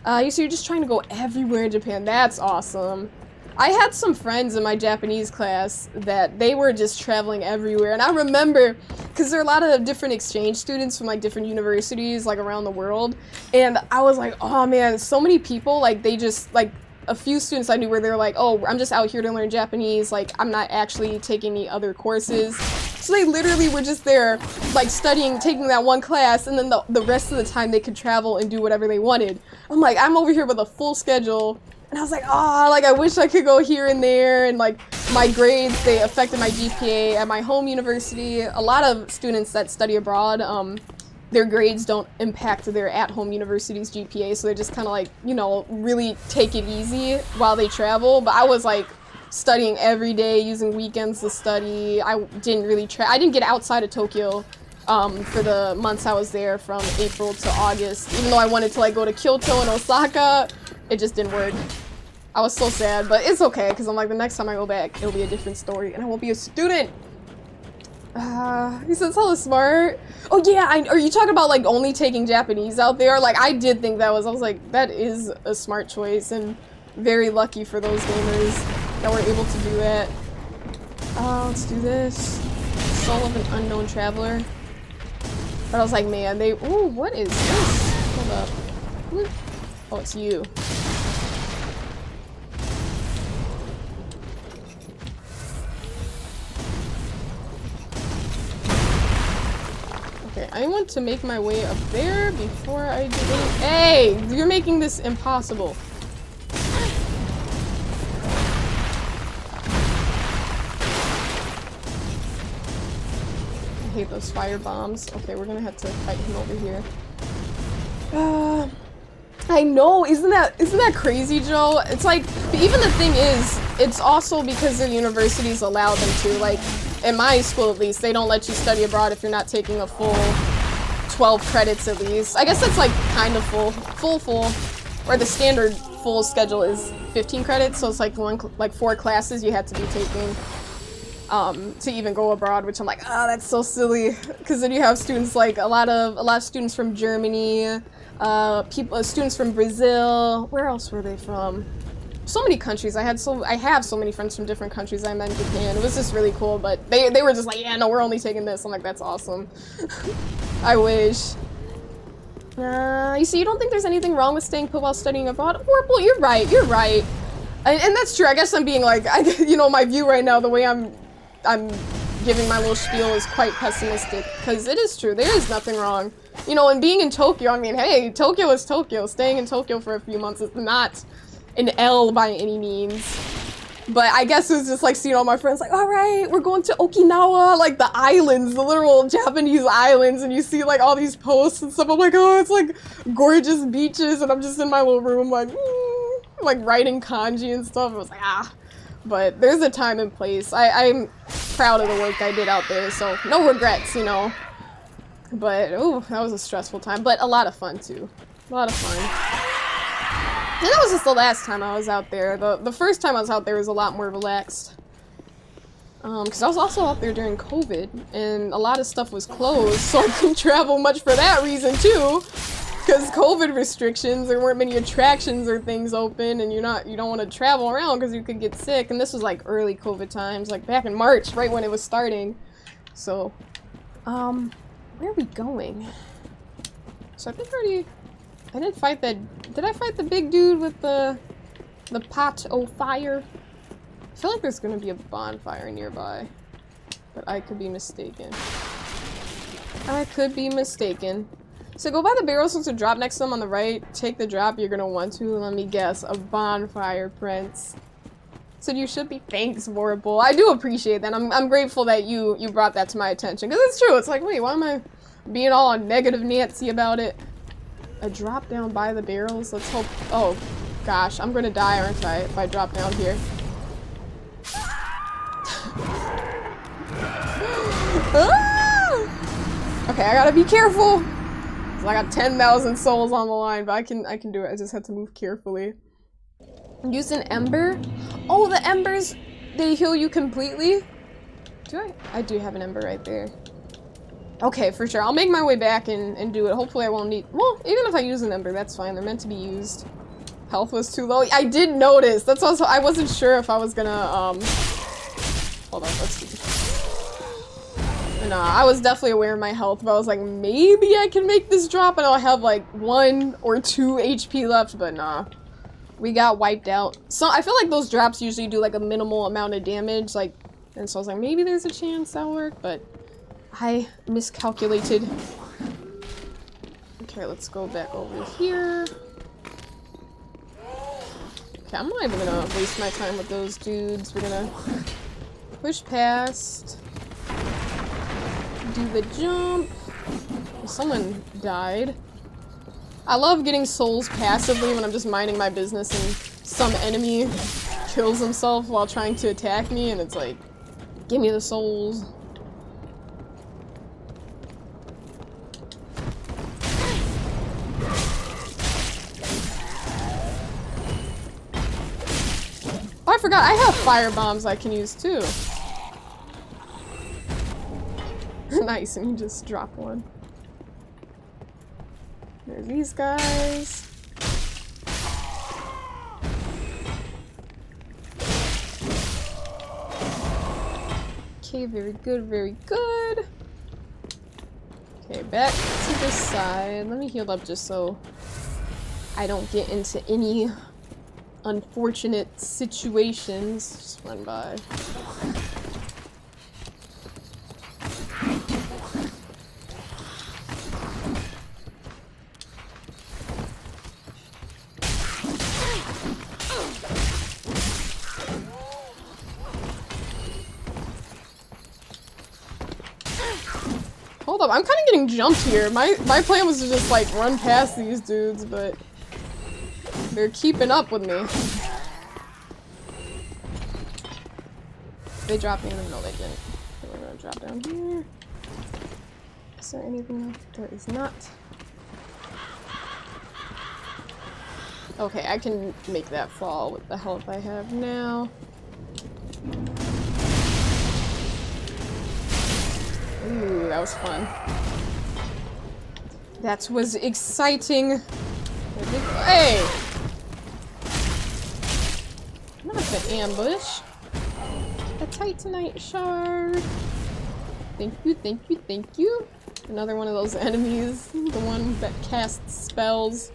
So you're just trying to go everywhere in Japan. That's awesome. I had some friends in my Japanese class that they were just traveling everywhere, and I remember, because there are a lot of different exchange students from like different universities like around the world, and I was like, oh man, so many people, like they just, like a few students I knew where they're like, oh, I'm just out here to learn Japanese, like I'm not actually taking any other courses. So they literally were just there, like studying, taking that one class, and then the rest of the time they could travel and do whatever they wanted. I'm like, I'm over here with a full schedule. And I was like, oh, like I wish I could go here and there, and like my grades, they affected my GPA at my home university. A lot of students that study abroad, their grades don't impact their at-home university's GPA, so they're just kind of like, you know, really take it easy while they travel. But I was like studying every day, using weekends to study. I didn't really I didn't get outside of Tokyo for the months I was there, from April to August, even though I wanted to like go to Kyoto and Osaka. It just didn't work. I was so sad, but it's okay, because I'm like, the next time I go back, it'll be a different story, and I won't be a student. He says hella smart. Oh yeah, are you talking about like only taking Japanese out there? Like, I did think I was like, that is a smart choice, and very lucky for those gamers that were able to do that. Let's do this. Soul of an Unknown Traveler. But I was like, man, ooh, what is this? Hold up. What? Oh, it's you. Okay, I want to make my way up there before I do any— Hey! You're making this impossible. I hate those fire bombs. Okay, we're gonna have to fight him over here. I know, isn't that crazy, Joe? It's like, but even the thing is, it's also because the universities allow them to. Like, in my school at least, they don't let you study abroad if you're not taking a full 12 credits at least. I guess that's like kind of full, or the standard full schedule is 15 credits, so it's like 4 classes you have to be taking to even go abroad, which I'm like, that's so silly, because then you have students like a lot of students from Germany, students from Brazil. Where else were they from? So many countries. I have so many friends from different countries I met in Japan. It was just really cool, but they were just like, yeah, no, we're only taking this. I'm like, that's awesome. I wish. You see, you don't think there's anything wrong with staying put while studying abroad? Well, you're right. And that's true. I guess I'm being like, you know, my view right now, the way I'm giving my little spiel is quite pessimistic, because it is true. There is nothing wrong. You know, and being in Tokyo, I mean, hey, Tokyo is Tokyo. Staying in Tokyo for a few months is not an L by any means. But I guess it was just like seeing all my friends like, alright, we're going to Okinawa, like the islands, the literal Japanese islands, and you see like all these posts and stuff. I'm like, oh, it's like gorgeous beaches, and I'm just in my little room like, like writing kanji and stuff. I was like, But there's a time and place. I'm proud of the work I did out there, so no regrets, you know. But, oh, that was a stressful time, but a lot of fun too. A lot of fun. And that was just the last time I was out there. The first time I was out there was a lot more relaxed. Because I was also out there during COVID, and a lot of stuff was closed, so I couldn't travel much for that reason too. Because COVID restrictions, there weren't many attractions or things open, and you don't want to travel around because you could get sick. And this was like early COVID times, like back in March, right when it was starting. So, where are we going? So I think I didn't fight that. Did I fight the big dude with the The pot o' fire. I feel like there's gonna be a bonfire nearby. But I could be mistaken. I could be mistaken. So go by the barrels with a drop next to them on the right. Take the drop you're gonna want to. Let me guess. A bonfire, Prince. So you should be thanks, Vorpal. I do appreciate that. I'm grateful that you brought that to my attention. Because it's true. It's like, wait, why am I being all negative Nancy about it? A drop down by the barrels? Let's hope. Oh, gosh. I'm gonna die, aren't I, if I drop down here? Ah! Okay, I gotta be careful. So I got 10,000 souls on the line, but I can do it. I just have to move carefully. Use an ember. Oh, the embers, they heal you completely. Do I do have an ember right there. Okay, for sure. I'll make my way back and do it. Hopefully I won't need, well, even if I use an ember, that's fine. They're meant to be used. Health was too low. I did notice. That's also, I wasn't sure if I was gonna, hold on, let's see. Nah, I was definitely aware of my health, but I was like, maybe I can make this drop and I'll have like 1 or 2 HP left, but nah. We got wiped out. So I feel like those drops usually do like a minimal amount of damage, like, and so I was like, maybe there's a chance that'll work, but I miscalculated. Okay, let's go back over here. Okay, I'm not even gonna waste my time with those dudes. We're gonna push past. Do the jump. Someone died. I love getting souls passively when I'm just minding my business and some enemy kills himself while trying to attack me, and it's like, give me the souls. Oh, I forgot, I have fire bombs I can use too. Nice, and you just drop one. There's these guys. Okay, very good, very good. Okay, back to this side. Let me heal up just so I don't get into any unfortunate situations. Just run by. Hold up, I'm kind of getting jumped here. My plan was to just like run past these dudes, but they're keeping up with me. They dropped me in the middle, they didn't. Okay, we're gonna drop down here. Is there anything left? There is not. Okay, I can make that fall with the health I have now. Ooh, that was fun. That was exciting. Hey! Not the ambush. A Titanite shard. Thank you, thank you, thank you. Another one of those enemies. The one that casts spells.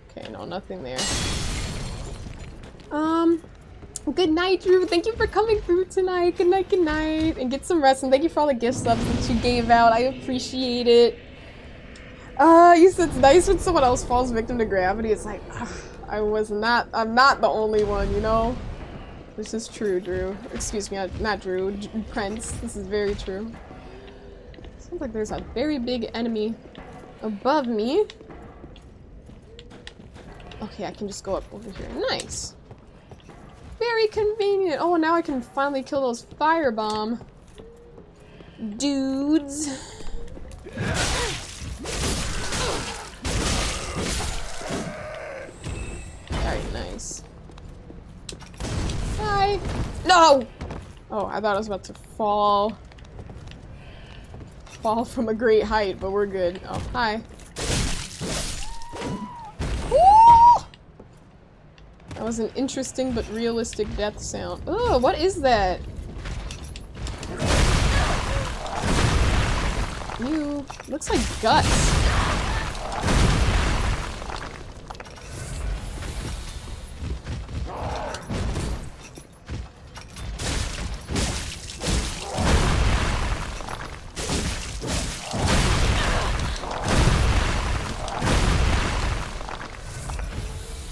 Okay, no, nothing there. Good night, Drew. Thank you for coming through tonight. Good night, good night. And get some rest. And thank you for all the gift subs that you gave out. I appreciate it. You said it's nice when someone else falls victim to gravity. It's like, I'm not the only one, you know? This is true, Drew. Excuse me, not Drew. Prince. This is very true. Sounds like there's a very big enemy above me. Okay, I can just go up over here. Nice. Very convenient. Oh, now I can finally kill those firebomb dudes. Alright, nice. Hi. No! Oh, I thought I was about to fall. Fall from a great height, but we're good. Oh, hi. Woo! That was an interesting but realistic death sound. Oh, what is that? Ew. Looks like guts.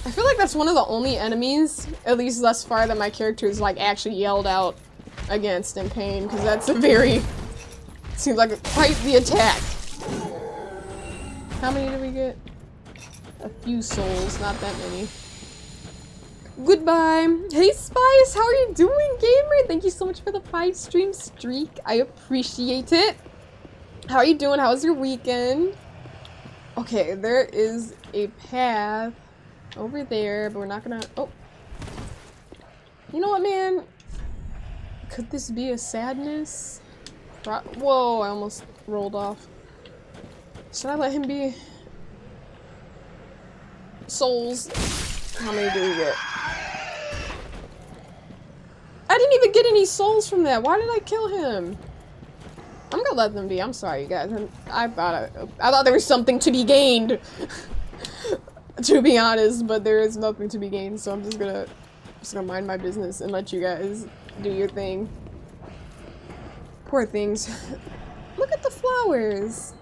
I feel like that's one of the only enemies, at least thus far, that my character is like actually yelled out against in pain, because that's a very, seems like quite the attack. How many did we get? A few souls, not that many. Goodbye. Hey Spice, how are you doing, gamer? Thank you so much for the 5-stream streak. I appreciate it. How are you doing? How was your weekend? Okay, there is a path over there, but we're not gonna... Oh. You know what, man? Could this be a sadness? Whoa, I almost rolled off. Should I let him be? Souls. How many do we get? I didn't even get any souls from that. Why did I kill him? I'm gonna let them be. I'm sorry, you guys. I thought there was something to be gained. To be honest, but there is nothing to be gained, so I'm just gonna mind my business and let you guys do your thing. Poor things. Look at the flowers.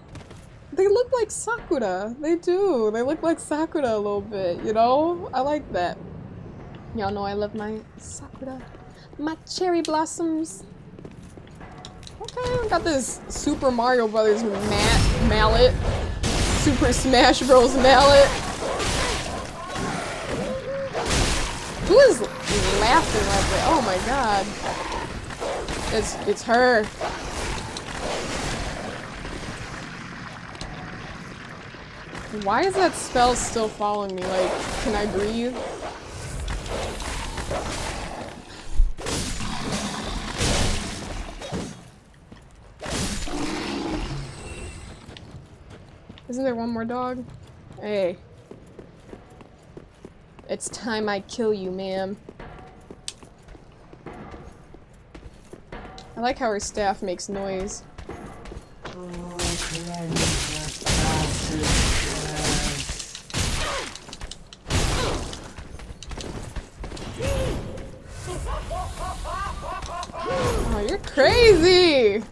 They look like Sakura. They do. They look like Sakura a little bit, you know? I like that. Y'all know I love my Sakura. My cherry blossoms. Okay, I got this Super Mario Brothers mallet. Super Smash Bros. Mallet. Who is laughing like that? Oh my god. It's her. Why is that spell still following me? Like, can I breathe? Isn't there one more dog? Hey. It's time I kill you, ma'am. I like how her staff makes noise. Oh, you're crazy!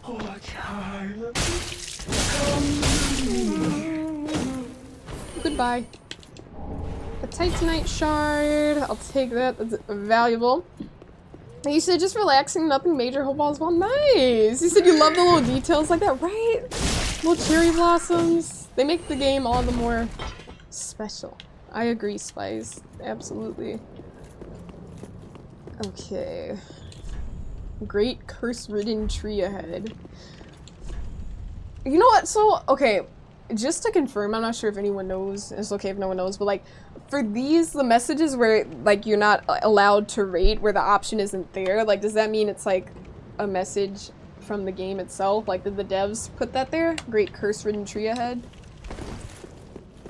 Goodbye. A Titanite shard. I'll take that. That's valuable. You said just relaxing, nothing major. Hope all's well. Nice! You said you love the little details like that, right? Little cherry blossoms. They make the game all the more special. I agree, Spice. Absolutely. Okay. Great curse-ridden tree ahead. You know what? So, okay. Just to confirm, I'm not sure if anyone knows. It's okay if no one knows, but like, for these, the messages where like you're not allowed to rate, where the option isn't there, like does that mean it's like a message from the game itself? Like did the devs put that there? Great curse-ridden tree ahead?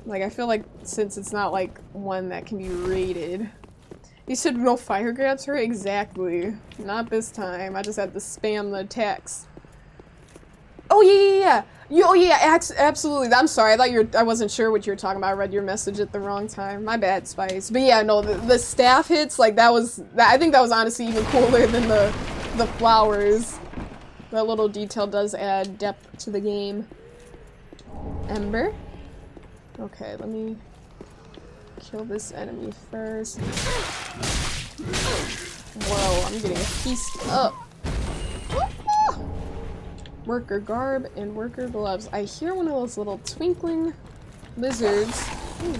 Like I feel like since it's not like one that can be rated. You said no fire grabs her? Exactly. Not this time. I just had to spam the text. Oh yeah. Oh yeah, absolutely. I'm sorry. I wasn't sure what you were talking about. I read your message at the wrong time. My bad, Spice. But yeah, no, the staff hits, like I think that was honestly even cooler than the flowers. That little detail does add depth to the game. Ember. Okay, let me kill this enemy first. Whoa, I'm getting pieced up. Worker garb and worker gloves. I hear one of those little twinkling lizards. Ooh.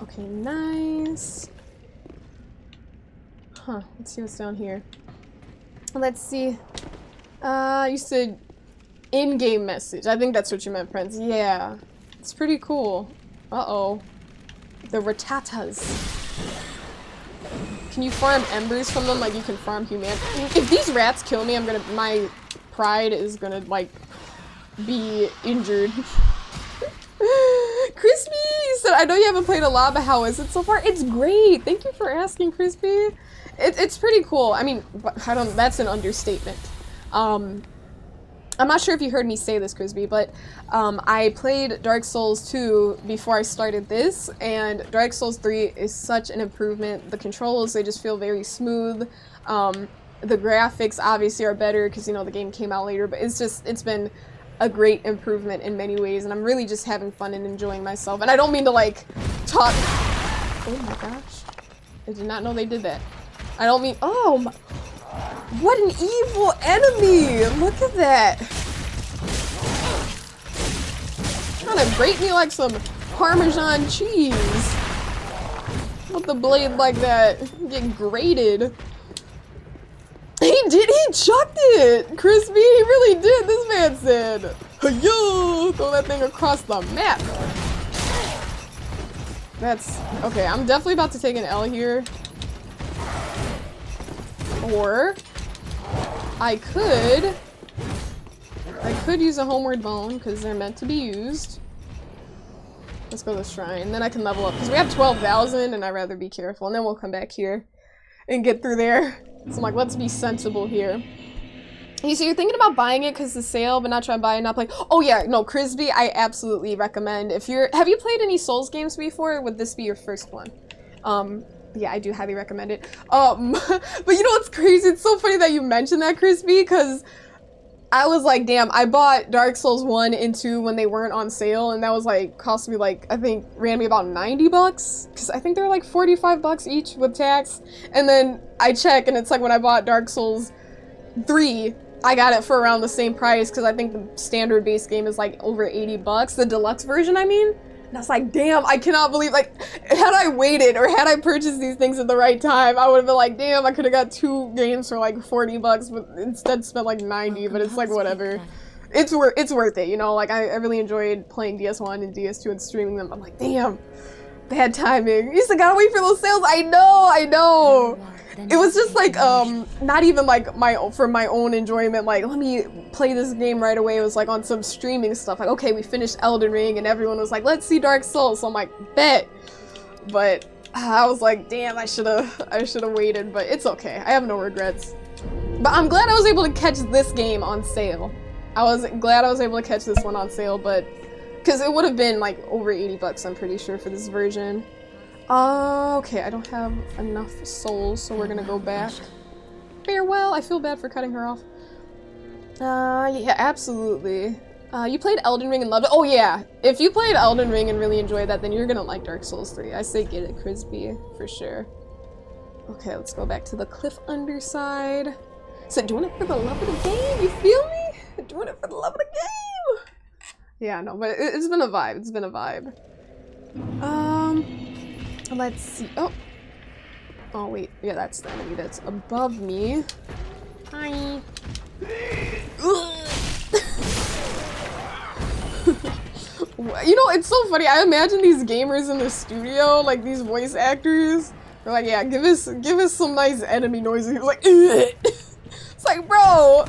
Okay, nice. Huh, let's see what's down here. Let's see. You said in-game message. I think that's what you meant, friends. Yeah. It's pretty cool. Uh-oh. The Rattatas. Can you farm embers from them like you can farm humanity? If these rats kill me, my pride is gonna, like, be injured. Crispy, you said, I know you haven't played a lot, but how is it so far? It's great! Thank you for asking, Crispy. It's pretty cool. I mean, that's an understatement. I'm not sure if you heard me say this, Crispy, but I played Dark Souls 2 before I started this, and Dark Souls 3 is such an improvement. The controls, they just feel very smooth. The graphics obviously are better because, you know, the game came out later, but it's been a great improvement in many ways, and I'm really just having fun and enjoying myself. And I don't mean to like talk. Oh my gosh. I did not know they did that. I don't mean, oh my, what an evil enemy! Look at that. Trying to grate me like some Parmesan cheese. With the blade like that. Get grated. He chucked it! Crispy, he really did, this man said. Yo, throw that thing across the map. That's, okay, I'm definitely about to take an L here. Or, I could use a homeward bone, because they're meant to be used. Let's go to the shrine, then I can level up, because we have 12,000, and I'd rather be careful, and then we'll come back here and get through there. So I'm like, let's be sensible here. So you're thinking about buying it because it's a sale, but not trying to buy it, not play. Oh yeah, no, Crispy, I absolutely recommend. Have you played any Souls games before? Would this be your first one? Yeah, I do highly recommend it. But you know what's crazy? It's so funny that you mentioned that, Crispy, because I was like, damn, I bought Dark Souls 1 and 2 when they weren't on sale, and that was like, cost me like, I think, ran me about 90 bucks, because I think they're like 45 bucks each with tax, and then I check, and it's like when I bought Dark Souls 3, I got it for around the same price, because I think the standard base game is like over 80 bucks, the deluxe version, I mean. And I was like, damn, I cannot believe, like, had I waited or had I purchased these things at the right time, I would have been like, damn, I could have got 2 games for like 40 bucks, but instead spent like 90, but it's like, whatever. It's worth it, you know, like, I really enjoyed playing DS1 and DS2 and streaming them. I'm like, damn, bad timing. You still gotta wait for those sales. I know. It was just like, not even like for my own enjoyment, like, let me play this game right away. It was like on some streaming stuff, like, okay, we finished Elden Ring, and everyone was like, let's see Dark Souls, so I'm like, bet. But I was like, damn, I should've waited, but it's okay. I have no regrets. But I'm glad I was able to catch this game on sale. I was glad I was able to catch this one on sale, but, because it would have been like over 80 bucks, I'm pretty sure, for this version. Okay, I don't have enough souls, so we're gonna go back. Farewell, I feel bad for cutting her off. Yeah, absolutely. You played Elden Ring and loved it? Oh yeah, if you played Elden Ring and really enjoyed that, then you're gonna like Dark Souls 3. I say get it, Crispy, for sure. Okay, let's go back to the cliff underside. So doing it for the love of the game, you feel me? Doing it for the love of the game! Yeah, no, but it's been a vibe, it's been a vibe. Let's see. Oh wait, yeah, that's the enemy that's above me. Hi. You know, it's so funny. I imagine these gamers in the studio, like these voice actors, they're like, yeah, give us some nice enemy noises. He's like, it's like, bro.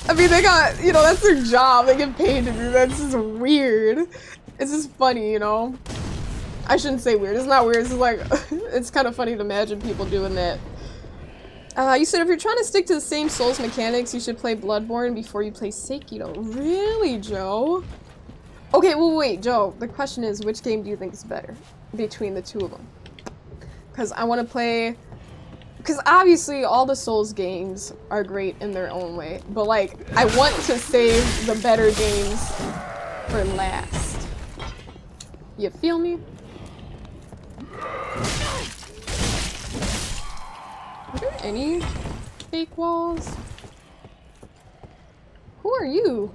I mean, they got, you know, that's their job. They get paid to do that. It's just weird. It's just funny, you know. I shouldn't say weird. It's not weird. It's just like, it's kind of funny to imagine people doing that. You said if you're trying to stick to the same Souls mechanics, you should play Bloodborne before you play Sekiro. Really, Joe? Okay, well, wait, Joe. The question is, which game do you think is better between the two of them? Because I want to play... Because obviously all the Souls games are great in their own way. But, like, I want to save the better games for last. You feel me? Are there any fake walls? Who are you?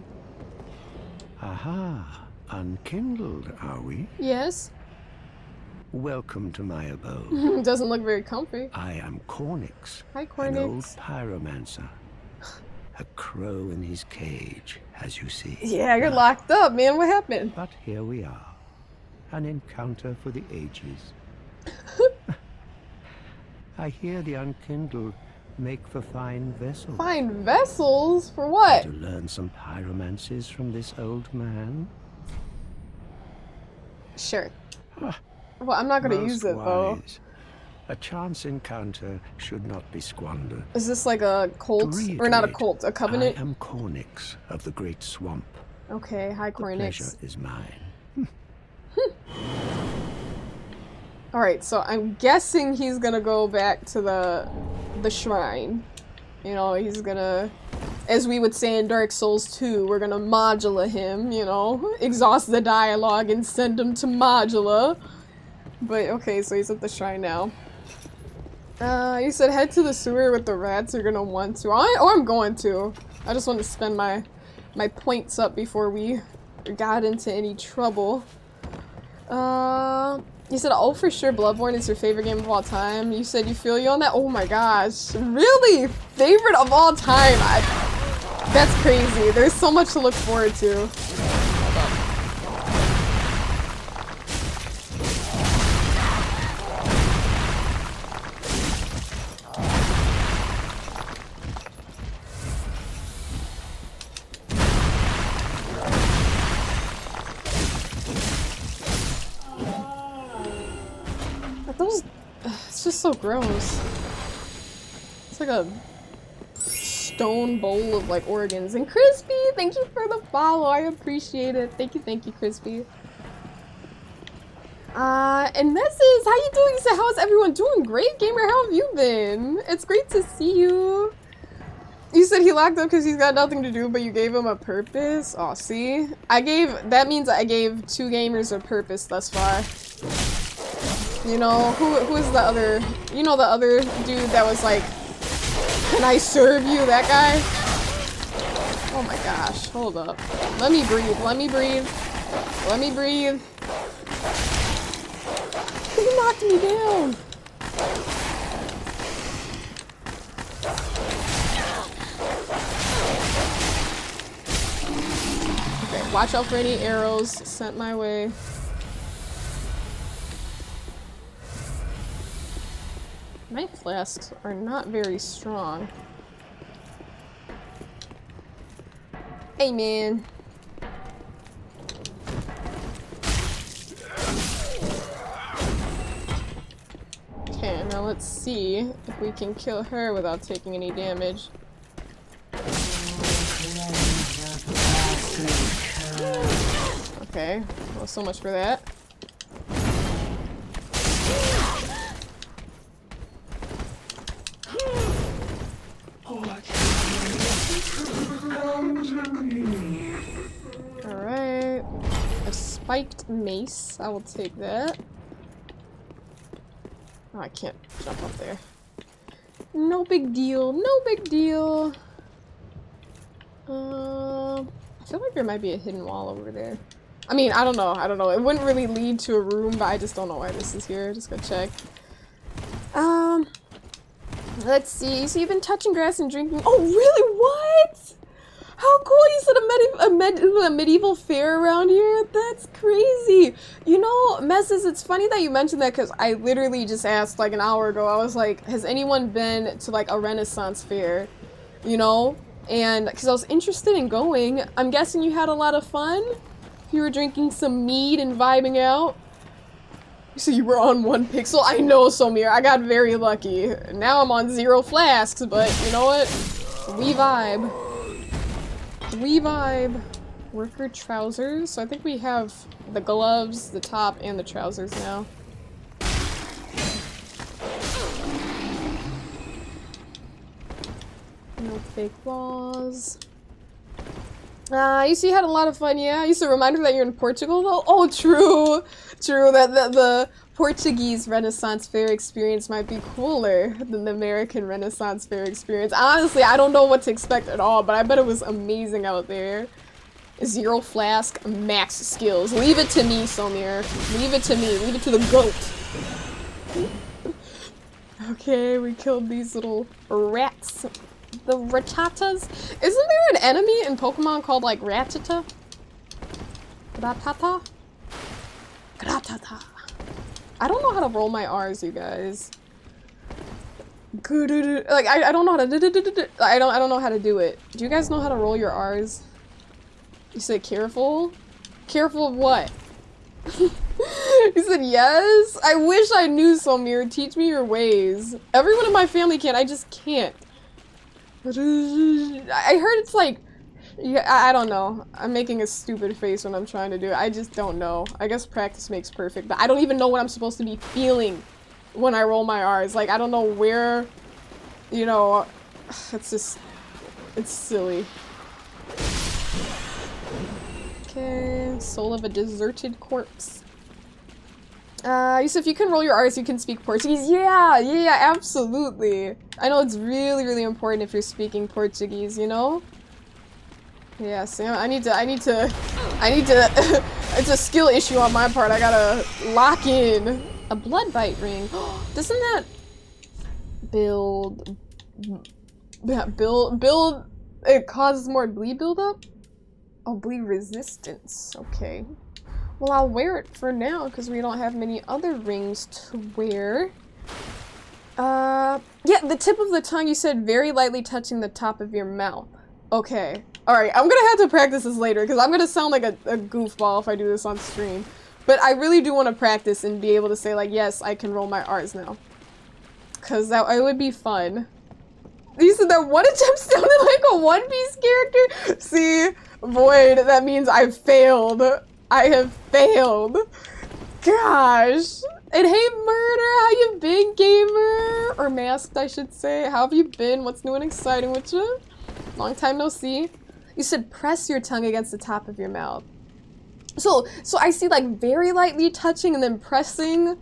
Aha, unkindled, are we? Yes. Welcome to my abode. Doesn't look very comfy. I am Cornix, Hi, an old Cornix. pyromancer. A crow in his cage, as you see. Yeah, you're locked up, man. What happened? But here we are. An encounter for the ages. I hear the unkindled make for fine vessels. Fine vessels? For what? To learn some pyromancies from this old man. Sure. Well, I'm not gonna use it, though. A chance encounter should not be squandered. Is this like a cult? Or not a cult, a covenant? I am Cornix of the Great Swamp. Okay, hi, The pleasure Cornix. is mine. Alright, so I'm guessing he's gonna go back to the shrine. You know, he's gonna as we would say in Dark Souls 2, we're gonna modula him, you know, exhaust the dialogue and send him to modula. But okay, so he's at the shrine now. You said head to the sewer with the rats. You're gonna want to. I'm going to. I just want to spend my points up before we got into any trouble. You said, oh, for sure Bloodborne is your favorite game of all time. You said you feel you on that? Oh my gosh. Really? Favorite of all time? That's crazy. There's so much to look forward to. It's just so gross. It's like a stone bowl of like organs. And Crispy, thank you for the follow. I appreciate it. Thank you, Crispy. And Mrs., how you doing? You said, how is everyone doing? Great, Gamer. How have you been? It's great to see you. You said he locked up because he's got nothing to do, but you gave him a purpose. Oh, see? That means I gave 2 gamers a purpose thus far. You know, who is the other, you know, the other dude that was like, can I serve you, that guy? Oh my gosh, hold up. Let me breathe, let me breathe. Let me breathe. He knocked me down. Okay, watch out for any arrows sent my way. My flasks are not very strong. Hey, man. Okay, now let's see if we can kill her without taking any damage. Okay, well, so much for that. Alright. A spiked mace. I will take that. Oh, I can't jump up there. No big deal. No big deal. I feel like there might be a hidden wall over there. I mean, I don't know. I don't know. It wouldn't really lead to a room, but I just don't know why this is here. Just go check. Let's see. So you've been touching grass and drinking. Oh, really? What? How cool! You said a medieval fair around here? That's crazy! You know, Messes, it's funny that you mentioned that because I literally just asked like an hour ago. I was like, has anyone been to like a Renaissance fair? You know? And because I was interested in going, I'm guessing you had a lot of fun? You were drinking some mead and vibing out? So you were on 1 pixel? I know, Somir. I got very lucky. Now I'm on 0 flasks, but you know what? We vibe. We vibe. Worker trousers. So I think we have the gloves, the top, and the trousers now. No fake walls. You see, you had a lot of fun, yeah? You used to remind her that you're in Portugal, though? Oh, true! True, that the Portuguese Renaissance Fair experience might be cooler than the American Renaissance Fair experience. Honestly, I don't know what to expect at all, but I bet it was amazing out there. 0 flask, max skills. Leave it to me, Somir. Leave it to me. Leave it to the goat. Okay, we killed these little rats. The Rattatas. Isn't there an enemy in Pokemon called like Rattata? Rattata? Rattata. I don't know how to roll my R's, you guys. Like I don't know how to I don't know how to do it. Do you guys know how to roll your R's? You said careful? Careful of what? You said yes? I wish I knew, Somir. Teach me your ways. Everyone in my family can. I just can't. I heard it's like, yeah, I don't know. I'm making a stupid face when I'm trying to do it. I just don't know. I guess practice makes perfect, but I don't even know what I'm supposed to be feeling when I roll my R's. Like, I don't know where, you know, it's just, It's silly. Okay, soul of a deserted corpse. Yusuf, you can roll your R's, you can speak Portuguese. Yeah, absolutely. I know it's really, really important if you're speaking Portuguese, you know? Yeah, Sam, I need to, it's a skill issue on my part. I gotta lock in. A blood bite ring. Doesn't that build, it causes more bleed buildup? Oh, bleed resistance, okay. Well, I'll wear it for now because we don't have many other rings to wear. Yeah, the tip of the tongue, you said very lightly touching the top of your mouth. Okay. Alright, I'm gonna have to practice this later because I'm gonna sound like a goofball if I do this on stream. But I really do want to practice and be able to say, like, yes, I can roll my R's now. Because it would be fun. You said that one attempt sounded like a One Piece character? See, Void, that means I've failed. I have failed. Gosh. And hey, Murder, how you been, gamer? Or Masked, I should say. How have you been? What's new and exciting with you? Long time no see. You said press your tongue against the top of your mouth. So I see like very lightly touching and then pressing.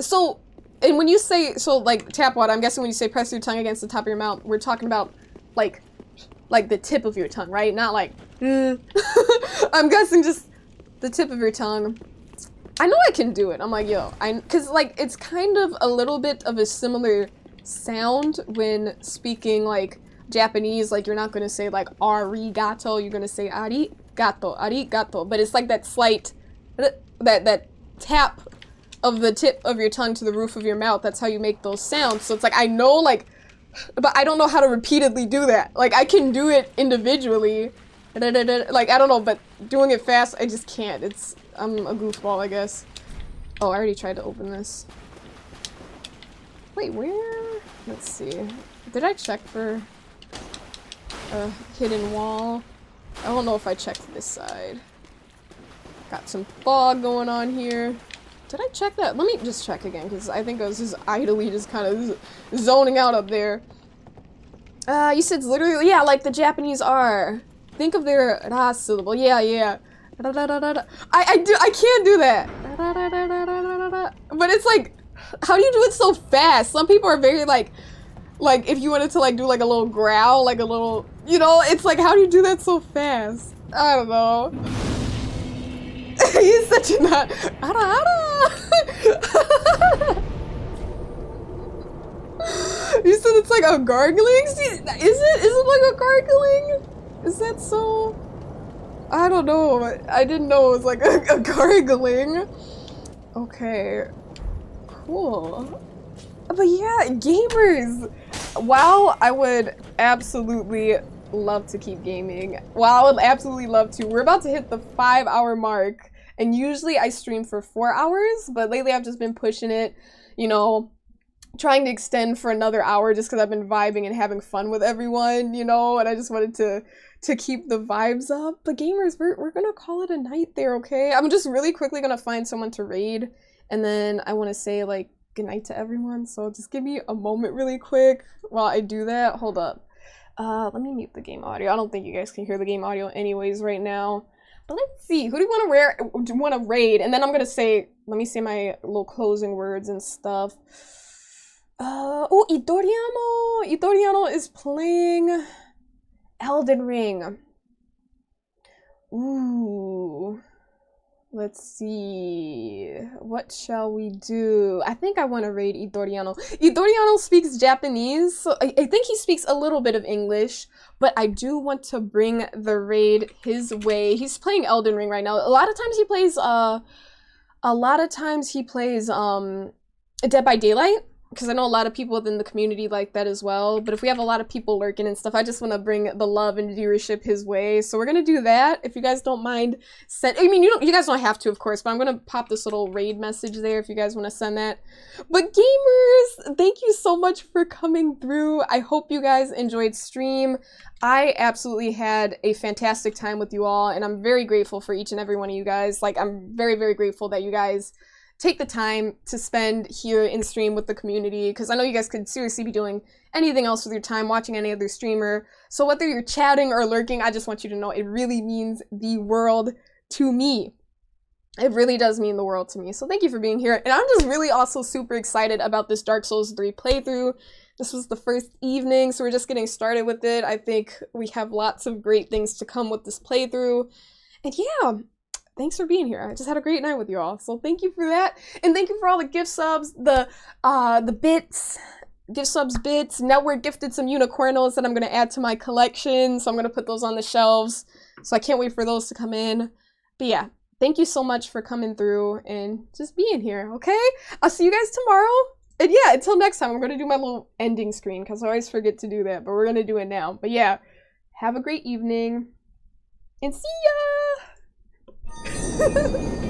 So, and when you say, so like tap water, I'm guessing when you say press your tongue against the top of your mouth, we're talking about like the tip of your tongue, right? Not like, I'm guessing just the tip of your tongue. I know I can do it. I'm like, yo, cause like it's kind of a little bit of a similar sound when speaking like Japanese. Like you're not gonna say like arigato, you're gonna say arigato, but it's like that slight, that tap of the tip of your tongue to the roof of your mouth. That's how you make those sounds. So it's like, I know like, but I don't know how to repeatedly do that. Like I can do it individually, like I don't know, but doing it fast, I just can't. I'm a goofball, I guess. Oh, I already tried to open this. Wait, where? Let's see. Did I check for a hidden wall? I don't know if I checked this side. Got some fog going on here. Did I check that? Let me just check again, because I think I was just idly just kind of zoning out up there. You said it's literally, yeah, like the Japanese are. Think of their ra syllable. Yeah. I can't do that. But it's like, how do you do it so fast? Some people are very like if you wanted to like do like a little growl, like a little, you know, it's like, how do you do that so fast? I don't know. He's such a nut. You said it's like a gargling? See, is it like a gargling? Is that so? I don't know. I didn't know it was like a gargling. Okay. Cool. But yeah, gamers! Wow, I would absolutely love to keep gaming. Wow, I would absolutely love to. We're about to hit the 5-hour mark. And usually I stream for 4 hours, but lately I've just been pushing it, you know, trying to extend for another hour just because I've been vibing and having fun with everyone, you know, and I just wanted to keep the vibes up. But gamers, we're gonna call it a night there, okay? I'm just really quickly gonna find someone to raid, and then I want to say like good night to everyone. So just give me a moment really quick while I do that. Hold up. Let me mute the game audio. I don't think you guys can hear the game audio anyways right now. But let's see, who do you want to raid? And then I'm gonna say, let me say my little closing words and stuff. Oh, Itoriano is playing Elden Ring. Ooh. Let's see. What shall we do? I think I want to raid Itoriano. Itoriano speaks Japanese, so I think he speaks a little bit of English, but I do want to bring the raid his way. He's playing Elden Ring right now. A lot of times he plays Dead by Daylight, because I know a lot of people within the community like that as well. But if we have a lot of people lurking and stuff, I just want to bring the love and viewership his way. So we're gonna do that. If you guys don't mind, I mean, you guys don't have to, of course, but I'm gonna pop this little raid message there if you guys want to send that. But gamers, thank you so much for coming through. I hope you guys enjoyed stream. I absolutely had a fantastic time with you all, and I'm very grateful for each and every one of you guys. Like, I'm very, very grateful that you guys take the time to spend here in stream with the community, because I know you guys could seriously be doing anything else with your time, watching any other streamer. So whether you're chatting or lurking, I just want you to know it really means the world to me. It really does mean the world to me. So thank you for being here. And I'm just really also super excited about this Dark Souls 3 playthrough. This was the first evening, so we're just getting started with it. I think we have lots of great things to come with this playthrough. And yeah, thanks for being here. I just had a great night with you all. So thank you for that. And thank you for all the gift subs, the bits, gift subs bits. Network gifted some unicornos that I'm going to add to my collection. So I'm going to put those on the shelves. So I can't wait for those to come in. But yeah. Thank you so much for coming through and just being here, okay? I'll see you guys tomorrow. And yeah, until next time, I'm going to do my little ending screen because I always forget to do that, but we're going to do it now. But yeah, have a great evening and see ya!